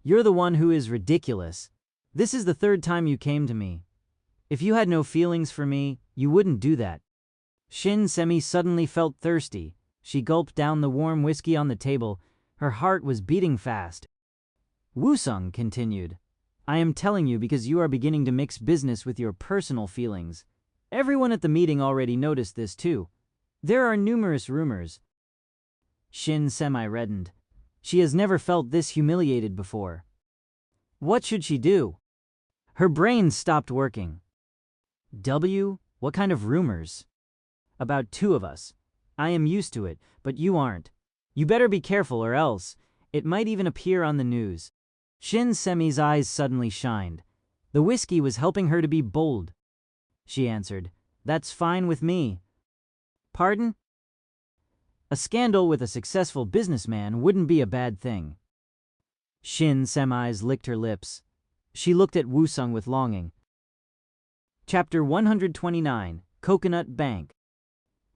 You're the one who is ridiculous. This is the third time you came to me. If you had no feelings for me, you wouldn't do that. Shin Semi suddenly felt thirsty. She gulped down the warm whiskey on the table. Her heart was beating fast. Woo Sung continued, I am telling you because you are beginning to mix business with your personal feelings. Everyone at the meeting already noticed this too. There are numerous rumors. Shin Semi reddened. She has never felt this humiliated before. What should she do? Her brain stopped working. What kind of rumors? About two of us. I am used to it, but you aren't. You better be careful or else. It might even appear on the news. Shin Semi's eyes suddenly shined. The whiskey was helping her to be bold. She answered, that's fine with me. Pardon? A scandal with a successful businessman wouldn't be a bad thing. Shin Semi's licked her lips. She looked at Woo Sung with longing. Chapter 129, Coconut Bank.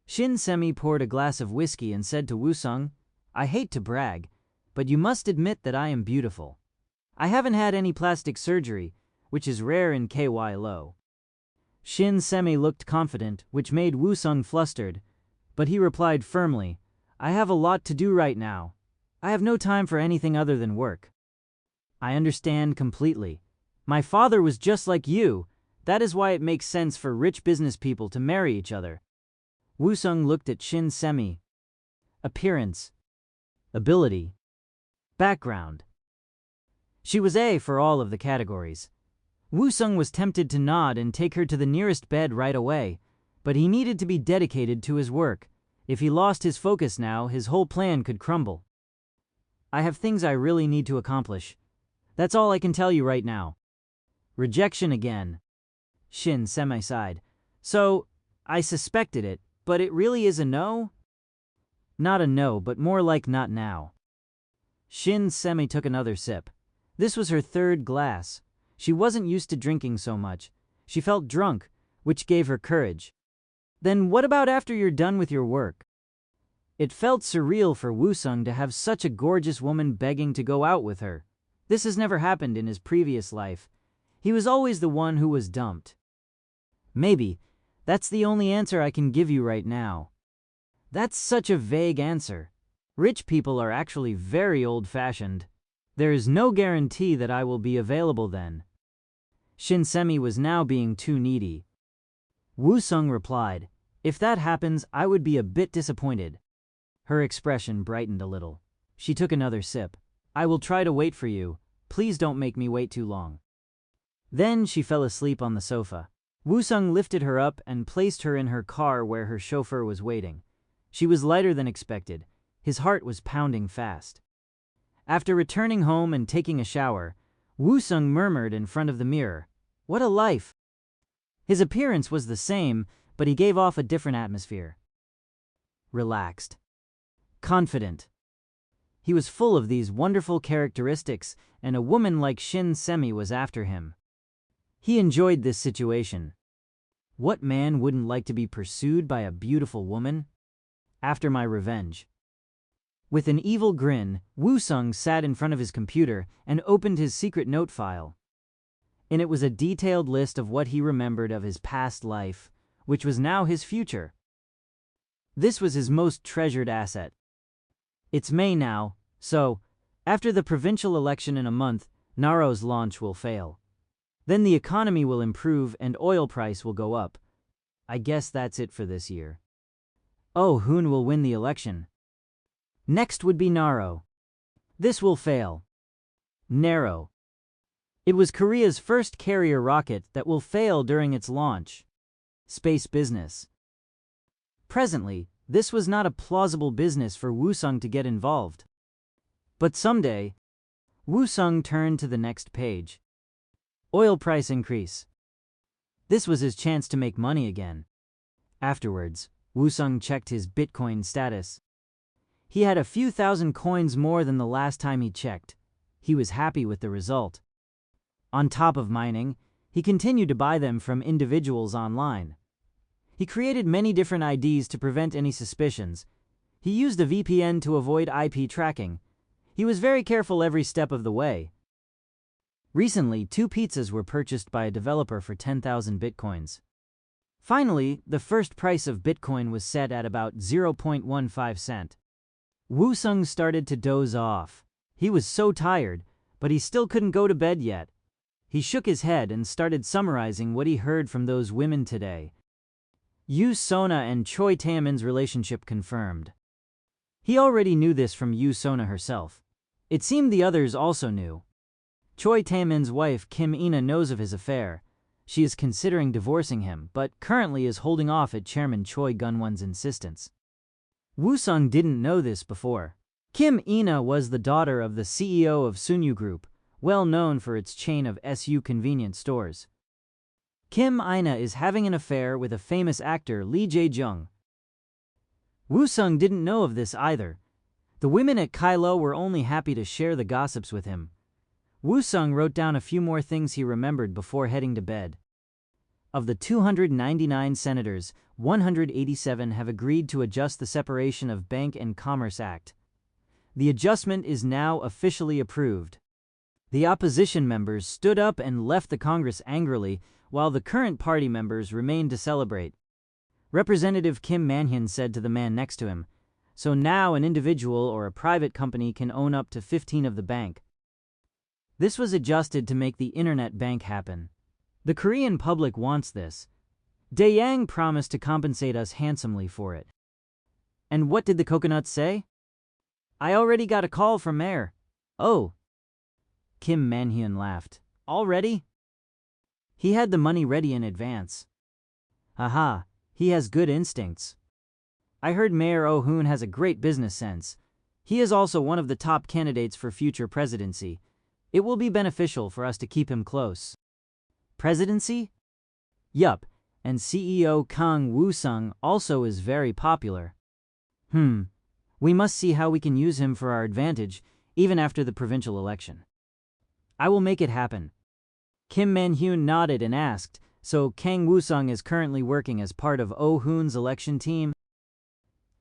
Shin Semi poured a glass of whiskey and said to Woo Sung, I hate to brag, but you must admit that I am beautiful. I haven't had any plastic surgery, which is rare in KYLO. Shin Semi looked confident, which made Woo Sung flustered, but he replied firmly, I have a lot to do right now. I have no time for anything other than work. I understand completely. My father was just like you. That is why it makes sense for rich business people to marry each other. Woo Sung looked at Shin Semi. Appearance. Ability. Background. She was A for all of the categories. Woo Sung was tempted to nod and take her to the nearest bed right away, but he needed to be dedicated to his work. If he lost his focus now, his whole plan could crumble. I have things I really need to accomplish. That's all I can tell you right now. Rejection again. Shin Semi sighed. So, I suspected it, but it really is a no? Not a no, but more like not now. Shin Semi took another sip. This was her third glass. She wasn't used to drinking so much. She felt drunk, which gave her courage. Then what about after you're done with your work? It felt surreal for Woo Sung to have such a gorgeous woman begging to go out with her. This has never happened in his previous life. He was always the one who was dumped. Maybe. That's the only answer I can give you right now. That's such a vague answer. Rich people are actually very old-fashioned. There is no guarantee that I will be available then. Shin Semi was now being too needy. Woo Sung replied, if that happens, I would be a bit disappointed. Her expression brightened a little. She took another sip. I will try to wait for you. Please don't make me wait too long. Then she fell asleep on the sofa. Woo Sung lifted her up and placed her in her car where her chauffeur was waiting. She was lighter than expected. His heart was pounding fast. After returning home and taking a shower, Woo Sung murmured in front of the mirror, what a life! His appearance was the same, but he gave off a different atmosphere. Relaxed. Confident. He was full of these wonderful characteristics, and a woman like Shin Semi was after him. He enjoyed this situation. What man wouldn't like to be pursued by a beautiful woman? After my revenge. With an evil grin, Woo Sung sat in front of his computer and opened his secret note file. In it was a detailed list of what he remembered of his past life, which was now his future. This was his most treasured asset. It's May now, so, after the provincial election in a month, Naro's launch will fail. Then the economy will improve and oil price will go up. I guess that's it for this year. Oh Hoon will win the election. Next would be Naro. This will fail. Naro. It was Korea's first carrier rocket that will fail during its launch. Space business. Presently, this was not a plausible business for Woo-sung to get involved. But someday, Woo-sung turned to the next page. Oil price increase. This was his chance to make money again. Afterwards, Woo-sung checked his Bitcoin status. He had a few thousand coins more than the last time he checked. He was happy with the result. On top of mining, he continued to buy them from individuals online. He created many different IDs to prevent any suspicions. He used a VPN to avoid IP tracking. He was very careful every step of the way. Recently, 2 pizzas were purchased by a developer for 10,000 bitcoins. Finally, the first price of Bitcoin was set at about 0.15 cent. Woo-sung started to doze off. He was so tired, but he still couldn't go to bed yet. He shook his head and started summarizing what he heard from those women today. Yoo Sona and Choi Taemin's relationship confirmed. He already knew this from Yoo Sona herself. It seemed the others also knew. Choi Taemin's wife Kim Ina knows of his affair. She is considering divorcing him, but currently is holding off at Chairman Choi Gun-won's insistence. Woo-sung didn't know this before. Kim Ina was the daughter of the CEO of Sunyu Group, well known for its chain of SU convenience stores. Kim Ina is having an affair with a famous actor Lee Jae-jung. Woo-sung didn't know of this either. The women at Kylo were only happy to share the gossips with him. Woo-sung wrote down a few more things he remembered before heading to bed. Of the 299 senators, 187 have agreed to adjust the Separation of Bank and Commerce Act. The adjustment is now officially approved. The opposition members stood up and left the Congress angrily, while the current party members remained to celebrate. Representative Kim Man-hyun said to the man next to him, "So now an individual or a private company can own up to 15 of the bank." This was adjusted to make the internet bank happen. The Korean public wants this. Dae-yang promised to compensate us handsomely for it. And what did the coconuts say? "I already got a call from Mayor." "Oh." Kim Man-hyun laughed. "Already?" He had the money ready in advance. Aha, he has good instincts. I heard Mayor Oh-hoon has a great business sense. He is also one of the top candidates for future presidency. It will be beneficial for us to keep him close. Presidency? Yup, and CEO Kang Woo-sung also is very popular. We must see how we can use him for our advantage, even after the provincial election. I will make it happen. Kim Man-hyun nodded and asked, "So Kang Woo-sung is currently working as part of Oh-hoon's election team?"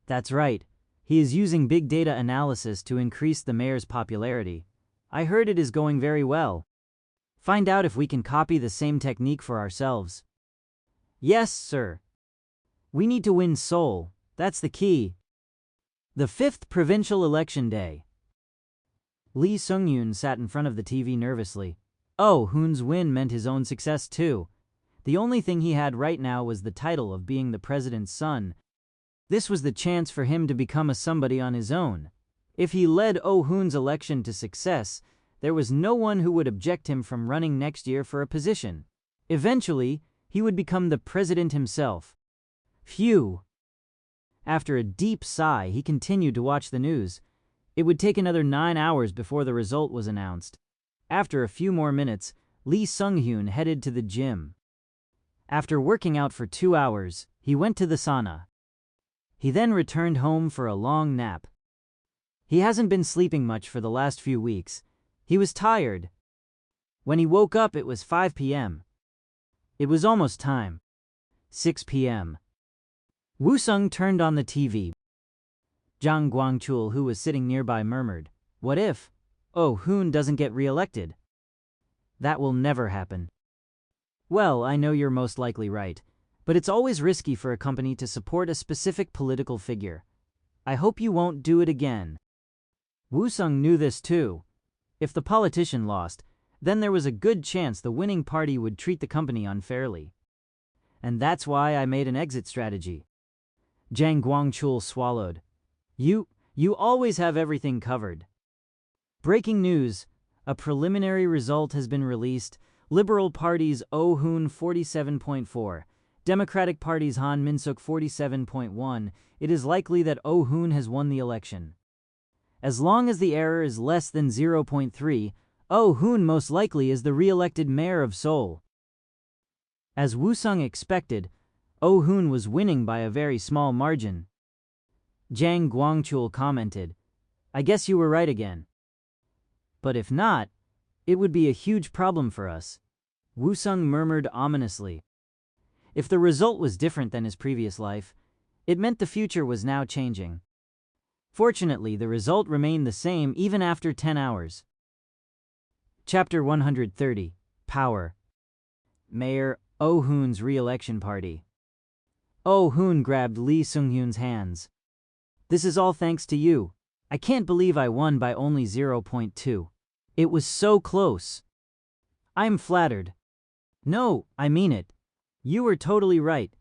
"That's right. He is using big data analysis to increase the mayor's popularity. I heard it is going very well. Find out if we can copy the same technique for ourselves." "Yes, sir. We need to win Seoul. That's the key." The 5th provincial election day. Lee Sung-yoon sat in front of the TV nervously. Oh, Hoon's win meant his own success too. The only thing he had right now was the title of being the president's son. This was the chance for him to become a somebody on his own. If he led Oh-hoon's election to success, there was no one who would object him from running next year for a position. Eventually, he would become the president himself. Phew! After a deep sigh, he continued to watch the news. It would take another 9 hours before the result was announced. After a few more minutes, Lee Sung-hyun headed to the gym. After working out for 2 hours, he went to the sauna. He then returned home for a long nap. He hasn't been sleeping much for the last few weeks. He was tired. When he woke up, it was 5 p.m. It was almost time. 6 p.m. Woo-sung turned on the TV. Jang Gwang-chul, who was sitting nearby, murmured, "What if Oh-hoon doesn't get re-elected?" "That will never happen." "Well, I know you're most likely right, but it's always risky for a company to support a specific political figure. I hope you won't do it again." Woo-sung knew this too. If the politician lost, then there was a good chance the winning party would treat the company unfairly. "And that's why I made an exit strategy. Jang Guangchul swallowed. You always have everything covered. Breaking news. A preliminary result has been released. Liberal Party's Oh Hoon 47.4. Democratic Party's Han Min-suk 47.1. It is likely that Oh Hoon has won the election. As long as the error is less than 0.3, Oh Hoon most likely is the re-elected mayor of Seoul. As Woo-sung expected, Oh Hoon was winning by a very small margin. Jang Guangchul commented, "I guess you were right again. But if not, it would be a huge problem for us." Woo-sung murmured ominously. If the result was different than his previous life, it meant the future was now changing. Fortunately, the result remained the same even after 10 hours. Chapter 130. Power. Mayor Oh Hoon's re-election party. Oh Hoon grabbed Lee Sung-hyun's hands. "This is all thanks to you. I can't believe I won by only 0.2. It was so close. I'm flattered." "No, I mean it. You were totally right.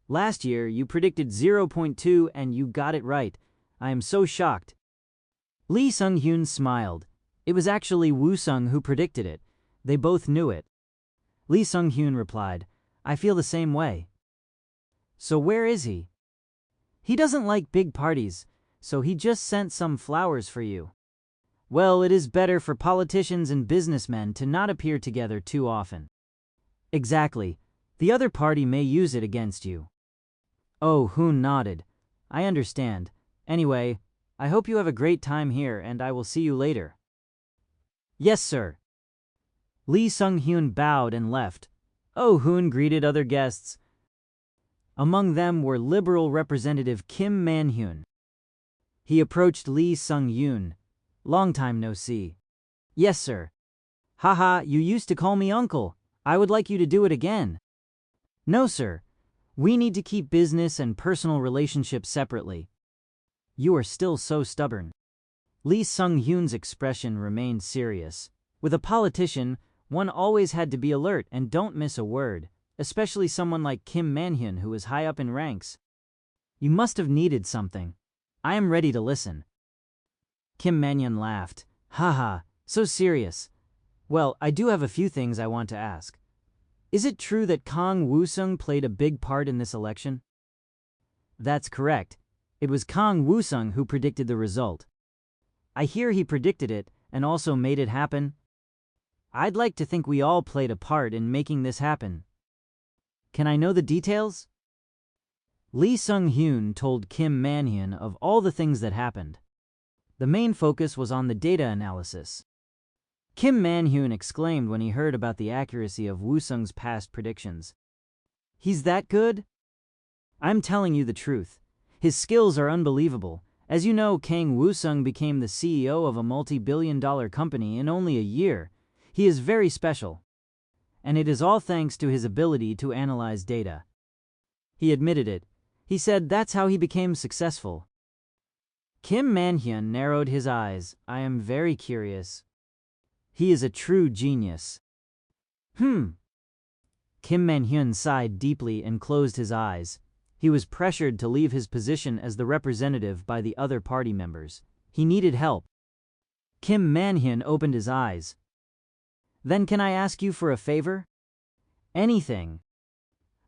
Last year, you predicted 0.2 and you got it right. I am so shocked." Lee Sung-hyun smiled. It was actually Woo-sung who predicted it. They both knew it. Lee Sung-hyun replied, "I feel the same way." "So where is he?" "He doesn't like big parties, so he just sent some flowers for you." "Well, it is better for politicians and businessmen to not appear together too often." "Exactly. The other party may use it against you." Oh Hoon nodded. "I understand. Anyway, I hope you have a great time here and I will see you later." "Yes, sir." Lee Sung-hyun bowed and left. Oh Hoon greeted other guests. Among them were Liberal Representative Kim Man-hyun. He approached Lee Sung-hyun. "Long time no see." "Yes, sir." "Haha, you used to call me uncle. I would like you to do it again." "No, sir. We need to keep business and personal relationships separately." "You are still so stubborn." Lee Sung-hyun's expression remained serious. With a politician, one always had to be alert and don't miss a word, especially someone like Kim Man-hyun who is high up in ranks. "You must have needed something. I am ready to listen." Kim Man-hyun laughed. "Haha, so serious. Well, I do have a few things I want to ask. Is it true that Kang Woo-sung played a big part in this election?" "That's correct. It was Kang Woo-sung who predicted the result." "I hear he predicted it and also made it happen." "I'd like to think we all played a part in making this happen." "Can I know the details?" Lee Sung-hyun told Kim Man-hyun of all the things that happened. The main focus was on the data analysis. Kim Man-hyun exclaimed when he heard about the accuracy of Woo-sung's past predictions. "He's that good?" "I'm telling you the truth. His skills are unbelievable. As you know, Kang Woo-sung became the CEO of a multi-billion-dollar company in only a year. He is very special. And it is all thanks to his ability to analyze data." He admitted it. He said that's how he became successful. Kim Man-hyun narrowed his eyes. "I am very curious." "He is a true genius." Kim Man-hyun sighed deeply and closed his eyes. He was pressured to leave his position as the representative by the other party members. He needed help. Kim Man-hyun opened his eyes. "Then can I ask you for a favor?" "Anything."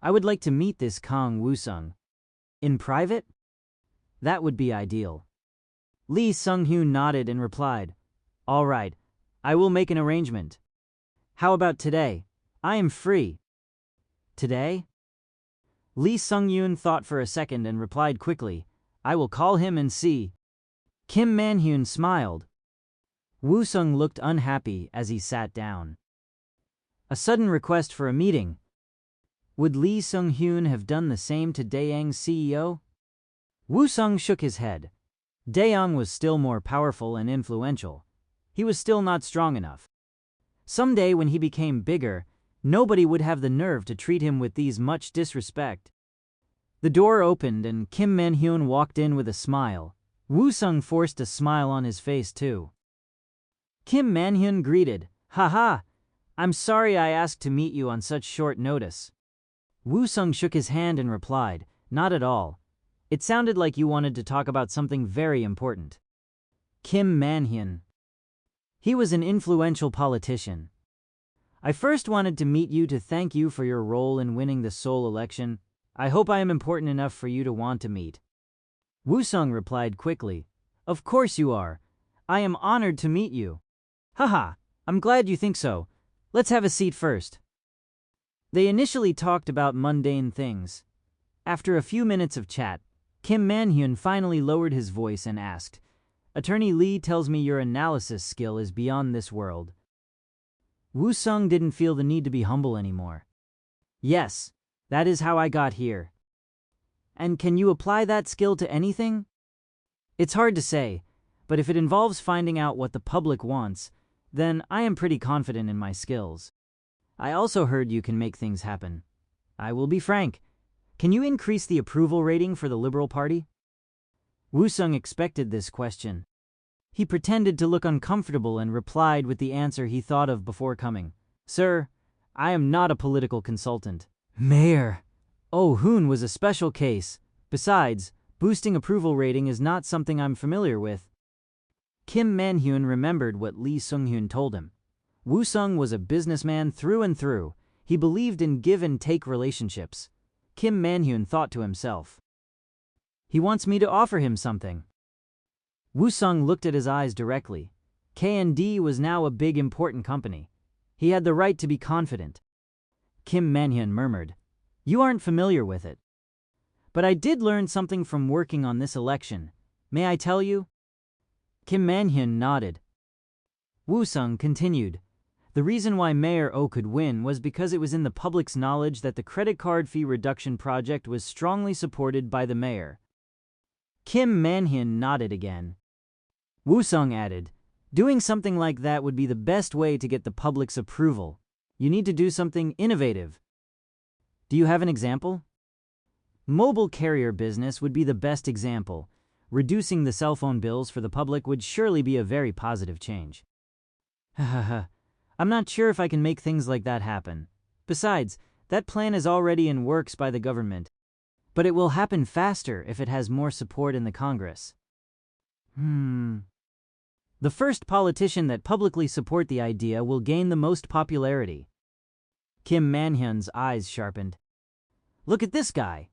"I would like to meet this Kang Woo-sung." "In private?" "That would be ideal." Lee Sung-hyun nodded and replied, "All right, I will make an arrangement." "How about today? I am free." "Today?" Lee Sung-hyun thought for a second and replied quickly, "I will call him and see." Kim Man-hyun smiled. Woo-sung looked unhappy as he sat down. A sudden request for a meeting. Would Lee Sung-hyun have done the same to Daeang's CEO? Woo-sung shook his head. Daeang was still more powerful and influential. He was still not strong enough. Someday when he became bigger, nobody would have the nerve to treat him with these much disrespect. The door opened and Kim Man-hyun walked in with a smile. Woo-sung forced a smile on his face too. Kim Man-hyun greeted, "Haha, I'm sorry I asked to meet you on such short notice." Woo-sung shook his hand and replied, "Not at all. It sounded like you wanted to talk about something very important. Kim Man-hyun. He was an influential politician. I first wanted to meet you to thank you for your role in winning the Seoul election. I hope I am important enough for you to want to meet. Woo-sung replied quickly. Of course you are. I am honored to meet you. Haha, I'm glad you think so. Let's have a seat first. They initially talked about mundane things. After a few minutes of chat, Kim Man-hyun finally lowered his voice and asked, Attorney Lee tells me your analysis skill is beyond this world. Woo-sung didn't feel the need to be humble anymore. Yes, that is how I got here. And can you apply that skill to anything? It's hard to say, but if it involves finding out what the public wants, then I am pretty confident in my skills. I also heard you can make things happen. I will be frank. Can you increase the approval rating for the Liberal Party? Woo-sung expected this question. He pretended to look uncomfortable and replied with the answer he thought of before coming. Sir, I am not a political consultant. Mayor Oh-hoon was a special case. Besides, boosting approval rating is not something I'm familiar with. Kim Man-hyun remembered what Lee Sung-hyun told him. Woo-sung was a businessman through and through. He believed in give-and-take relationships. Kim Man-hyun thought to himself. He wants me to offer him something. Woo-sung looked at his eyes directly. K&D was now a big important company. He had the right to be confident. Kim Man-hyun murmured, You aren't familiar with it. But I did learn something from working on this election. May I tell you? Kim Man-hyun nodded. Woo-sung continued. The reason why Mayor Oh could win was because it was in the public's knowledge that the credit card fee reduction project was strongly supported by the mayor. Kim Man-hyun nodded again. Woo-sung added, Doing something like that would be the best way to get the public's approval. You need to do something innovative. Do you have an example? Mobile carrier business would be the best example. Reducing the cell phone bills for the public would surely be a very positive change. Hahaha. I'm not sure if I can make things like that happen. Besides, that plan is already in works by the government. But it will happen faster if it has more support in the Congress. The first politician that publicly support the idea will gain the most popularity. Kim Man-hyun's eyes sharpened. Look at this guy.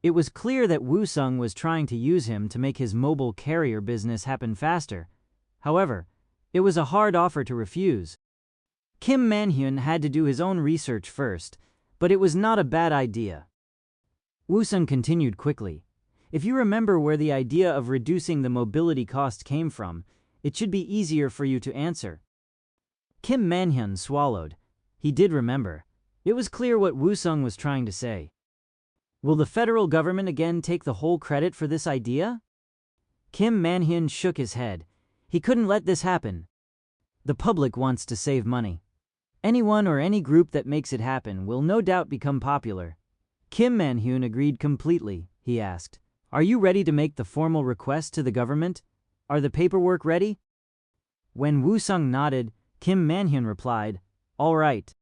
It was clear that Woo-sung was trying to use him to make his mobile carrier business happen faster. However, it was a hard offer to refuse. Kim Man-hyun had to do his own research first, but it was not a bad idea. Woo-sung continued quickly. If you remember where the idea of reducing the mobility cost came from, it should be easier for you to answer. Kim Man-hyun swallowed. He did remember. It was clear what Woo-sung was trying to say. Will the federal government again take the whole credit for this idea? Kim Man-hyun shook his head. He couldn't let this happen. The public wants to save money. Anyone or any group that makes it happen will no doubt become popular. Kim Man-hyun agreed completely. He asked, Are you ready to make the formal request to the government? Are the paperwork ready? When Woo-sung nodded, Kim Man-hyun replied, All right.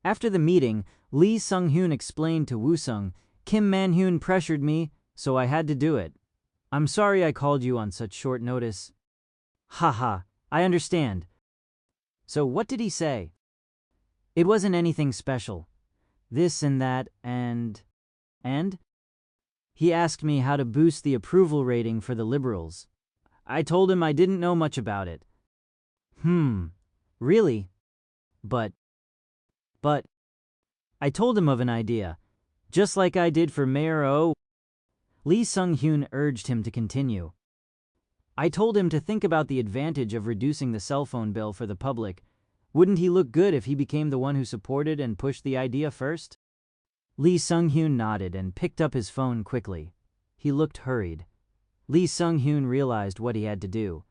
After the meeting, Lee Sung-hyun explained to Woo-sung, Kim Man-hyun pressured me, so I had to do it. I'm sorry I called you on such short notice. Haha, I understand. So what did he say? It wasn't anything special. This and that and... He asked me how to boost the approval rating for the Liberals. I told him I didn't know much about it. Really? But... I told him of an idea, just like I did for Mayor Oh. Lee Sung-hyun urged him to continue. I told him to think about the advantage of reducing the cell phone bill for the public. Wouldn't he look good if he became the one who supported and pushed the idea first? Lee Sung-hyun nodded and picked up his phone quickly. He looked hurried. Lee Sung-hyun realized what he had to do.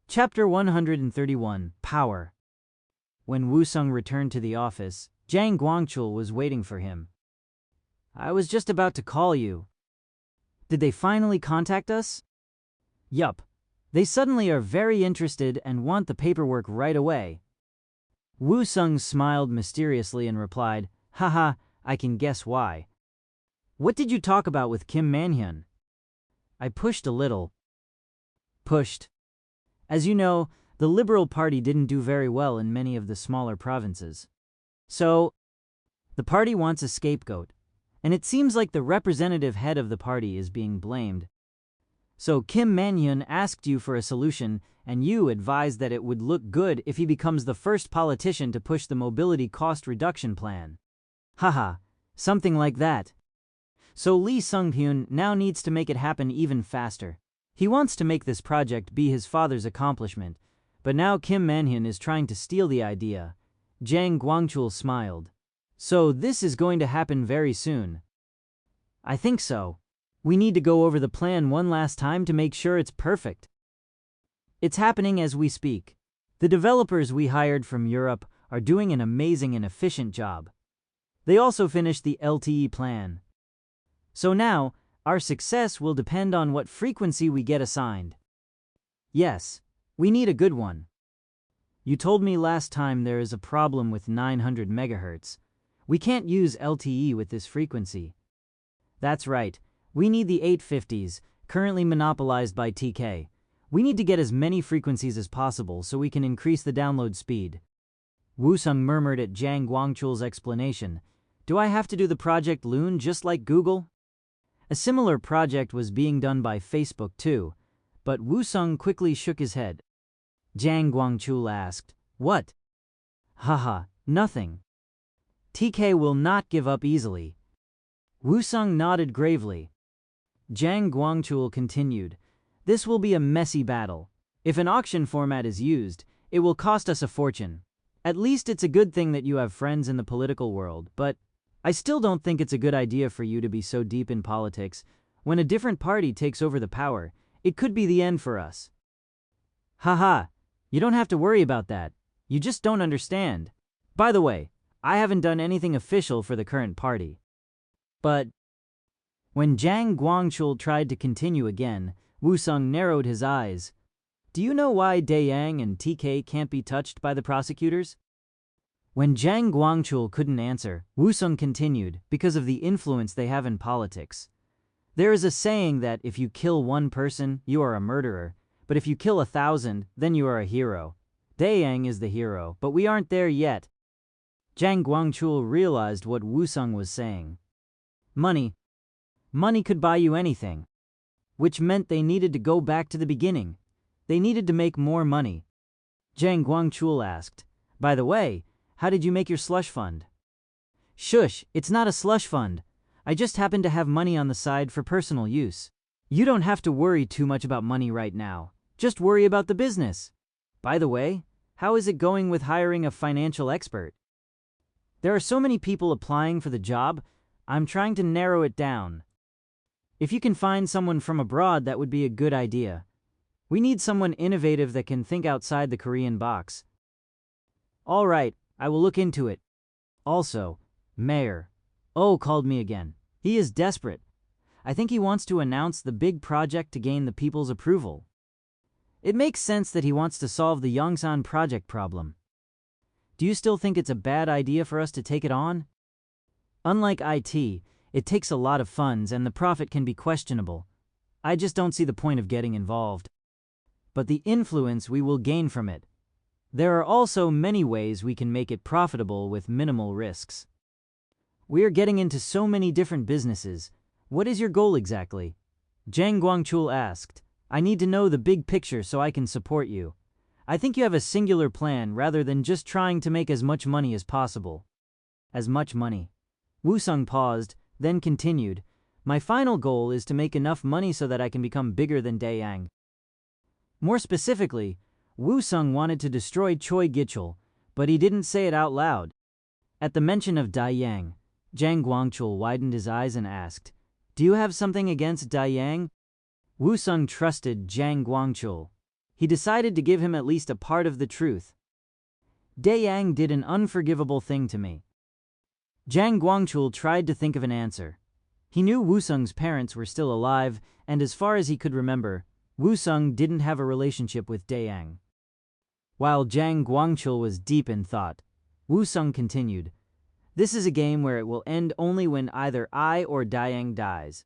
Chapter 131, Power. When Woo-sung returned to the office, Jang Guangchul was waiting for him. I was just about to call you. Did they finally contact us? Yup. They suddenly are very interested and want the paperwork right away. Woo-sung smiled mysteriously and replied, Haha, I can guess why. What did you talk about with Kim Man-hyun? I pushed a little. Pushed. As you know, the Liberal Party didn't do very well in many of the smaller provinces. So, the party wants a scapegoat, and it seems like the representative head of the party is being blamed. So Kim Man-hyun asked you for a solution, and you advised that it would look good if he becomes the first politician to push the mobility cost reduction plan. Haha, something like that. So Lee Sung-hyun now needs to make it happen even faster. He wants to make this project be his father's accomplishment, but now Kim Man-hyun is trying to steal the idea. Jang Gwangchul smiled. So this is going to happen very soon. I think so. We need to go over the plan one last time to make sure it's perfect. It's happening as we speak. The developers we hired from Europe are doing an amazing and efficient job. They also finished the LTE plan. So now, our success will depend on what frequency we get assigned. Yes, we need a good one. You told me last time there is a problem with 900 MHz. We can't use LTE with this frequency. That's right, we need the 850s, currently monopolized by TK. We need to get as many frequencies as possible so we can increase the download speed. Woo-sung murmured at Jang Gwangchul's explanation. Do I have to do the Project Loon just like Google? A similar project was being done by Facebook too, but Woo-sung quickly shook his head. Jang Gwangchul asked, What? Haha, nothing. TK will not give up easily. Woo-sung nodded gravely. Jang Gwangchul continued, This will be a messy battle. If an auction format is used, it will cost us a fortune. At least it's a good thing that you have friends in the political world, but I still don't think it's a good idea for you to be so deep in politics. When a different party takes over the power, it could be the end for us. Haha, you don't have to worry about that. You just don't understand. By the way, I haven't done anything official for the current party. But when Jang Gwangchul tried to continue again, Woo-sung narrowed his eyes. Do you know why Dae-yang and TK can't be touched by the prosecutors? When Jang Gwangchul couldn't answer, Woo-sung continued, because of the influence they have in politics. There is a saying that if you kill one person, you are a murderer, but if you kill 1,000, then you are a hero. Dae-yang is the hero, but we aren't there yet. Jang Gwangchul realized what Woo-sung was saying. Money. Money could buy you anything. Which meant they needed to go back to the beginning. They needed to make more money. Jang Gwangchul asked, By the way, how did you make your slush fund? Shush, it's not a slush fund. I just happen to have money on the side for personal use. You don't have to worry too much about money right now. Just worry about the business. By the way, how is it going with hiring a financial expert? There are so many people applying for the job, I'm trying to narrow it down. If you can find someone from abroad, that would be a good idea. We need someone innovative that can think outside the Korean box. All right, I will look into it. Also, Mayor Oh called me again. He is desperate. I think he wants to announce the big project to gain the people's approval. It makes sense that he wants to solve the Yongsan project problem. Do you still think it's a bad idea for us to take it on? Unlike IT, it takes a lot of funds and the profit can be questionable. I just don't see the point of getting involved. But the influence we will gain from it. There are also many ways we can make it profitable with minimal risks. We are getting into so many different businesses. What is your goal exactly? Jang Gwangchul asked. I need to know the big picture so I can support you. I think you have a singular plan rather than just trying to make as much money as possible. As much money. Woo-sung paused, then continued. My final goal is to make enough money so that I can become bigger than Dae-yang. More specifically, Woo-sung wanted to destroy Choi Gichul, but he didn't say it out loud. At the mention of Dae-yang, Jang Gwangchul widened his eyes and asked, Do you have something against Dae-yang? Woo-sung trusted Jang Gwangchul. He decided to give him at least a part of the truth. Dae-yang did an unforgivable thing to me. Jang Gwangchul tried to think of an answer. He knew Woo-sung's parents were still alive, and as far as he could remember, Woo-sung didn't have a relationship with Dae-yang. While Jang Gwangchul was deep in thought, Woo-sung continued, This is a game where it will end only when either I or Diang dies.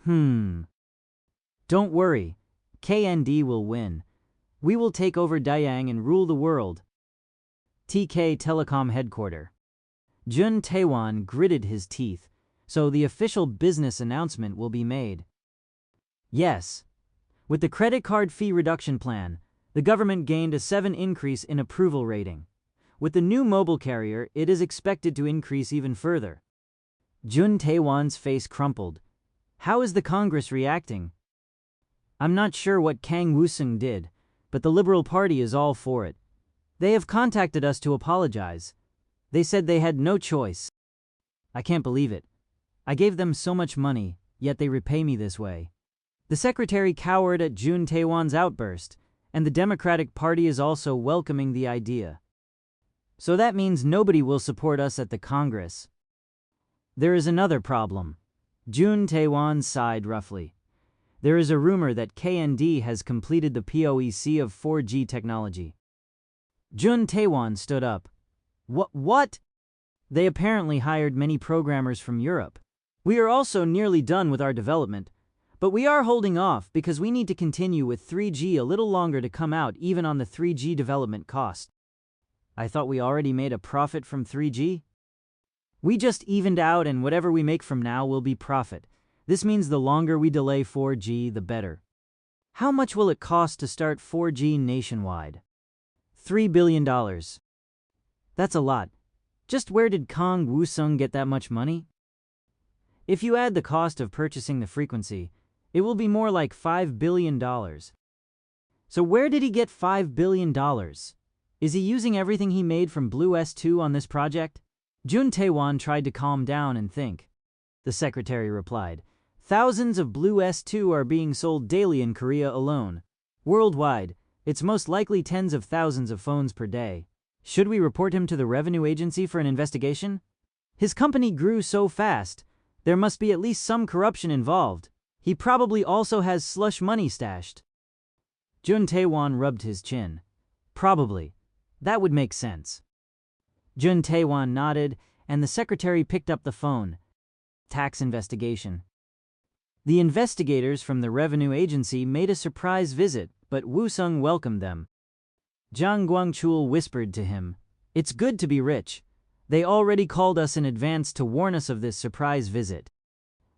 Don't worry. KND will win. We will take over Diang and rule the world. TK Telecom Headquarter. Jun Taewon gritted his teeth, so the official business announcement will be made. Yes. With the credit card fee reduction plan, the government gained a 7 increase in approval rating. With the new mobile carrier, it is expected to increase even further. Jun Taewon's face crumpled. How is the Congress reacting? I'm not sure what Kang Woo-sung did, but the Liberal Party is all for it. They have contacted us to apologize. They said they had no choice. I can't believe it. I gave them so much money, yet they repay me this way. The secretary cowered at Jun Taewon's outburst, and the Democratic Party is also welcoming the idea. So that means nobody will support us at the Congress. There is another problem. Jun Taewon sighed roughly. There is a rumor that KND has completed the POEC of 4G technology. Jun Taewon stood up. What? They apparently hired many programmers from Europe. We are also nearly done with our development, but we are holding off because we need to continue with 3G a little longer to come out even on the 3G development cost. I thought we already made a profit from 3G? We just evened out, and whatever we make from now will be profit. This means the longer we delay 4G, the better. How much will it cost to start 4G nationwide? $3 billion. That's a lot. Just where did Kang Woo-sung get that much money? If you add the cost of purchasing the frequency, it will be more like $5 billion. So where did he get $5 billion? Is he using everything he made from Blue S2 on this project? Jun Taewon tried to calm down and think. The secretary replied, thousands of Blue S2 are being sold daily in Korea alone. Worldwide, it's most likely tens of thousands of phones per day. Should we report him to the revenue agency for an investigation? His company grew so fast, there must be at least some corruption involved. He probably also has slush money stashed. Jun Taewon rubbed his chin. Probably. That would make sense. Jun Taewon nodded, and the secretary picked up the phone. Tax investigation. The investigators from the revenue agency made a surprise visit, but Woo-sung welcomed them. Jang Gwang-chul whispered to him, "It's good to be rich. They already called us in advance to warn us of this surprise visit.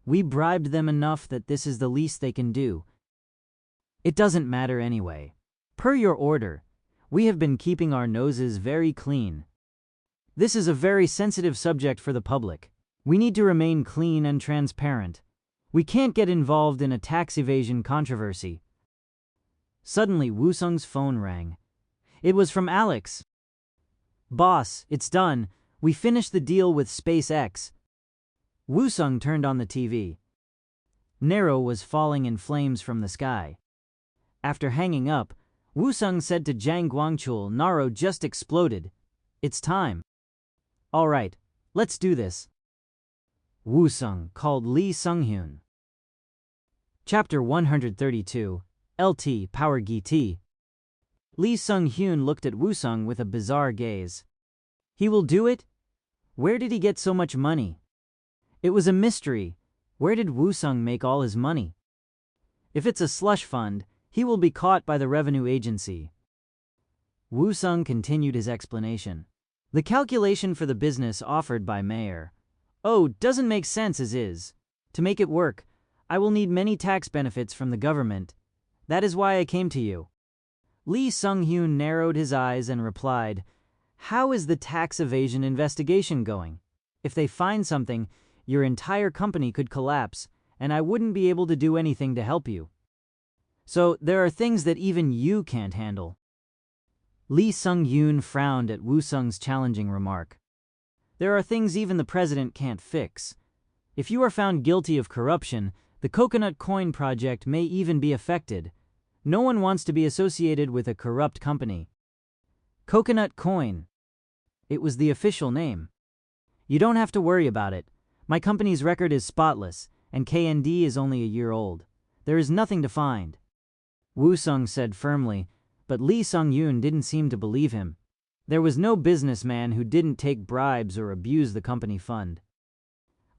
We bribed them enough that this is the least they can do. It doesn't matter anyway. Per your order, we have been keeping our noses very clean. This is a very sensitive subject for the public. We need to remain clean and transparent. We can't get involved in a tax evasion controversy." Suddenly, Woo-sung's phone rang. It was from Alex. "Boss, it's done. We finished the deal with SpaceX." Woo-sung turned on the TV. Nero was falling in flames from the sky. After hanging up, Woo-sung said to Jang Gwang-chul, "Naro just exploded. It's time." "All right, let's do this." Woo-sung called Lee Sung-hyun. Chapter 132, LT Power GT. Lee Sung-hyun looked at Woo-sung with a bizarre gaze. He will do it? Where did he get so much money? It was a mystery. Where did Woo-sung make all his money? If it's a slush fund, he will be caught by the revenue agency. Woo-sung continued his explanation. The calculation for the business offered by Mayor. Doesn't make sense as is. To make it work, I will need many tax benefits from the government. That is why I came to you. Lee Sung-hyun narrowed his eyes and replied, "How is the tax evasion investigation going? If they find something, your entire company could collapse, and I wouldn't be able to do anything to help you. So there are things that even you can't handle." Lee Sung-hyun frowned at Woo-sung's challenging remark. "There are things even the president can't fix. If you are found guilty of corruption, the Coconut Coin project may even be affected. No one wants to be associated with a corrupt company." Coconut Coin. It was the official name. "You don't have to worry about it. My company's record is spotless, and KND is only a year old. There is nothing to find." Woo-sung said firmly, but Lee Sung-hyun didn't seem to believe him. There was no businessman who didn't take bribes or abuse the company fund.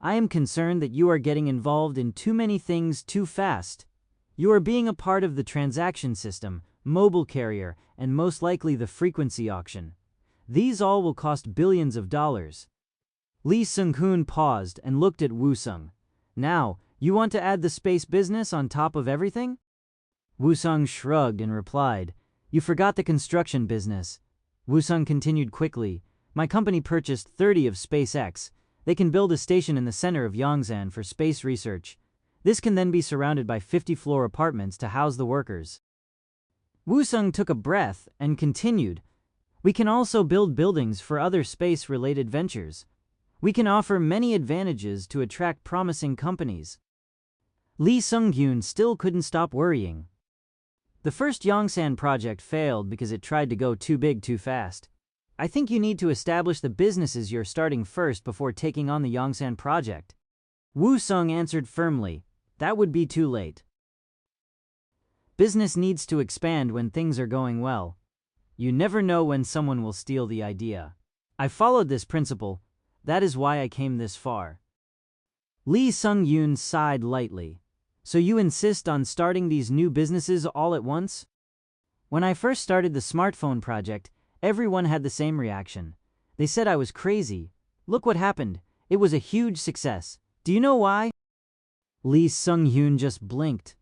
I am concerned that you are getting involved in too many things too fast. You are being a part of the transaction system, mobile carrier, and most likely the frequency auction. These all will cost billions of dollars. Lee Sung-hoon paused and looked at Woo-sung. Now, you want to add the space business on top of everything? Woo-sung shrugged and replied, You forgot the construction business. Woo-sung continued quickly, My company purchased 30 of SpaceX. They can build a station in the center of Yongsan for space research. This can then be surrounded by 50-floor apartments to house the workers. Woo-sung took a breath and continued, We can also build buildings for other space-related ventures. We can offer many advantages to attract promising companies. Lee Sung-hyun still couldn't stop worrying. The first Yongsan project failed because it tried to go too big too fast. I think you need to establish the businesses you're starting first before taking on the Yongsan project. Woo-sung answered firmly, That would be too late. Business needs to expand when things are going well. You never know when someone will steal the idea. I followed this principle. That is why I came this far. Lee Sung-hyun sighed lightly. So you insist on starting these new businesses all at once? When I first started the smartphone project, everyone had the same reaction. They said I was crazy. Look what happened. It was a huge success. Do you know why? Lee Sung-hyun just blinked.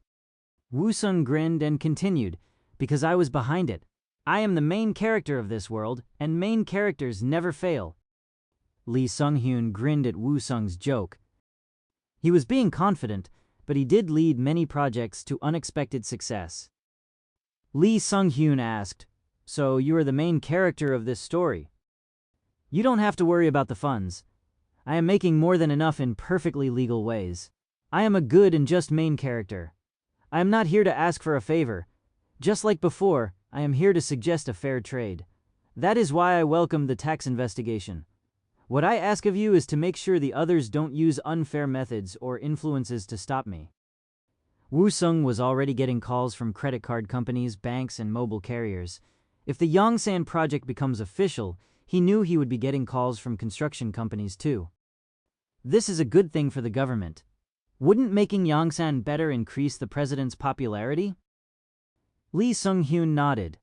Woo-sung grinned and continued, Because I was behind it. I am the main character of this world, and main characters never fail. Lee Sung-hyun grinned at Woo-sung's joke. He was being confident, but he did lead many projects to unexpected success. Lee Sung-hyun asked, So you are the main character of this story? You don't have to worry about the funds. I am making more than enough in perfectly legal ways. I am a good and just main character. I am not here to ask for a favor. Just like before, I am here to suggest a fair trade. That is why I welcome the tax investigation. What I ask of you is to make sure the others don't use unfair methods or influences to stop me. Woo-sung was already getting calls from credit card companies, banks, and mobile carriers. If the Yongsan project becomes official, he knew he would be getting calls from construction companies too. This is a good thing for the government. Wouldn't making Yongsan better increase the president's popularity? Lee Sung-hyun nodded.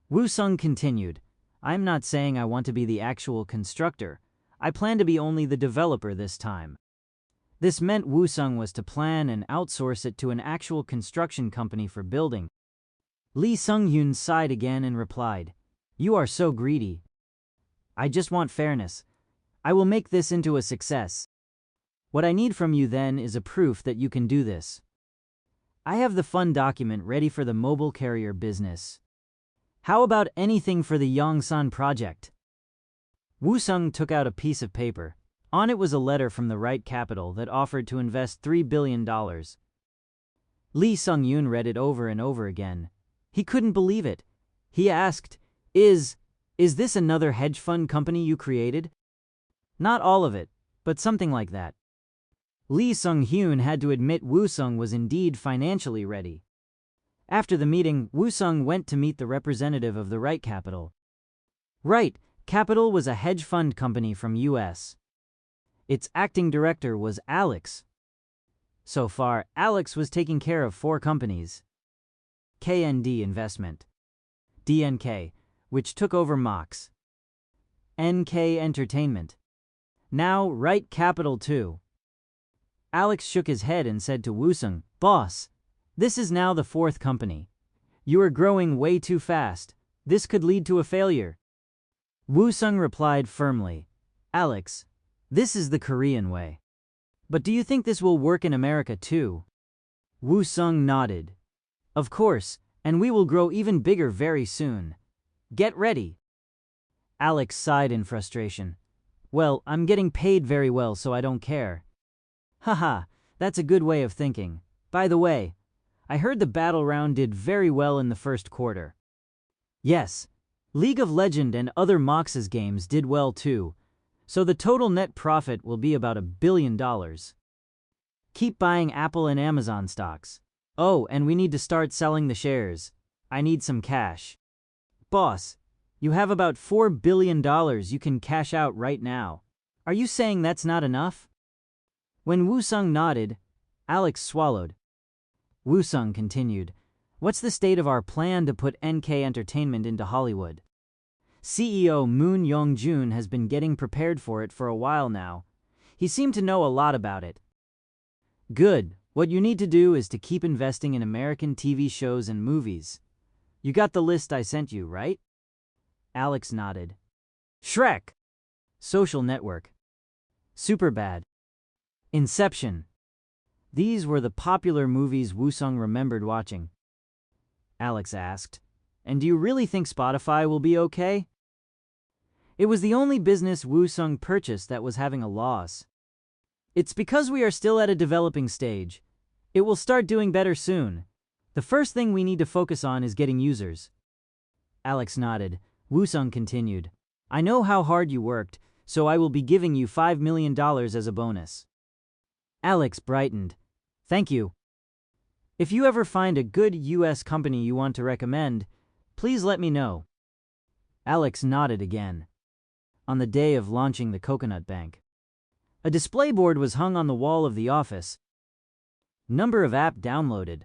Woo-sung continued, I'm not saying I want to be the actual constructor. I plan to be only the developer this time. This meant Woo-sung was to plan and outsource it to an actual construction company for building. Lee Sung-hyun sighed again and replied, You are so greedy. I just want fairness. I will make this into a success. What I need from you then is a proof that you can do this. I have the fund document ready for the mobile carrier business. How about anything for the Yongsan project? Woo-sung took out a piece of paper. On it was a letter from the Right Capital that offered to invest $3 billion. Lee Sung-hyun read it over and over again. He couldn't believe it. He asked, Is this another hedge fund company you created? Not all of it, but something like that. Lee Sung-hyun had to admit Woo-sung was indeed financially ready. After the meeting, Woo-sung went to meet the representative of the Right Capital. Right Capital was a hedge fund company from US. Its acting director was Alex. So far, Alex was taking care of 4 companies. KND Investment, DNK, which took over Mox, NK Entertainment. Now Right Capital too. Alex shook his head and said to Woo-sung, Boss, this is now the 4th company. You are growing way too fast. This could lead to a failure. Woo-sung replied firmly, Alex, this is the Korean way. But do you think this will work in America too? Woo-sung nodded. Of course, and we will grow even bigger very soon. Get ready. Alex sighed in frustration. Well, I'm getting paid very well, so I don't care. Haha, that's a good way of thinking. By the way, I heard the battle round did very well in the first quarter. Yes, League of Legends and other Mox's games did well too, so the total net profit will be about $1 billion. Keep buying Apple and Amazon stocks. Oh, and we need to start selling the shares. I need some cash. Boss, You have about $4 billion you can cash out right now. Are you saying that's not enough? When Woo-sung nodded, Alex swallowed. Woo-sung continued, "What's the state of our plan to put NK Entertainment into Hollywood? CEO Moon Young-jun has been getting prepared for it for a while now. He seemed to know a lot about it." "Good. What you need to do is to keep investing in American TV shows and movies. You got the list I sent you, right?" Alex nodded. Shrek, Social Network, Superbad, Inception. These were the popular movies Woo-sung remembered watching. Alex asked, "And do you really think Spotify will be okay?" It was the only business Woo-sung purchased that was having a loss. "It's because we are still at a developing stage. It will start doing better soon. The first thing we need to focus on is getting users." Alex nodded. Woo-sung continued, "I know how hard you worked, so I will be giving you $5 million as a bonus." Alex brightened. "Thank you. If you ever find a good US company you want to recommend, please let me know." Alex nodded again. On the day of launching the Coconut Bank, a display board was hung on the wall of the office. Number of app downloaded.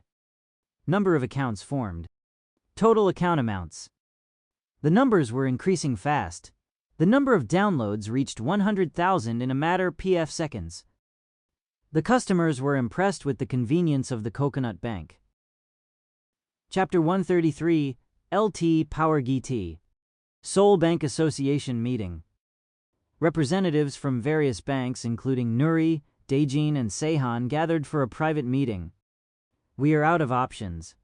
Number of accounts formed. Total account amounts. The numbers were increasing fast. The number of downloads reached 100,000 in a matter of seconds. The customers were impressed with the convenience of the Coconut Bank. Chapter 133, LT Power GT. Seoul Bank Association Meeting. Representatives from various banks including Nuri, Daejin, and Sehan gathered for a private meeting. "We are out of options.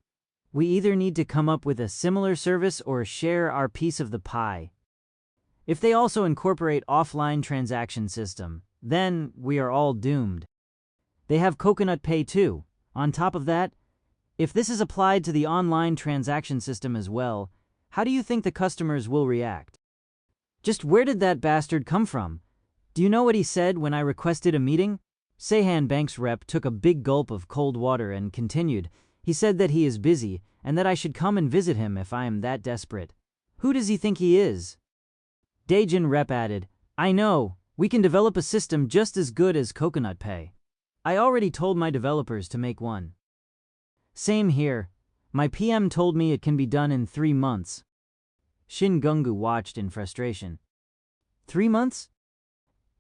We either need to come up with a similar service or share our piece of the pie. If they also incorporate offline transaction system, then we are all doomed. They have Coconut Pay too. On top of that, if this is applied to the online transaction system as well, how do you think the customers will react? Just where did that bastard come from? Do you know what he said when I requested a meeting?" Sehan Bank's rep took a big gulp of cold water and continued, "He said that he is busy and that I should come and visit him if I am that desperate. Who does he think he is?" Daejin rep added, "I know, we can develop a system just as good as Coconut Pay. I already told my developers to make one." "Same here. My PM told me it can be done in 3 months. Shin Gungu watched in frustration. 3 months?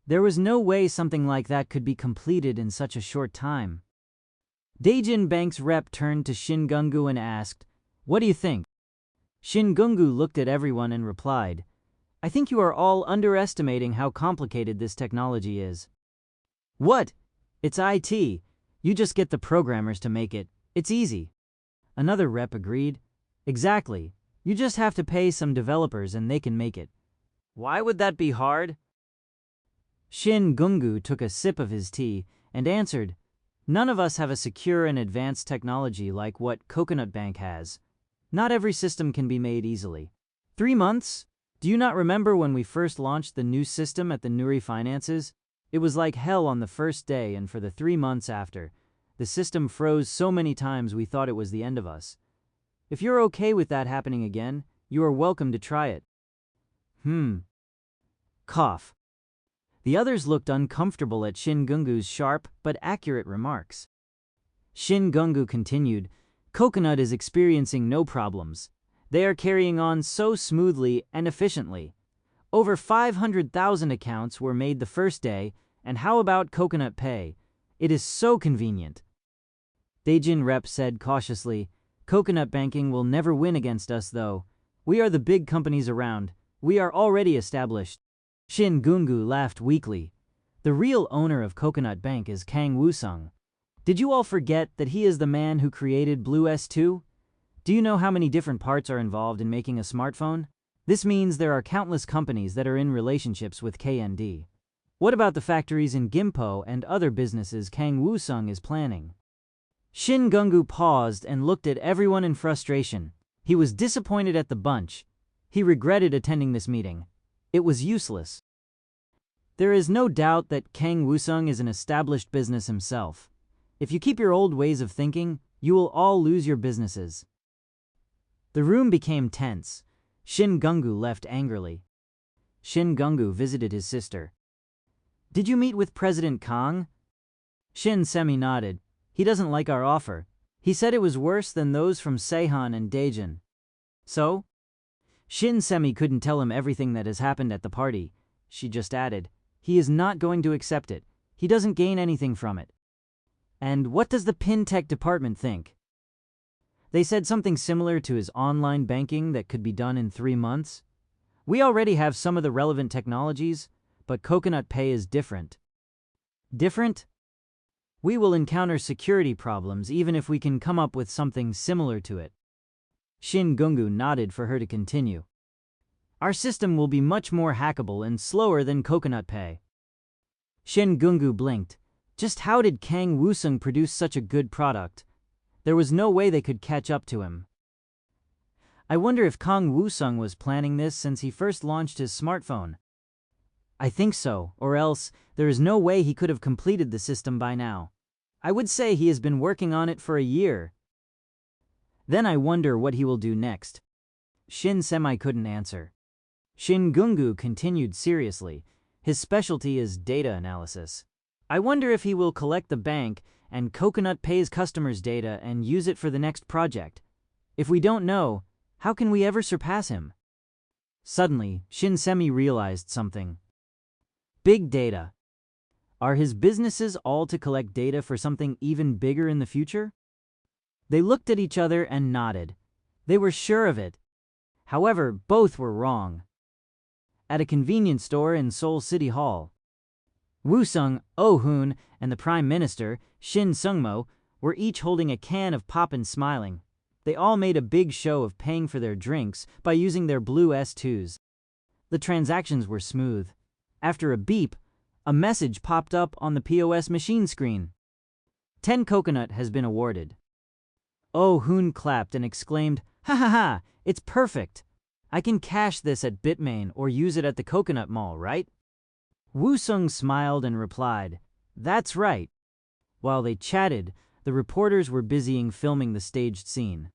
There was no way something like that could be completed in such a short time. Daejin Bank's rep turned to Shin Gungu and asked, "What do you think?" Shin Gungu looked at everyone and replied, "I think you are all underestimating how complicated this technology is." "What? It's IT. You just get the programmers to make it. It's easy." Another rep agreed. "Exactly. You just have to pay some developers and they can make it." "Why would that be hard?" Shin Gungu took a sip of his tea and answered, "None of us have a secure and advanced technology like what Coconut Bank has. Not every system can be made easily." 3 months? Do you not remember when we first launched the new system at the Nuri Finances? It was like hell on the first day, and for the 3 months after, the system froze so many times we thought it was the end of us. If you're okay with that happening again, you are welcome to try it." Cough. The others looked uncomfortable at Shin Gungu's sharp but accurate remarks. Shin Gungu continued, "Coconut is experiencing no problems. They are carrying on so smoothly and efficiently. Over 500,000 accounts were made the first day, and how about Coconut Pay? It is so convenient." Daejin rep said cautiously, "Coconut banking will never win against us though. We are the big companies around. We are already established." Shin Gungu laughed weakly. "The real owner of Coconut Bank is Kang Woo-sung. Did you all forget that he is the man who created Blue S2? Do you know how many different parts are involved in making a smartphone? This means there are countless companies that are in relationships with KND. What about the factories in Gimpo and other businesses Kang Woo-sung is planning?" Shin Gungu paused and looked at everyone in frustration. He was disappointed at the bunch. He regretted attending this meeting. It was useless. There is no doubt that Kang Woo-sung is an established business himself. If you keep your old ways of thinking, you will all lose your businesses. The room became tense. Shin Gungu left angrily. Shin Gungu visited his sister. Did you meet with President Kang? Shin Semi nodded. He doesn't like our offer. He said it was worse than those from Seihan and Daejeon. So? Shin Semi couldn't tell him everything that has happened at the party. She just added, he is not going to accept it. He doesn't gain anything from it. And what does the PinTech department think? They said something similar to his online banking that could be done in 3 months. We already have some of the relevant technologies, but Coconut Pay is different. Different? We will encounter security problems even if we can come up with something similar to it. Shin Gungu nodded for her to continue. Our system will be much more hackable and slower than Coconut Pay. Shin Gungu blinked. Just how did Kang Wusung produce such a good product? There was no way they could catch up to him. I wonder if Kang Wusung was planning this since he first launched his smartphone. I think so, or else there is no way he could have completed the system by now. I would say he has been working on it for a year. Then I wonder what he will do next. Shin Semi couldn't answer. Shin Gungu continued seriously. His specialty is data analysis. I wonder if he will collect the bank and Coconut Pay's customers' data and use it for the next project. If we don't know, how can we ever surpass him? Suddenly, Shin Semi realized something. Big data. Are his businesses all to collect data for something even bigger in the future? They looked at each other and nodded. They were sure of it. However, both were wrong. At a convenience store in Seoul City Hall, Wusung, Oh Hoon, and the Prime Minister, Shin Sungmo, were each holding a can of pop and smiling. They all made a big show of paying for their drinks by using their blue S2s. The transactions were smooth. After a beep, a message popped up on the POS machine screen. 10 coconut has been awarded. Oh Hoon clapped and exclaimed, "Ha ha ha, it's perfect! I can cash this at Bitmain or use it at the Coconut Mall, right?" Wusung smiled and replied, "That's right." While they chatted, the reporters were busying filming the staged scene.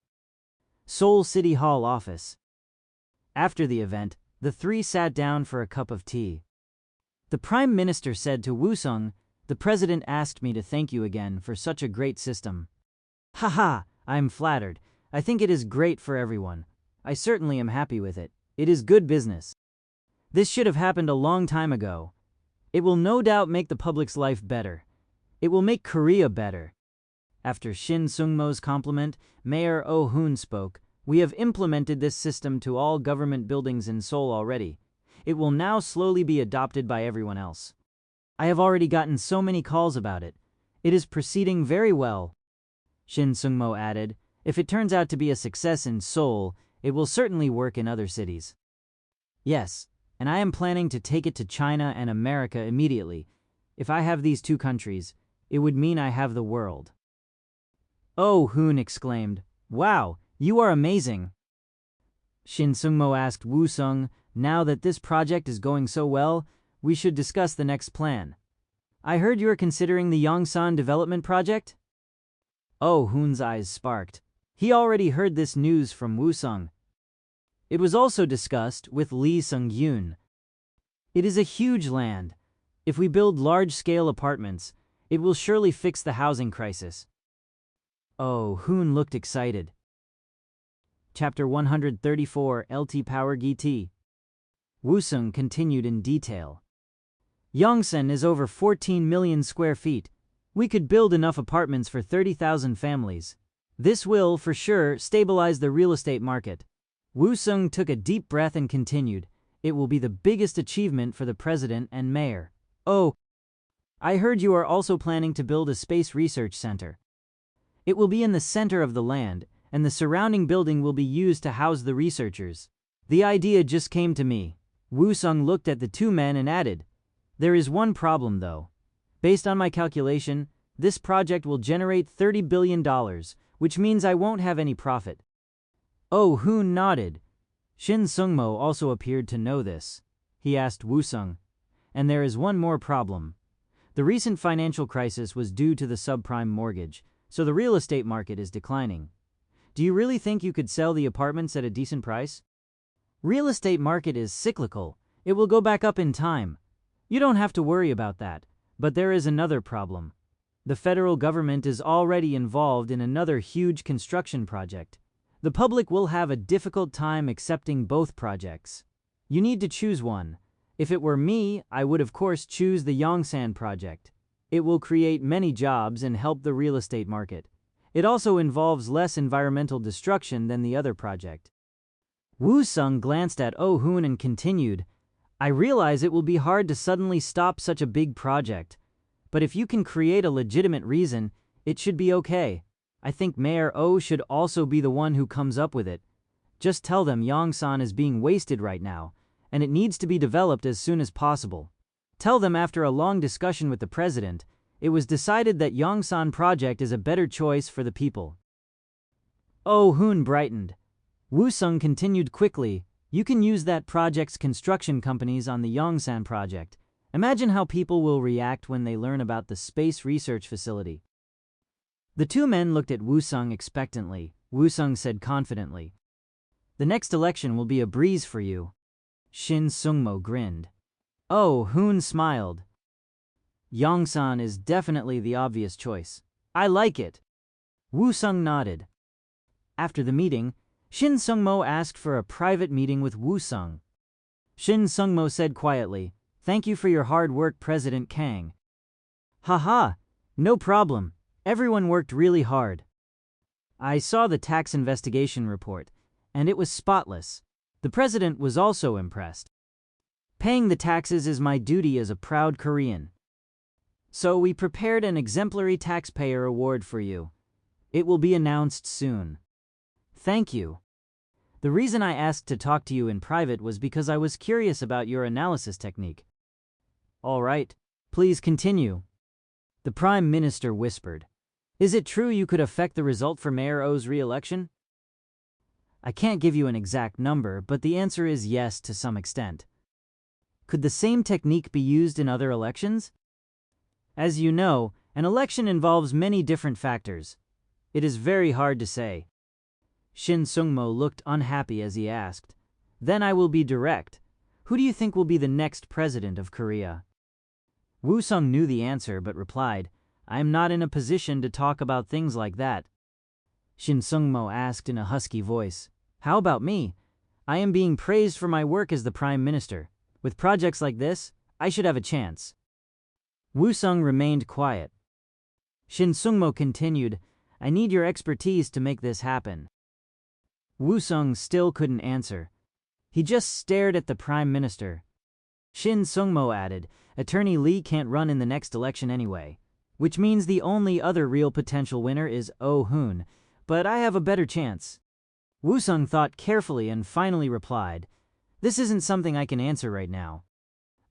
Seoul City Hall office. After the event, the three sat down for a cup of tea. The Prime Minister said to Wusung, "The President asked me to thank you again for such a great system." "Haha, I'm flattered. I think it is great for everyone. I certainly am happy with it. It is good business. This should have happened a long time ago. It will no doubt make the public's life better. It will make Korea better." After Shin Sungmo's compliment, Mayor Oh Hoon spoke, "We have implemented this system to all government buildings in Seoul already. It will now slowly be adopted by everyone else. I have already gotten so many calls about it. It is proceeding very well." Shin Sungmo added, "If it turns out to be a success in Seoul, it will certainly work in other cities." "Yes, and I am planning to take it to China and America immediately. If I have these two countries, it would mean I have the world." Oh Hoon exclaimed, "Wow, you are amazing." Shin Sungmo asked Wusung, "Now that this project is going so well, we should discuss the next plan. I heard you are considering the Yongsan development project?" Oh Hoon's eyes sparked. He already heard this news from Wusung. It was also discussed with Lee Sung-yoon. It is a huge land. If we build large-scale apartments, it will surely fix the housing crisis. Oh Hoon looked excited. Chapter 134 LT Power GT. Wusung continued in detail. Yongsan is over 14 million square feet. We could build enough apartments for 30,000 families. This will, for sure, stabilize the real estate market. Wusung took a deep breath and continued, "It will be the biggest achievement for the president and mayor. Oh, I heard you are also planning to build a space research center. It will be in the center of the land, and the surrounding building will be used to house the researchers." The idea just came to me. Wusung looked at the two men and added, "There is one problem though. Based on my calculation, this project will generate $30 billion, which means I won't have any profit." Oh Hoon nodded. Shin Sungmo also appeared to know this. He asked Wusung, "And there is one more problem. The recent financial crisis was due to the subprime mortgage, so the real estate market is declining. Do you really think you could sell the apartments at a decent price?" Real estate market is cyclical. It will go back up in time. You don't have to worry about that. But there is another problem. The federal government is already involved in another huge construction project. The public will have a difficult time accepting both projects. You need to choose one. If it were me, I would of course choose the Yongsan project. It will create many jobs and help the real estate market. It also involves less environmental destruction than the other project. Woo Sung glanced at Oh Hoon and continued, I realize it will be hard to suddenly stop such a big project. But if you can create a legitimate reason, it should be okay. I think Mayor Oh should also be the one who comes up with it. Just tell them Yongsan is being wasted right now, and it needs to be developed as soon as possible. Tell them after a long discussion with the president, it was decided that Yongsan project is a better choice for the people. Oh Hoon brightened. Woo Sung continued quickly, you can use that project's construction companies on the Yongsan project. Imagine how people will react when they learn about the space research facility. The two men looked at Woo Sung expectantly. Woo Sung said confidently, the next election will be a breeze for you. Shin Sungmo grinned. Oh Hoon smiled. Yongsan is definitely the obvious choice. I like it. Woo Sung nodded. After the meeting, Shin Sungmo asked for a private meeting with Woo Sung. Shin Sungmo said quietly, thank you for your hard work, President Kang. Haha, no problem. Everyone worked really hard. I saw the tax investigation report, and it was spotless. The president was also impressed. Paying the taxes is my duty as a proud Korean. So we prepared an exemplary taxpayer award for you. It will be announced soon. Thank you. The reason I asked to talk to you in private was because I was curious about your analysis technique. All right, please continue. The Prime Minister whispered. Is it true you could affect the result for Mayor Oh's re-election? I can't give you an exact number, but the answer is yes to some extent. Could the same technique be used in other elections? As you know, an election involves many different factors. It is very hard to say. Shin Sungmo looked unhappy as he asked, then I will be direct. Who do you think will be the next president of Korea? Woo Sung knew the answer but replied, I am not in a position to talk about things like that. Shin Sungmo asked in a husky voice, how about me? I am being praised for my work as the Prime Minister. With projects like this, I should have a chance. Woo Sung remained quiet. Shin Sungmo continued, I need your expertise to make this happen. Woo Sung still couldn't answer. He just stared at the Prime Minister. Shin Sungmo added, Attorney Lee can't run in the next election anyway, which means the only other real potential winner is Oh Hoon, but I have a better chance. Woo Sung thought carefully and finally replied, this isn't something I can answer right now.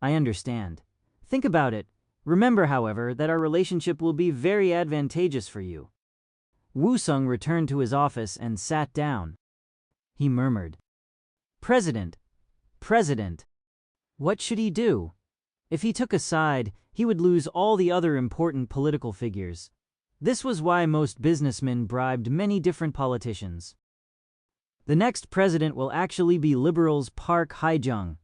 I understand. Think about it. Remember, however, that our relationship will be very advantageous for you. Woo Sung returned to his office and sat down. He murmured, President, what should he do? If he took a side, he would lose all the other important political figures. This was why most businessmen bribed many different politicians. The next president will actually be Liberals' Park Hae-jung.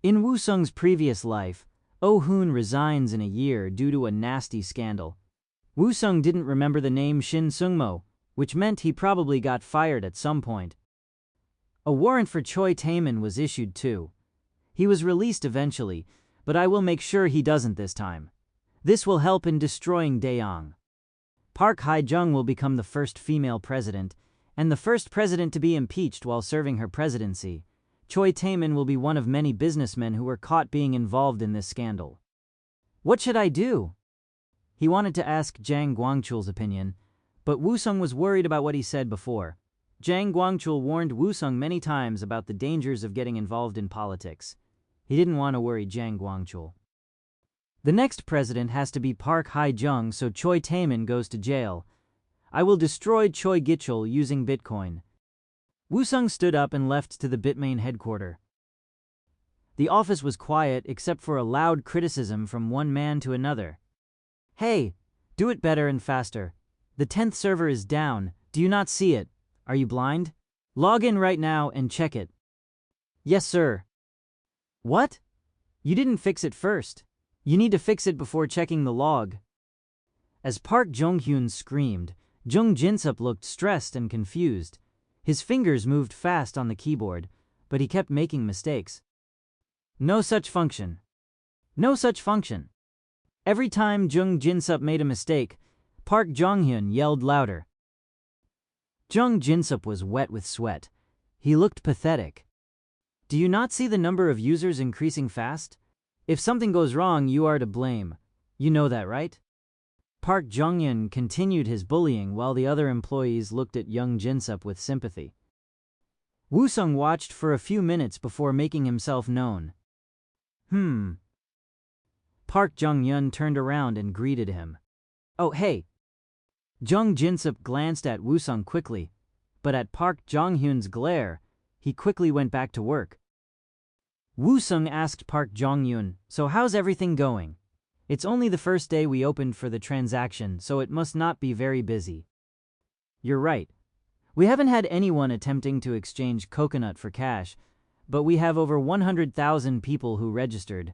In Woo Sung's previous life, Oh Hoon resigns in a year due to a nasty scandal. Woo Sung didn't remember the name Shin Sungmo, which meant he probably got fired at some point. A warrant for Choi Tae-min was issued too. He was released eventually, but I will make sure he doesn't this time. This will help in destroying Daeong. Park Hae-jung will become the first female president, and the first president to be impeached while serving her presidency. Choi Tae-min will be one of many businessmen who were caught being involved in this scandal. What should I do? He wanted to ask Jang Gwangchul's opinion, but Woo Sung was worried about what he said before. Jang Gwangchul warned Woo Sung many times about the dangers of getting involved in politics. He didn't want to worry Jang Gwangchul. The next president has to be Park Hae-jung, so Choi Tae-min goes to jail. I will destroy Choi Gichul using Bitcoin. Woo Sung stood up and left to the Bitmain headquarters. The office was quiet except for a loud criticism from one man to another. Hey, do it better and faster. The 10th server is down. Do you not see it? Are you blind? Log in right now and check it. Yes, sir. What? You didn't fix it first. You need to fix it before checking the log. As Park Jong-hyun screamed, Jung Jin-sup looked stressed and confused. His fingers moved fast on the keyboard, but he kept making mistakes. No such function. No such function. Every time Jung Jin-sup made a mistake, Park Jong-hyun yelled louder. Jung Jin-sup was wet with sweat. He looked pathetic. Do you not see the number of users increasing fast? If something goes wrong, you are to blame. You know that, right? Park Jong-hyun continued his bullying while the other employees looked at Jung Jin-sup with sympathy. Woo-sung watched for a few minutes before making himself known. Park Jong-hyun turned around and greeted him. Oh, hey. Jung Jin-sup glanced at Woo-sung quickly, but at Park Jong-hyun's glare, he quickly went back to work. Woo-sung asked Park Jong-hyun, so how's everything going? It's only the first day we opened for the transaction, so it must not be very busy. You're right. We haven't had anyone attempting to exchange coconut for cash, but we have over 100,000 people who registered.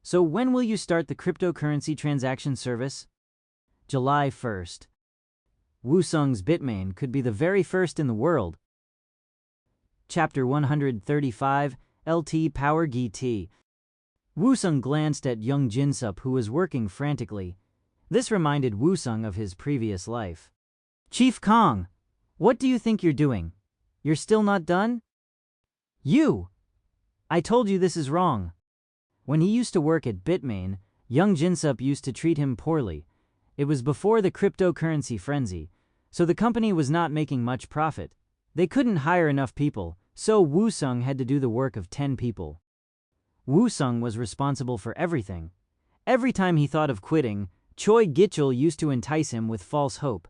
So when will you start the cryptocurrency transaction service? July 1st. Woo-sung's Bitmain could be the very first in the world. Chapter 135, LT Power GT. Woo-sung glanced at Jung Jin-sup, who was working frantically. This reminded Woo-sung of his previous life. Chief Kong, what do you think you're doing? You're still not done? You! I told you this is wrong. When he used to work at Bitmain, Jung Jin-sup used to treat him poorly. It was before the cryptocurrency frenzy, so the company was not making much profit. They couldn't hire enough people, so Woo-sung had to do the work of 10 people. Woo-sung was responsible for everything. Every time he thought of quitting, Choi Gichul used to entice him with false hope.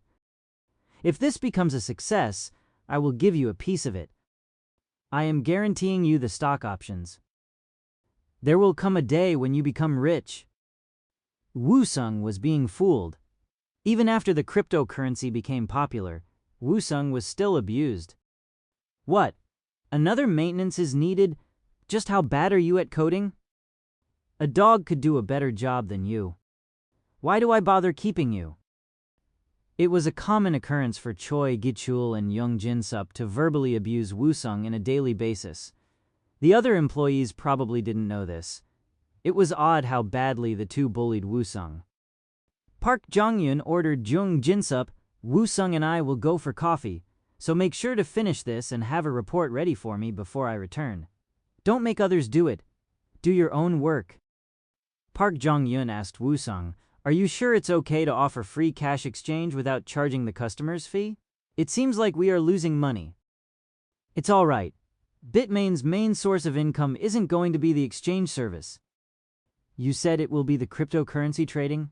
If this becomes a success, I will give you a piece of it. I am guaranteeing you the stock options. There will come a day when you become rich. Woo-sung was being fooled. Even after the cryptocurrency became popular, Woo-sung was still abused. What? Another maintenance is needed? Just how bad are you at coding? A dog could do a better job than you. Why do I bother keeping you? It was a common occurrence for Choi Gichul and Jung Jin-sup to verbally abuse Woo-sung on a daily basis. The other employees probably didn't know this. It was odd how badly the two bullied Woo-sung. Park Jong-hyun ordered Jung Jin-sup, Woo-sung and I will go for coffee, so make sure to finish this and have a report ready for me before I return. Don't make others do it. Do your own work. Park Jong-hyun asked Woo-sung, are you sure it's okay to offer free cash exchange without charging the customer's fee? It seems like we are losing money. It's all right. Bitmain's main source of income isn't going to be the exchange service. You said it will be the cryptocurrency trading?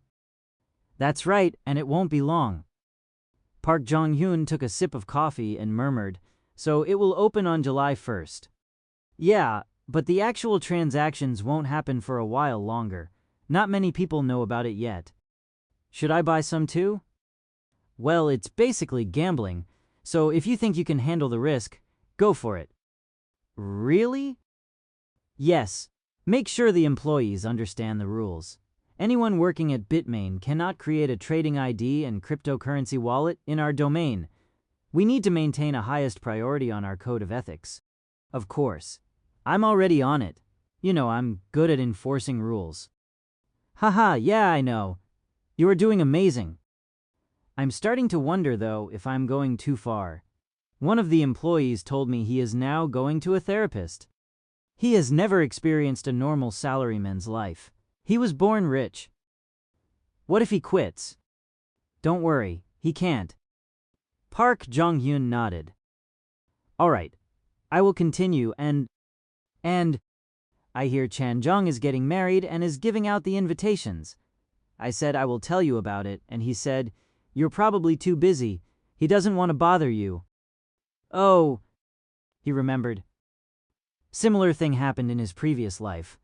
That's right, and it won't be long. Park Jong-hyun took a sip of coffee and murmured, so it will open on July 1st. Yeah, but the actual transactions won't happen for a while longer. Not many people know about it yet. Should I buy some too? Well, it's basically gambling, so if you think you can handle the risk, go for it. Really? Yes. Make sure the employees understand the rules. Anyone working at Bitmain cannot create a trading ID and cryptocurrency wallet in our domain. We need to maintain a highest priority on our code of ethics. Of course. I'm already on it. You know, I'm good at enforcing rules. Haha, yeah, I know. You are doing amazing. I'm starting to wonder, though, if I'm going too far. One of the employees told me he is now going to a therapist. He has never experienced a normal salaryman's life. He was born rich. What if he quits? Don't worry, he can't. Park Jong-hyun nodded. All right, I will continue and I hear Chan Jung is getting married and is giving out the invitations. I said I will tell you about it, and he said, you're probably too busy. He doesn't want to bother you. Oh, he remembered. Similar thing happened in his previous life.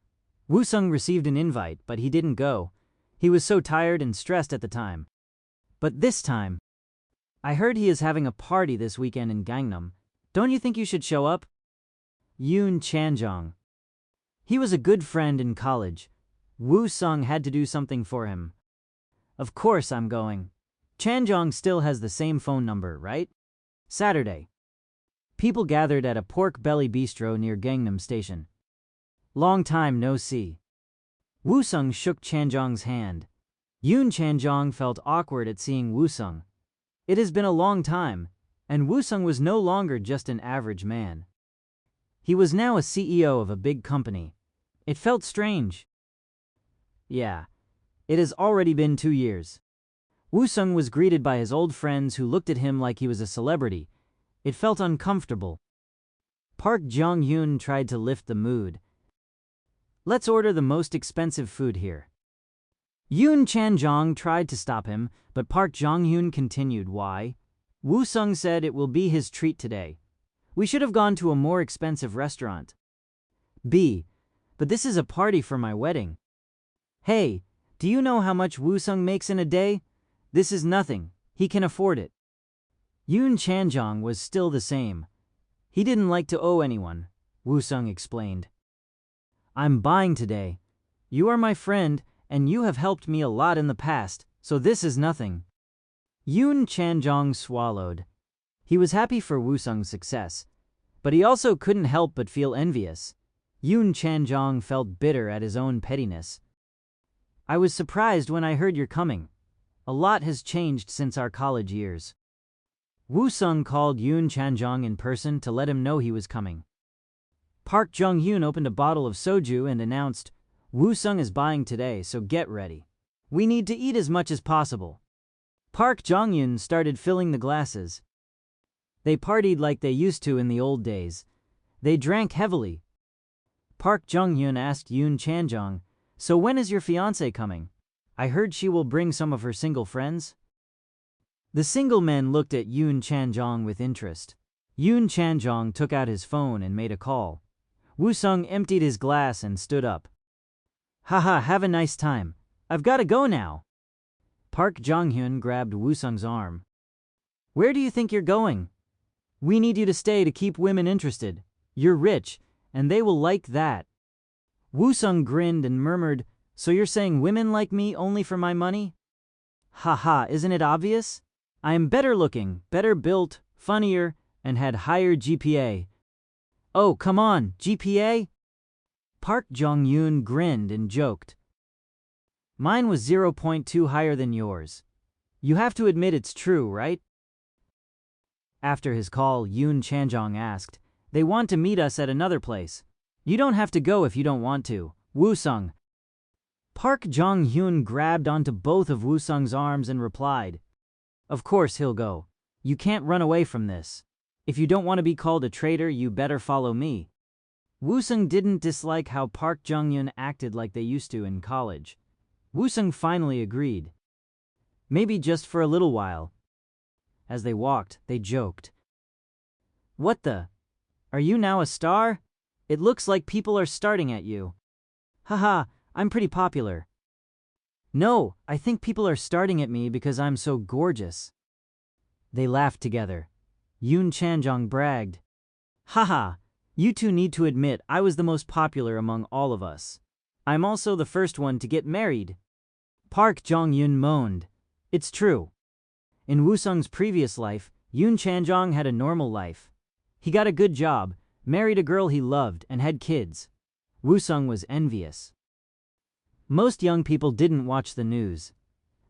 Woo-sung received an invite, but he didn't go. He was so tired and stressed at the time. But this time, I heard he is having a party this weekend in Gangnam. Don't you think you should show up? Yoon Chanjong. He was a good friend in college. Woo Sung had to do something for him. Of course I'm going. Chanjong still has the same phone number, right? Saturday. People gathered at a pork belly bistro near Gangnam Station. Long time no see. Woo Sung shook Chanjong's hand. Yoon Chanjong felt awkward at seeing Woo Sung. It has been a long time, and Woo Sung was no longer just an average man. He was now a CEO of a big company. It felt strange. Yeah, it has already been 2 years. Woo Sung was greeted by his old friends who looked at him like he was a celebrity. It felt uncomfortable. Park Jong-hyun tried to lift the mood. Let's order the most expensive food here. Yoon Chanjong tried to stop him, but Park Jong-hyun continued. Why? Woo Sung said it will be his treat today. We should have gone to a more expensive restaurant. B. But this is a party for my wedding. Hey, do you know how much Woo Sung makes in a day? This is nothing. He can afford it. Yoon Chanjong was still the same. He didn't like to owe anyone, Woo Sung explained. I'm buying today. You are my friend, and you have helped me a lot in the past, so this is nothing. Yoon Chanjong swallowed. He was happy for Woo Sung's success, but he also couldn't help but feel envious. Yoon Chanjong felt bitter at his own pettiness. I was surprised when I heard you're coming. A lot has changed since our college years. Woo Sung called Yoon Chanjong in person to let him know he was coming. Park Jong-hyun opened a bottle of soju and announced, Woo Sung is buying today, so get ready. We need to eat as much as possible. Park Jong-hyun started filling the glasses. They partied like they used to in the old days. They drank heavily. Park Jong-hyun asked Yoon Chanjong, so when is your fiancé coming? I heard she will bring some of her single friends. The single men looked at Yoon Chanjong with interest. Yoon Chanjong took out his phone and made a call. Woo Sung emptied his glass and stood up. Haha, have a nice time. I've got to go now. Park Jong-hyun grabbed Woo Sung's arm. Where do you think you're going? We need you to stay to keep women interested. You're rich, and they will like that. Woo Sung grinned and murmured, so you're saying women like me only for my money? Haha, isn't it obvious? I am better looking, better built, funnier, and had higher GPA. Oh, come on, GPA? Park Jong-hyun grinned and joked. Mine was 0.2 higher than yours. You have to admit it's true, right? After his call, Yoon Chanjong asked, they want to meet us at another place. You don't have to go if you don't want to, Woo Sung. Park Jong-hyun grabbed onto both of Woo Sung's arms and replied, of course he'll go. You can't run away from this. If you don't want to be called a traitor, you better follow me. Woo Sung didn't dislike how Park Jong-hyun acted like they used to in college. Woo Sung finally agreed. Maybe just for a little while. As they walked, they joked. What the? Are you now a star? It looks like people are starting at you. Haha, I'm pretty popular. No, I think people are starting at me because I'm so gorgeous. They laughed together. Yoon Chanjong bragged. Haha, you two need to admit I was the most popular among all of us. I'm also the first one to get married. Park Jong-hyun moaned. It's true. In Woo Sung's previous life, Yoon Chanjong had a normal life. He got a good job, married a girl he loved, and had kids. Woo Sung was envious. Most young people didn't watch the news.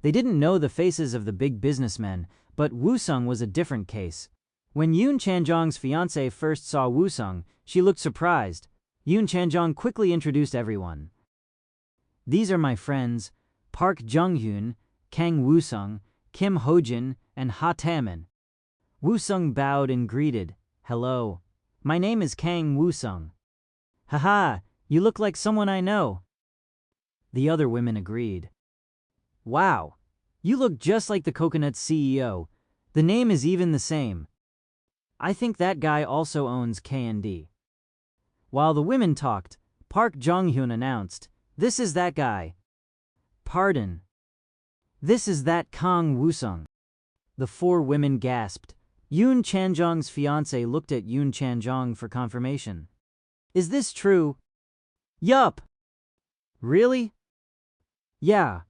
They didn't know the faces of the big businessmen, but Woo Sung was a different case. When Yoon Chanjong's fiancée first saw Woo Sung, she looked surprised. Yoon Chanjong quickly introduced everyone. These are my friends, Park Jong-hyun, Kang Woo Sung, Kim Ho-jin, and Ha Taemin. Woo Sung bowed and greeted. Hello. My name is Kang Woo Sung. Haha, you look like someone I know. The other women agreed. Wow, you look just like the Coconut's CEO. The name is even the same. I think that guy also owns K&D. While the women talked, Park Jong-hyun announced, this is that guy. Pardon. This is that Kang Woo Sung. The four women gasped. Yoon Chanjong's fiancé looked at Yoon Chanjong for confirmation. Is this true? Yup. Really? Yeah.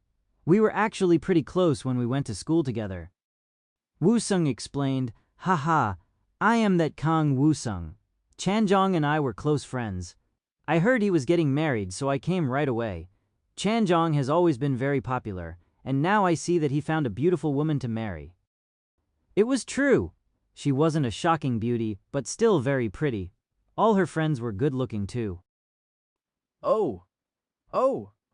We were actually pretty close when we went to school together. Woo-sung explained, haha, I am that Kang Woo-sung. Chanjong and I were close friends. I heard he was getting married, so I came right away. Chanjong has always been very popular, and now I see that he found a beautiful woman to marry. It was true. She wasn't a shocking beauty, but still very pretty. All her friends were good-looking too. Oh,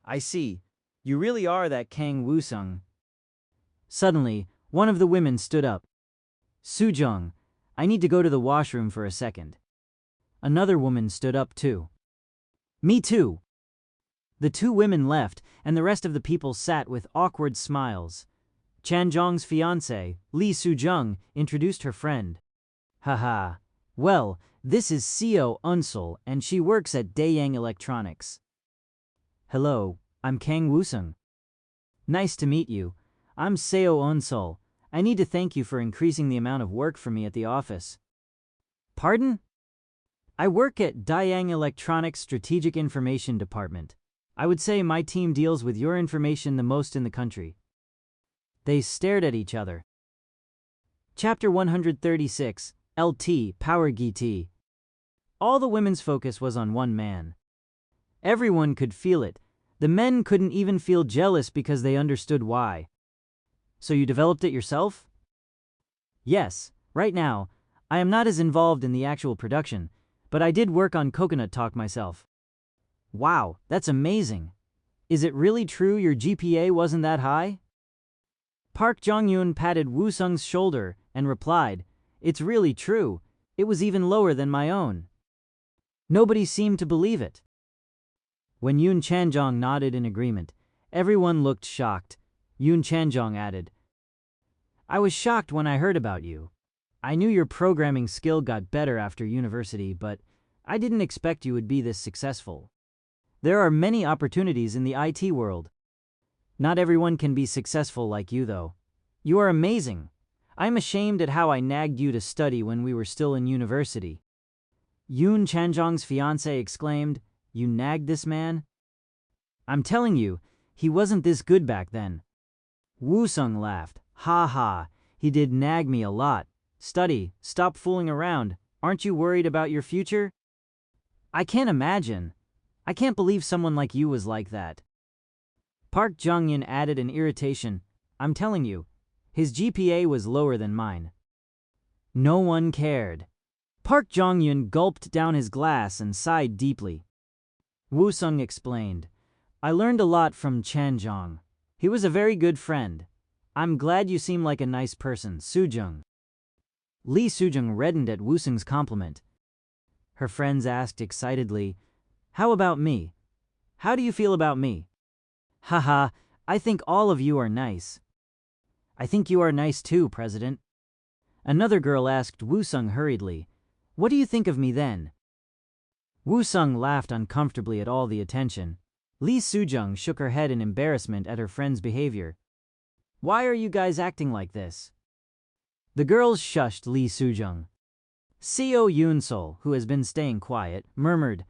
I see. You really are that Kang Woo-sung. Suddenly, one of the women stood up. Sujong, I need to go to the washroom for a second. Another woman stood up too. Me too. The two women left, and the rest of the people sat with awkward smiles. Chanjong's fiancé, Lee Sujung, introduced her friend. Haha. Well, this is Seo Unsol, and she works at Daeyang Electronics. Hello, I'm Kang Woo-sung. Nice to meet you. I'm Seo Unsol. I need to thank you for increasing the amount of work for me at the office. Pardon? I work at Daeyang Electronics Strategic Information Department. I would say my team deals with your information the most in the country. They stared at each other. Chapter 136, LT, Power GT. All the women's focus was on one man. Everyone could feel it. The men couldn't even feel jealous because they understood why. So you developed it yourself? Yes, right now, I am not as involved in the actual production, but I did work on Coconut Talk myself. Wow, that's amazing. Is it really true your GPA wasn't that high? Park Jong-yoon patted Woo-sung's shoulder and replied, It's really true. It was even lower than my own. Nobody seemed to believe it. When Yoon Chanjong nodded in agreement, everyone looked shocked. Yoon Chanjong added, I was shocked when I heard about you. I knew your programming skill got better after university, but I didn't expect you would be this successful. There are many opportunities in the IT world. Not everyone can be successful like you, though. You are amazing. I'm ashamed at how I nagged you to study when we were still in university. Yoon Chanjong's fiancé exclaimed, You nagged this man? I'm telling you, he wasn't this good back then. Woo-sung laughed. Ha ha, he did nag me a lot. Study, stop fooling around. Aren't you worried about your future? I can't imagine. I can't believe someone like you was like that. Park Jong-in added in irritation, I'm telling you, his GPA was lower than mine. No one cared. Park Jong-un gulped down his glass and sighed deeply. Woo-sung explained, I learned a lot from Chanjong. He was a very good friend. I'm glad you seem like a nice person, Sujung. Lee Sujung reddened at Woo-sung's compliment. Her friends asked excitedly, How about me? How do you feel about me? Haha, I think all of you are nice. I think you are nice too, President. Another girl asked Woo-sung hurriedly, What do you think of me then? Woo-sung laughed uncomfortably at all the attention. Lee Sujung shook her head in embarrassment at her friend's behavior. Why are you guys acting like this? The girls shushed Lee Sujung. Seo Yoon-sol, who has been staying quiet, murmured,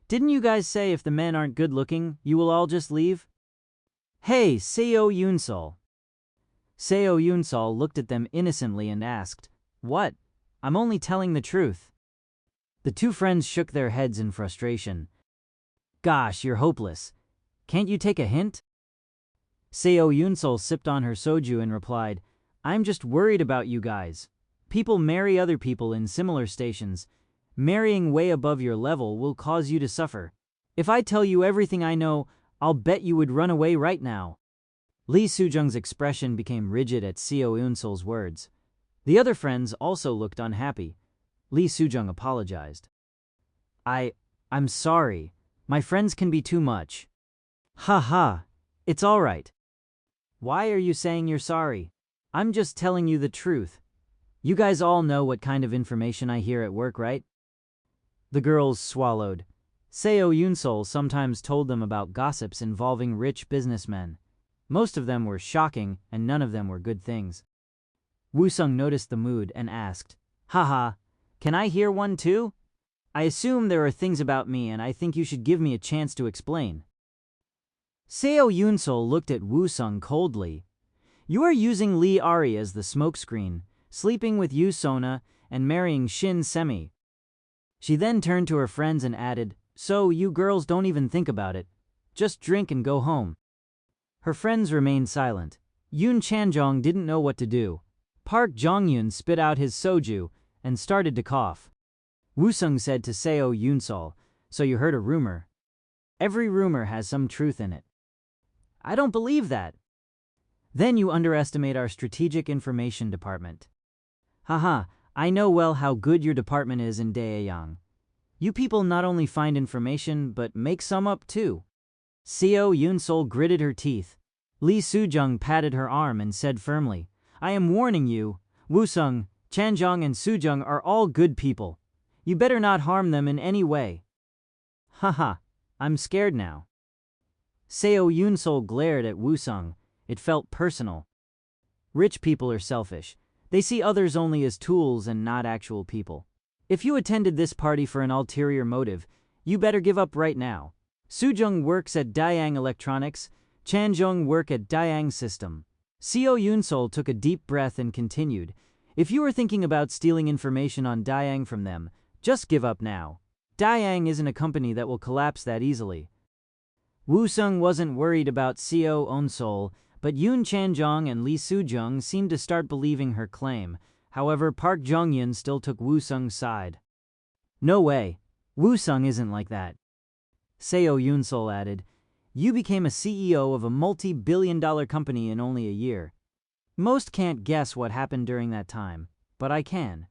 Didn't you guys say if the men aren't good-looking, you will all just leave? Hey, Seo Yoon-sol. Seo Yoon-sol looked at them innocently and asked, What? I'm only telling the truth. The two friends shook their heads in frustration. Gosh, you're hopeless. Can't you take a hint? Seo Yoon-sol sipped on her soju and replied, I'm just worried about you guys. People marry other people in similar stations. Marrying way above your level will cause you to suffer. If I tell you everything I know, I'll bet you would run away right now. Lee Sujung's expression became rigid at Seo Yoon-sol's words. The other friends also looked unhappy. Lee Sujung apologized. I'm sorry. My friends can be too much. Ha ha. It's all right. Why are you saying you're sorry? I'm just telling you the truth. You guys all know what kind of information I hear at work, right? The girls swallowed. Seo Yoon-sol sometimes told them about gossips involving rich businessmen. Most of them were shocking, and none of them were good things. Woo-sung noticed the mood and asked, Haha, can I hear one too? I assume there are things about me and I think you should give me a chance to explain. Seo Yunsol looked at Woo-sung coldly. You are using Lee Ari as the smokescreen, sleeping with Yoo Sona and marrying Shin Semi. She then turned to her friends and added, so you girls don't even think about it. Just drink and go home. Her friends remained silent. Yoon Chanjong didn't know what to do. Park Jong-yoon spit out his soju and started to cough. Woo-sung said to Seo Yunsol, so you heard a rumor. Every rumor has some truth in it. I don't believe that. Then you underestimate our strategic information department. Haha, I know well how good your department is in Daeyang. You people not only find information, but make some up too. Seo Yunsol gritted her teeth. Lee Soo-jung patted her arm and said firmly, I am warning you, Woo-sung, Chanjong and Soo-jung are all good people. You better not harm them in any way. Haha, I'm scared now. Seo Yunsol glared at Woo-sung. It felt personal. Rich people are selfish. They see others only as tools and not actual people. If you attended this party for an ulterior motive, you better give up right now. Soo-jung works at Daeyang Electronics, Chanjong work at Daeyang System. Seo Yunsol took a deep breath and continued, if you are thinking about stealing information on Daeyang from them, just give up now. Daeyang isn't a company that will collapse that easily. Woo-sung wasn't worried about Seo Yunsol, but Yoon Chanjong and Lee Soo-jung seemed to start believing her claim. However, Park Jong-yeon still took Woo-sung's side. No way. Woo-sung isn't like that. Seo Yunsol added, you became a CEO of a multi-billion-dollar company in only a year. Most can't guess what happened during that time, but I can.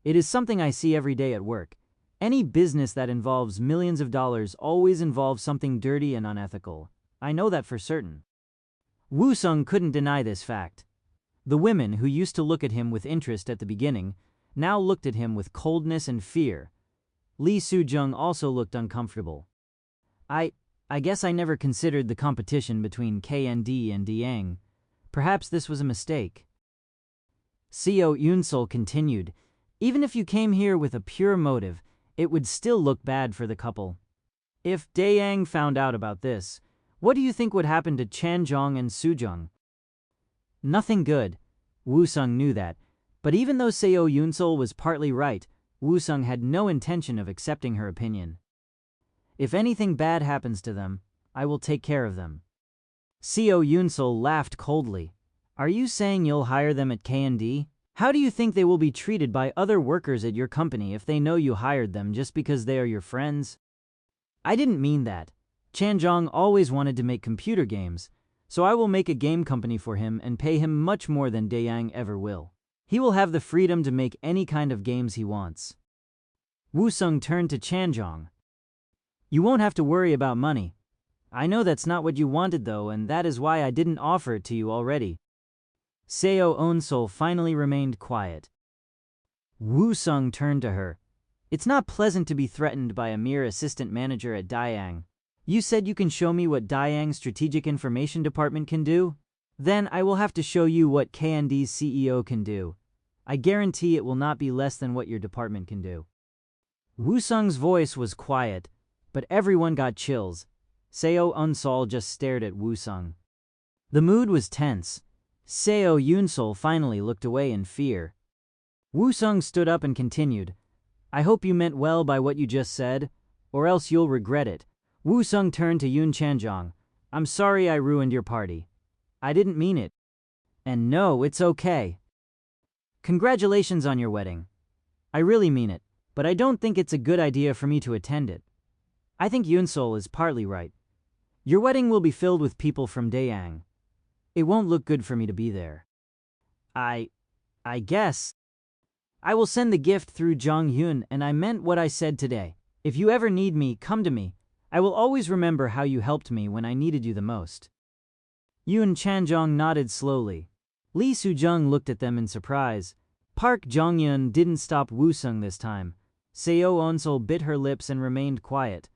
It is something I see every day at work. Any business that involves millions of dollars always involves something dirty and unethical. I know that for certain. Woo-sung couldn't deny this fact. The women who used to look at him with interest at the beginning now looked at him with coldness and fear. Lee Soo-jung also looked uncomfortable. I guess I never considered the competition between KND and Daeyang. Perhaps this was a mistake. Seo Yunsol continued, even if you came here with a pure motive, it would still look bad for the couple. If Daeyang found out about this, what do you think would happen to Chanjong and Soo-jung? Nothing good. Woo-sung knew that, but even though Seo Yunsol was partly right, Woo-sung had no intention of accepting her opinion. If anything bad happens to them, I will take care of them. Seo Yunsol laughed coldly. Are you saying you'll hire them at K&D? How do you think they will be treated by other workers at your company if they know you hired them just because they are your friends? I didn't mean that. Chanjong always wanted to make computer games, so I will make a game company for him and pay him much more than Daeyang ever will. He will have the freedom to make any kind of games he wants. Woo-sung turned to Chanjong. You won't have to worry about money. I know that's not what you wanted though, and that is why I didn't offer it to you already. Seo Yunsol finally remained quiet. Woo-sung turned to her. It's not pleasant to be threatened by a mere assistant manager at Daeyang. You said you can show me what Daeyang's strategic information department can do? Then I will have to show you what KND's CEO can do. I guarantee it will not be less than what your department can do. Woo-sung's voice was quiet, but everyone got chills. Seo Yunsol just stared at Woo-sung. The mood was tense. Seo Yunsol finally looked away in fear. Woo-sung stood up and continued, I hope you meant well by what you just said, or else you'll regret it. Woo-sung turned to Yoon Chanjong. I'm sorry I ruined your party. I didn't mean it. And no, it's okay. Congratulations on your wedding. I really mean it, but I don't think it's a good idea for me to attend it. I think Yunsol is partly right. Your wedding will be filled with people from Daeyang. It won't look good for me to be there. I guess. I will send the gift through Jong-hyun, and I meant what I said today. If you ever need me, come to me. I will always remember how you helped me when I needed you the most. Yoon Chanjong nodded slowly. Lee Soo-jung looked at them in surprise. Park Jong-yeon didn't stop Woo-sung this time. Seo Yunsol bit her lips and remained quiet.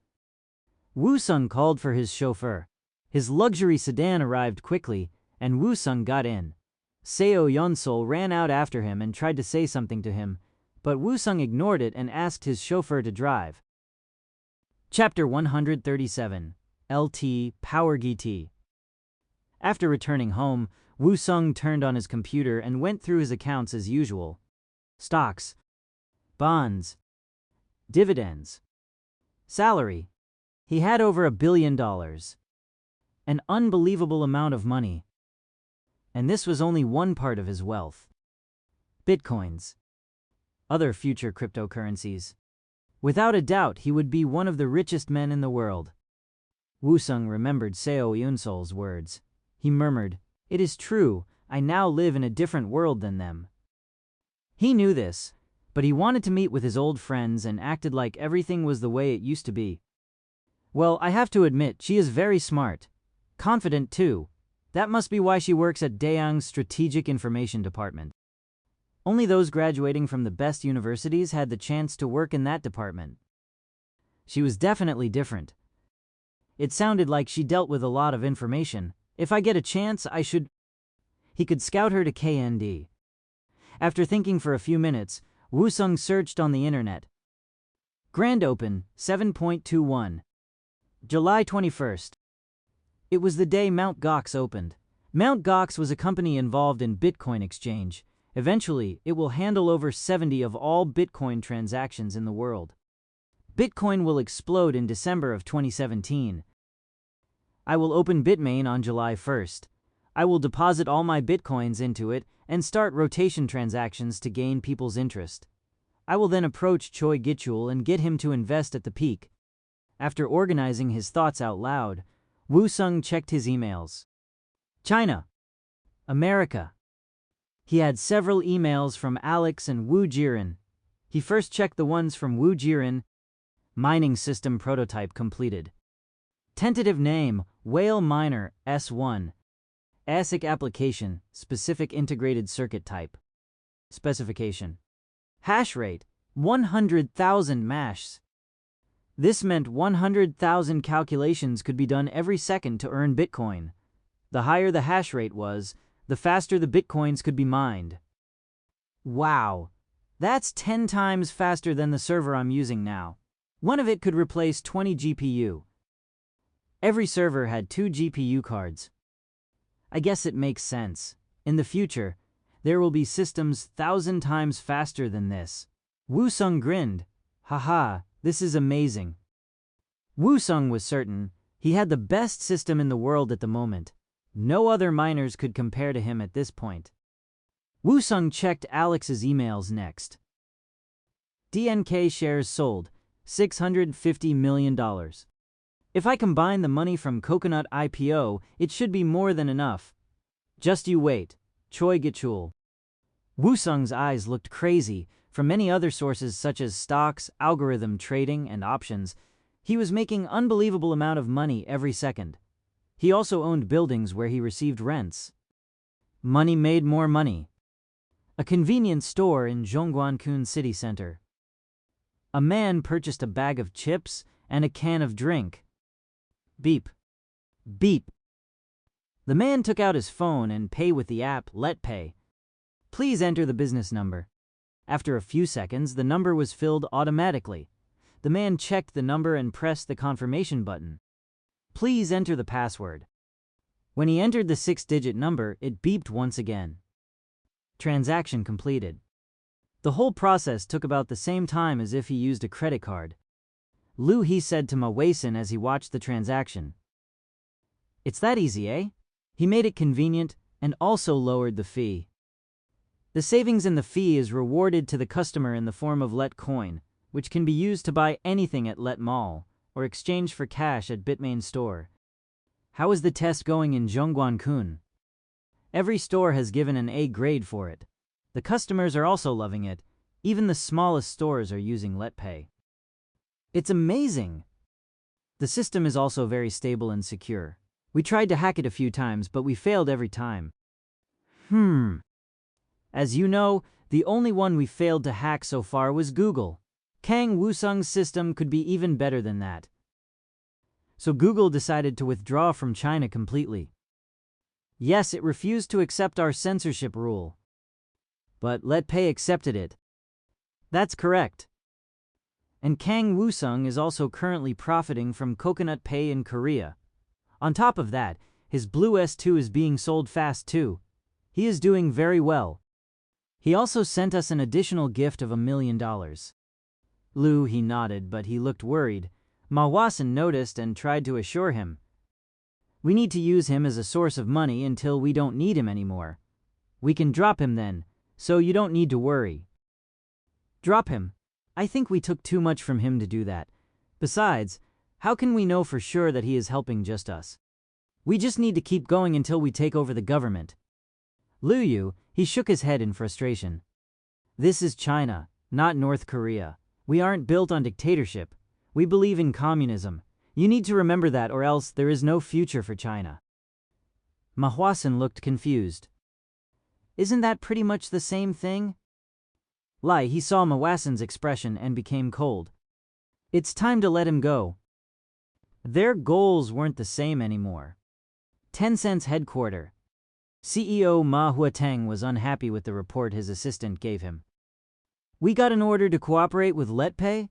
Woo-sung called for his chauffeur. His luxury sedan arrived quickly, and Woo-sung got in. Seo Yunsol ran out after him and tried to say something to him, but Woo-sung ignored it and asked his chauffeur to drive. Chapter 137. LT Power GT. After returning home, Woo-sung turned on his computer and went through his accounts as usual. Stocks, bonds, dividends, salary. He had over $1 billion. An unbelievable amount of money. And this was only one part of his wealth. Bitcoins. Other future cryptocurrencies. Without a doubt, he would be one of the richest men in the world. Woo-sung remembered Seo Eun-sol's words. He murmured, "It is true, I now live in a different world than them." He knew this, but he wanted to meet with his old friends and acted like everything was the way it used to be. Well, I have to admit, she is very smart. Confident too. That must be why she works at Daeang's Strategic Information Department. Only those graduating from the best universities had the chance to work in that department. She was definitely different. It sounded like she dealt with a lot of information. If I get a chance, I should... He could scout her to KND. After thinking for a few minutes, Woo-sung searched on the internet. Grand Open, 7.21. July 21st. It was the day Mt. Gox opened. Mt. Gox was a company involved in Bitcoin exchange. Eventually, it will handle over 70 of all Bitcoin transactions in the world. Bitcoin will explode in December of 2017. I will open Bitmain on July 1st. I will deposit all my Bitcoins into it and start rotation transactions to gain people's interest. I will then approach Choi Gi-chul and get him to invest at the peak. After organizing his thoughts out loud, Woo-sung checked his emails. China. America. He had several emails from Alex and Woo Jiren. He first checked the ones from Woo Jiren. Mining system prototype completed. Tentative name, Whale Miner, S1. ASIC application, specific integrated circuit type. Specification. Hash rate, 100,000 mashs. This meant 100,000 calculations could be done every second to earn Bitcoin. The higher the hash rate was, the faster the Bitcoins could be mined. Wow, that's 10 times faster than the server I'm using now. One of it could replace 20 GPU. Every server had 2 GPU cards. I guess it makes sense. In the future, there will be systems 1,000 times faster than this. Woo-sung grinned. Haha, this is amazing. Woo-sung was certain he had the best system in the world at the moment. No other miners could compare to him at this point. Woo-sung checked Alex's emails next. DNK shares sold, $650 million. If I combine the money from Coconut IPO, it should be more than enough. Just you wait, Choi Gi-chul. Woo-sung's eyes looked crazy. From many other sources such as stocks, algorithm trading, and options, he was making unbelievable amount of money every second. He also owned buildings where he received rents. Money made more money. A convenience store in Jongwon-kun city center. A man purchased a bag of chips and a can of drink. Beep. Beep. The man took out his phone and paid with the app Let Pay. Please enter the business number. After a few seconds, the number was filled automatically. The man checked the number and pressed the confirmation button. Please enter the password. When he entered the 6-digit number, it beeped once again. Transaction completed. The whole process took about the same time as if he used a credit card. Lu He said to Ma Wei-sin as he watched the transaction. It's that easy, eh? He made it convenient and also lowered the fee. The savings in the fee is rewarded to the customer in the form of Let Coin, which can be used to buy anything at Let Mall or exchange for cash at Bitmain store. How is the test going in Jongwon-kun? Every store has given an A grade for it. The customers are also loving it. Even the smallest stores are using Let Pay. It's amazing! The system is also very stable and secure. We tried to hack it a few times, but we failed every time. As you know, the only one we failed to hack so far was Google. Kang Woo-sung's system could be even better than that. So Google decided to withdraw from China completely. Yes, it refused to accept our censorship rule. But Let Pay accepted it. That's correct. And Kang Woo-sung is also currently profiting from coconut pay in Korea. On top of that, his Blue S2 is being sold fast too. He is doing very well. He also sent us an additional gift of $1 million. Lu, he nodded, but he looked worried. Ma Hwa-sun noticed and tried to assure him. We need to use him as a source of money until we don't need him anymore. We can drop him then, so you don't need to worry. Drop him? I think we took too much from him to do that. Besides, how can we know for sure that he is helping just us? We just need to keep going until we take over the government. Liu Yu, he shook his head in frustration. This is China, not North Korea. We aren't built on dictatorship. We believe in communism. You need to remember that, or else there is no future for China. Ma Hwa-sun looked confused. Isn't that pretty much the same thing? Lai, he saw Ma Hwa-sun's expression and became cold. It's time to let him go. Their goals weren't the same anymore. Tencent's headquarters. CEO Ma Hua-tang was unhappy with the report his assistant gave him. We got an order to cooperate with LetPay?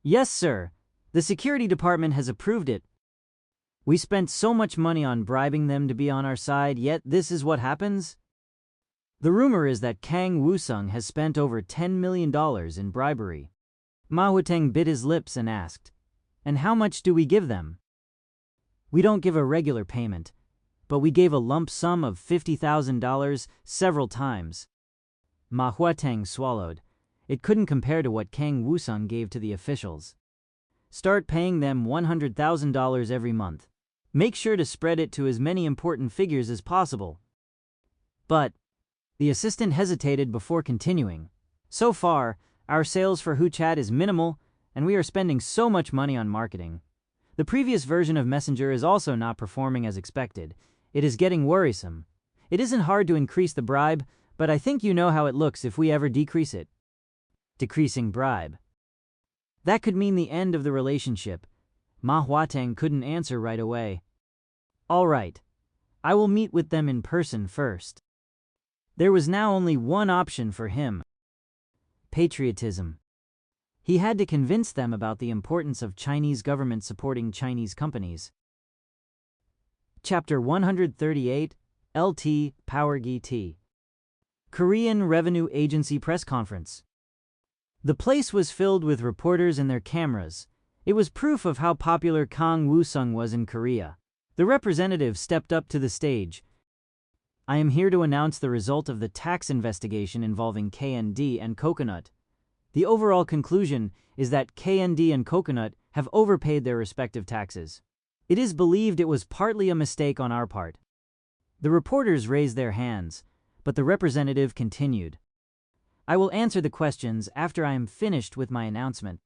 Yes, sir. The security department has approved it. We spent so much money on bribing them to be on our side, yet this is what happens? The rumor is that Kang Woo-sung has spent over $10 million in bribery. Ma Hua-tang bit his lips and asked, and how much do we give them? We don't give a regular payment, but we gave a lump sum of $50,000 several times. Ma Hua-tang swallowed. It couldn't compare to what Kang Woo-sung gave to the officials. Start paying them $100,000 every month. Make sure to spread it to as many important figures as possible. But the assistant hesitated before continuing. So far, our sales for WeChat is minimal, and we are spending so much money on marketing. The previous version of Messenger is also not performing as expected. It is getting worrisome. It isn't hard to increase the bribe, but I think you know how it looks if we ever decrease it. Decreasing bribe. That could mean the end of the relationship. Ma Hua-tang couldn't answer right away. All right. I will meet with them in person first. There was now only one option for him. Patriotism. He had to convince them about the importance of Chinese government supporting Chinese companies. Chapter 138, LT Power GT. Korean Revenue Agency Press Conference. The place was filled with reporters and their cameras. It was proof of how popular Kang Woo-sung was in Korea. The representative stepped up to the stage. I am here to announce the result of the tax investigation involving KND and Coconut. The overall conclusion is that KND and Coconut have overpaid their respective taxes. It is believed it was partly a mistake on our part. The reporters raised their hands, but the representative continued. I will answer the questions after I am finished with my announcement.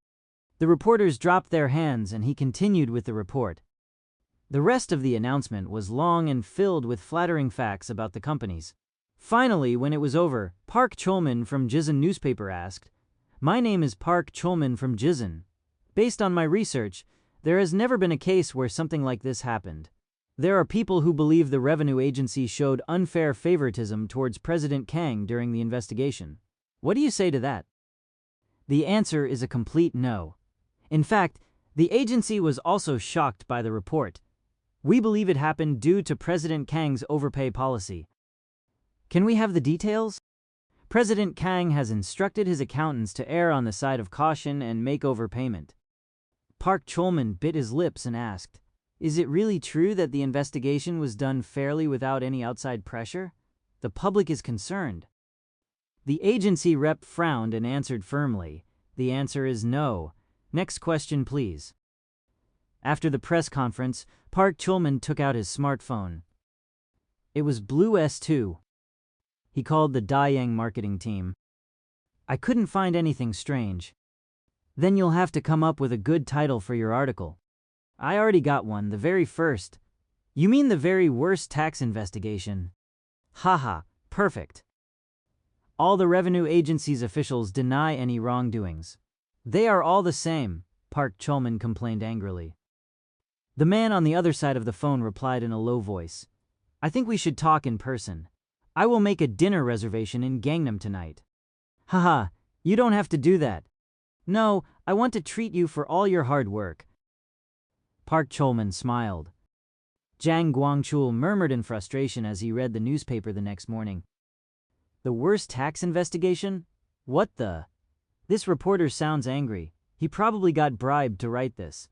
The reporters dropped their hands and he continued with the report. The rest of the announcement was long and filled with flattering facts about the companies. Finally, when it was over, Park Cholman from Jisun newspaper asked, My name is Park Cholman from Jisun. Based on my research, there has never been a case where something like this happened. There are people who believe the revenue agency showed unfair favoritism towards President Kang during the investigation. What do you say to that? The answer is a complete no. In fact, the agency was also shocked by the report. We believe it happened due to President Kang's overpay policy. Can we have the details? President Kang has instructed his accountants to err on the side of caution and make overpayment. Park Cholman bit his lips and asked, Is it really true that the investigation was done fairly without any outside pressure? The public is concerned. The agency rep frowned and answered firmly, The answer is no. Next question, please. After the press conference, Park Cholman took out his smartphone. It was Blue S2. He called the Dayang marketing team. I couldn't find anything strange. Then you'll have to come up with a good title for your article. I already got one, the very first. You mean the very worst tax investigation? Haha, perfect. All the revenue agency's officials deny any wrongdoings. They are all the same, Park Cholman complained angrily. The man on the other side of the phone replied in a low voice. I think we should talk in person. I will make a dinner reservation in Gangnam tonight. Haha, You don't have to do that. No, I want to treat you for all your hard work. Park Cholman smiled. Jang Guangchul murmured in frustration as he read the newspaper the next morning. The worst tax investigation? What the? This reporter sounds angry. He probably got bribed to write this.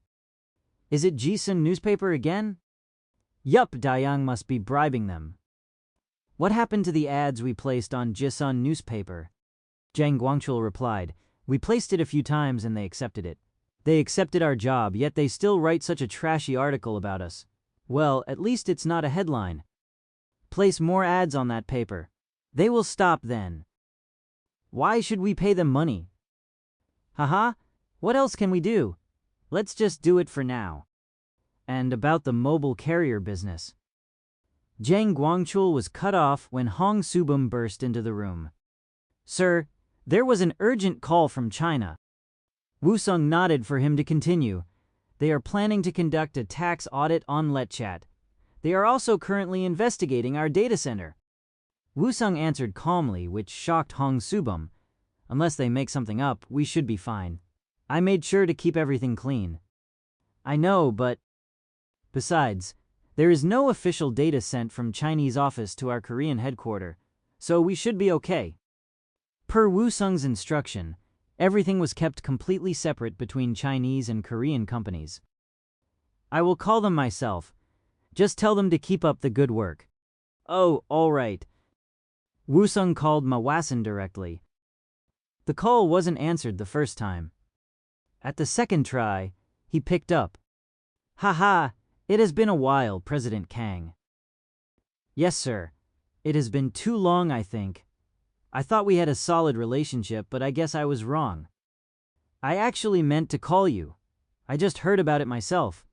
Is it Jisun newspaper again? Yup, Dayang must be bribing them. What happened to the ads we placed on Jisun newspaper? Jang Guangchul replied, We placed it a few times and they accepted it. They accepted our job, yet they still write such a trashy article about us. Well, at least it's not a headline. Place more ads on that paper. They will stop then. Why should we pay them money? Haha, what else can we do? Let's just do it for now. And about the mobile carrier business. Jang Guangchul was cut off when Hong Subum burst into the room. Sir, there was an urgent call from China. Wu Sung nodded for him to continue. They are planning to conduct a tax audit on LetChat. They are also currently investigating our data center. Wu Sung answered calmly, which shocked Hong Subum. Unless they make something up, we should be fine. I made sure to keep everything clean. I know, but... Besides, there is no official data sent from Chinese office to our Korean headquarters, so we should be okay. Per Wu Sung's instruction, everything was kept completely separate between Chinese and Korean companies. I will call them myself. Just tell them to keep up the good work. Oh, all right. Wu Sung called Ma Wasan directly. The call wasn't answered the first time. At the second try, he picked up. Haha, it has been a while, President Kang. Yes, sir. It has been too long, I think. I thought we had a solid relationship, but I guess I was wrong. I actually meant to call you. I just heard about it myself.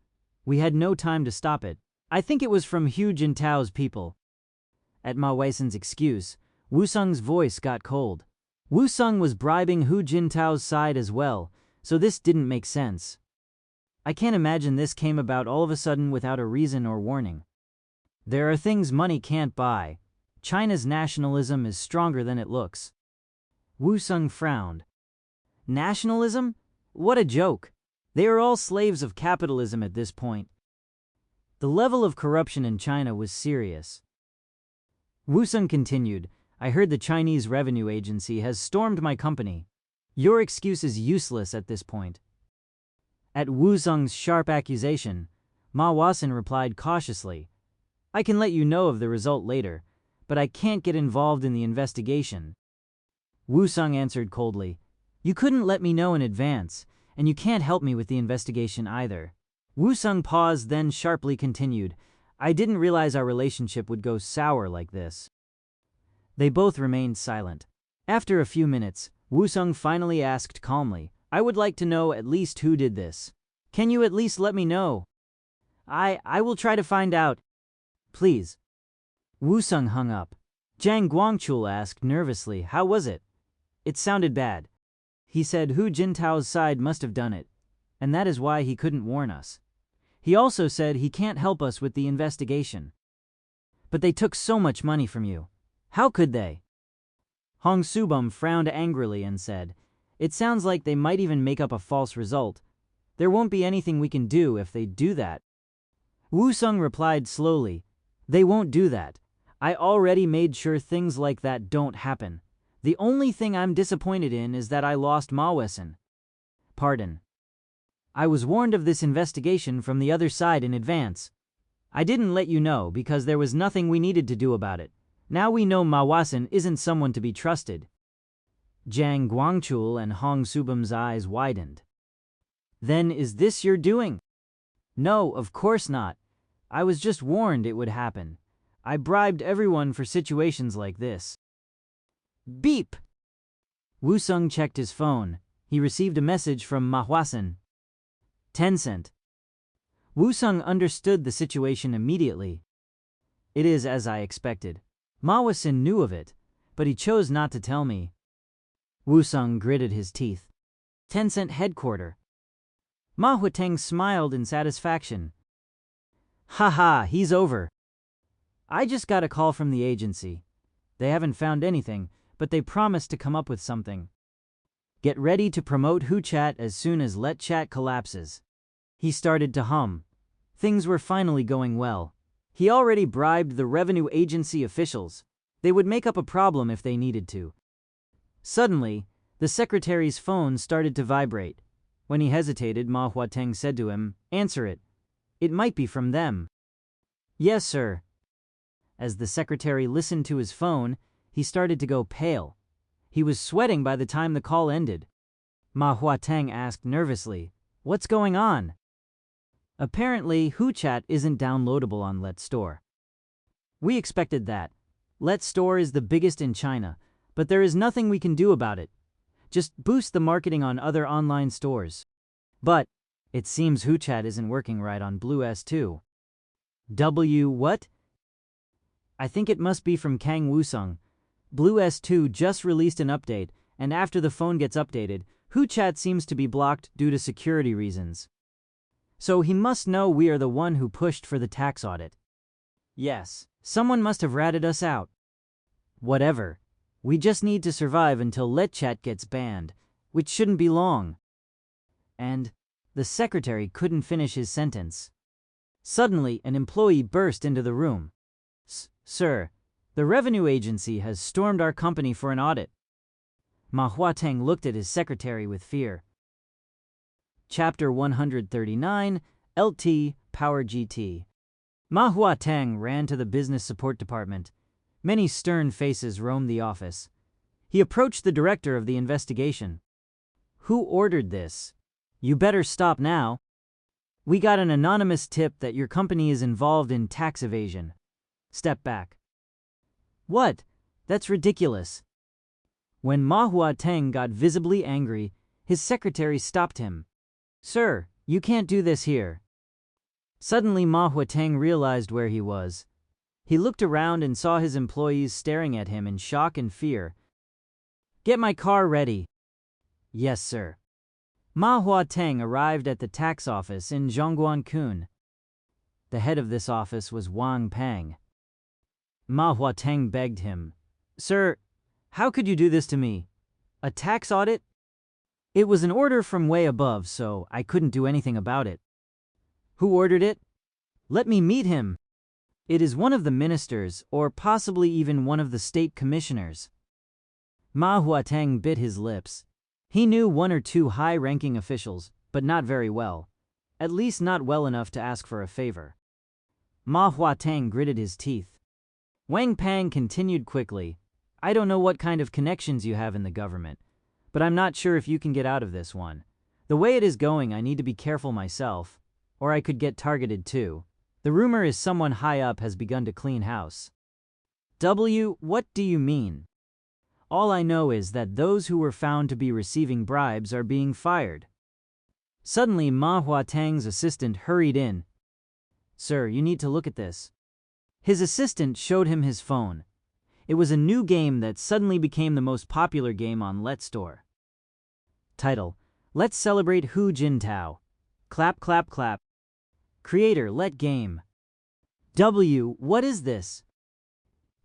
We had no time to stop it. I think it was from Hu Jintao's people. At Ma Weisen's excuse, Wu Sung's voice got cold. Wu Sung was bribing Hu Jintao's side as well, so this didn't make sense. I can't imagine this came about all of a sudden without a reason or warning. There are things money can't buy. China's nationalism is stronger than it looks. Wu Sung frowned. Nationalism? What a joke. They are all slaves of capitalism at this point. The level of corruption in China was serious. Wu Sung continued, I heard the Chinese Revenue Agency has stormed my company. Your excuse is useless at this point. At Wu Sung's sharp accusation, Ma Wasan replied cautiously, I can let you know of the result later, but I can't get involved in the investigation. Wu Sung answered coldly, You couldn't let me know in advance, and you can't help me with the investigation either. Wu Sung paused, then sharply continued, I didn't realize our relationship would go sour like this. They both remained silent. After a few minutes, Wu Sung finally asked calmly, I would like to know at least who did this. Can you at least let me know? I will try to find out. Please. Wu Sung hung up. Jang Guangchul asked nervously, How was it? It sounded bad. He said Hu Jintao's side must have done it, and that is why he couldn't warn us. He also said he can't help us with the investigation. But they took so much money from you. How could they? Hong Subum frowned angrily and said, It sounds like they might even make up a false result. There won't be anything we can do if they do that. Wu Sung replied slowly, They won't do that. I already made sure things like that don't happen. The only thing I'm disappointed in is that I lost Ma Wasan. Pardon. I was warned of this investigation from the other side in advance. I didn't let you know because there was nothing we needed to do about it. Now we know Ma Wasan isn't someone to be trusted. Jang Guangchul and Hong Subum's eyes widened. Then is this your doing? No, of course not. I was just warned it would happen. I bribed everyone for situations like this. Beep! Wu Sung checked his phone. He received a message from Ma Wasan. Tencent. Wu Sung understood the situation immediately. It is as I expected. Ma Wasan knew of it, but he chose not to tell me. Wu Sung gritted his teeth. Tencent headquarters. Ma Huateng smiled in satisfaction. Haha, he's over. I just got a call from the agency. They haven't found anything, but they promised to come up with something. Get ready to promote WeChat as soon as LetChat collapses. He started to hum. Things were finally going well. He already bribed the revenue agency officials. They would make up a problem if they needed to. Suddenly, the secretary's phone started to vibrate. When he hesitated, Ma Huateng said to him, "Answer it. It might be from them." "Yes, sir." As the secretary listened to his phone, he started to go pale. He was sweating by the time the call ended. Ma Huateng asked nervously, "What's going on?" Apparently, WeChat isn't downloadable on Let's Store. We expected that. Let's Store is the biggest in China, but there is nothing we can do about it. Just boost the marketing on other online stores. But it seems WeChat isn't working right on Blue S2. What? I think it must be from Kang Wusung. Blue S2 just released an update, and after the phone gets updated, WeChat seems to be blocked due to security reasons. So he must know we are the one who pushed for the tax audit. Yes, someone must have ratted us out. Whatever. We just need to survive until LetChat gets banned, which shouldn't be long. And the secretary couldn't finish his sentence. Suddenly, an employee burst into the room. Sir, the revenue agency has stormed our company for an audit." Ma Huateng looked at his secretary with fear. Chapter 139, LT Power GT. Ma Huateng ran to the business support department. Many stern faces roamed the office. He approached the director of the investigation. "Who ordered this? You better stop now. We got an anonymous tip that your company is involved in tax evasion. Step back." "What? That's ridiculous." When Ma Huateng got visibly angry, his secretary stopped him. "Sir, you can't do this here." Suddenly Ma Huateng realized where he was. He looked around and saw his employees staring at him in shock and fear. "Get my car ready." "Yes, sir." Ma Huateng arrived at the tax office in Zhongguancun. The head of this office was Wang Pang. Ma Huateng begged him, "Sir, how could you do this to me? A tax audit? It was an order from way above, so I couldn't do anything about it." "Who ordered it?" "Let me meet him. It is one of the ministers, or possibly even one of the state commissioners." Ma Huateng bit his lips. He knew one or two high-ranking officials, but not very well. At least not well enough to ask for a favor. Ma Huateng gritted his teeth. Wang Pang continued quickly, "I don't know what kind of connections you have in the government, but I'm not sure if you can get out of this one. The way it is going, I need to be careful myself, or I could get targeted too. The rumor is someone high up has begun to clean house." What do you mean? All I know is that those who were found to be receiving bribes are being fired. Suddenly, Ma Huateng's assistant hurried in. "Sir, you need to look at this." His assistant showed him his phone. It was a new game that suddenly became the most popular game on Let's Store. Title: Let's Celebrate Hu Jintao. Clap, clap, clap. Creator: Let Game. What is this?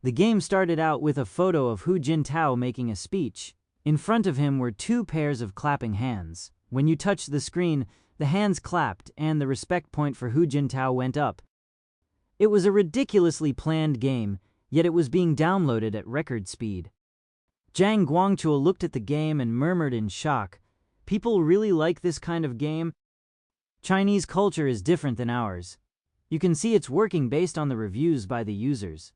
The game started out with a photo of Hu Jintao making a speech. In front of him were two pairs of clapping hands. When you touched the screen, the hands clapped and the respect point for Hu Jintao went up. It was a ridiculously planned game, yet it was being downloaded at record speed. Zhang Guangchul looked at the game and murmured in shock, "People really like this kind of game? Chinese culture is different than ours. You can see it's working based on the reviews by the users."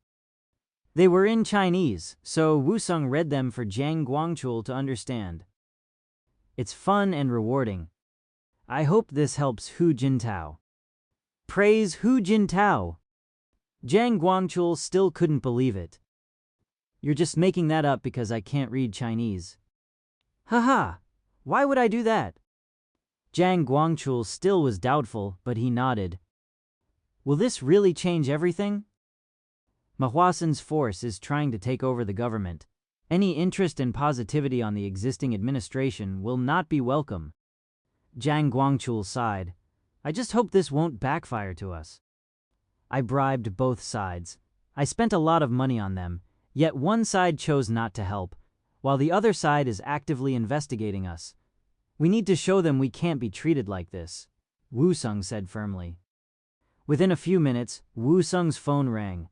They were in Chinese, so Wusung read them for Zhang Guangchul to understand. "It's fun and rewarding. I hope this helps Hu Jintao." Praise Hu Jintao! Zhang Guangchul still couldn't believe it. "You're just making that up because I can't read Chinese." "Haha, why would I do that?" Zhang Guangchul still was doubtful, but he nodded. "Will this really change everything?" Ma Huasen's force is trying to take over the government. Any interest and positivity on the existing administration will not be welcome. Zhang Guangchul sighed. "I just hope this won't backfire to us." "I bribed both sides. I spent a lot of money on them, yet one side chose not to help. while the other side is actively investigating us. We need to show them we can't be treated like this, Wu Sung said firmly. Within a few minutes, Wu Sung's phone rang.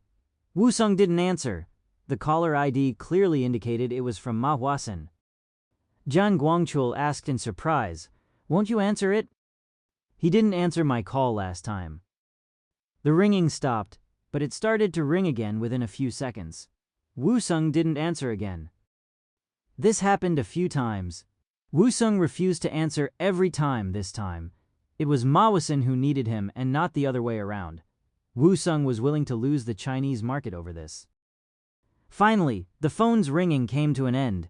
Wu Sung didn't answer. The caller ID clearly indicated it was from Ma Huasen. Jiang Guangchul asked in surprise, "Won't you answer it?" He didn't answer my call last time. The ringing stopped, but it started to ring again within a few seconds. Wu Sung didn't answer again. This happened a few times. Wu Sung refused to answer every time this time. It was Ma Huasen who needed him and not the other way around. Wu Sung was willing to lose the Chinese market over this. Finally, the phone's ringing came to an end.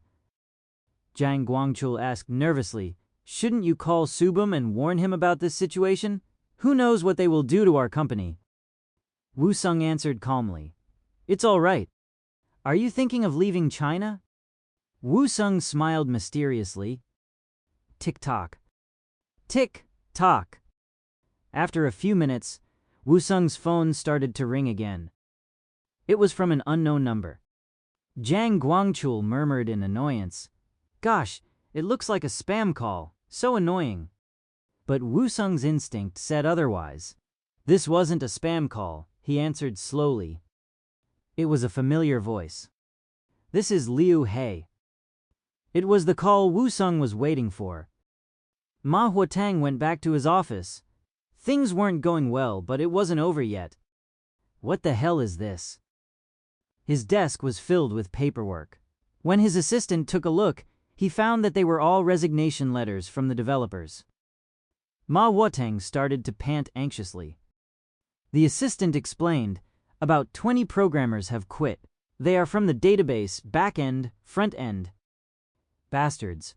Jiang Guangchul asked nervously, "Shouldn't you call Subum and warn him about this situation? Who knows what they will do to our company?" Wu Sung answered calmly, "It's all right. Are you thinking of leaving China?" Wu Sung smiled mysteriously. Tick-tock. Tick-tock. After a few minutes, Wu Sung's phone started to ring again. It was from an unknown number. Jiang Guangchul murmured in annoyance, "Gosh, it looks like a spam call. So annoying." But Wu Sung's instinct said otherwise. "This wasn't a spam call," he answered slowly. It was a familiar voice. "This is Liu He." It was the call Wu Sung was waiting for. Ma Huatang went back to his office. Things weren't going well, but it wasn't over yet. What the hell is this? His desk was filled with paperwork. When his assistant took a look, he found that they were all resignation letters from the developers. Ma Huatang started to pant anxiously. The assistant explained, "About 20 programmers have quit. They are from the database, back-end, front-end. Bastards.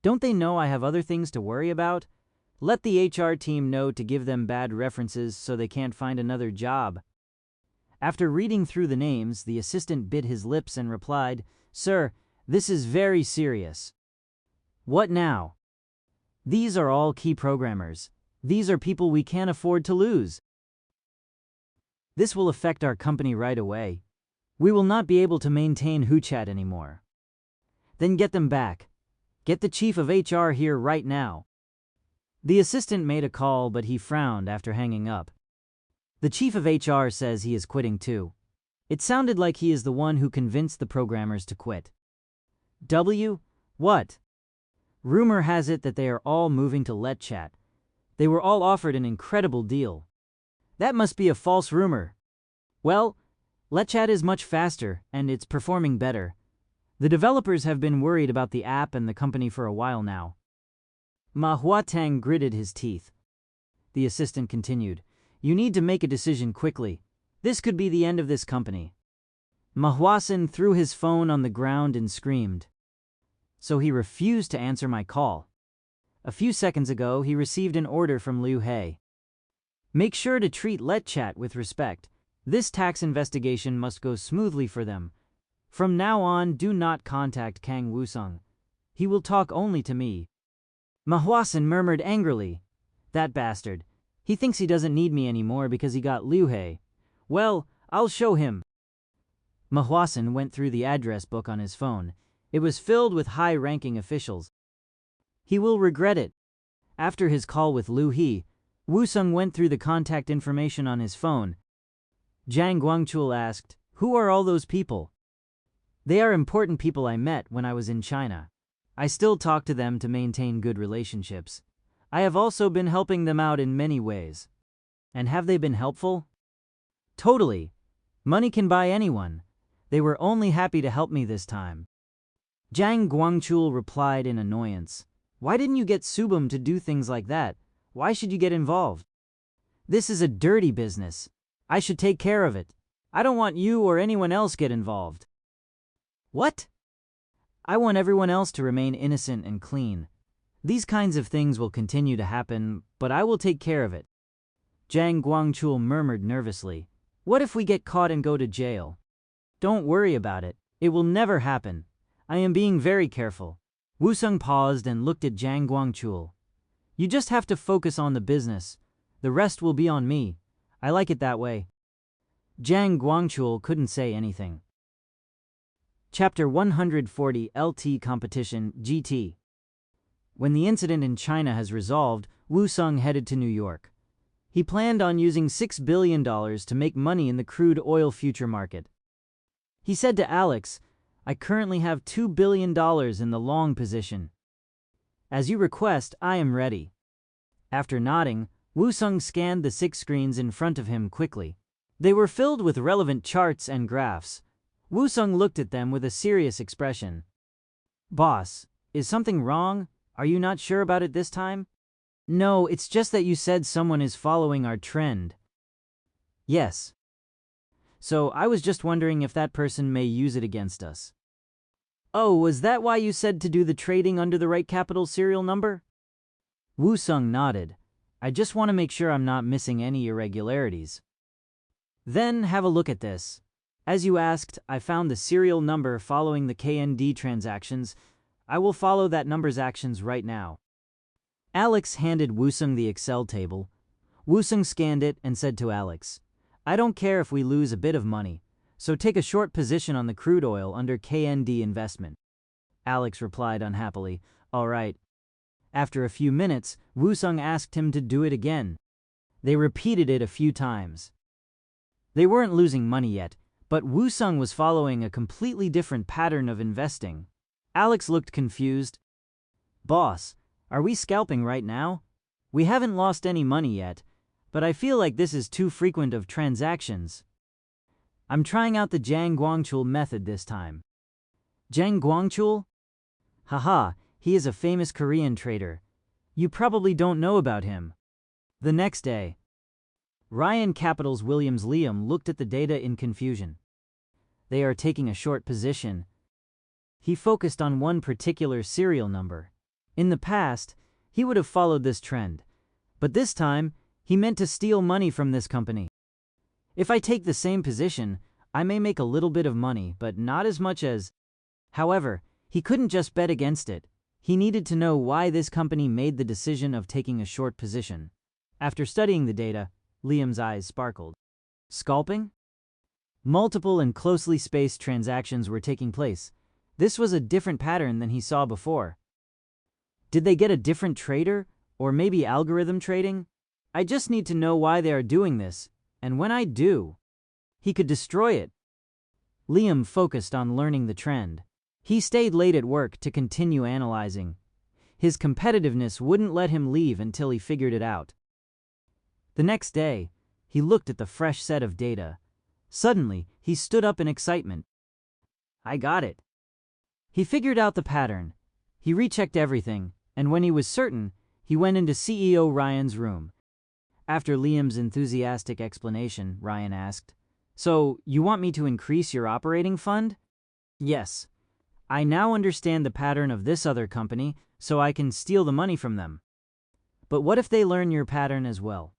Don't they know I have other things to worry about? Let the HR team know to give them bad references so they can't find another job." After reading through the names, the assistant bit his lips and replied, "Sir, this is very serious." "What now?" "These are all key programmers. These are people we can't afford to lose. This will affect our company right away. We will not be able to maintain WeChat anymore." "Then get them back. Get the chief of HR here right now." The assistant made a call, but he frowned after hanging up. "The chief of HR says he is quitting too." It sounded like he is the one who convinced the programmers to quit. What? Rumor has it that they are all moving to Lightchat. They were all offered an incredible deal. That must be a false rumor. Well, Lightchat is much faster, and it's performing better. The developers have been worried about the app and the company for a while now. Ma Huatang gritted his teeth. The assistant continued, "You need to make a decision quickly. This could be the end of this company." Ma Huasen threw his phone on the ground and screamed. So he refused to answer my call. A few seconds ago, he received an order from Liu He. "Make sure to treat Lightchat with respect. This tax investigation must go smoothly for them. From now on, do not contact Kang Wusung. He will talk only to me." Ma Huasen murmured angrily, "That bastard. He thinks he doesn't need me anymore because he got Liu He. Well, I'll show him." Ma Huasen went through the address book on his phone. It was filled with high-ranking officials. He will regret it. After his call with Liu He, Wusung went through the contact information on his phone. Jiang Guangchul asked, "Who are all those people?" "They are important people I met when I was in China. I still talk to them to maintain good relationships. I have also been helping them out in many ways." "And have they been helpful?" "Totally. Money can buy anyone. They were only happy to help me this time." Jiang Guangchul replied in annoyance, "Why didn't you get Subum to do things like that? Why should you get involved? This is a dirty business. I should take care of it. I don't want you or anyone else get involved." "What?" "I want everyone else to remain innocent and clean. These kinds of things will continue to happen, but I will take care of it." Jiang Guangchul murmured nervously, "What if we get caught and go to jail?" "Don't worry about it. It will never happen. I am being very careful." Wusung paused and looked at Jiang Guangchul. "You just have to focus on the business. The rest will be on me. I like it that way." Jiang Guangchul couldn't say anything. Chapter 140 LT Competition GT. When the incident in China has resolved, Woo-sung headed to New York. He planned on using $6 billion to make money in the crude oil future market. He said to Alex, "I currently have $2 billion in the long position. As you request, I am ready." After nodding, Woo-sung scanned the 6 screens in front of him quickly. They were filled with relevant charts and graphs. Woo-sung looked at them with a serious expression. "Boss, is something wrong? Are you not sure about it this time?" "No, it's just that you said someone is following our trend." "Yes. So I was just wondering if that person may use it against us." "Oh, was that why you said to do the trading under the right capital serial number?" Woo-sung nodded. "I just want to make sure I'm not missing any irregularities." "Then have a look at this. As you asked, I found the serial number following the KND transactions. I will follow that number's actions right now." Alex handed Woo-sung the Excel table. Woo-sung scanned it and said to Alex, "I don't care if we lose a bit of money, so take a short position on the crude oil under KND investment." Alex replied unhappily, "All right." After a few minutes, Woo-sung asked him to do it again. They repeated it a few times. They weren't losing money yet, but Woo-sung was following a completely different pattern of investing. Alex looked confused. "Boss, are we scalping right now? We haven't lost any money yet, but I feel like this is too frequent of transactions." "I'm trying out the Jang Guangchul method this time." "Jang Guangchul? Haha, he is a famous Korean trader. You probably don't know about him." The next day, Ryan Capital's Williams Liam looked at the data in confusion. "They are taking a short position." He focused on one particular serial number. In the past, he would have followed this trend, but this time, he meant to steal money from this company. "If I take the same position, I may make a little bit of money, but not as much as..." However, he couldn't just bet against it. He needed to know why this company made the decision of taking a short position. After studying the data, Liam's eyes sparkled. Scalping? Multiple and closely spaced transactions were taking place. This was a different pattern than he saw before. Did they get a different trader, or maybe algorithm trading? "I just need to know why they are doing this, and when I do, he could destroy it." Liam focused on learning the trend. He stayed late at work to continue analyzing. His competitiveness wouldn't let him leave until he figured it out. The next day, he looked at the fresh set of data. Suddenly, he stood up in excitement. "I got it." He figured out the pattern. He rechecked everything, and when he was certain, he went into CEO Ryan's room. After Liam's enthusiastic explanation, Ryan asked, "So, you want me to increase your operating fund?" "Yes. I now understand the pattern of this other company, so I can steal the money from them." "But what if they learn your pattern as well?"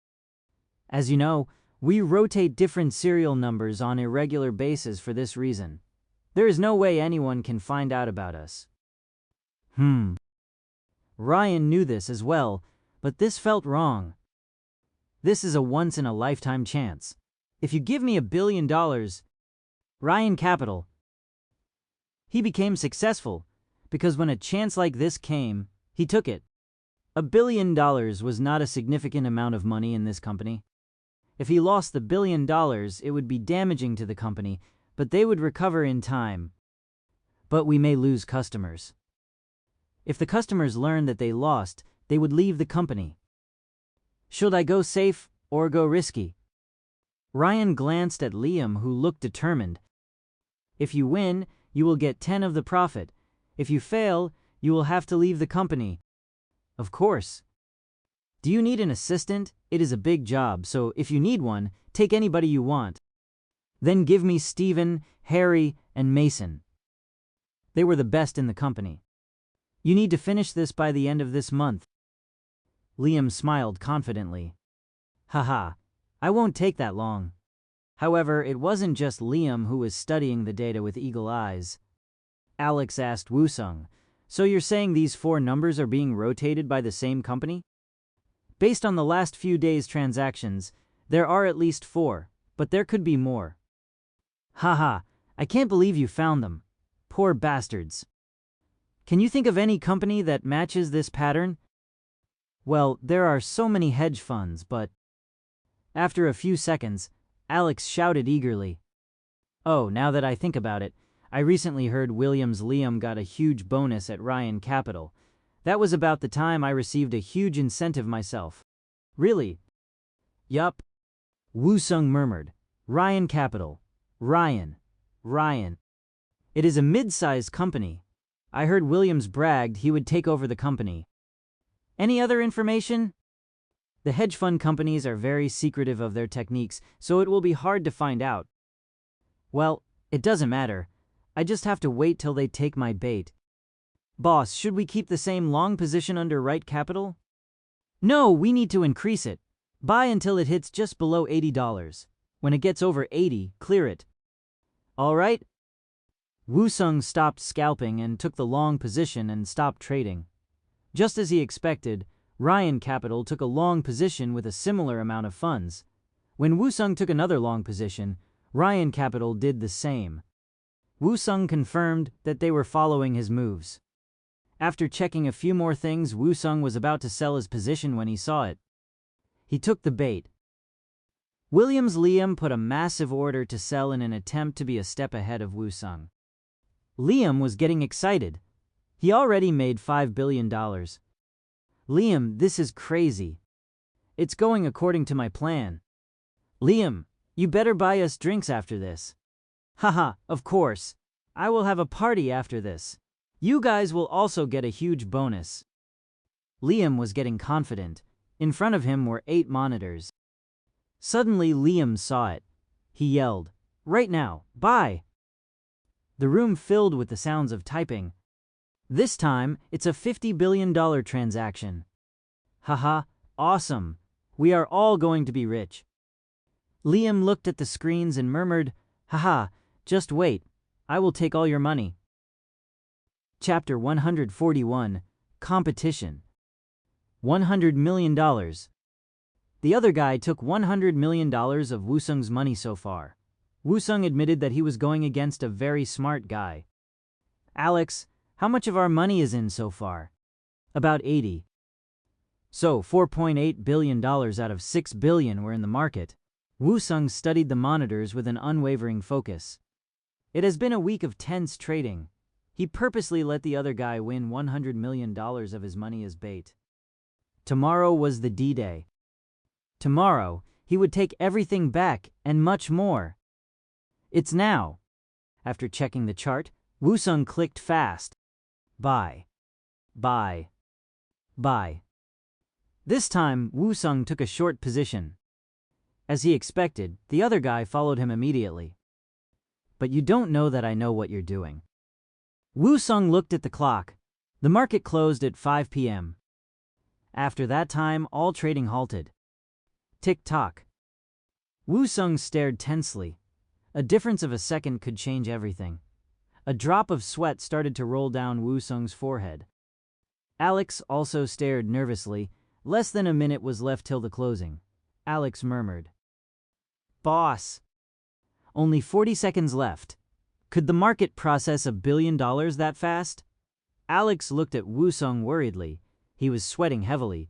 "As you know, we rotate different serial numbers on a regular basis for this reason. There is no way anyone can find out about us." Ryan knew this as well, but this felt wrong. "This is a once-in-a-lifetime chance. If you give me $1 billion, Ryan Capital." He became successful, because when a chance like this came, he took it. $1 billion was not a significant amount of money in this company. If he lost the $1 billion, it would be damaging to the company, but they would recover in time. "But we may lose customers." "If the customers learn that they lost, they would leave the company." "Should I go safe or go risky?" Ryan glanced at Liam, who looked determined. "If you win, you will get 10 of the profit. If you fail, you will have to leave the company." "Of course." "Do you need an assistant? It is a big job, so if you need one, take anybody you want." "Then give me Steven, Harry, and Mason." They were the best in the company. "You need to finish this by the end of this month." Liam smiled confidently. "Haha, I won't take that long." However, it wasn't just Liam who was studying the data with eagle eyes. Alex asked Woo-sung, "So you're saying these 4 numbers are being rotated by the same company?" "Based on the last few days' transactions, there are at least 4, but there could be more." "Haha, I can't believe you found them. Poor bastards. Can you think of any company that matches this pattern? Well, there are so many hedge funds, but... After a few seconds, Alex shouted eagerly. Oh, now that I think about it, I recently heard Williams Liam got a huge bonus at Ryan Capital. That was about the time I received a huge incentive myself. Really? Yup. Woo Sung murmured. Ryan Capital. Ryan. It is a mid-sized company. I heard Williams bragged he would take over the company. Any other information? The hedge fund companies are very secretive of their techniques, so it will be hard to find out. Well, it doesn't matter. I just have to wait till they take my bait. Boss, should we keep the same long position under right capital? No, we need to increase it. Buy until it hits just below $80. When it gets over 80, clear it. All right? Woo Sung stopped scalping and took the long position and stopped trading. Just as he expected, Ryan Capital took a long position with a similar amount of funds. When Woo Sung took another long position, Ryan Capital did the same. Woo Sung confirmed that they were following his moves. After checking a few more things, Woo Sung was about to sell his position when he saw it. He took the bait. Williams Liam put a massive order to sell in an attempt to be a step ahead of Woo Sung. Liam was getting excited. He already made $5 billion. Liam, this is crazy. It's going according to my plan. Liam, you better buy us drinks after this. Haha, of course. I will have a party after this. You guys will also get a huge bonus. Liam was getting confident. In front of him were 8 monitors. Suddenly Liam saw it. He yelled, "Right now, buy!" The room filled with the sounds of typing. This time, it's a $50 billion transaction. Haha, awesome. We are all going to be rich. Liam looked at the screens and murmured, "Haha, just wait. I will take all your money." Chapter 141, Competition. $100 million. The other guy took $100 million of Woo Sung's money so far. Woo Sung admitted that he was going against a very smart guy. Alex, how much of our money is in so far? About 80. So $4.8 billion out of $6 billion were in the market. Woo Sung studied the monitors with an unwavering focus. It has been a week of tense trading. He purposely let the other guy win $100 million of his money as bait. Tomorrow was the D-Day. Tomorrow, he would take everything back and much more. It's now. After checking the chart, Woo Sung clicked fast. Buy. Buy. Buy. This time, Woo Sung took a short position. As he expected, the other guy followed him immediately. But you don't know that I know what you're doing. Woo Sung looked at the clock. The market closed at 5 p.m. After that time, all trading halted. Tick-tock. Woo Sung stared tensely. A difference of a second could change everything. A drop of sweat started to roll down Woo Sung's forehead. Alex also stared nervously. Less than a minute was left till the closing. Alex murmured, "Boss." Only 40 seconds left. Could the market process $1 billion that fast? Alex looked at Woo Sung worriedly. He was sweating heavily.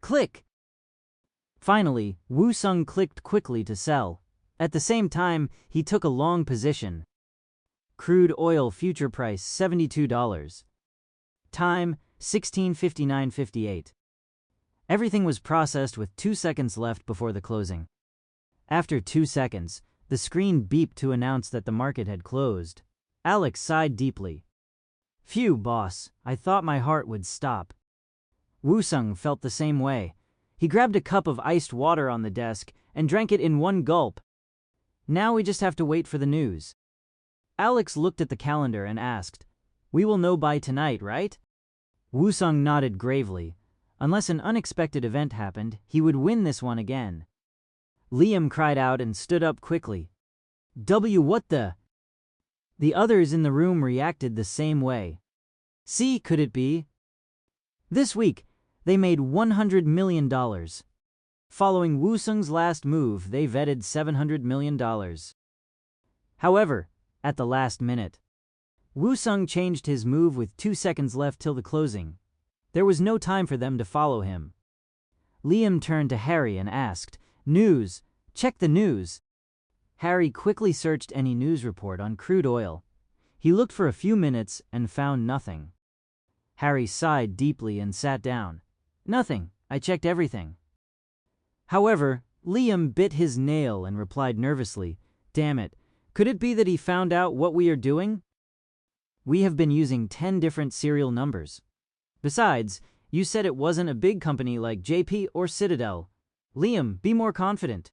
Click! Finally, Woo Sung clicked quickly to sell. At the same time, he took a long position. Crude oil future price $72. Time 16:59:58. Everything was processed with 2 seconds left before the closing. After 2 seconds, the screen beeped to announce that the market had closed. Alex sighed deeply. Phew, boss, I thought my heart would stop. Woo Sung felt the same way. He grabbed a cup of iced water on the desk and drank it in one gulp. Now we just have to wait for the news. Alex looked at the calendar and asked, "We will know by tonight, right?" Woo Sung nodded gravely. Unless an unexpected event happened, he would win this one again. Liam cried out and stood up quickly. What the? The others in the room reacted the same way. See, could it be? This week, they made $100 million. Following Woo Sung's last move, they vetted $700 million. However, at the last minute, Woo-sung changed his move with 2 seconds left till the closing. There was no time for them to follow him. Liam turned to Harry and asked, "News! Check the news!" Harry quickly searched any news report on crude oil. He looked for a few minutes and found nothing. Harry sighed deeply and sat down. "Nothing. I checked everything." However, Liam bit his nail and replied nervously, "Damn it, could it be that he found out what we are doing? We have been using 10 different serial numbers. Besides, you said it wasn't a big company like JP or Citadel. Liam, be more confident."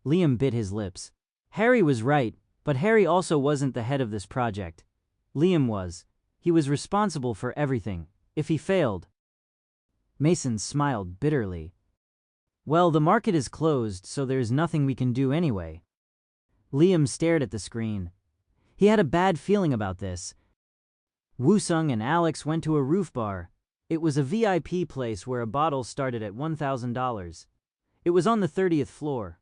Liam bit his lips. Harry was right, but Harry also wasn't the head of this project. Liam was. He was responsible for everything. If he failed... Mason smiled bitterly. "Well, the market is closed, so there's nothing we can do anyway." Liam stared at the screen. He had a bad feeling about this. Woo-sung and Alex went to a roof bar. It was a VIP place where a bottle started at $1,000. It was on the 30th floor.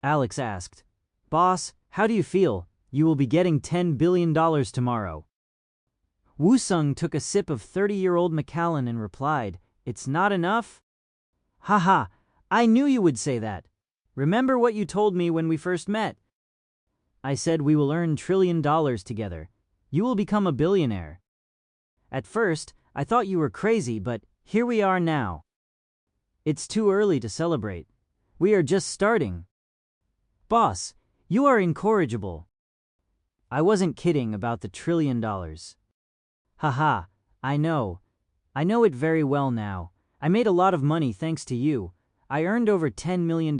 Alex asked, "Boss, how do you feel? You will be getting $10 billion tomorrow." Woo-sung took a sip of 30-year-old Macallan and replied, "It's not enough?" "Haha, I knew you would say that. Remember what you told me when we first met? I said we will earn $1 trillion together. You will become a billionaire. At first, I thought you were crazy, but here we are now. It's too early to celebrate. We are just starting." "Boss, you are incorrigible." "I wasn't kidding about the $1 trillion. Haha, I know. I know it very well now. I made a lot of money thanks to you. I earned over $10 million.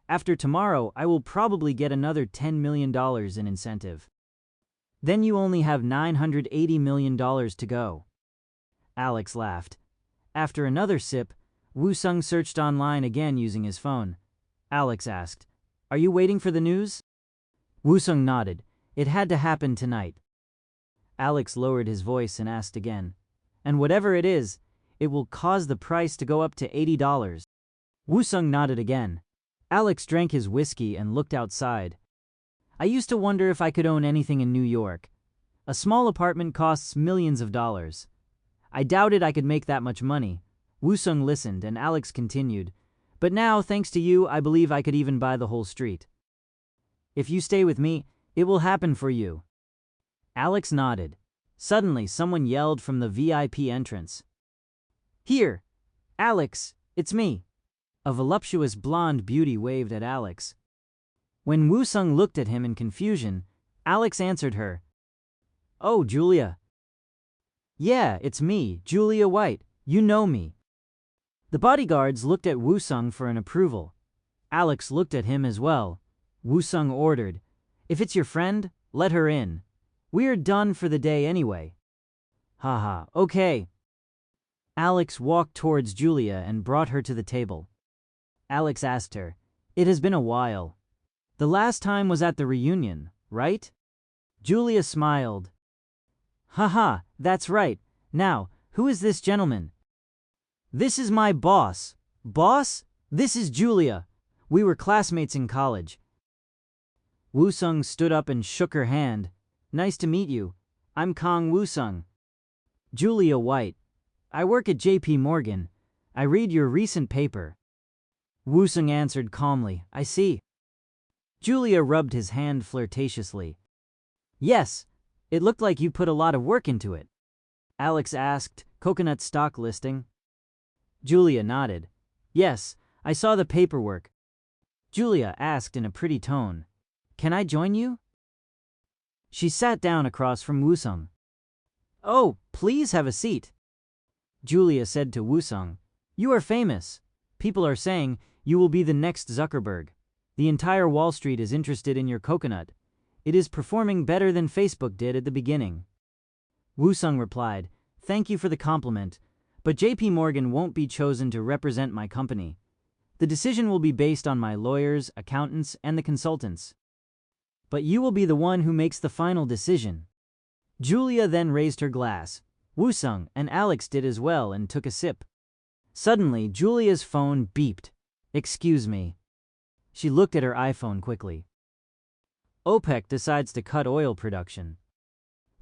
After tomorrow, I will probably get another $10 million in incentive. Then you only have $980 million to go." Alex laughed. After another sip, Woo-sung searched online again using his phone. Alex asked, "Are you waiting for the news?" Woo-sung nodded. It had to happen tonight. Alex lowered his voice and asked again, "And whatever it is, it will cause the price to go up to $80. Woo-sung nodded again. Alex drank his whiskey and looked outside. "I used to wonder if I could own anything in New York. A small apartment costs millions of dollars. I doubted I could make that much money." Woo-sung listened and Alex continued, "But now, thanks to you, I believe I could even buy the whole street. If you stay with me, it will happen for you." Alex nodded. Suddenly, someone yelled from the VIP entrance, "Here! Alex, it's me." A voluptuous blonde beauty waved at Alex. When Woo-sung looked at him in confusion, Alex answered her, "Oh, Julia." "Yeah, it's me, Julia White. You know me." The bodyguards looked at Woo-sung for an approval. Alex looked at him as well. Woo-sung ordered, "If it's your friend, let her in. We are done for the day anyway." "Haha, okay." Alex walked towards Julia and brought her to the table. Alex asked her, "It has been a while. The last time was at the reunion, right?" Julia smiled. "Haha, that's right. Now, who is this gentleman?" "This is my boss. Boss, this is Julia. We were classmates in college." Woo-sung stood up and shook her hand. "Nice to meet you. I'm Kang Woo-sung." "Julia White. I work at JP Morgan. I read your recent paper." Woo-sung answered calmly, "I see." Julia rubbed his hand flirtatiously. "Yes, it looked like you put a lot of work into it." Alex asked, "Coconut stock listing?" Julia nodded. "Yes, I saw the paperwork." Julia asked in a pretty tone, "Can I join you?" She sat down across from Woo-sung. "Oh, please have a seat." Julia said to Woo-sung, "You are famous. People are saying you will be the next Zuckerberg. The entire Wall Street is interested in your coconut. It is performing better than Facebook did at the beginning." Woo-sung replied, "Thank you for the compliment, but JP Morgan won't be chosen to represent my company. The decision will be based on my lawyers, accountants, and the consultants. But you will be the one who makes the final decision." Julia then raised her glass. Woo-sung and Alex did as well and took a sip. Suddenly, Julia's phone beeped. "Excuse me." She looked at her iPhone quickly. OPEC decides to cut oil production.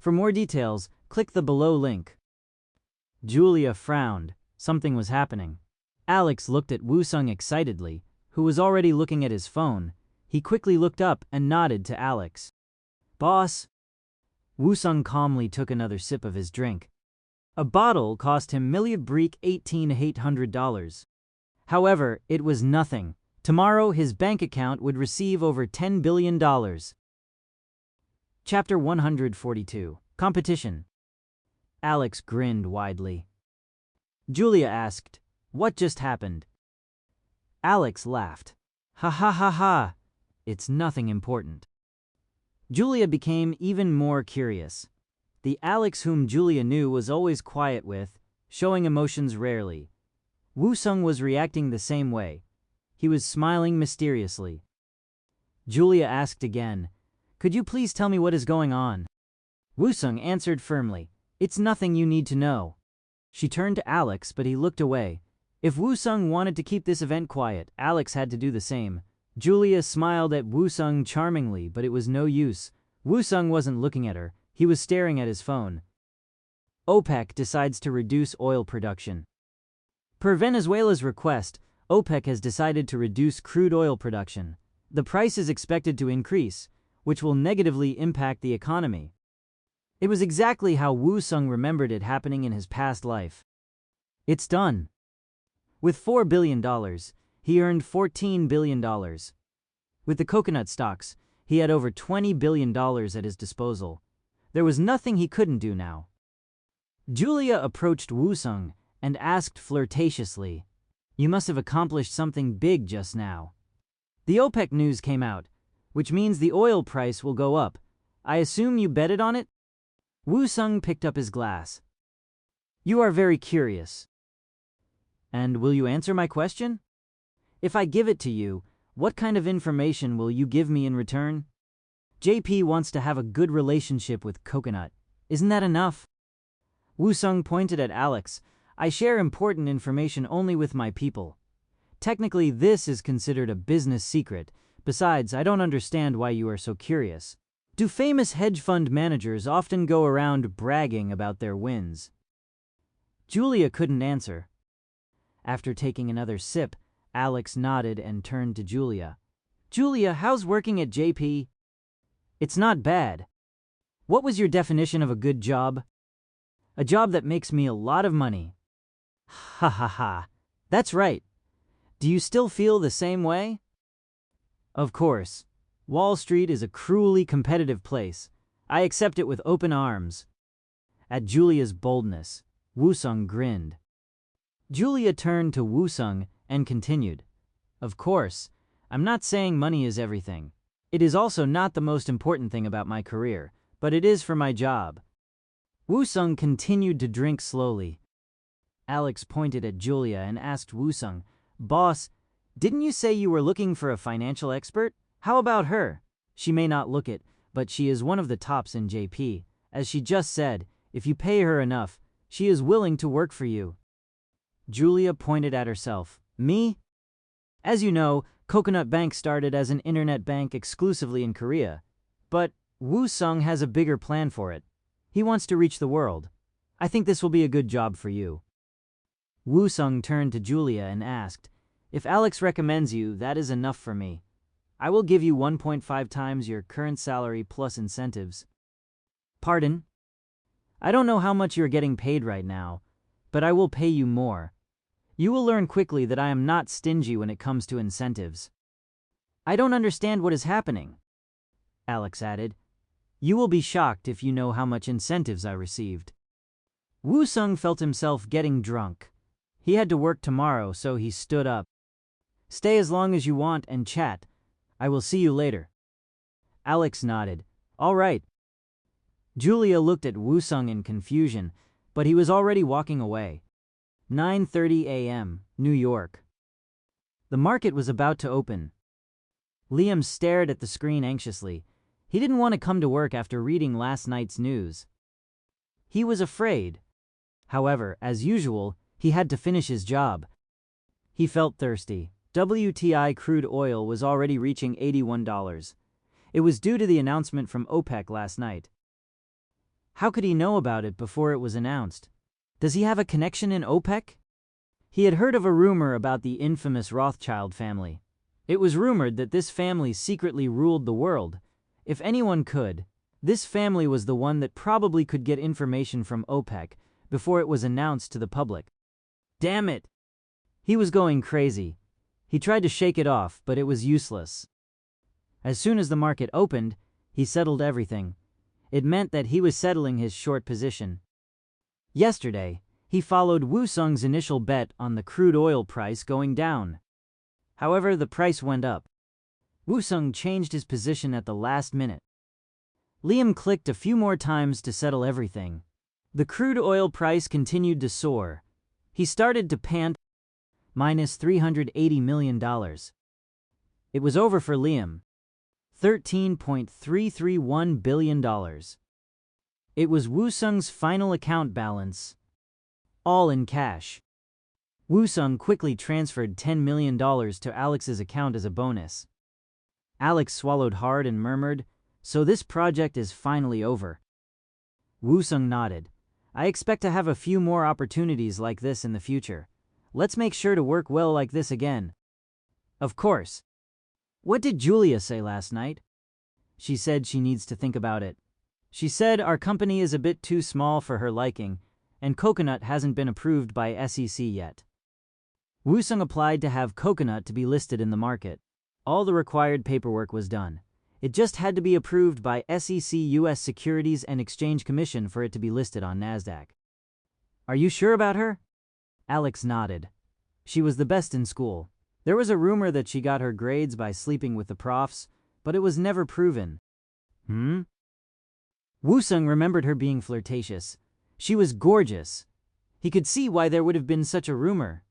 For more details, click the below link. Julia frowned. Something was happening. Alex looked at Woo-sung excitedly, who was already looking at his phone. He quickly looked up and nodded to Alex. "Boss." Woo-sung calmly took another sip of his drink. A bottle cost him $18,800. However, it was nothing. Tomorrow his bank account would receive over $10 billion. Chapter 142. Competition. Alex grinned widely. Julia asked, "What just happened?" Alex laughed. "Ha ha ha ha. It's nothing important." Julia became even more curious. The Alex whom Julia knew was always quiet with, showing emotions rarely. Woo-sung was reacting the same way. He was smiling mysteriously. Julia asked again, "Could you please tell me what is going on?" Woo-sung answered firmly, "It's nothing you need to know." She turned to Alex, but he looked away. If Woo-sung wanted to keep this event quiet, Alex had to do the same. Julia smiled at Woo-sung charmingly, but it was no use. Woo-sung wasn't looking at her. He was staring at his phone. OPEC decides to reduce oil production. Per Venezuela's request, OPEC has decided to reduce crude oil production. The price is expected to increase, which will negatively impact the economy. It was exactly how Woo-sung remembered it happening in his past life. It's done. With $4 billion, he earned $14 billion. With the coconut stocks, he had over $20 billion at his disposal. There was nothing he couldn't do now. Julia approached Woo-sung and asked flirtatiously, "You must have accomplished something big just now." "The OPEC news came out, which means the oil price will go up. I assume you betted on it?" Woo-sung picked up his glass. "You are very curious. And will you answer my question? If I give it to you, what kind of information will you give me in return?" JP wants to have a good relationship with Coconut. Isn't that enough? Woo-sung pointed at Alex. "I share important information only with my people. Technically, this is considered a business secret. Besides, I don't understand why you are so curious. Do famous hedge fund managers often go around bragging about their wins?" Julia couldn't answer. After taking another sip, Alex nodded and turned to Julia. "Julia, how's working at JP?" "It's not bad." "What was your definition of a good job?" "A job that makes me a lot of money." "Ha ha ha. That's right. Do you still feel the same way?" "Of course. Wall Street is a cruelly competitive place. I accept it with open arms." At Julia's boldness, Woo-sung grinned. Julia turned to Woo-sung and continued, "Of course, I'm not saying money is everything. It is also not the most important thing about my career, but it is for my job." Woo-sung continued to drink slowly. Alex pointed at Julia and asked Woo-sung, "Boss, didn't you say you were looking for a financial expert? How about her? She may not look it, but she is one of the tops in JP. As she just said, if you pay her enough, she is willing to work for you." Julia pointed at herself. "Me? As you know, Coconut Bank started as an internet bank exclusively in Korea. But Woo-sung has a bigger plan for it. He wants to reach the world. I think this will be a good job for you." Woo-sung turned to Julia and asked, "If Alex recommends you, that is enough for me. I will give you 1.5 times your current salary plus incentives." "Pardon? I don't know how much you're getting paid right now, but I will pay you more. You will learn quickly that I am not stingy when it comes to incentives." "I don't understand what is happening," Alex added. "You will be shocked if you know how much incentives I received." Woo-sung felt himself getting drunk. He had to work tomorrow, so he stood up. "Stay as long as you want and chat. I will see you later." Alex nodded. "All right." Julia looked at Woo-sung in confusion, but he was already walking away. 9:30 a.m., New York. The market was about to open. Liam stared at the screen anxiously. He didn't want to come to work after reading last night's news. He was afraid. However, as usual, he had to finish his job. He felt thirsty. WTI crude oil was already reaching $81. It was due to the announcement from OPEC last night. How could he know about it before it was announced? Does he have a connection in OPEC? He had heard of a rumor about the infamous Rothschild family. It was rumored that this family secretly ruled the world. If anyone could, this family was the one that probably could get information from OPEC before it was announced to the public. Damn it! He was going crazy. He tried to shake it off, but it was useless. As soon as the market opened, he settled everything. It meant that he was settling his short position. Yesterday, he followed Woo Sung's initial bet on the crude oil price going down. However, the price went up. Woo Sung changed his position at the last minute. Liam clicked a few more times to settle everything. The crude oil price continued to soar. He started to pant, minus $380 million. It was over for Liam. $13.331 billion. It was Woo Sung's final account balance, all in cash. Woo Sung quickly transferred $10 million to Alex's account as a bonus. Alex swallowed hard and murmured, "So this project is finally over." Woo Sung nodded. "I expect to have a few more opportunities like this in the future. Let's make sure to work well like this again." Of course. What did Julia say last night? She said she needs to think about it. She said our company is a bit too small for her liking, and Coconut hasn't been approved by SEC yet. Woo Sung applied to have Coconut to be listed in the market. All the required paperwork was done. It just had to be approved by SEC U.S. Securities and Exchange Commission for it to be listed on NASDAQ. Are you sure about her? Alex nodded. She was the best in school. There was a rumor that she got her grades by sleeping with the profs, but it was never proven. Woo Sung remembered her being flirtatious. She was gorgeous. He could see why there would have been such a rumor.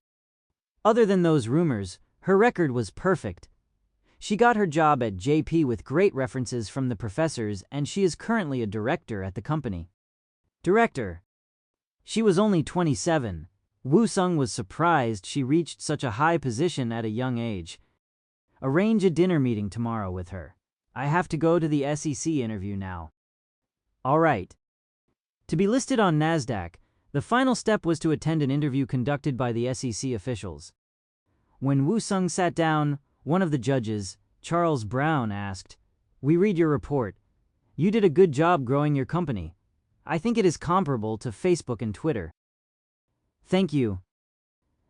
Other than those rumors, her record was perfect. She got her job at JP with great references from the professors, and she is currently a director at the company. Director. She was only 27. Woo Sung was surprised she reached such a high position at a young age. Arrange a dinner meeting tomorrow with her. I have to go to the SEC interview now. All right. To be listed on NASDAQ, the final step was to attend an interview conducted by the SEC officials. When Woo Sung sat down, one of the judges, Charles Brown, asked, "We read your report. You did a good job growing your company. I think it is comparable to Facebook and Twitter." Thank you.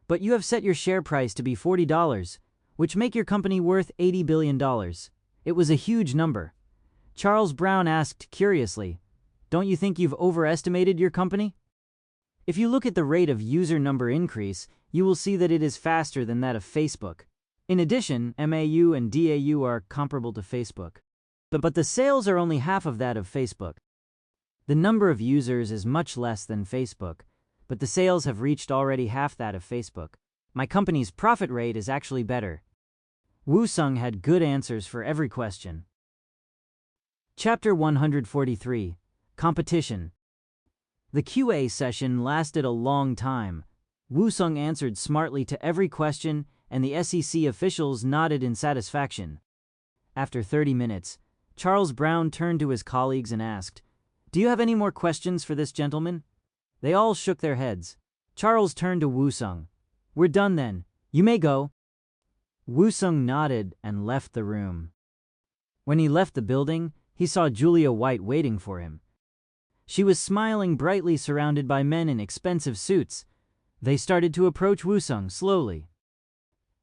But you have set your share price to be $40, which make your company worth $80 billion. It was a huge number. Charles Brown asked curiously, "Don't you think you've overestimated your company?" If you look at the rate of user number increase, you will see that it is faster than that of Facebook. In addition, MAU and DAU are comparable to Facebook. But the sales are only half of that of Facebook. The number of users is much less than Facebook, but the sales have reached already half that of Facebook. My company's profit rate is actually better. Woo Sung had good answers for every question. Chapter 143. Competition. The QA session lasted a long time. Woo Sung answered smartly to every question, and the SEC officials nodded in satisfaction. After 30 minutes, Charles Brown turned to his colleagues and asked, "Do you have any more questions for this gentleman?" They all shook their heads. Charles turned to Woo Sung. "We're done then. You may go." Woo Sung nodded and left the room. When he left the building, he saw Julia White waiting for him. She was smiling brightly, surrounded by men in expensive suits. They started to approach Woo Sung slowly.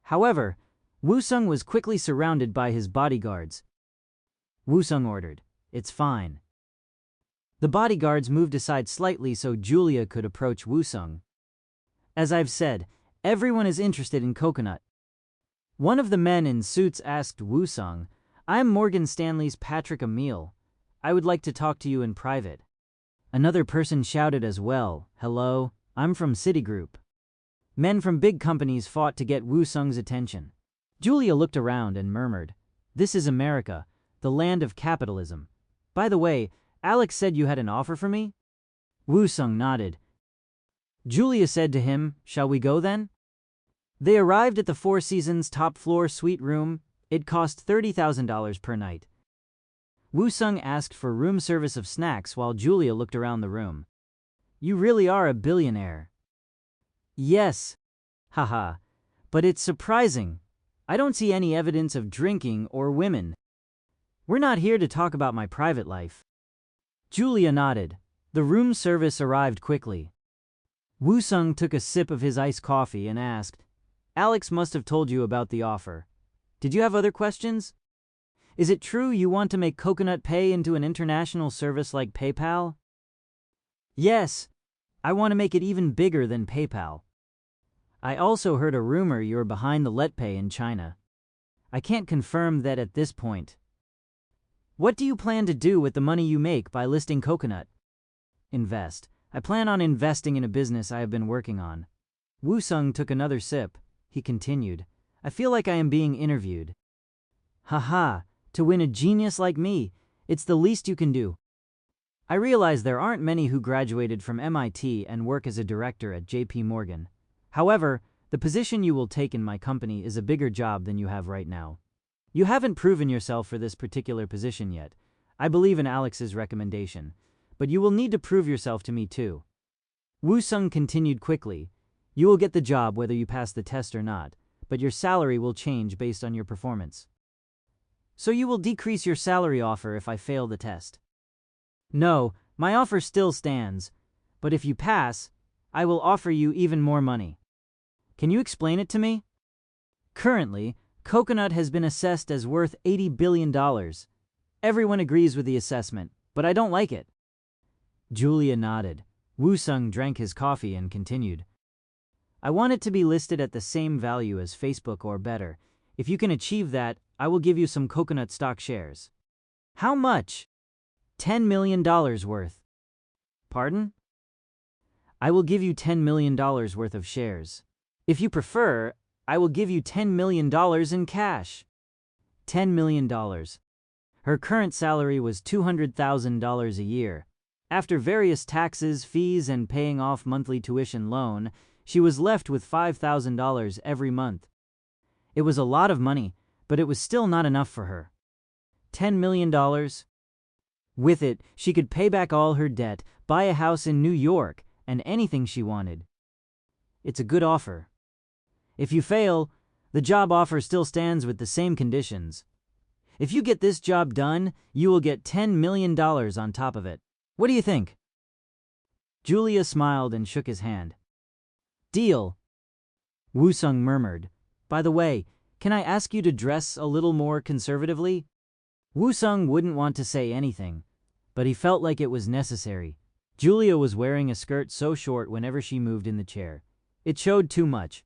However, Woo Sung was quickly surrounded by his bodyguards. Woo Sung ordered, "It's fine." The bodyguards moved aside slightly so Julia could approach Woo Sung. As I've said, everyone is interested in Coconut. One of the men in suits asked Woo Sung, "I'm Morgan Stanley's Patrick Emile. I would like to talk to you in private." Another person shouted as well, "Hello, I'm from Citigroup." Men from big companies fought to get Woo Sung's attention. Julia looked around and murmured, "This is America, the land of capitalism. By the way, Alex said you had an offer for me?" Woo Sung nodded. Julia said to him, "Shall we go then?" They arrived at the Four Seasons top floor suite room. It cost $30,000 per night. Woo-sung asked for room service of snacks while Julia looked around the room. You really are a billionaire. Yes. Haha. But it's surprising. I don't see any evidence of drinking or women. We're not here to talk about my private life. Julia nodded. The room service arrived quickly. Woo-sung took a sip of his iced coffee and asked, Alex must have told you about the offer. Did you have other questions? Is it true you want to make Coconut Pay into an international service like PayPal? Yes. I want to make it even bigger than PayPal. I also heard a rumor you're behind the LetPay in China. I can't confirm that at this point. What do you plan to do with the money you make by listing Coconut? Invest. I plan on investing in a business I have been working on. Woo-sung took another sip. He continued, I feel like I am being interviewed. Haha, to win a genius like me, it's the least you can do. I realize there aren't many who graduated from MIT and work as a director at JP Morgan. However, the position you will take in my company is a bigger job than you have right now. You haven't proven yourself for this particular position yet. I believe in Alex's recommendation, but you will need to prove yourself to me too. Woo-sung continued quickly. You will get the job whether you pass the test or not, but your salary will change based on your performance. So you will decrease your salary offer if I fail the test. No, my offer still stands, but if you pass, I will offer you even more money. Can you explain it to me? Currently, Coconut has been assessed as worth $80 billion. Everyone agrees with the assessment, but I don't like it. Julia nodded. Woo-sung drank his coffee and continued. I want it to be listed at the same value as Facebook or better. If you can achieve that, I will give you some Coconut stock shares. How much? $10 million worth. Pardon? I will give you $10 million worth of shares. If you prefer, I will give you $10 million in cash. $10 million. Her current salary was $200,000 a year. After various taxes, fees, and paying off monthly tuition loan, she was left with $5,000 every month. It was a lot of money, but it was still not enough for her. $10 million? With it, she could pay back all her debt, buy a house in New York, and anything she wanted. It's a good offer. If you fail, the job offer still stands with the same conditions. If you get this job done, you will get $10 million on top of it. What do you think? Julia smiled and shook his hand. Deal. Woo-sung murmured. By the way, can I ask you to dress a little more conservatively? Woo-sung wouldn't want to say anything, but he felt like it was necessary. Julia was wearing a skirt so short whenever she moved in the chair. It showed too much.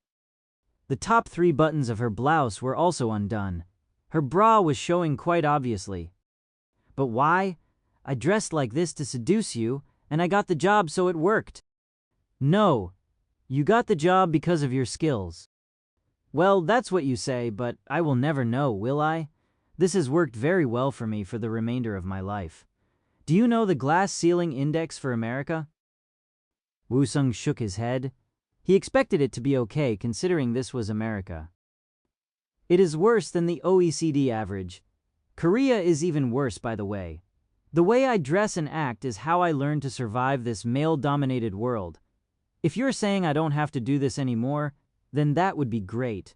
The top 3 buttons of her blouse were also undone. Her bra was showing quite obviously. But why? I dressed like this to seduce you, and I got the job so it worked. No, you got the job because of your skills. Well, that's what you say, but I will never know, will I? This has worked very well for me for the remainder of my life. Do you know the glass ceiling index for America? Woo-sung shook his head. He expected it to be okay considering this was America. It is worse than the OECD average. Korea is even worse, by the way. The way I dress and act is how I learned to survive this male-dominated world. If you're saying I don't have to do this anymore, then that would be great.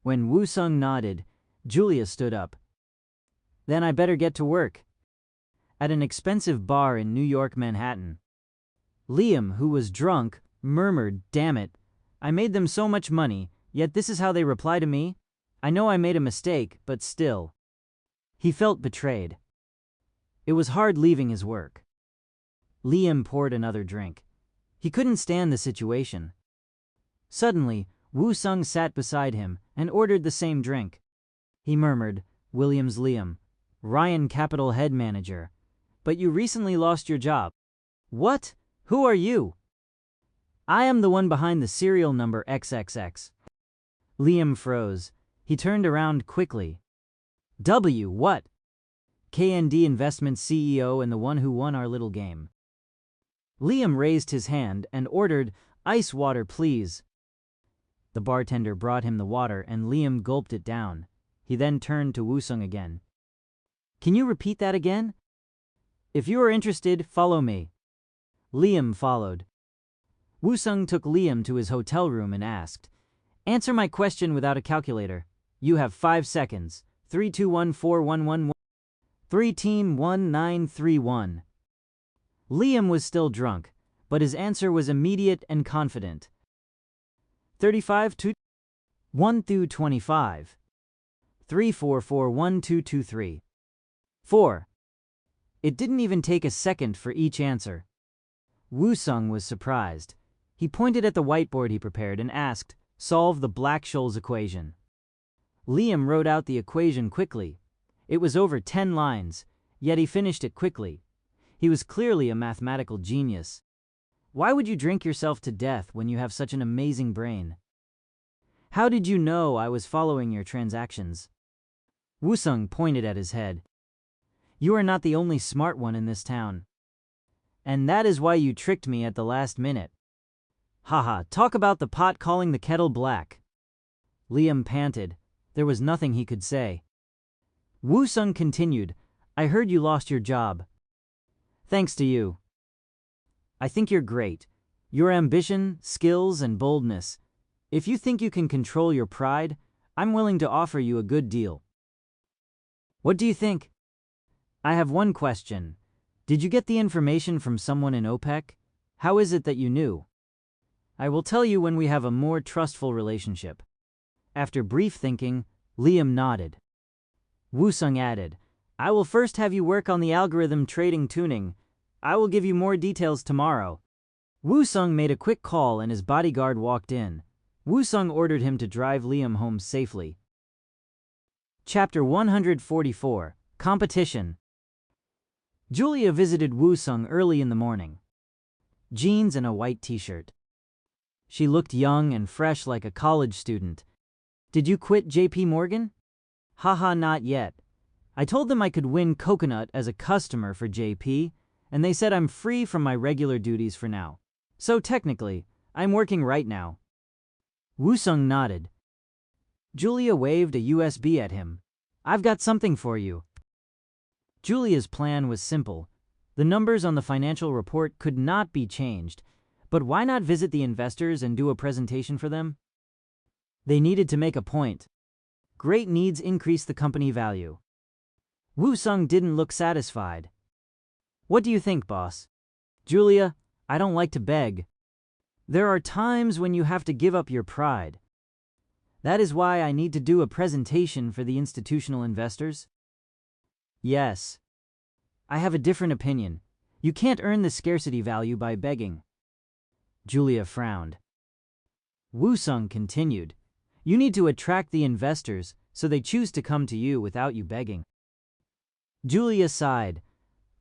When Woo-sung nodded, Julia stood up. Then I better get to work. At an expensive bar in New York, Manhattan. Liam, who was drunk, murmured, "Damn it, I made them so much money, yet this is how they reply to me? I know I made a mistake, but still." He felt betrayed. It was hard leaving his work. Liam poured another drink. He couldn't stand the situation. Suddenly, Woo-sung sat beside him and ordered the same drink. He murmured, "Williams Liam, Ryan Capital Head Manager. But you recently lost your job." "What? Who are you?" "I am the one behind the serial number XXX. Liam froze. He turned around quickly. What? KND Investments CEO and the one who won our little game." Liam raised his hand and ordered, "Ice water, please." The bartender brought him the water and Liam gulped it down. He then turned to Woo-sung again. Can you repeat that again? If you are interested, follow me. Liam followed. Woo-sung took Liam to his hotel room and asked, "Answer my question without a calculator. You have 5 seconds. 3214111. 3 Team 1931. Liam was still drunk, but his answer was immediate and confident. 35 to 1 through 25. 3441223. 4. It didn't even take a second for each answer. Woo-sung was surprised. He pointed at the whiteboard he prepared and asked, "Solve the Black-Scholes equation." Liam wrote out the equation quickly. It was over 10 lines, yet he finished it quickly. He was clearly a mathematical genius. Why would you drink yourself to death when you have such an amazing brain? How did you know I was following your transactions? Woo-sung pointed at his head. You are not the only smart one in this town. And that is why you tricked me at the last minute. Haha, talk about the pot calling the kettle black. Liam panted. There was nothing he could say. Woo-sung continued, I heard you lost your job. Thanks to you. I think you're great. Your ambition, skills, and boldness. If you think you can control your pride, I'm willing to offer you a good deal. What do you think? I have one question. Did you get the information from someone in OPEC? How is it that you knew? I will tell you when we have a more trustful relationship. After brief thinking, Liam nodded. Woo-sung added, I will first have you work on the algorithm trading tuning. I will give you more details tomorrow. Woo-sung made a quick call and his bodyguard walked in. Woo-sung ordered him to drive Liam home safely. Chapter 144, Competition. Julia visited Woo-sung early in the morning. Jeans and a white t-shirt. She looked young and fresh like a college student. Did you quit JP Morgan? Haha, not yet. I told them I could win coconut as a customer for JP, and they said I'm free from my regular duties for now. So technically, I'm working right now. Woo-sung nodded. Julia waved a USB at him. I've got something for you. Julia's plan was simple. The numbers on the financial report could not be changed, but why not visit the investors and do a presentation for them? They needed to make a point. Great needs increase the company value. Woo-sung didn't look satisfied. What do you think, boss? Julia, I don't like to beg. There are times when you have to give up your pride. That is why I need to do a presentation for the institutional investors. Yes. I have a different opinion. You can't earn the scarcity value by begging. Julia frowned. Woo-sung continued. You need to attract the investors so they choose to come to you without you begging. Julia sighed.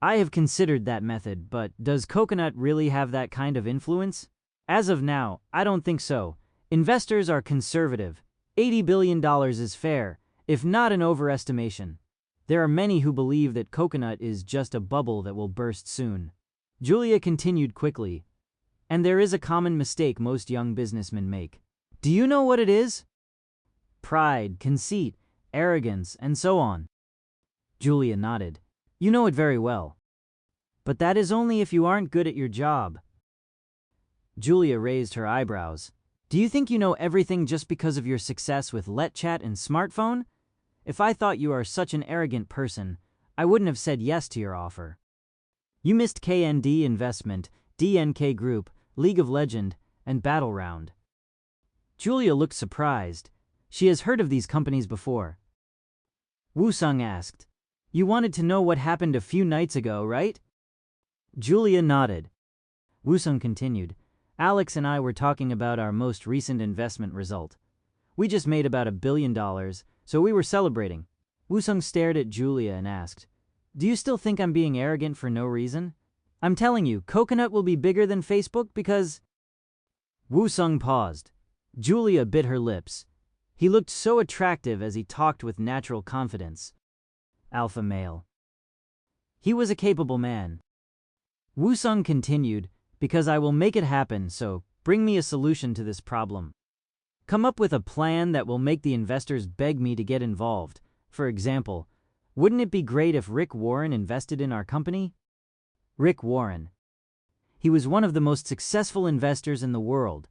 I have considered that method, but does coconut really have that kind of influence? As of now, I don't think so. Investors are conservative. $80 billion is fair, if not an overestimation. There are many who believe that coconut is just a bubble that will burst soon. Julia continued quickly. And there is a common mistake most young businessmen make. Do you know what it is? Pride, conceit, arrogance, and so on. Julia nodded. You know it very well. But that is only if you aren't good at your job. Julia raised her eyebrows. Do you think you know everything just because of your success with LetChat and smartphone? If I thought you are such an arrogant person, I wouldn't have said yes to your offer. You missed KND Investment, DNK Group, League of Legend, and Battle Round. Julia looked surprised. She has heard of these companies before. Woo-sung asked, You wanted to know what happened a few nights ago, right? Julia nodded. Woo-sung continued, Alex and I were talking about our most recent investment result. We just made about $1 billion, so we were celebrating. Woo-sung stared at Julia and asked, Do you still think I'm being arrogant for no reason? I'm telling you, coconut will be bigger than Facebook because... Woo-sung paused. Julia bit her lips. He looked so attractive as he talked with natural confidence. Alpha male. He was a capable man. Woo-sung continued, Because I will make it happen, so bring me a solution to this problem. Come up with a plan that will make the investors beg me to get involved. For example, Wouldn't it be great if Rick Warren invested in our company? Rick Warren. He was one of the most successful investors in the world.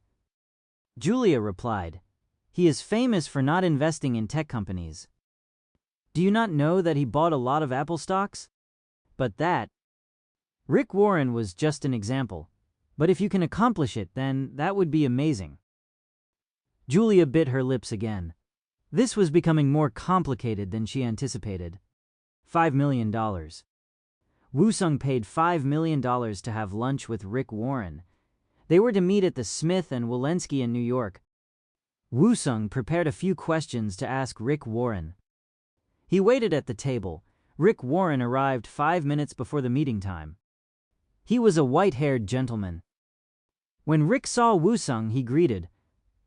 Julia replied, he is famous for not investing in tech companies. Do you not know that he bought a lot of Apple stocks? But that. Rick Warren was just an example. But if you can accomplish it, then that would be amazing. Julia bit her lips again. This was becoming more complicated than she anticipated. $5 million. Woo-sung paid $5 million to have lunch with Rick Warren. They were to meet at the Smith and Walensky in New York. Woo-sung prepared a few questions to ask Rick Warren. He waited at the table. Rick Warren arrived 5 minutes before the meeting time. He was a white-haired gentleman. When Rick saw Woo-sung, he greeted,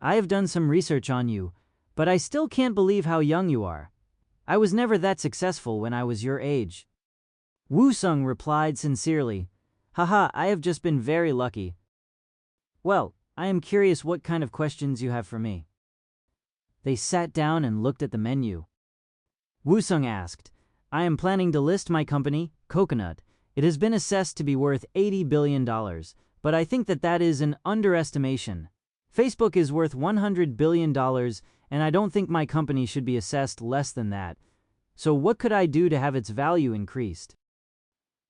I have done some research on you, but I still can't believe how young you are. I was never that successful when I was your age. Woo-sung replied sincerely, Haha, I have just been very lucky. Well, I am curious what kind of questions you have for me. They sat down and looked at the menu. Woo-sung asked, I am planning to list my company, Coconut. It has been assessed to be worth $80 billion, but I think that is an underestimation. Facebook is worth $100 billion, and I don't think my company should be assessed less than that. So what could I do to have its value increased?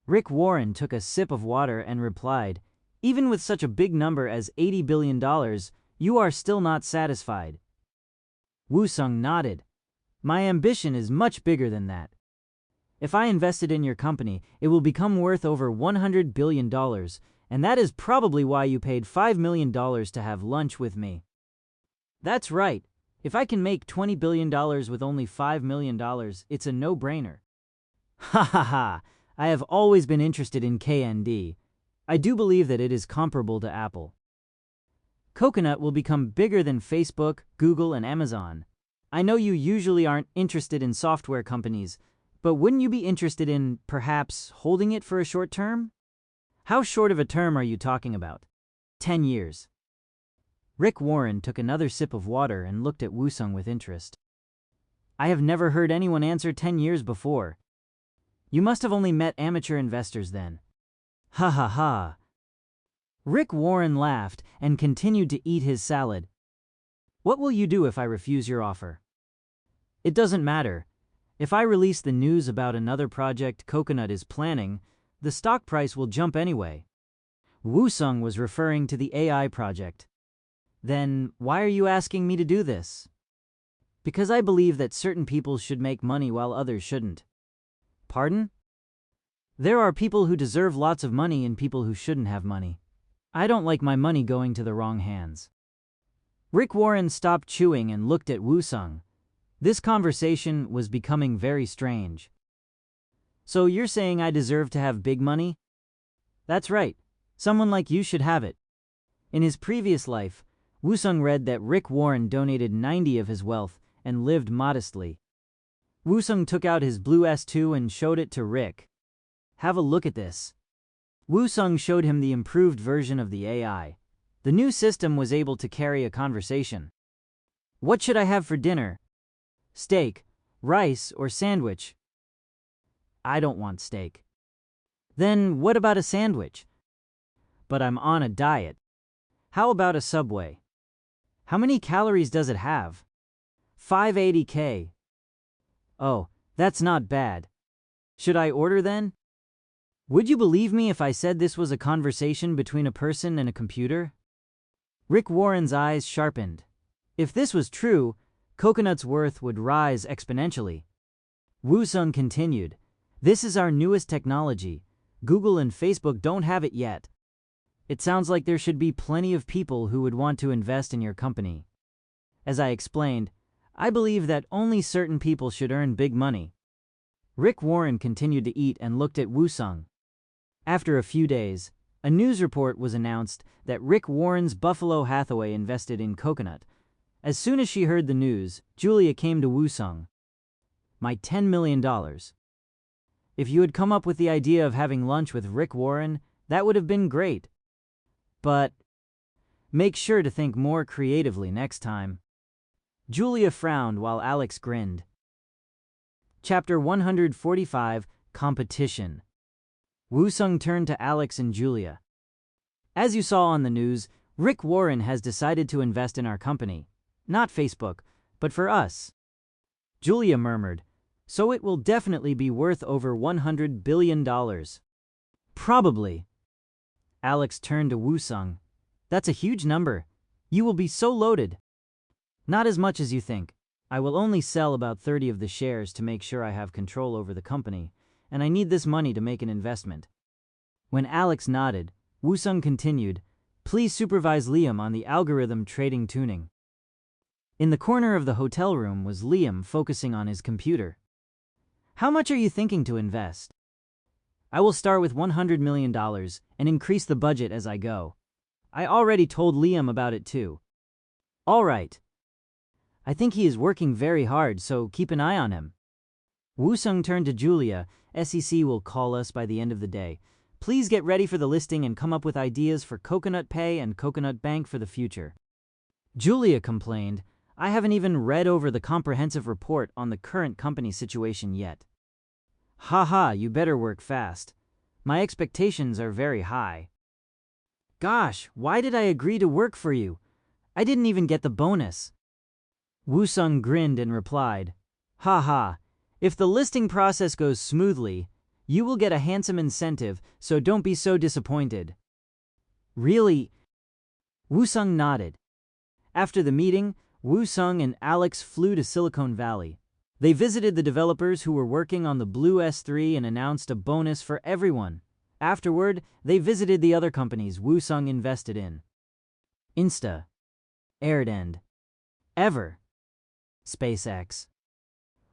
Rick Warren took a sip of water and replied, even with such a big number as $80 billion, you are still not satisfied. Woo-sung nodded. My ambition is much bigger than that. If I invested in your company, it will become worth over $100 billion, and that is probably why you paid $5 million to have lunch with me. That's right. If I can make $20 billion with only $5 million, it's a no-brainer. Ha ha ha! I have always been interested in KND. I do believe that it is comparable to Apple. Coconut will become bigger than Facebook, Google, and Amazon. I know you usually aren't interested in software companies, but wouldn't you be interested in, perhaps, holding it for a short term? How short of a term are you talking about? 10 years. Rick Warren took another sip of water and looked at Woo-sung with interest. I have never heard anyone answer 10 years before. You must have only met amateur investors then. Ha ha ha. Rick Warren laughed and continued to eat his salad. What will you do if I refuse your offer? It doesn't matter. If I release the news about another project Coconut is planning, the stock price will jump anyway. Woo-sung was referring to the AI project. Then why are you asking me to do this? Because I believe that certain people should make money while others shouldn't. Pardon? There are people who deserve lots of money and people who shouldn't have money. I don't like my money going to the wrong hands. Rick Warren stopped chewing and looked at Woo-sung. This conversation was becoming very strange. So you're saying I deserve to have big money? That's right. Someone like you should have it. In his previous life, Woo-sung read that Rick Warren donated 90 of his wealth and lived modestly. Woo-sung took out his blue S2 and showed it to Rick. Have a look at this. Woo-sung showed him the improved version of the AI. The new system was able to carry a conversation. What should I have for dinner? Steak, rice, or sandwich? I don't want steak. Then what about a sandwich? But I'm on a diet. How about a Subway? How many calories does it have? 580 Oh, that's not bad. Should I order then? Would you believe me if I said this was a conversation between a person and a computer? Rick Warren's eyes sharpened. If this was true, Coconut's worth would rise exponentially. Woo-sung continued, This is our newest technology. Google and Facebook don't have it yet. It sounds like there should be plenty of people who would want to invest in your company. As I explained, I believe that only certain people should earn big money. Rick Warren continued to eat and looked at Woo-sung. After a few days, a news report was announced that Rick Warren's Buffalo Hathaway invested in Coconut. As soon as she heard the news, Julia came to Woo-sung. My $10 million. If you had come up with the idea of having lunch with Rick Warren, that would have been great. But make sure to think more creatively next time. Julia frowned while Alex grinned. Chapter 145, Competition. Woo-sung turned to Alex and Julia. As you saw on the news, Rick Warren has decided to invest in our company. Not Facebook, but for us. Julia murmured, so it will definitely be worth over $100 billion. Probably. Alex turned to Woo-sung. That's a huge number. You will be so loaded. Not as much as you think. I will only sell about 30 of the shares to make sure I have control over the company, and I need this money to make an investment. When Alex nodded, Woo-sung continued, please supervise Liam on the algorithm trading tuning. In the corner of the hotel room was Liam focusing on his computer. How much are you thinking to invest? I will start with $100 million and increase the budget as I go. I already told Liam about it too. All right. I think he is working very hard, so keep an eye on him. Woo-sung turned to Julia. SEC will call us by the end of the day. Please get ready for the listing and come up with ideas for Coconut Pay and Coconut Bank for the future. Julia complained, I haven't even read over the comprehensive report on the current company situation yet. Haha, you better work fast. My expectations are very high. Gosh, why did I agree to work for you? I didn't even get the bonus. Woo-sung grinned and replied, haha, if the listing process goes smoothly, you will get a handsome incentive, so don't be so disappointed. Really? Woo-sung nodded. After the meeting, Woo-sung and Alex flew to Silicon Valley. They visited the developers who were working on the Blue S3 and announced a bonus for everyone. Afterward, they visited the other companies Woo-sung invested in. Insta, Airdend, Ever, SpaceX.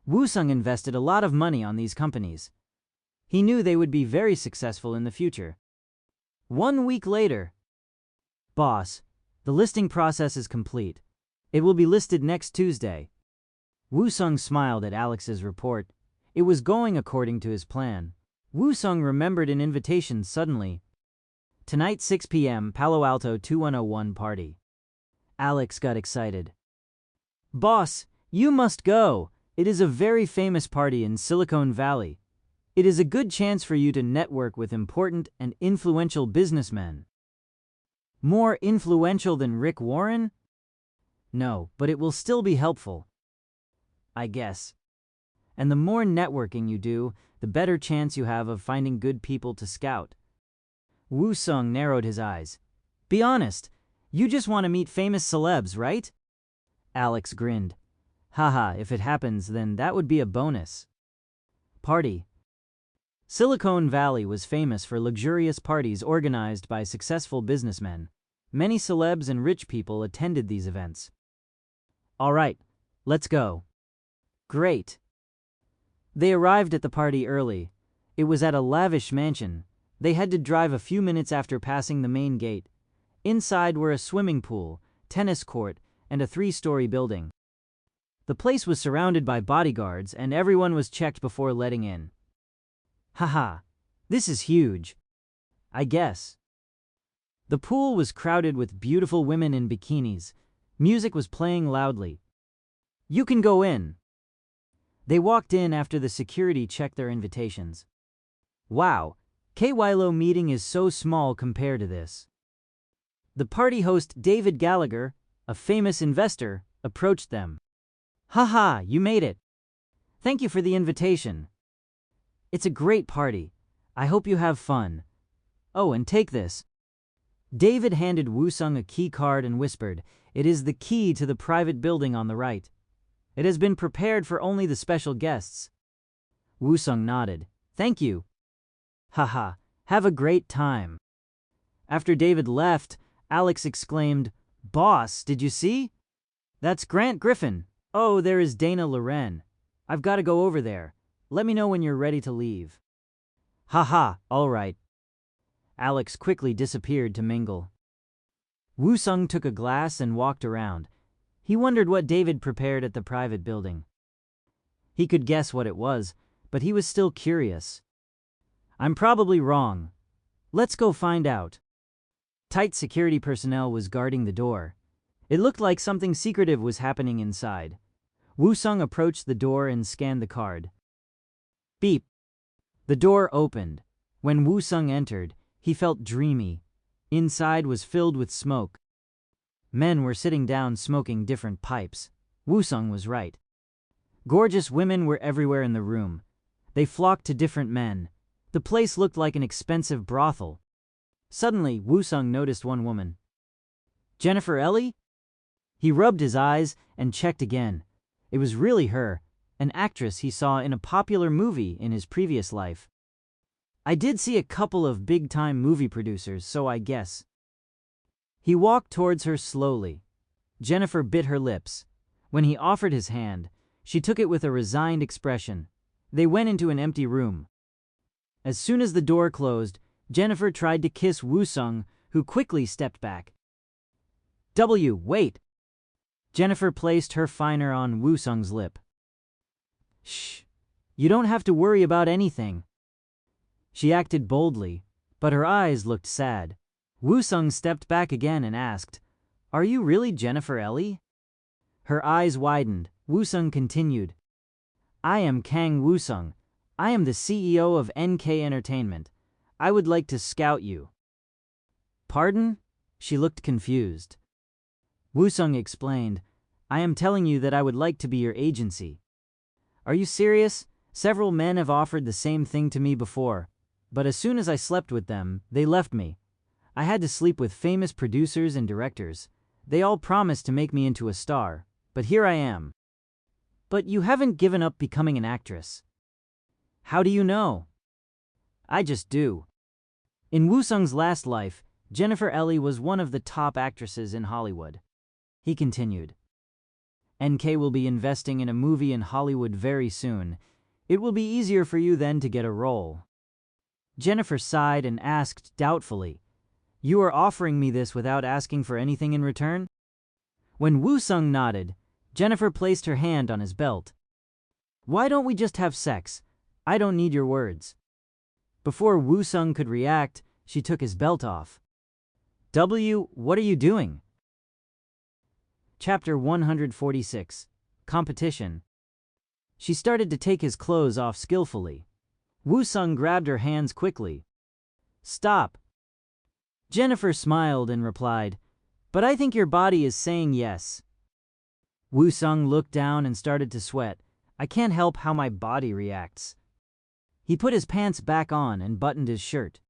Woo-sung invested a lot of money on these companies. He knew they would be very successful in the future. 1 week later. Boss, the listing process is complete. It will be listed next Tuesday. Woo-sung smiled at Alex's report. It was going according to his plan. Woo-sung remembered an invitation suddenly. Tonight 6 p.m. Palo Alto 2101 party. Alex got excited. Boss, you must go. It is a very famous party in Silicon Valley. It is a good chance for you to network with important and influential businessmen. More influential than Rick Warren? No, but it will still be helpful. I guess. And the more networking you do, the better chance you have of finding good people to scout. Woo-sung narrowed his eyes. Be honest, you just want to meet famous celebs, right? Alex grinned. Haha, if it happens, then that would be a bonus. Party. Silicon Valley was famous for luxurious parties organized by successful businessmen. Many celebs and rich people attended these events. All right, let's go. Great. They arrived at the party early. It was at a lavish mansion. They had to drive a few minutes after passing the main gate. Inside were a swimming pool, tennis court, and a 3-story building. The place was surrounded by bodyguards and everyone was checked before letting in. Haha, this is huge. I guess. The pool was crowded with beautiful women in bikinis. Music was playing loudly. You can go in. They walked in after the security checked their invitations. Wow, KYLO meeting is so small compared to this. The party host David Gallagher, a famous investor, approached them. Haha, you made it. Thank you for the invitation. It's a great party. I hope you have fun. Oh, and take this. David handed Woo-sung a key card and whispered, it is the key to the private building on the right. It has been prepared for only the special guests. Woo-sung nodded. Thank you. Haha, have a great time. After David left, Alex exclaimed, Boss, did you see? That's Grant Griffin. Oh, there is Dana Loren. I've got to go over there. Let me know when you're ready to leave. Haha, all right. Alex quickly disappeared to mingle. Woo-sung took a glass and walked around. He wondered what David prepared at the private building. He could guess what it was, but he was still curious. I'm probably wrong. Let's go find out. Tight security personnel was guarding the door. It looked like something secretive was happening inside. Woo-sung approached the door and scanned the card. Beep. The door opened. When Woo-sung entered, he felt dreamy. Inside was filled with smoke. Men were sitting down smoking different pipes. Woo-sung was right. Gorgeous women were everywhere in the room. They flocked to different men. The place looked like an expensive brothel. Suddenly, Woo-sung noticed one woman. Jennifer Ellie? He rubbed his eyes and checked again. It was really her, an actress he saw in a popular movie in his previous life. I did see a couple of big-time movie producers, so I guess. He walked towards her slowly. Jennifer bit her lips. When he offered his hand, she took it with a resigned expression. They went into an empty room. As soon as the door closed, Jennifer tried to kiss Woo-sung, who quickly stepped back. Wait! Jennifer placed her finger on Woo-sung's lip. Shh! You don't have to worry about anything. She acted boldly, but her eyes looked sad. Woo-sung stepped back again and asked, "Are you really Jennifer Ellie?" Her eyes widened. Woo-sung continued, "I am Kang Woo-sung. I am the CEO of NK Entertainment. I would like to scout you." Pardon? She looked confused. Woo-sung explained, "I am telling you that I would like to be your agency." Are you serious? Several men have offered the same thing to me before, but as soon as I slept with them, they left me. I had to sleep with famous producers and directors. They all promised to make me into a star, but here I am. But you haven't given up becoming an actress. How do you know? I just do. In Woo-sung's last life, Jennifer Ellie was one of the top actresses in Hollywood. He continued, "NK will be investing in a movie in Hollywood very soon. It will be easier for you then to get a role." Jennifer sighed and asked doubtfully, "You are offering me this without asking for anything in return?" When Woo-sung nodded, Jennifer placed her hand on his belt. "Why don't we just have sex? I don't need your words." Before Woo-sung could react, she took his belt off. What are you doing? Chapter 146. Competition. She started to take his clothes off skillfully. Woo-sung grabbed her hands quickly. "Stop." Jennifer smiled and replied, "But I think your body is saying yes." Woo-sung looked down and started to sweat. "I can't help how my body reacts." He put his pants back on and buttoned his shirt.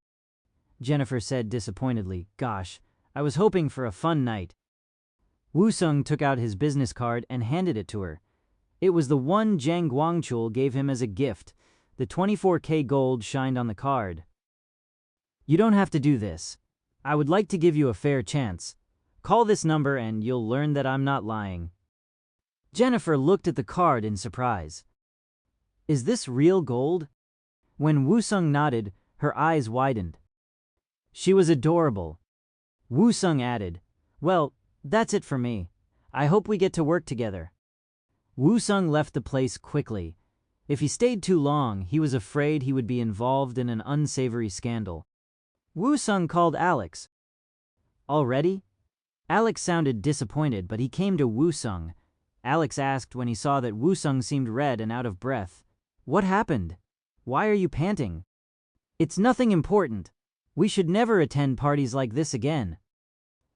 Jennifer said disappointedly, "Gosh, I was hoping for a fun night." Woo-sung took out his business card and handed it to her. It was the one Jang Guangchul gave him as a gift. The 24K gold shined on the card. "You don't have to do this. I would like to give you a fair chance. Call this number and you'll learn that I'm not lying." Jennifer looked at the card in surprise. "Is this real gold?" When Woo-sung nodded, her eyes widened. She was adorable. Woo-sung added, "Well, that's it for me. I hope we get to work together." Woo-sung left the place quickly. If he stayed too long, he was afraid he would be involved in an unsavory scandal. Woo-sung called Alex. "Already?" Alex sounded disappointed, but he came to Woo-sung. Alex asked when he saw that Woo-sung seemed red and out of breath, "What happened? Why are you panting?" "It's nothing important. We should never attend parties like this again."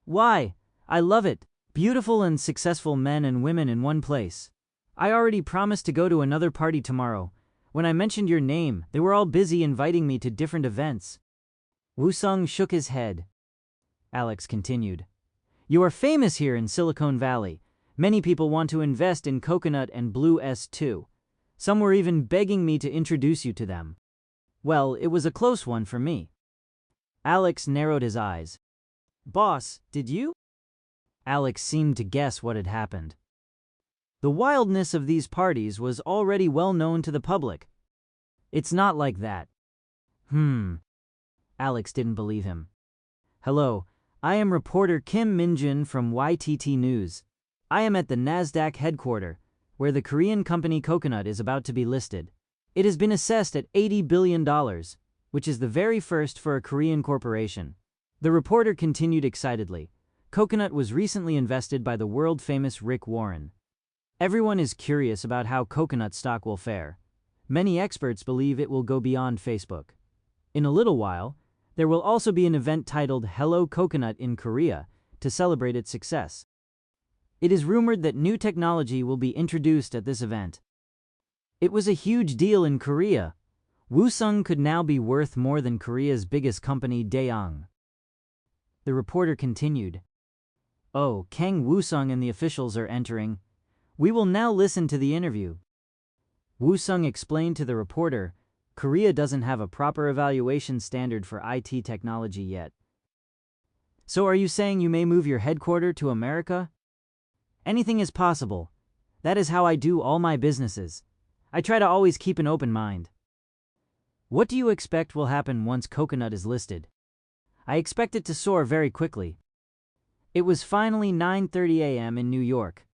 "Why? I love it. Beautiful and successful men and women in one place. I already promised to go to another party tomorrow. When I mentioned your name, they were all busy inviting me to different events." Woo-sung shook his head. Alex continued, "You are famous here in Silicon Valley. Many people want to invest in Coconut and Blue S2. Some were even begging me to introduce you to them. Well, it was a close one for me." Alex narrowed his eyes. "Boss, did you?" Alex seemed to guess what had happened. The wildness of these parties was already well known to the public. "It's not like that." Alex didn't believe him. "Hello, I am reporter Kim Min-jin from YTT News. I am at the NASDAQ headquarters, where the Korean company Coconut is about to be listed. It has been assessed at $80 billion, which is the very first for a Korean corporation." The reporter continued excitedly. Coconut was recently invested by the world-famous Rick Warren. Everyone is curious about how Coconut stock will fare. Many experts believe it will go beyond Facebook. In a little while, there will also be an event titled Hello Coconut in Korea to celebrate its success. It is rumored that new technology will be introduced at this event. It was a huge deal in Korea. Woosung could now be worth more than Korea's biggest company, Daewoo. The reporter continued. Oh, Kang Woosung and the officials are entering. We will now listen to the interview. Woosung explained to the reporter, Korea doesn't have a proper evaluation standard for IT technology yet. So are you saying you may move your headquarters to America? Anything is possible. That is how I do all my businesses. I try to always keep an open mind. What do you expect will happen once Coconut is listed? I expect it to soar very quickly. It was finally 9:30 a.m. in New York.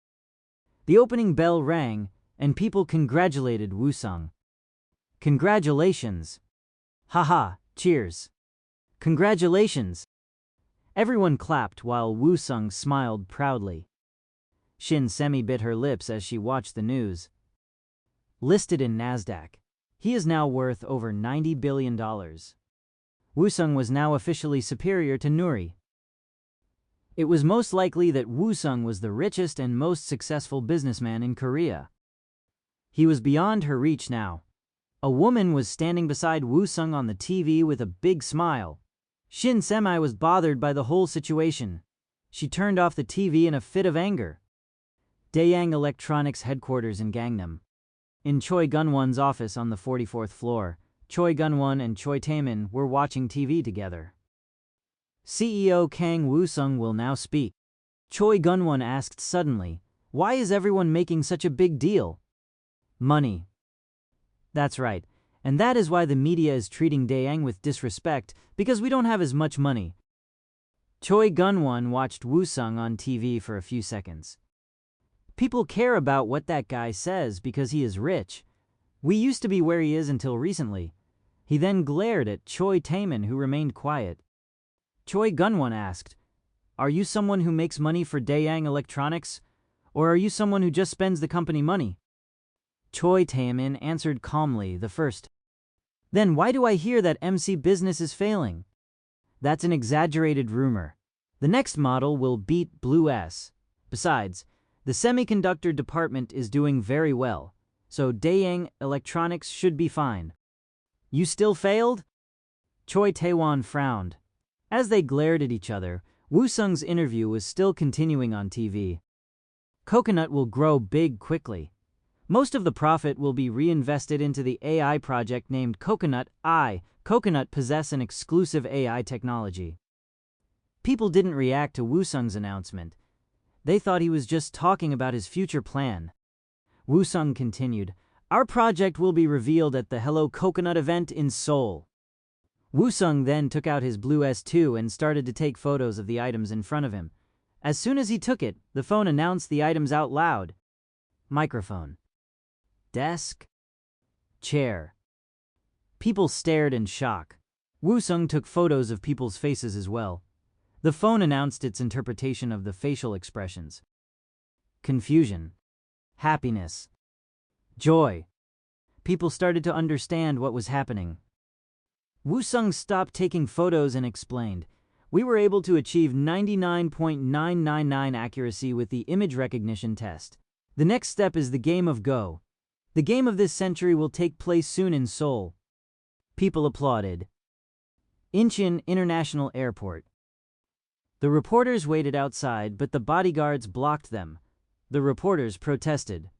The opening bell rang, and people congratulated Woosung. Congratulations! Haha, cheers! Congratulations! Everyone clapped while Woosung smiled proudly. Shin Semi bit her lips as she watched the news. Listed in NASDAQ, he is now worth over $90 billion. Woosung was now officially superior to Nuri. It was most likely that Woosung was the richest and most successful businessman in Korea. He was beyond her reach now. A woman was standing beside Woosung on the TV with a big smile. Shin Semi was bothered by the whole situation. She turned off the TV in a fit of anger. Daewoo Electronics headquarters in Gangnam. In Choi Gun-won's office on the 44th floor, Choi Gun-won and Choi Tae-min were watching TV together. CEO Kang Woosung will now speak. Choi Gun-won asked suddenly, why is everyone making such a big deal? Money. That's right, and that is why the media is treating Daewoo with disrespect, because we don't have as much money. Choi Gun-won watched Woosung on TV for a few seconds. People care about what that guy says because he is rich. We used to be where he is until recently. He then glared at Choi Tae-min, who remained quiet. Choi Gun-won asked, are you someone who makes money for Daewoo Electronics, or are you someone who just spends the company money? Choi Tae-min answered calmly, the first. Then why do I hear that MC business is failing? That's an exaggerated rumor. The next model will beat Blue S. Besides, the semiconductor department is doing very well, so Daewoo Electronics should be fine. You still failed? Choi Tae-won frowned. As they glared at each other, Woosung's interview was still continuing on TV. Coconut will grow big quickly. Most of the profit will be reinvested into the AI project named Coconut AI. Coconut possess an exclusive AI technology. People didn't react to Woosung's announcement. They thought he was just talking about his future plan. Woosung continued, our project will be revealed at the Hello Coconut event in Seoul. Woosung then took out his Blue S2 and started to take photos of the items in front of him. As soon as he took it, the phone announced the items out loud. Microphone. Desk. Chair. People stared in shock. Woosung took photos of people's faces as well. The phone announced its interpretation of the facial expressions. Confusion. Happiness. Joy. People started to understand what was happening. Woosung stopped taking photos and explained, we were able to achieve 99.999 accuracy with the image recognition test. The next step is the game of Go. The game of this century will take place soon in Seoul. People applauded. Incheon International Airport. The reporters waited outside, but the bodyguards blocked them. The reporters protested.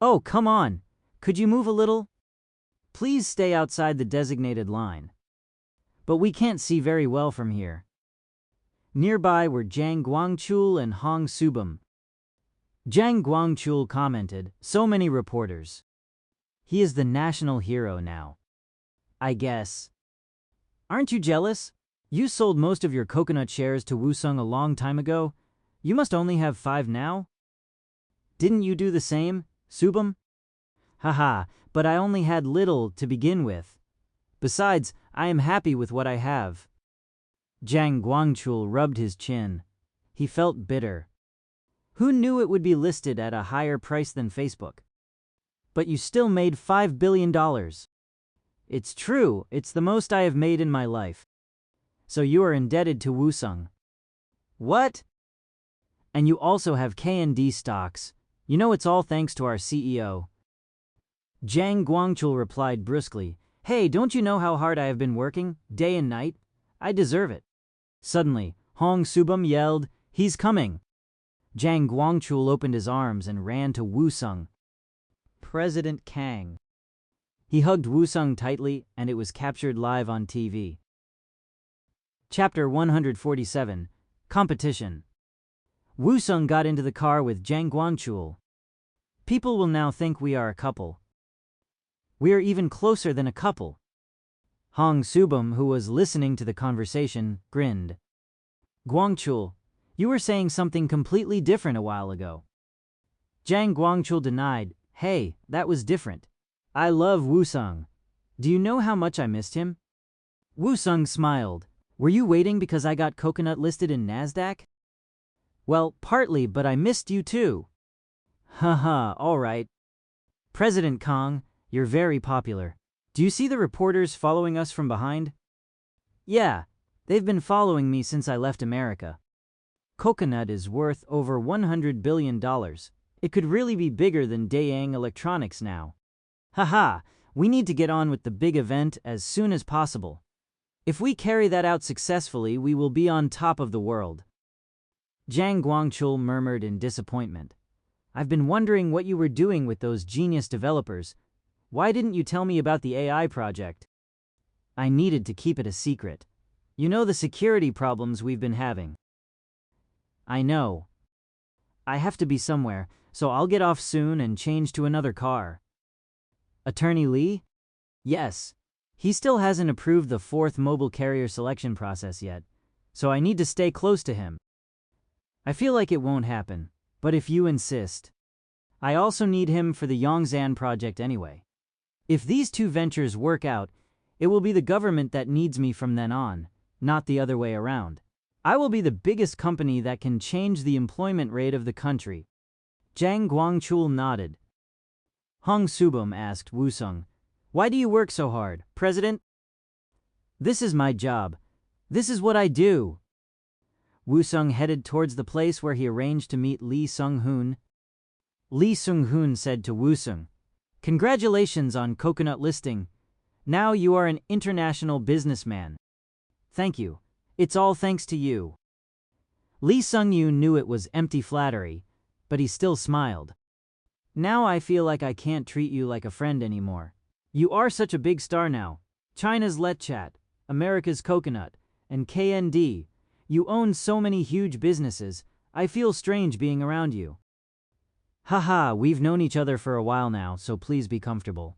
Oh, come on! Could you move a little? Please stay outside the designated line. But we can't see very well from here. Nearby were Jang Guangchul and Hong Subum. Jang Guangchul commented, so many reporters. He is the national hero now. I guess. Aren't you jealous? You sold most of your Coconut shares to Woosung a long time ago. You must only have 5 now? Didn't you do the same, Subum? Haha, but I only had little to begin with. Besides, I am happy with what I have. Jang Guangchul rubbed his chin. He felt bitter. Who knew it would be listed at a higher price than Facebook? But you still made $5 billion. It's true, it's the most I have made in my life. So you are indebted to Woosung. What? And you also have K&D stocks. You know it's all thanks to our CEO. Zhang Guangchul replied brusquely, Hey, don't you know how hard I have been working, day and night? I deserve it. Suddenly, Hong Subum yelled, He's coming! Zhang Guangchul opened his arms and ran to Woosung. President Kang. He hugged Woosung tightly, and it was captured live on TV. Chapter 147. Competition. Woosung got into the car with Zhang Guangchul. People will now think we are a couple. We are even closer than a couple. Hong Subum, who was listening to the conversation, grinned. Guangchul, you were saying something completely different a while ago. Zhang Guangchul denied, Hey, that was different. I love Woosung. Do you know how much I missed him? Woosung smiled. Were you waiting because I got Coconut listed in NASDAQ? Well, partly, but I missed you too. Haha, alright. President Kang, you're very popular. Do you see the reporters following us from behind? Yeah, they've been following me since I left America. Coconut is worth over $100 billion. It could really be bigger than Dayang Electronics now. Haha, we need to get on with the big event as soon as possible. If we carry that out successfully, we will be on top of the world. Zhang Guangchul murmured in disappointment. I've been wondering what you were doing with those genius developers. Why didn't you tell me about the AI project? I needed to keep it a secret. You know the security problems we've been having. I know. I have to be somewhere, so I'll get off soon and change to another car. Attorney Lee? Yes. He still hasn't approved the 4th mobile carrier selection process yet, so I need to stay close to him. I feel like it won't happen, but if you insist. I also need him for the Yongzhan project anyway. If these two ventures work out, it will be the government that needs me from then on, not the other way around. I will be the biggest company that can change the employment rate of the country. Zhang Guangchul nodded. Hong Subum asked Woosung, Why do you work so hard, President? This is my job. This is what I do. Woosung headed towards the place where he arranged to meet Lee Sung-hoon. Lee Sung-hoon said to Woosung, Congratulations on Coconut listing. Now you are an international businessman. Thank you. It's all thanks to you. Lee Sung-yoon knew it was empty flattery, but he still smiled. Now I feel like I can't treat you like a friend anymore. You are such a big star now. China's Letchat, America's Coconut, and K&D. You own so many huge businesses, I feel strange being around you. Haha, we've known each other for a while now, so please be comfortable.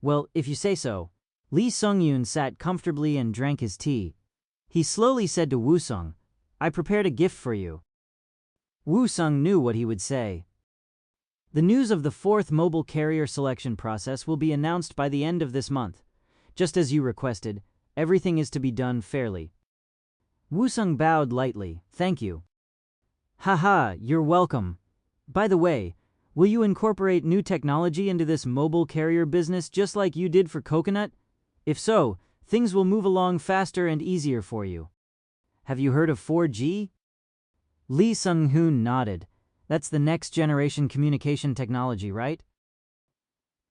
Well, if you say so. Lee Sung-yoon sat comfortably and drank his tea. He slowly said to Woosung, I prepared a gift for you. Woosung knew what he would say. The news of the 4th mobile carrier selection process will be announced by the end of this month. Just as you requested, everything is to be done fairly. Woosung bowed lightly, Thank you. Haha, you're welcome. By the way, will you incorporate new technology into this mobile carrier business just like you did for Coconut? If so, things will move along faster and easier for you. Have you heard of 4G? Lee Sung-hoon nodded. That's the next generation communication technology, right?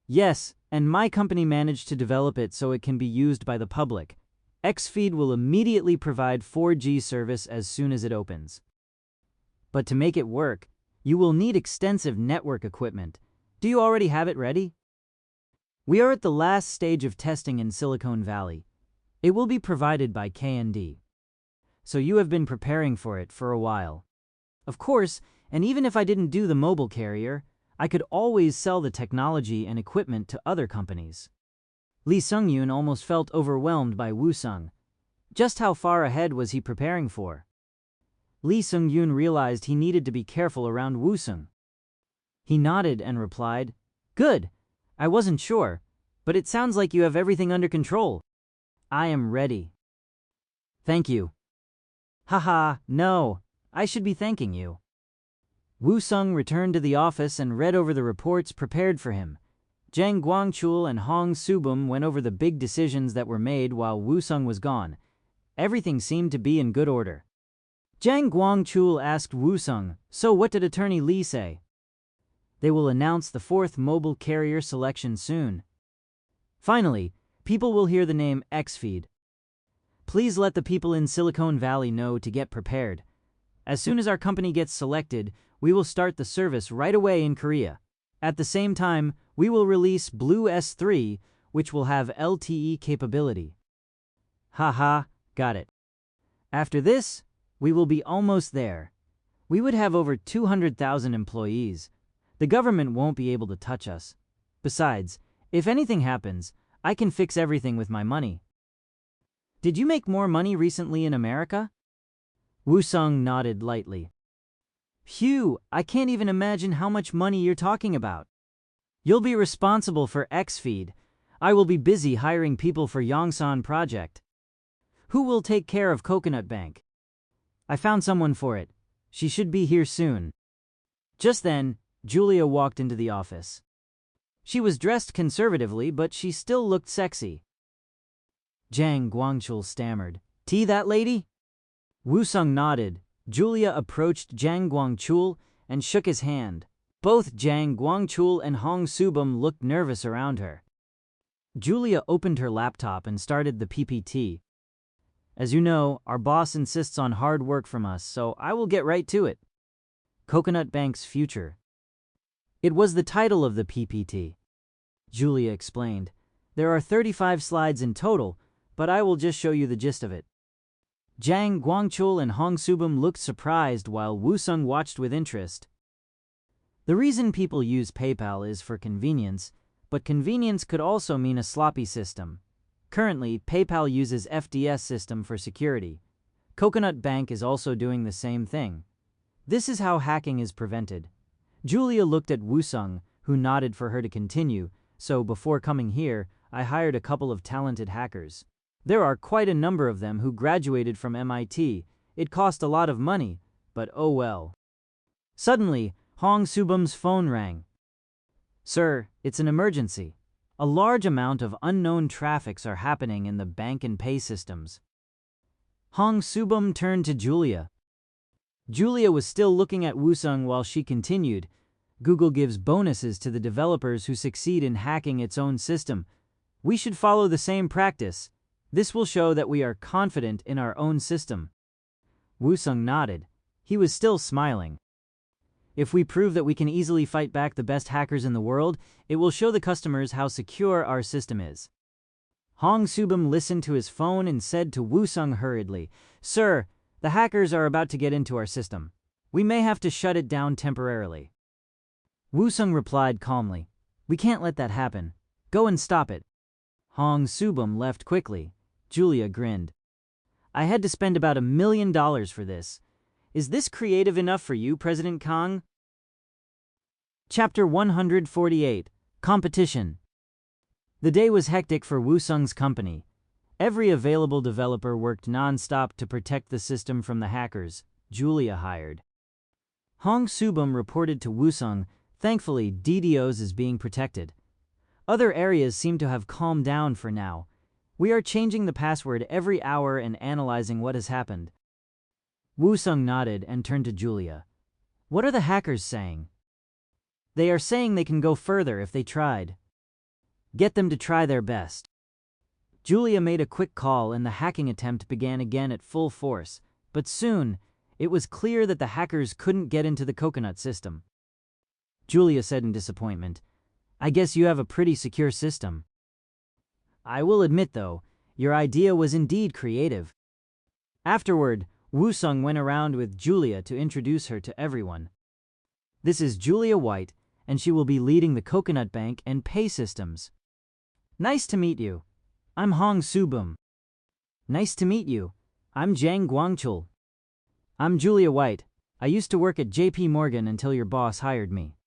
Yes, and my company managed to develop it so it can be used by the public. Xfeed will immediately provide 4G service as soon as it opens. But to make it work, you will need extensive network equipment. Do you already have it ready? We are at the last stage of testing in Silicon Valley. It will be provided by K&D. So you have been preparing for it for a while. Of course, and even if I didn't do the mobile carrier, I could always sell the technology and equipment to other companies. Lee Sung-yoon almost felt overwhelmed by Woosung. Just how far ahead was he preparing for? Lee Sung-yoon realized he needed to be careful around Woosung. He nodded and replied, Good. I wasn't sure, but it sounds like you have everything under control. I am ready. Thank you. Haha, no. I should be thanking you. Woosung returned to the office and read over the reports prepared for him, Zhang Guangchul and Hong Subum went over the big decisions that were made while Wu Sung was gone. Everything seemed to be in good order. Zhang Guangchul asked Wu Sung, "So what did Attorney Li say?" "They will announce the 4th mobile carrier selection soon. Finally, people will hear the name Xfeed. Please let the people in Silicon Valley know to get prepared. As soon as our company gets selected, we will start the service right away in Korea. At the same time, we will release Blue S3, which will have LTE capability." Haha, got it. After this, we will be almost there. We would have over 200,000 employees. The government won't be able to touch us. Besides, if anything happens, I can fix everything with my money. Did you make more money recently in America? Wu Sung nodded lightly. Phew, I can't even imagine how much money you're talking about. You'll be responsible for Xfeed. I will be busy hiring people for Yongsan project. Who will take care of Coconut Bank? I found someone for it. She should be here soon. Just then, Julia walked into the office. She was dressed conservatively, but she still looked sexy. Zhang Guangchul stammered, "Tea, that lady?" Wu Sung nodded. Julia approached Zhang Guangchul and shook his hand. Both Zhang Guangchul and Hong Subum looked nervous around her. Julia opened her laptop and started the PPT. "As you know, our boss insists on hard work from us, so I will get right to it. Coconut Bank's future." It was the title of the PPT. Julia explained, "There are 35 slides in total, but I will just show you the gist of it." Zhang Guangchul and Hong Subum looked surprised while Wu Sung watched with interest. The reason people use PayPal is for convenience, but convenience could also mean a sloppy system. Currently, PayPal uses FDS system for security. Coconut Bank is also doing the same thing. This is how hacking is prevented. Julia looked at Wu Sung, who nodded for her to continue, so before coming here, I hired a couple of talented hackers. There are quite a number of them who graduated from MIT. It cost a lot of money, but oh well. Suddenly, Hong Subum's phone rang. "Sir, it's an emergency. A large amount of unknown traffics are happening in the bank and pay systems." Hong Subum turned to Julia. Julia was still looking at Wu Sung while she continued, "Google gives bonuses to the developers who succeed in hacking its own system. We should follow the same practice. This will show that we are confident in our own system." Wu Sung nodded. He was still smiling. "If we prove that we can easily fight back the best hackers in the world, it will show the customers how secure our system is." Hong Subum listened to his phone and said to Wu Sung hurriedly, "Sir, the hackers are about to get into our system. We may have to shut it down temporarily." Wu Sung replied calmly, "We can't let that happen. Go and stop it." Hong Subum left quickly. Julia grinned. "I had to spend about $1 million for this. Is this creative enough for you, President Kang?" Chapter 148. Competition. The day was hectic for Wu Sung's company. Every available developer worked non-stop to protect the system from the hackers Julia hired. Hong Subum reported to Wu Sung, "Thankfully, DDoS is being protected. Other areas seem to have calmed down for now. We are changing the password every hour and analyzing what has happened." Wu Sung nodded and turned to Julia. "What are the hackers saying?" "They are saying they can go further if they tried. Get them to try their best." Julia made a quick call and the hacking attempt began again at full force, but soon, it was clear that the hackers couldn't get into the Coconut system. Julia said in disappointment, "I guess you have a pretty secure system." "I will admit, though, your idea was indeed creative." Afterward, Wu Sung went around with Julia to introduce her to everyone. "This is Julia White, and she will be leading the Coconut Bank and pay systems." "Nice to meet you. I'm Hong Subum." "Nice to meet you. I'm Zhang Guangchul." "I'm Julia White. I used to work at JP Morgan until your boss hired me."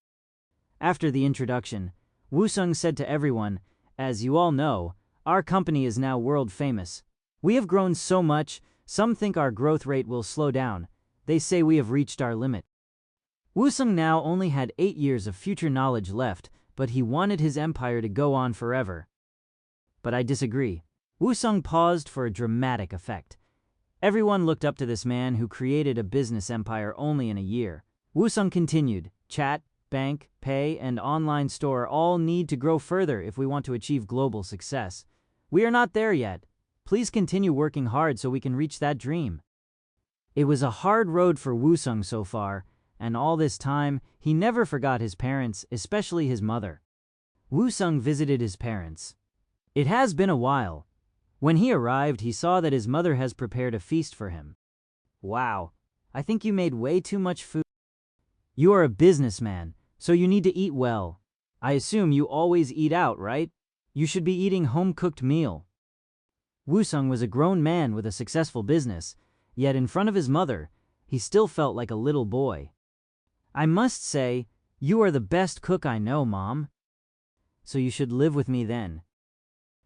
After the introduction, Wu Sung said to everyone, "As you all know, our company is now world famous. We have grown so much, some think our growth rate will slow down. They say we have reached our limit." Wu Sung now only had 8 years of future knowledge left, but he wanted his empire to go on forever. But I disagree. Wusung paused for a dramatic effect. Everyone looked up to this man who created a business empire only in a year. Wusung continued, chat, bank, pay, and online store all need to grow further if we want to achieve global success. We are not there yet. Please continue working hard so we can reach that dream. It was a hard road for Wusung so far, and all this time, he never forgot his parents, especially his mother. Wusung visited his parents. It has been a while. When he arrived, he saw that his mother has prepared a feast for him. Wow, I think you made way too much food. You are a businessman, so you need to eat well. I assume you always eat out, right? You should be eating home-cooked meal. Wusung was a grown man with a successful business, yet in front of his mother, he still felt like a little boy. I must say, you are the best cook I know, Mom. So you should live with me then.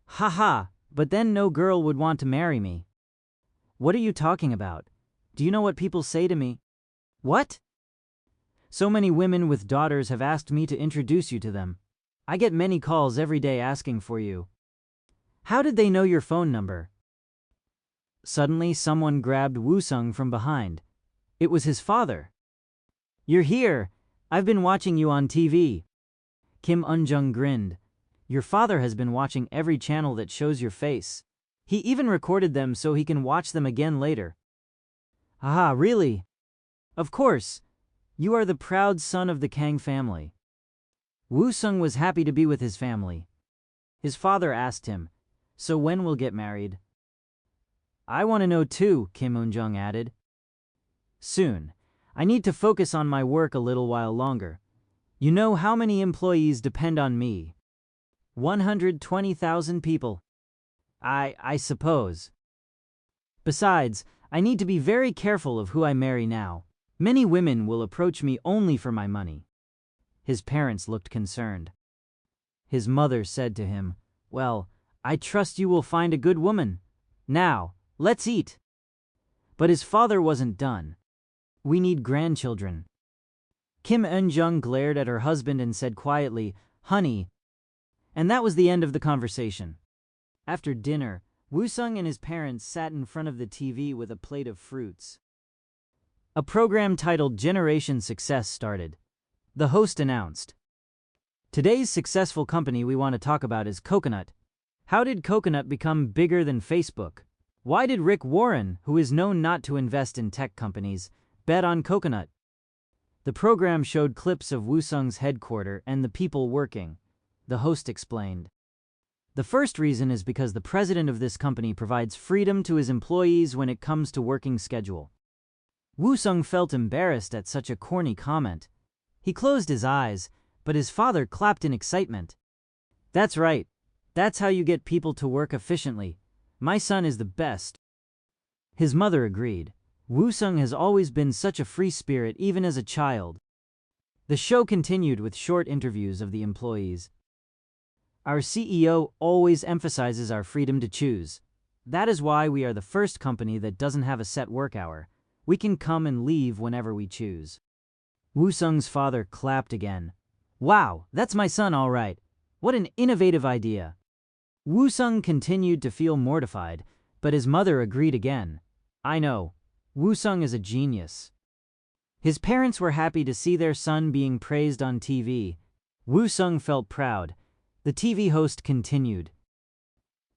Haha, but then no girl would want to marry me. What are you talking about? Do you know what people say to me? What? So many women with daughters have asked me to introduce you to them. I get many calls every day asking for you. How did they know your phone number? Suddenly, someone grabbed Wusung from behind. It was his father. You're here. I've been watching you on TV. Kim Eun-jung grinned. Your father has been watching every channel that shows your face. He even recorded them so he can watch them again later. Ah, really? Of course. You are the proud son of the Kang family. Wusung was happy to be with his family. His father asked him, so when we'll get married? I want to know too, Kim Eun-jung added. Soon. I need to focus on my work a little while longer. You know how many employees depend on me? 120,000 people. I suppose. Besides, I need to be very careful of who I marry now. Many women will approach me only for my money. His parents looked concerned. His mother said to him, well, I trust you will find a good woman. Now, let's eat. But his father wasn't done. We need grandchildren. Kim Eun-jung glared at her husband and said quietly, honey. And that was the end of the conversation. After dinner, Wusung and his parents sat in front of the TV with a plate of fruits. A program titled Generation Success started. The host announced, today's successful company we want to talk about is Coconut. How did Coconut become bigger than Facebook? Why did Rick Warren, who is known not to invest in tech companies, bet on Coconut? The program showed clips of Wusung's headquarters and the people working. The host explained. The first reason is because the president of this company provides freedom to his employees when it comes to working schedule. Wusung felt embarrassed at such a corny comment. He closed his eyes, but his father clapped in excitement. That's right. That's how you get people to work efficiently. My son is the best. His mother agreed. Wusung has always been such a free spirit even as a child. The show continued with short interviews of the employees. Our CEO always emphasizes our freedom to choose. That is why we are the first company that doesn't have a set work hour. We can come and leave whenever we choose. Wusung's father clapped again. Wow, that's my son all right. What an innovative idea. Wusung continued to feel mortified, but his mother agreed again. I know. Wusung is a genius. His parents were happy to see their son being praised on TV. Wusung felt proud. The TV host continued.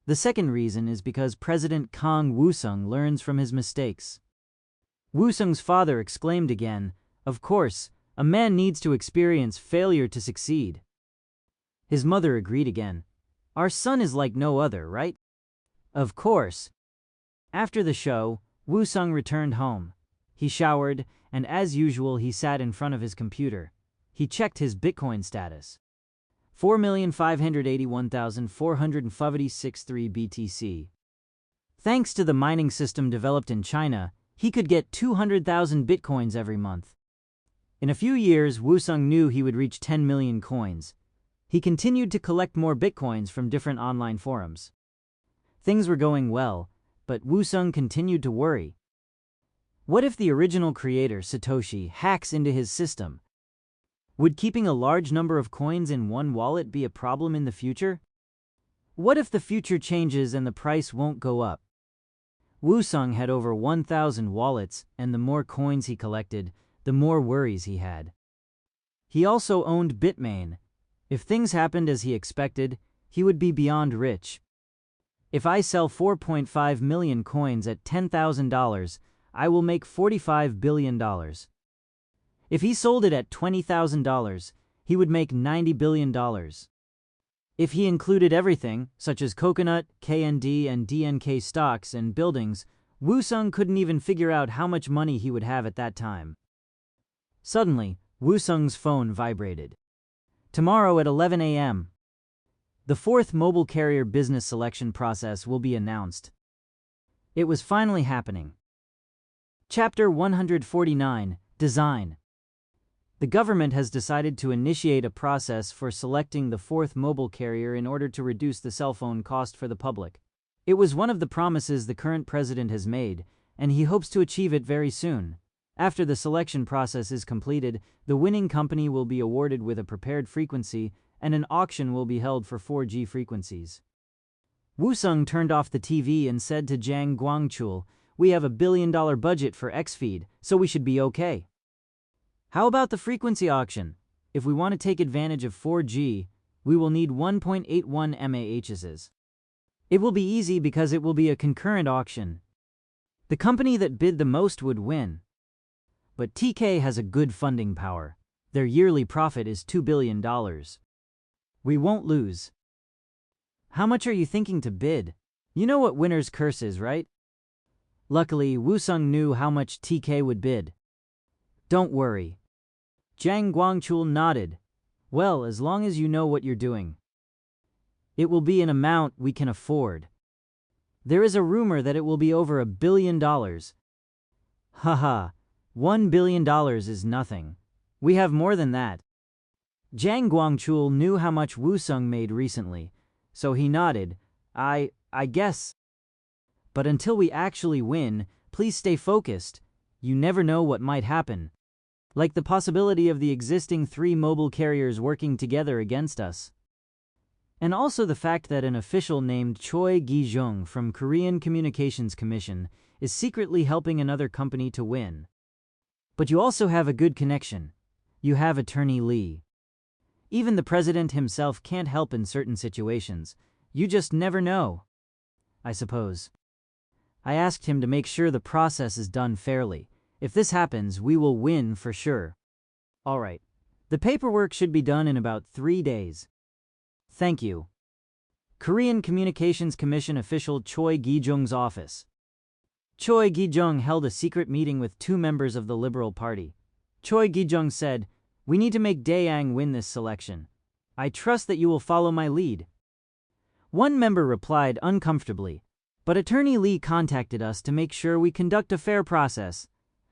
The second reason is because President Kang Wusung learns from his mistakes. Wusung's father exclaimed again, of course, a man needs to experience failure to succeed. His mother agreed again. Our son is like no other, right? Of course. After the show, Wusung returned home. He showered, and as usual he sat in front of his computer. He checked his Bitcoin status. 4,581,456 BTC. Thanks to the mining system developed in China, he could get 200,000 Bitcoins every month. In a few years, Wusung knew he would reach 10 million coins. He continued to collect more Bitcoins from different online forums. Things were going well, but Wusung continued to worry. What if the original creator, Satoshi, hacks into his system? Would keeping a large number of coins in one wallet be a problem in the future? What if the future changes and the price won't go up? Woo-sung had over 1,000 wallets, and the more coins he collected, the more worries he had. He also owned Bitmain. If things happened as he expected, he would be beyond rich. If I sell 4.5 million coins at $10,000, I will make $45 billion. If he sold it at $20,000, he would make $90 billion. If he included everything, such as coconut, KND, and DNK stocks and buildings, Woo-sung couldn't even figure out how much money he would have at that time. Suddenly, Woo-sung's phone vibrated. Tomorrow at 11 a.m. The fourth mobile carrier business selection process will be announced. It was finally happening. Chapter 149, Design. The government has decided to initiate a process for selecting the fourth mobile carrier in order to reduce the cell phone cost for the public. It was one of the promises the current president has made, and he hopes to achieve it very soon. After the selection process is completed, the winning company will be awarded with a prepared frequency, and an auction will be held for 4G frequencies. Woo-sung turned off the TV and said to Jang Guangchul, "We have $1 billion budget for X-Feed, so we should be okay. How about the frequency auction? If we want to take advantage of 4G, we will need 1.81 MHz. It will be easy because it will be a concurrent auction. The company that bid the most would win. But TK has a good funding power. Their yearly profit is $2 billion. We won't lose. How much are you thinking to bid? You know what winner's curse is, right?" Luckily, Woo-sung knew how much TK would bid. "Don't worry." Jang Guangchul nodded. "Well, as long as you know what you're doing. It will be an amount we can afford. There is a rumor that it will be over $1 billion. Haha, $1 billion is nothing. We have more than that." Jang Guangchul knew how much Woo-sung made recently, so he nodded. I guess. But until we actually win, please stay focused. You never know what might happen. Like the possibility of the existing 3 mobile carriers working together against us. And also the fact that an official named Choi Gi-jung from Korean Communications Commission is secretly helping another company to win. But you also have a good connection. You have Attorney Lee. Even the president himself can't help in certain situations. You just never know. I suppose. I asked him to make sure the process is done fairly. If this happens, we will win for sure. All right. The paperwork should be done in about 3 days. Thank you. Korean Communications Commission official Choi Gi-jung's office. Choi Gi-jung held a secret meeting with 2 members of the Liberal Party. Choi Gi-jung said, "We need to make Dae-ang win this selection. I trust that you will follow my lead." One member replied uncomfortably, "But Attorney Lee contacted us to make sure we conduct a fair process.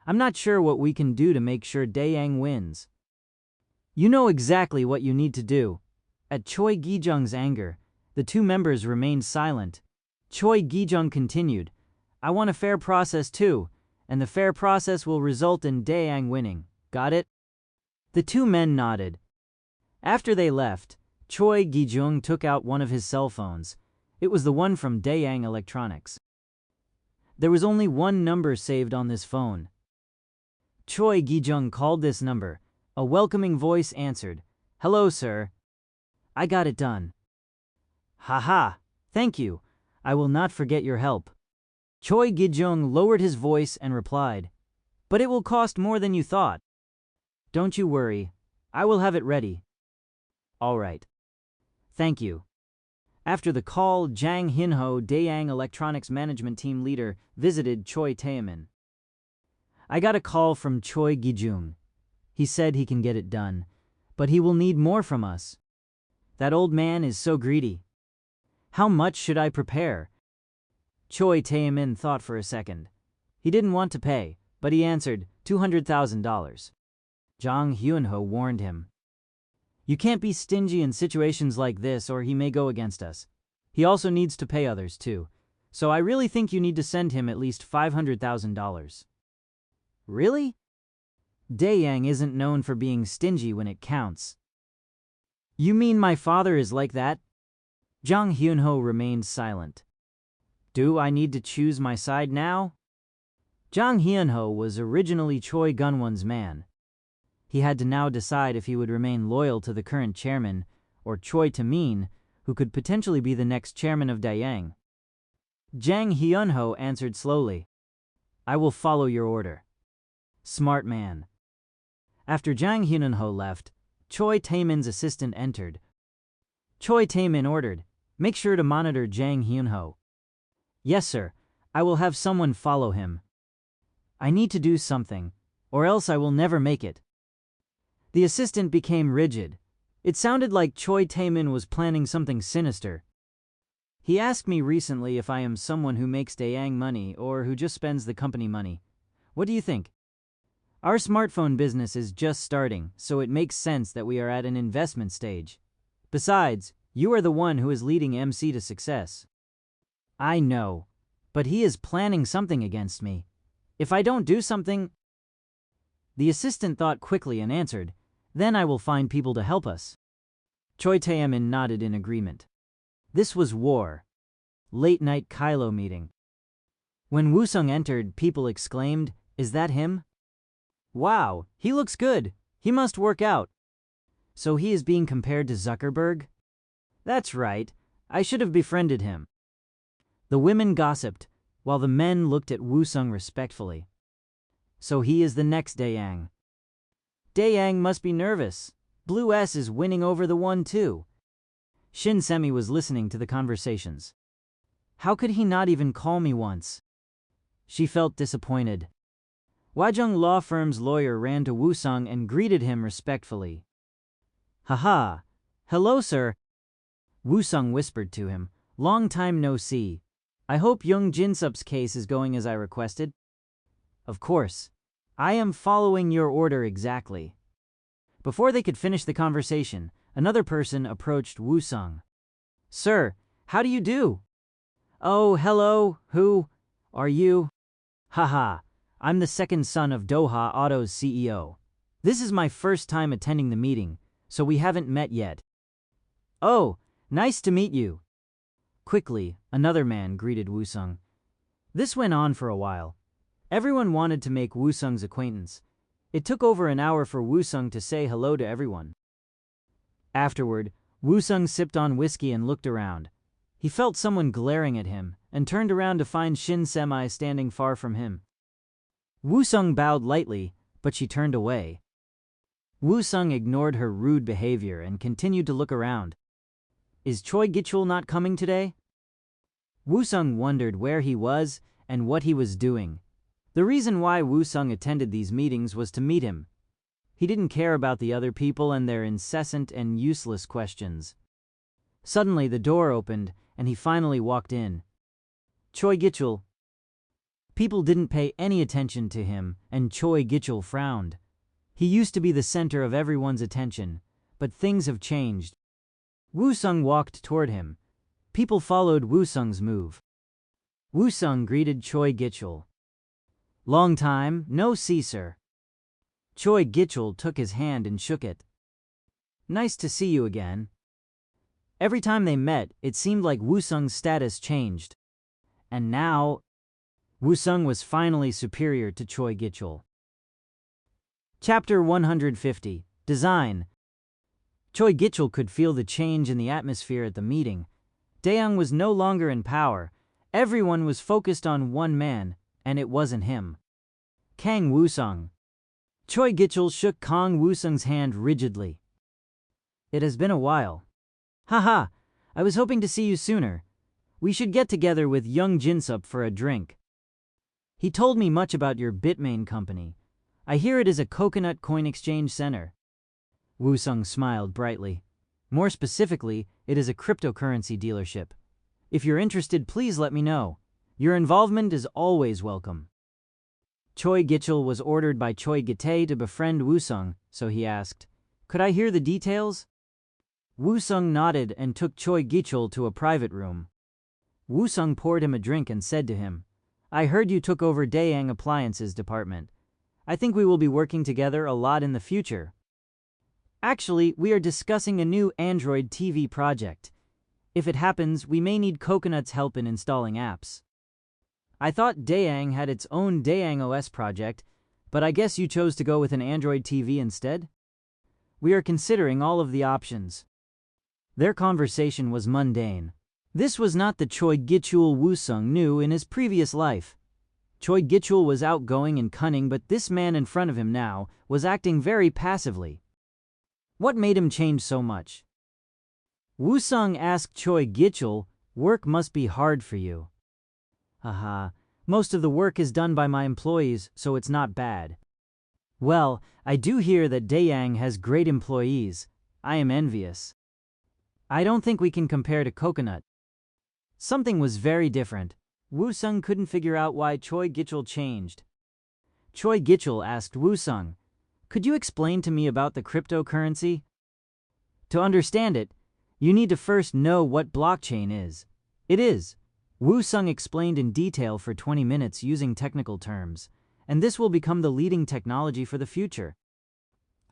I'm not sure what we can do to make sure Dae-ang wins." You know exactly what you need to do. At Choi Gi-jung's anger, the 2 members remained silent. Choi Gi-jung continued, "I want a fair process too, and the fair process will result in Dae-ang winning. Got it?" The 2 men nodded. After they left, Choi Gi-jung took out one of his cell phones. It was the one from Dae-ang Electronics. There was only one number saved on this phone. Choi Gi-jung called this number. A welcoming voice answered, "Hello, sir. I got it done." "Haha, thank you. I will not forget your help." Choi Gi-jung lowered his voice and replied, "But it will cost more than you thought." "Don't you worry. I will have it ready." "All right. Thank you." After the call, Jang Hin-ho, Dae-ang Electronics Management Team Leader, visited Choi Taemin. "I got a call from Choi Gi-jung. He said he can get it done, but he will need more from us. That old man is so greedy. How much should I prepare?" Choi Taemin thought for a second. He didn't want to pay, but he answered, $200,000. Jang Hyun-ho warned him. "You can't be stingy in situations like this or he may go against us. He also needs to pay others too, so I really think you need to send him at least $500,000. "Really?" Daeyang isn't known for being stingy when it counts. You mean my father is like that? Jang Hyunho remained silent. Do I need to choose my side now? Jang Hyunho was originally Choi Gunwon's man. He had to now decide if he would remain loyal to the current chairman, or Choi Taemin, who could potentially be the next chairman of Daeyang. Jang Hyunho answered slowly. I will follow your order. Smart man. After Jang Hyunho left, Choi Taemin's assistant entered. Choi Taemin ordered, make sure to monitor Jang Hyunho. Yes, sir. I will have someone follow him. I need to do something, or else I will never make it. The assistant became rigid. It sounded like Choi Taemin was planning something sinister. He asked me recently if I am someone who makes Daeyang money or who just spends the company money. What do you think? Our smartphone business is just starting, so it makes sense that we are at an investment stage. Besides, you are the one who is leading MC to success. I know, but he is planning something against me. If I don't do something... The assistant thought quickly and answered, then I will find people to help us. Choi Taemin nodded in agreement. This was war. Late-night Kylo meeting. When Woo-sung entered, people exclaimed, is that him? Wow, he looks good. He must work out. So he is being compared to Zuckerberg? That's right. I should have befriended him. The women gossiped, while the men looked at Woo-sung respectfully. So he is the next Daeyang. Daeyang must be nervous. Blue S is winning over the 1-2. Shin Semi was listening to the conversations. How could he not even call me once? She felt disappointed. Wajung Law Firm's lawyer ran to Woo-sung and greeted him respectfully. Haha. Hello, sir. Woo-sung whispered to him. Long time no see. I hope Young Jinsup's case is going as I requested. Of course. I am following your order exactly. Before they could finish the conversation, another person approached Woo-sung. Sir, how do you do? Oh, hello, who are you? Haha, I'm the second son of Doha Auto's CEO. This is my first time attending the meeting, so we haven't met yet. Oh, nice to meet you. Quickly, another man greeted Woo-sung. This went on for a while. Everyone wanted to make Woo-sung's acquaintance. It took over an hour for Woo-sung to say hello to everyone. Afterward, Woo-sung sipped on whiskey and looked around. He felt someone glaring at him and turned around to find Shin Semi standing far from him. Woo-sung bowed lightly, but she turned away. Woo-sung ignored her rude behavior and continued to look around. Is Choi Gichul not coming today? Woo-sung wondered where he was and what he was doing. The reason why Woo-sung attended these meetings was to meet him. He didn't care about the other people and their incessant and useless questions. Suddenly the door opened and he finally walked in. Choi Gichul. People didn't pay any attention to him and Choi Gichul frowned. He used to be the center of everyone's attention, but things have changed. Woo-sung walked toward him. People followed Woo-sung's move. Woo-sung greeted Choi Gichul. Long time, no see, sir. Choi Gichul took his hand and shook it. Nice to see you again. Every time they met, it seemed like Woo-sung's status changed. And now, Woo-sung was finally superior to Choi Gichul. Chapter 150. Design. Choi Gichul could feel the change in the atmosphere at the meeting. Daeyang was no longer in power. Everyone was focused on one man, and it wasn't him. Kang Woo-sung. Choi Gichul shook Kang Woo-sung's hand rigidly. It has been a while. Haha, I was hoping to see you sooner. We should get together with Young Jinsup for a drink. He told me much about your Bitmain company. I hear it is a coconut coin exchange center. Woo-sung smiled brightly. More specifically, it is a cryptocurrency dealership. If you're interested, please let me know. Your involvement is always welcome. Choi Gichul was ordered by Choi Gitae to befriend Woo-sung, so he asked, could I hear the details? Woo-sung nodded and took Choi Gichul to a private room. Woo-sung poured him a drink and said to him, I heard you took over Daeyang Appliances department. I think we will be working together a lot in the future. Actually, we are discussing a new Android TV project. If it happens, we may need Coconut's help in installing apps. I thought Dayang had its own Dayang OS project, but I guess you chose to go with an Android TV instead? We are considering all of the options. Their conversation was mundane. This was not the Choi Gichul Woo-sung knew in his previous life. Choi Gichul was outgoing and cunning, but this man in front of him now was acting very passively. What made him change so much? Woo-sung asked Choi Gichul, "Work must be hard for you." "Haha, most of the work is done by my employees, so it's not bad." "Well, I do hear that Dayang has great employees. I am envious." "I don't think we can compare to Coconut." Something was very different. Woo-sung couldn't figure out why Choi Gichul changed. Choi Gichul asked Woo-sung, "Could you explain to me about the cryptocurrency?" "To understand it, you need to first know what blockchain is." "It is." Woo-sung explained in detail for 20 minutes using technical terms, and this will become the leading technology for the future.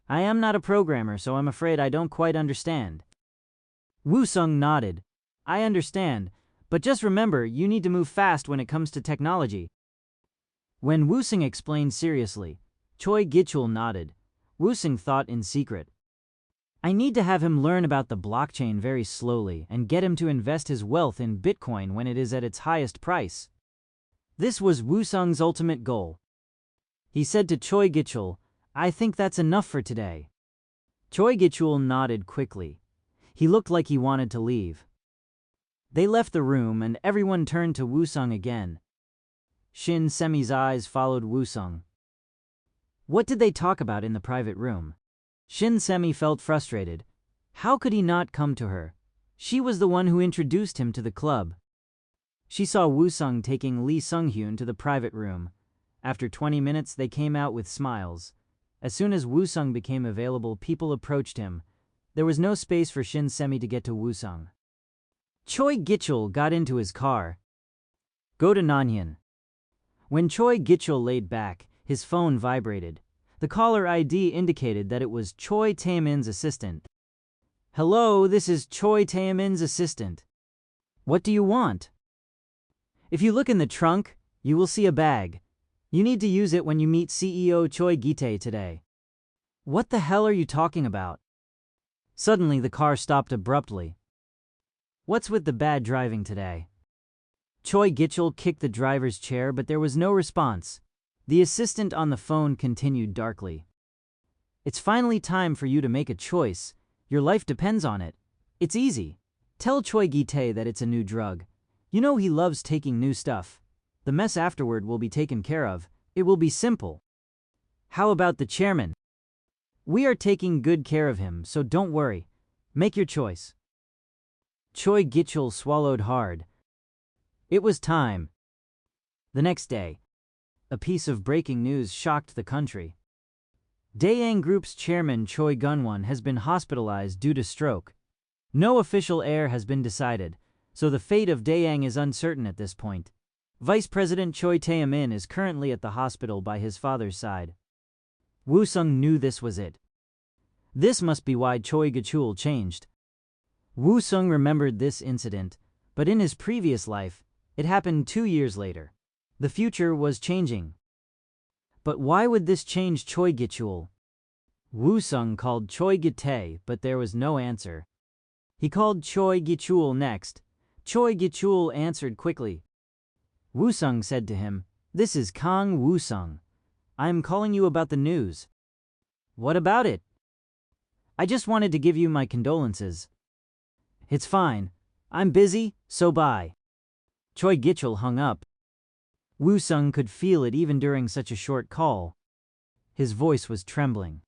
"I am not a programmer, so I'm afraid I don't quite understand." Woo-sung nodded. "I understand, but just remember you need to move fast when it comes to technology." When Woo-sung explained seriously, Choi Gichul nodded. Woo-sung thought in secret, "I need to have him learn about the blockchain very slowly and get him to invest his wealth in Bitcoin when it is at its highest price." This was Woo-sung's ultimate goal. He said to Choi Gichul, "I think that's enough for today." Choi Gichul nodded quickly. He looked like he wanted to leave. They left the room and everyone turned to Woo-sung again. Shin Semi's eyes followed Woo-sung. What did they talk about in the private room? Shin Semi felt frustrated. How could he not come to her? She was the one who introduced him to the club. She saw Woo-sung taking Lee Sung-hyun to the private room. After 20 minutes, they came out with smiles. As soon as Woo-sung became available, people approached him. There was no space for Shin Semi to get to Woo-sung. Choi Gichul got into his car. "Go to Nanhyun." When Choi Gichul laid back, his phone vibrated. The caller ID indicated that it was Choi Taemin's assistant. "Hello, this is Choi Taemin's assistant. What do you want?" "If you look in the trunk, you will see a bag. You need to use it when you meet CEO Choi Gi-tae today." "What the hell are you talking about?" Suddenly the car stopped abruptly. "What's with the bad driving today?" Choi Gichul kicked the driver's chair, but there was no response. The assistant on the phone continued darkly. "It's finally time for you to make a choice. Your life depends on it. It's easy. Tell Choi Gi-tae that it's a new drug. You know he loves taking new stuff. The mess afterward will be taken care of. It will be simple." "How about the chairman?" "We are taking good care of him, so don't worry. Make your choice." Choi Gichul swallowed hard. It was time. The next day, a piece of breaking news shocked the country. Dayang Group's chairman Choi Gun-won has been hospitalized due to stroke. No official heir has been decided, so the fate of Dayang is uncertain at this point. Vice President Choi Tae-min is currently at the hospital by his father's side. Woo-sung knew this was it. This must be why Choi Gichul changed. Woo-sung remembered this incident, but in his previous life, it happened 2 years later. The future was changing. But why would this change Choi Gichul? Woo-sung called Choi Gi-tae, but there was no answer. He called Choi Gichul next. Choi Gichul answered quickly. Woo-sung said to him, "This is Kang Woo-sung. I am calling you about the news." "What about it?" "I just wanted to give you my condolences." "It's fine. I'm busy, so bye." Choi Gichul hung up. Woo-sung could feel it even during such a short call. His voice was trembling.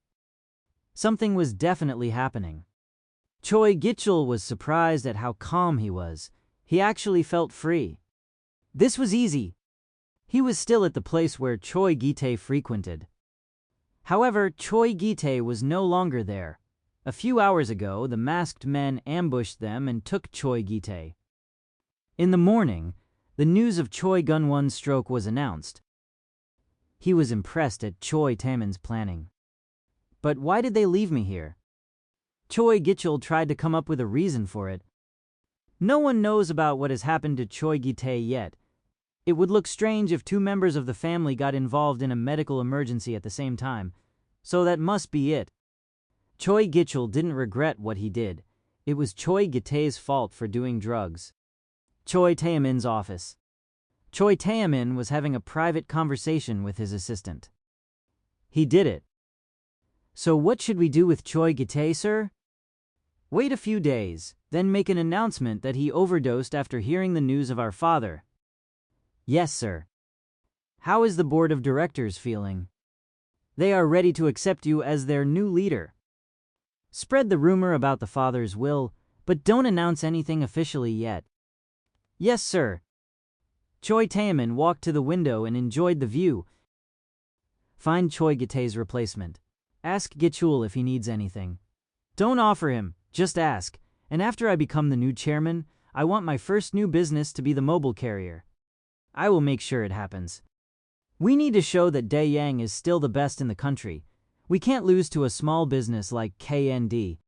Something was definitely happening. Choi Gichul was surprised at how calm he was. He actually felt free. This was easy. He was still at the place where Choi Gi-tae frequented. However, Choi Gi-tae was no longer there. A few hours ago, the masked men ambushed them and took Choi Gi-tae. In the morning, the news of Choi Gun-won's stroke was announced. He was impressed at Choi Taemin's planning. But why did they leave me here? Choi Gichul tried to come up with a reason for it. No one knows about what has happened to Choi Gi-tae yet. It would look strange if two members of the family got involved in a medical emergency at the same time, so that must be it. Choi Gichul didn't regret what he did. It was Choi Gi-tae's fault for doing drugs. Choi Taemin's office. Choi Taemin was having a private conversation with his assistant. He did it. So what should we do with Choi Gi-tae, sir? Wait a few days, then make an announcement that he overdosed after hearing the news of our father. Yes, sir. How is the board of directors feeling? They are ready to accept you as their new leader. Spread the rumor about the father's will, but don't announce anything officially yet. Yes, sir. Choi Taemin walked to the window and enjoyed the view. Find Choi Gi-tae's replacement. Ask Gichul if he needs anything. Don't offer him, just ask. And after I become the new chairman, I want my first new business to be the mobile carrier. I will make sure it happens. We need to show that Dae Yang is still the best in the country. We can't lose to a small business like KND.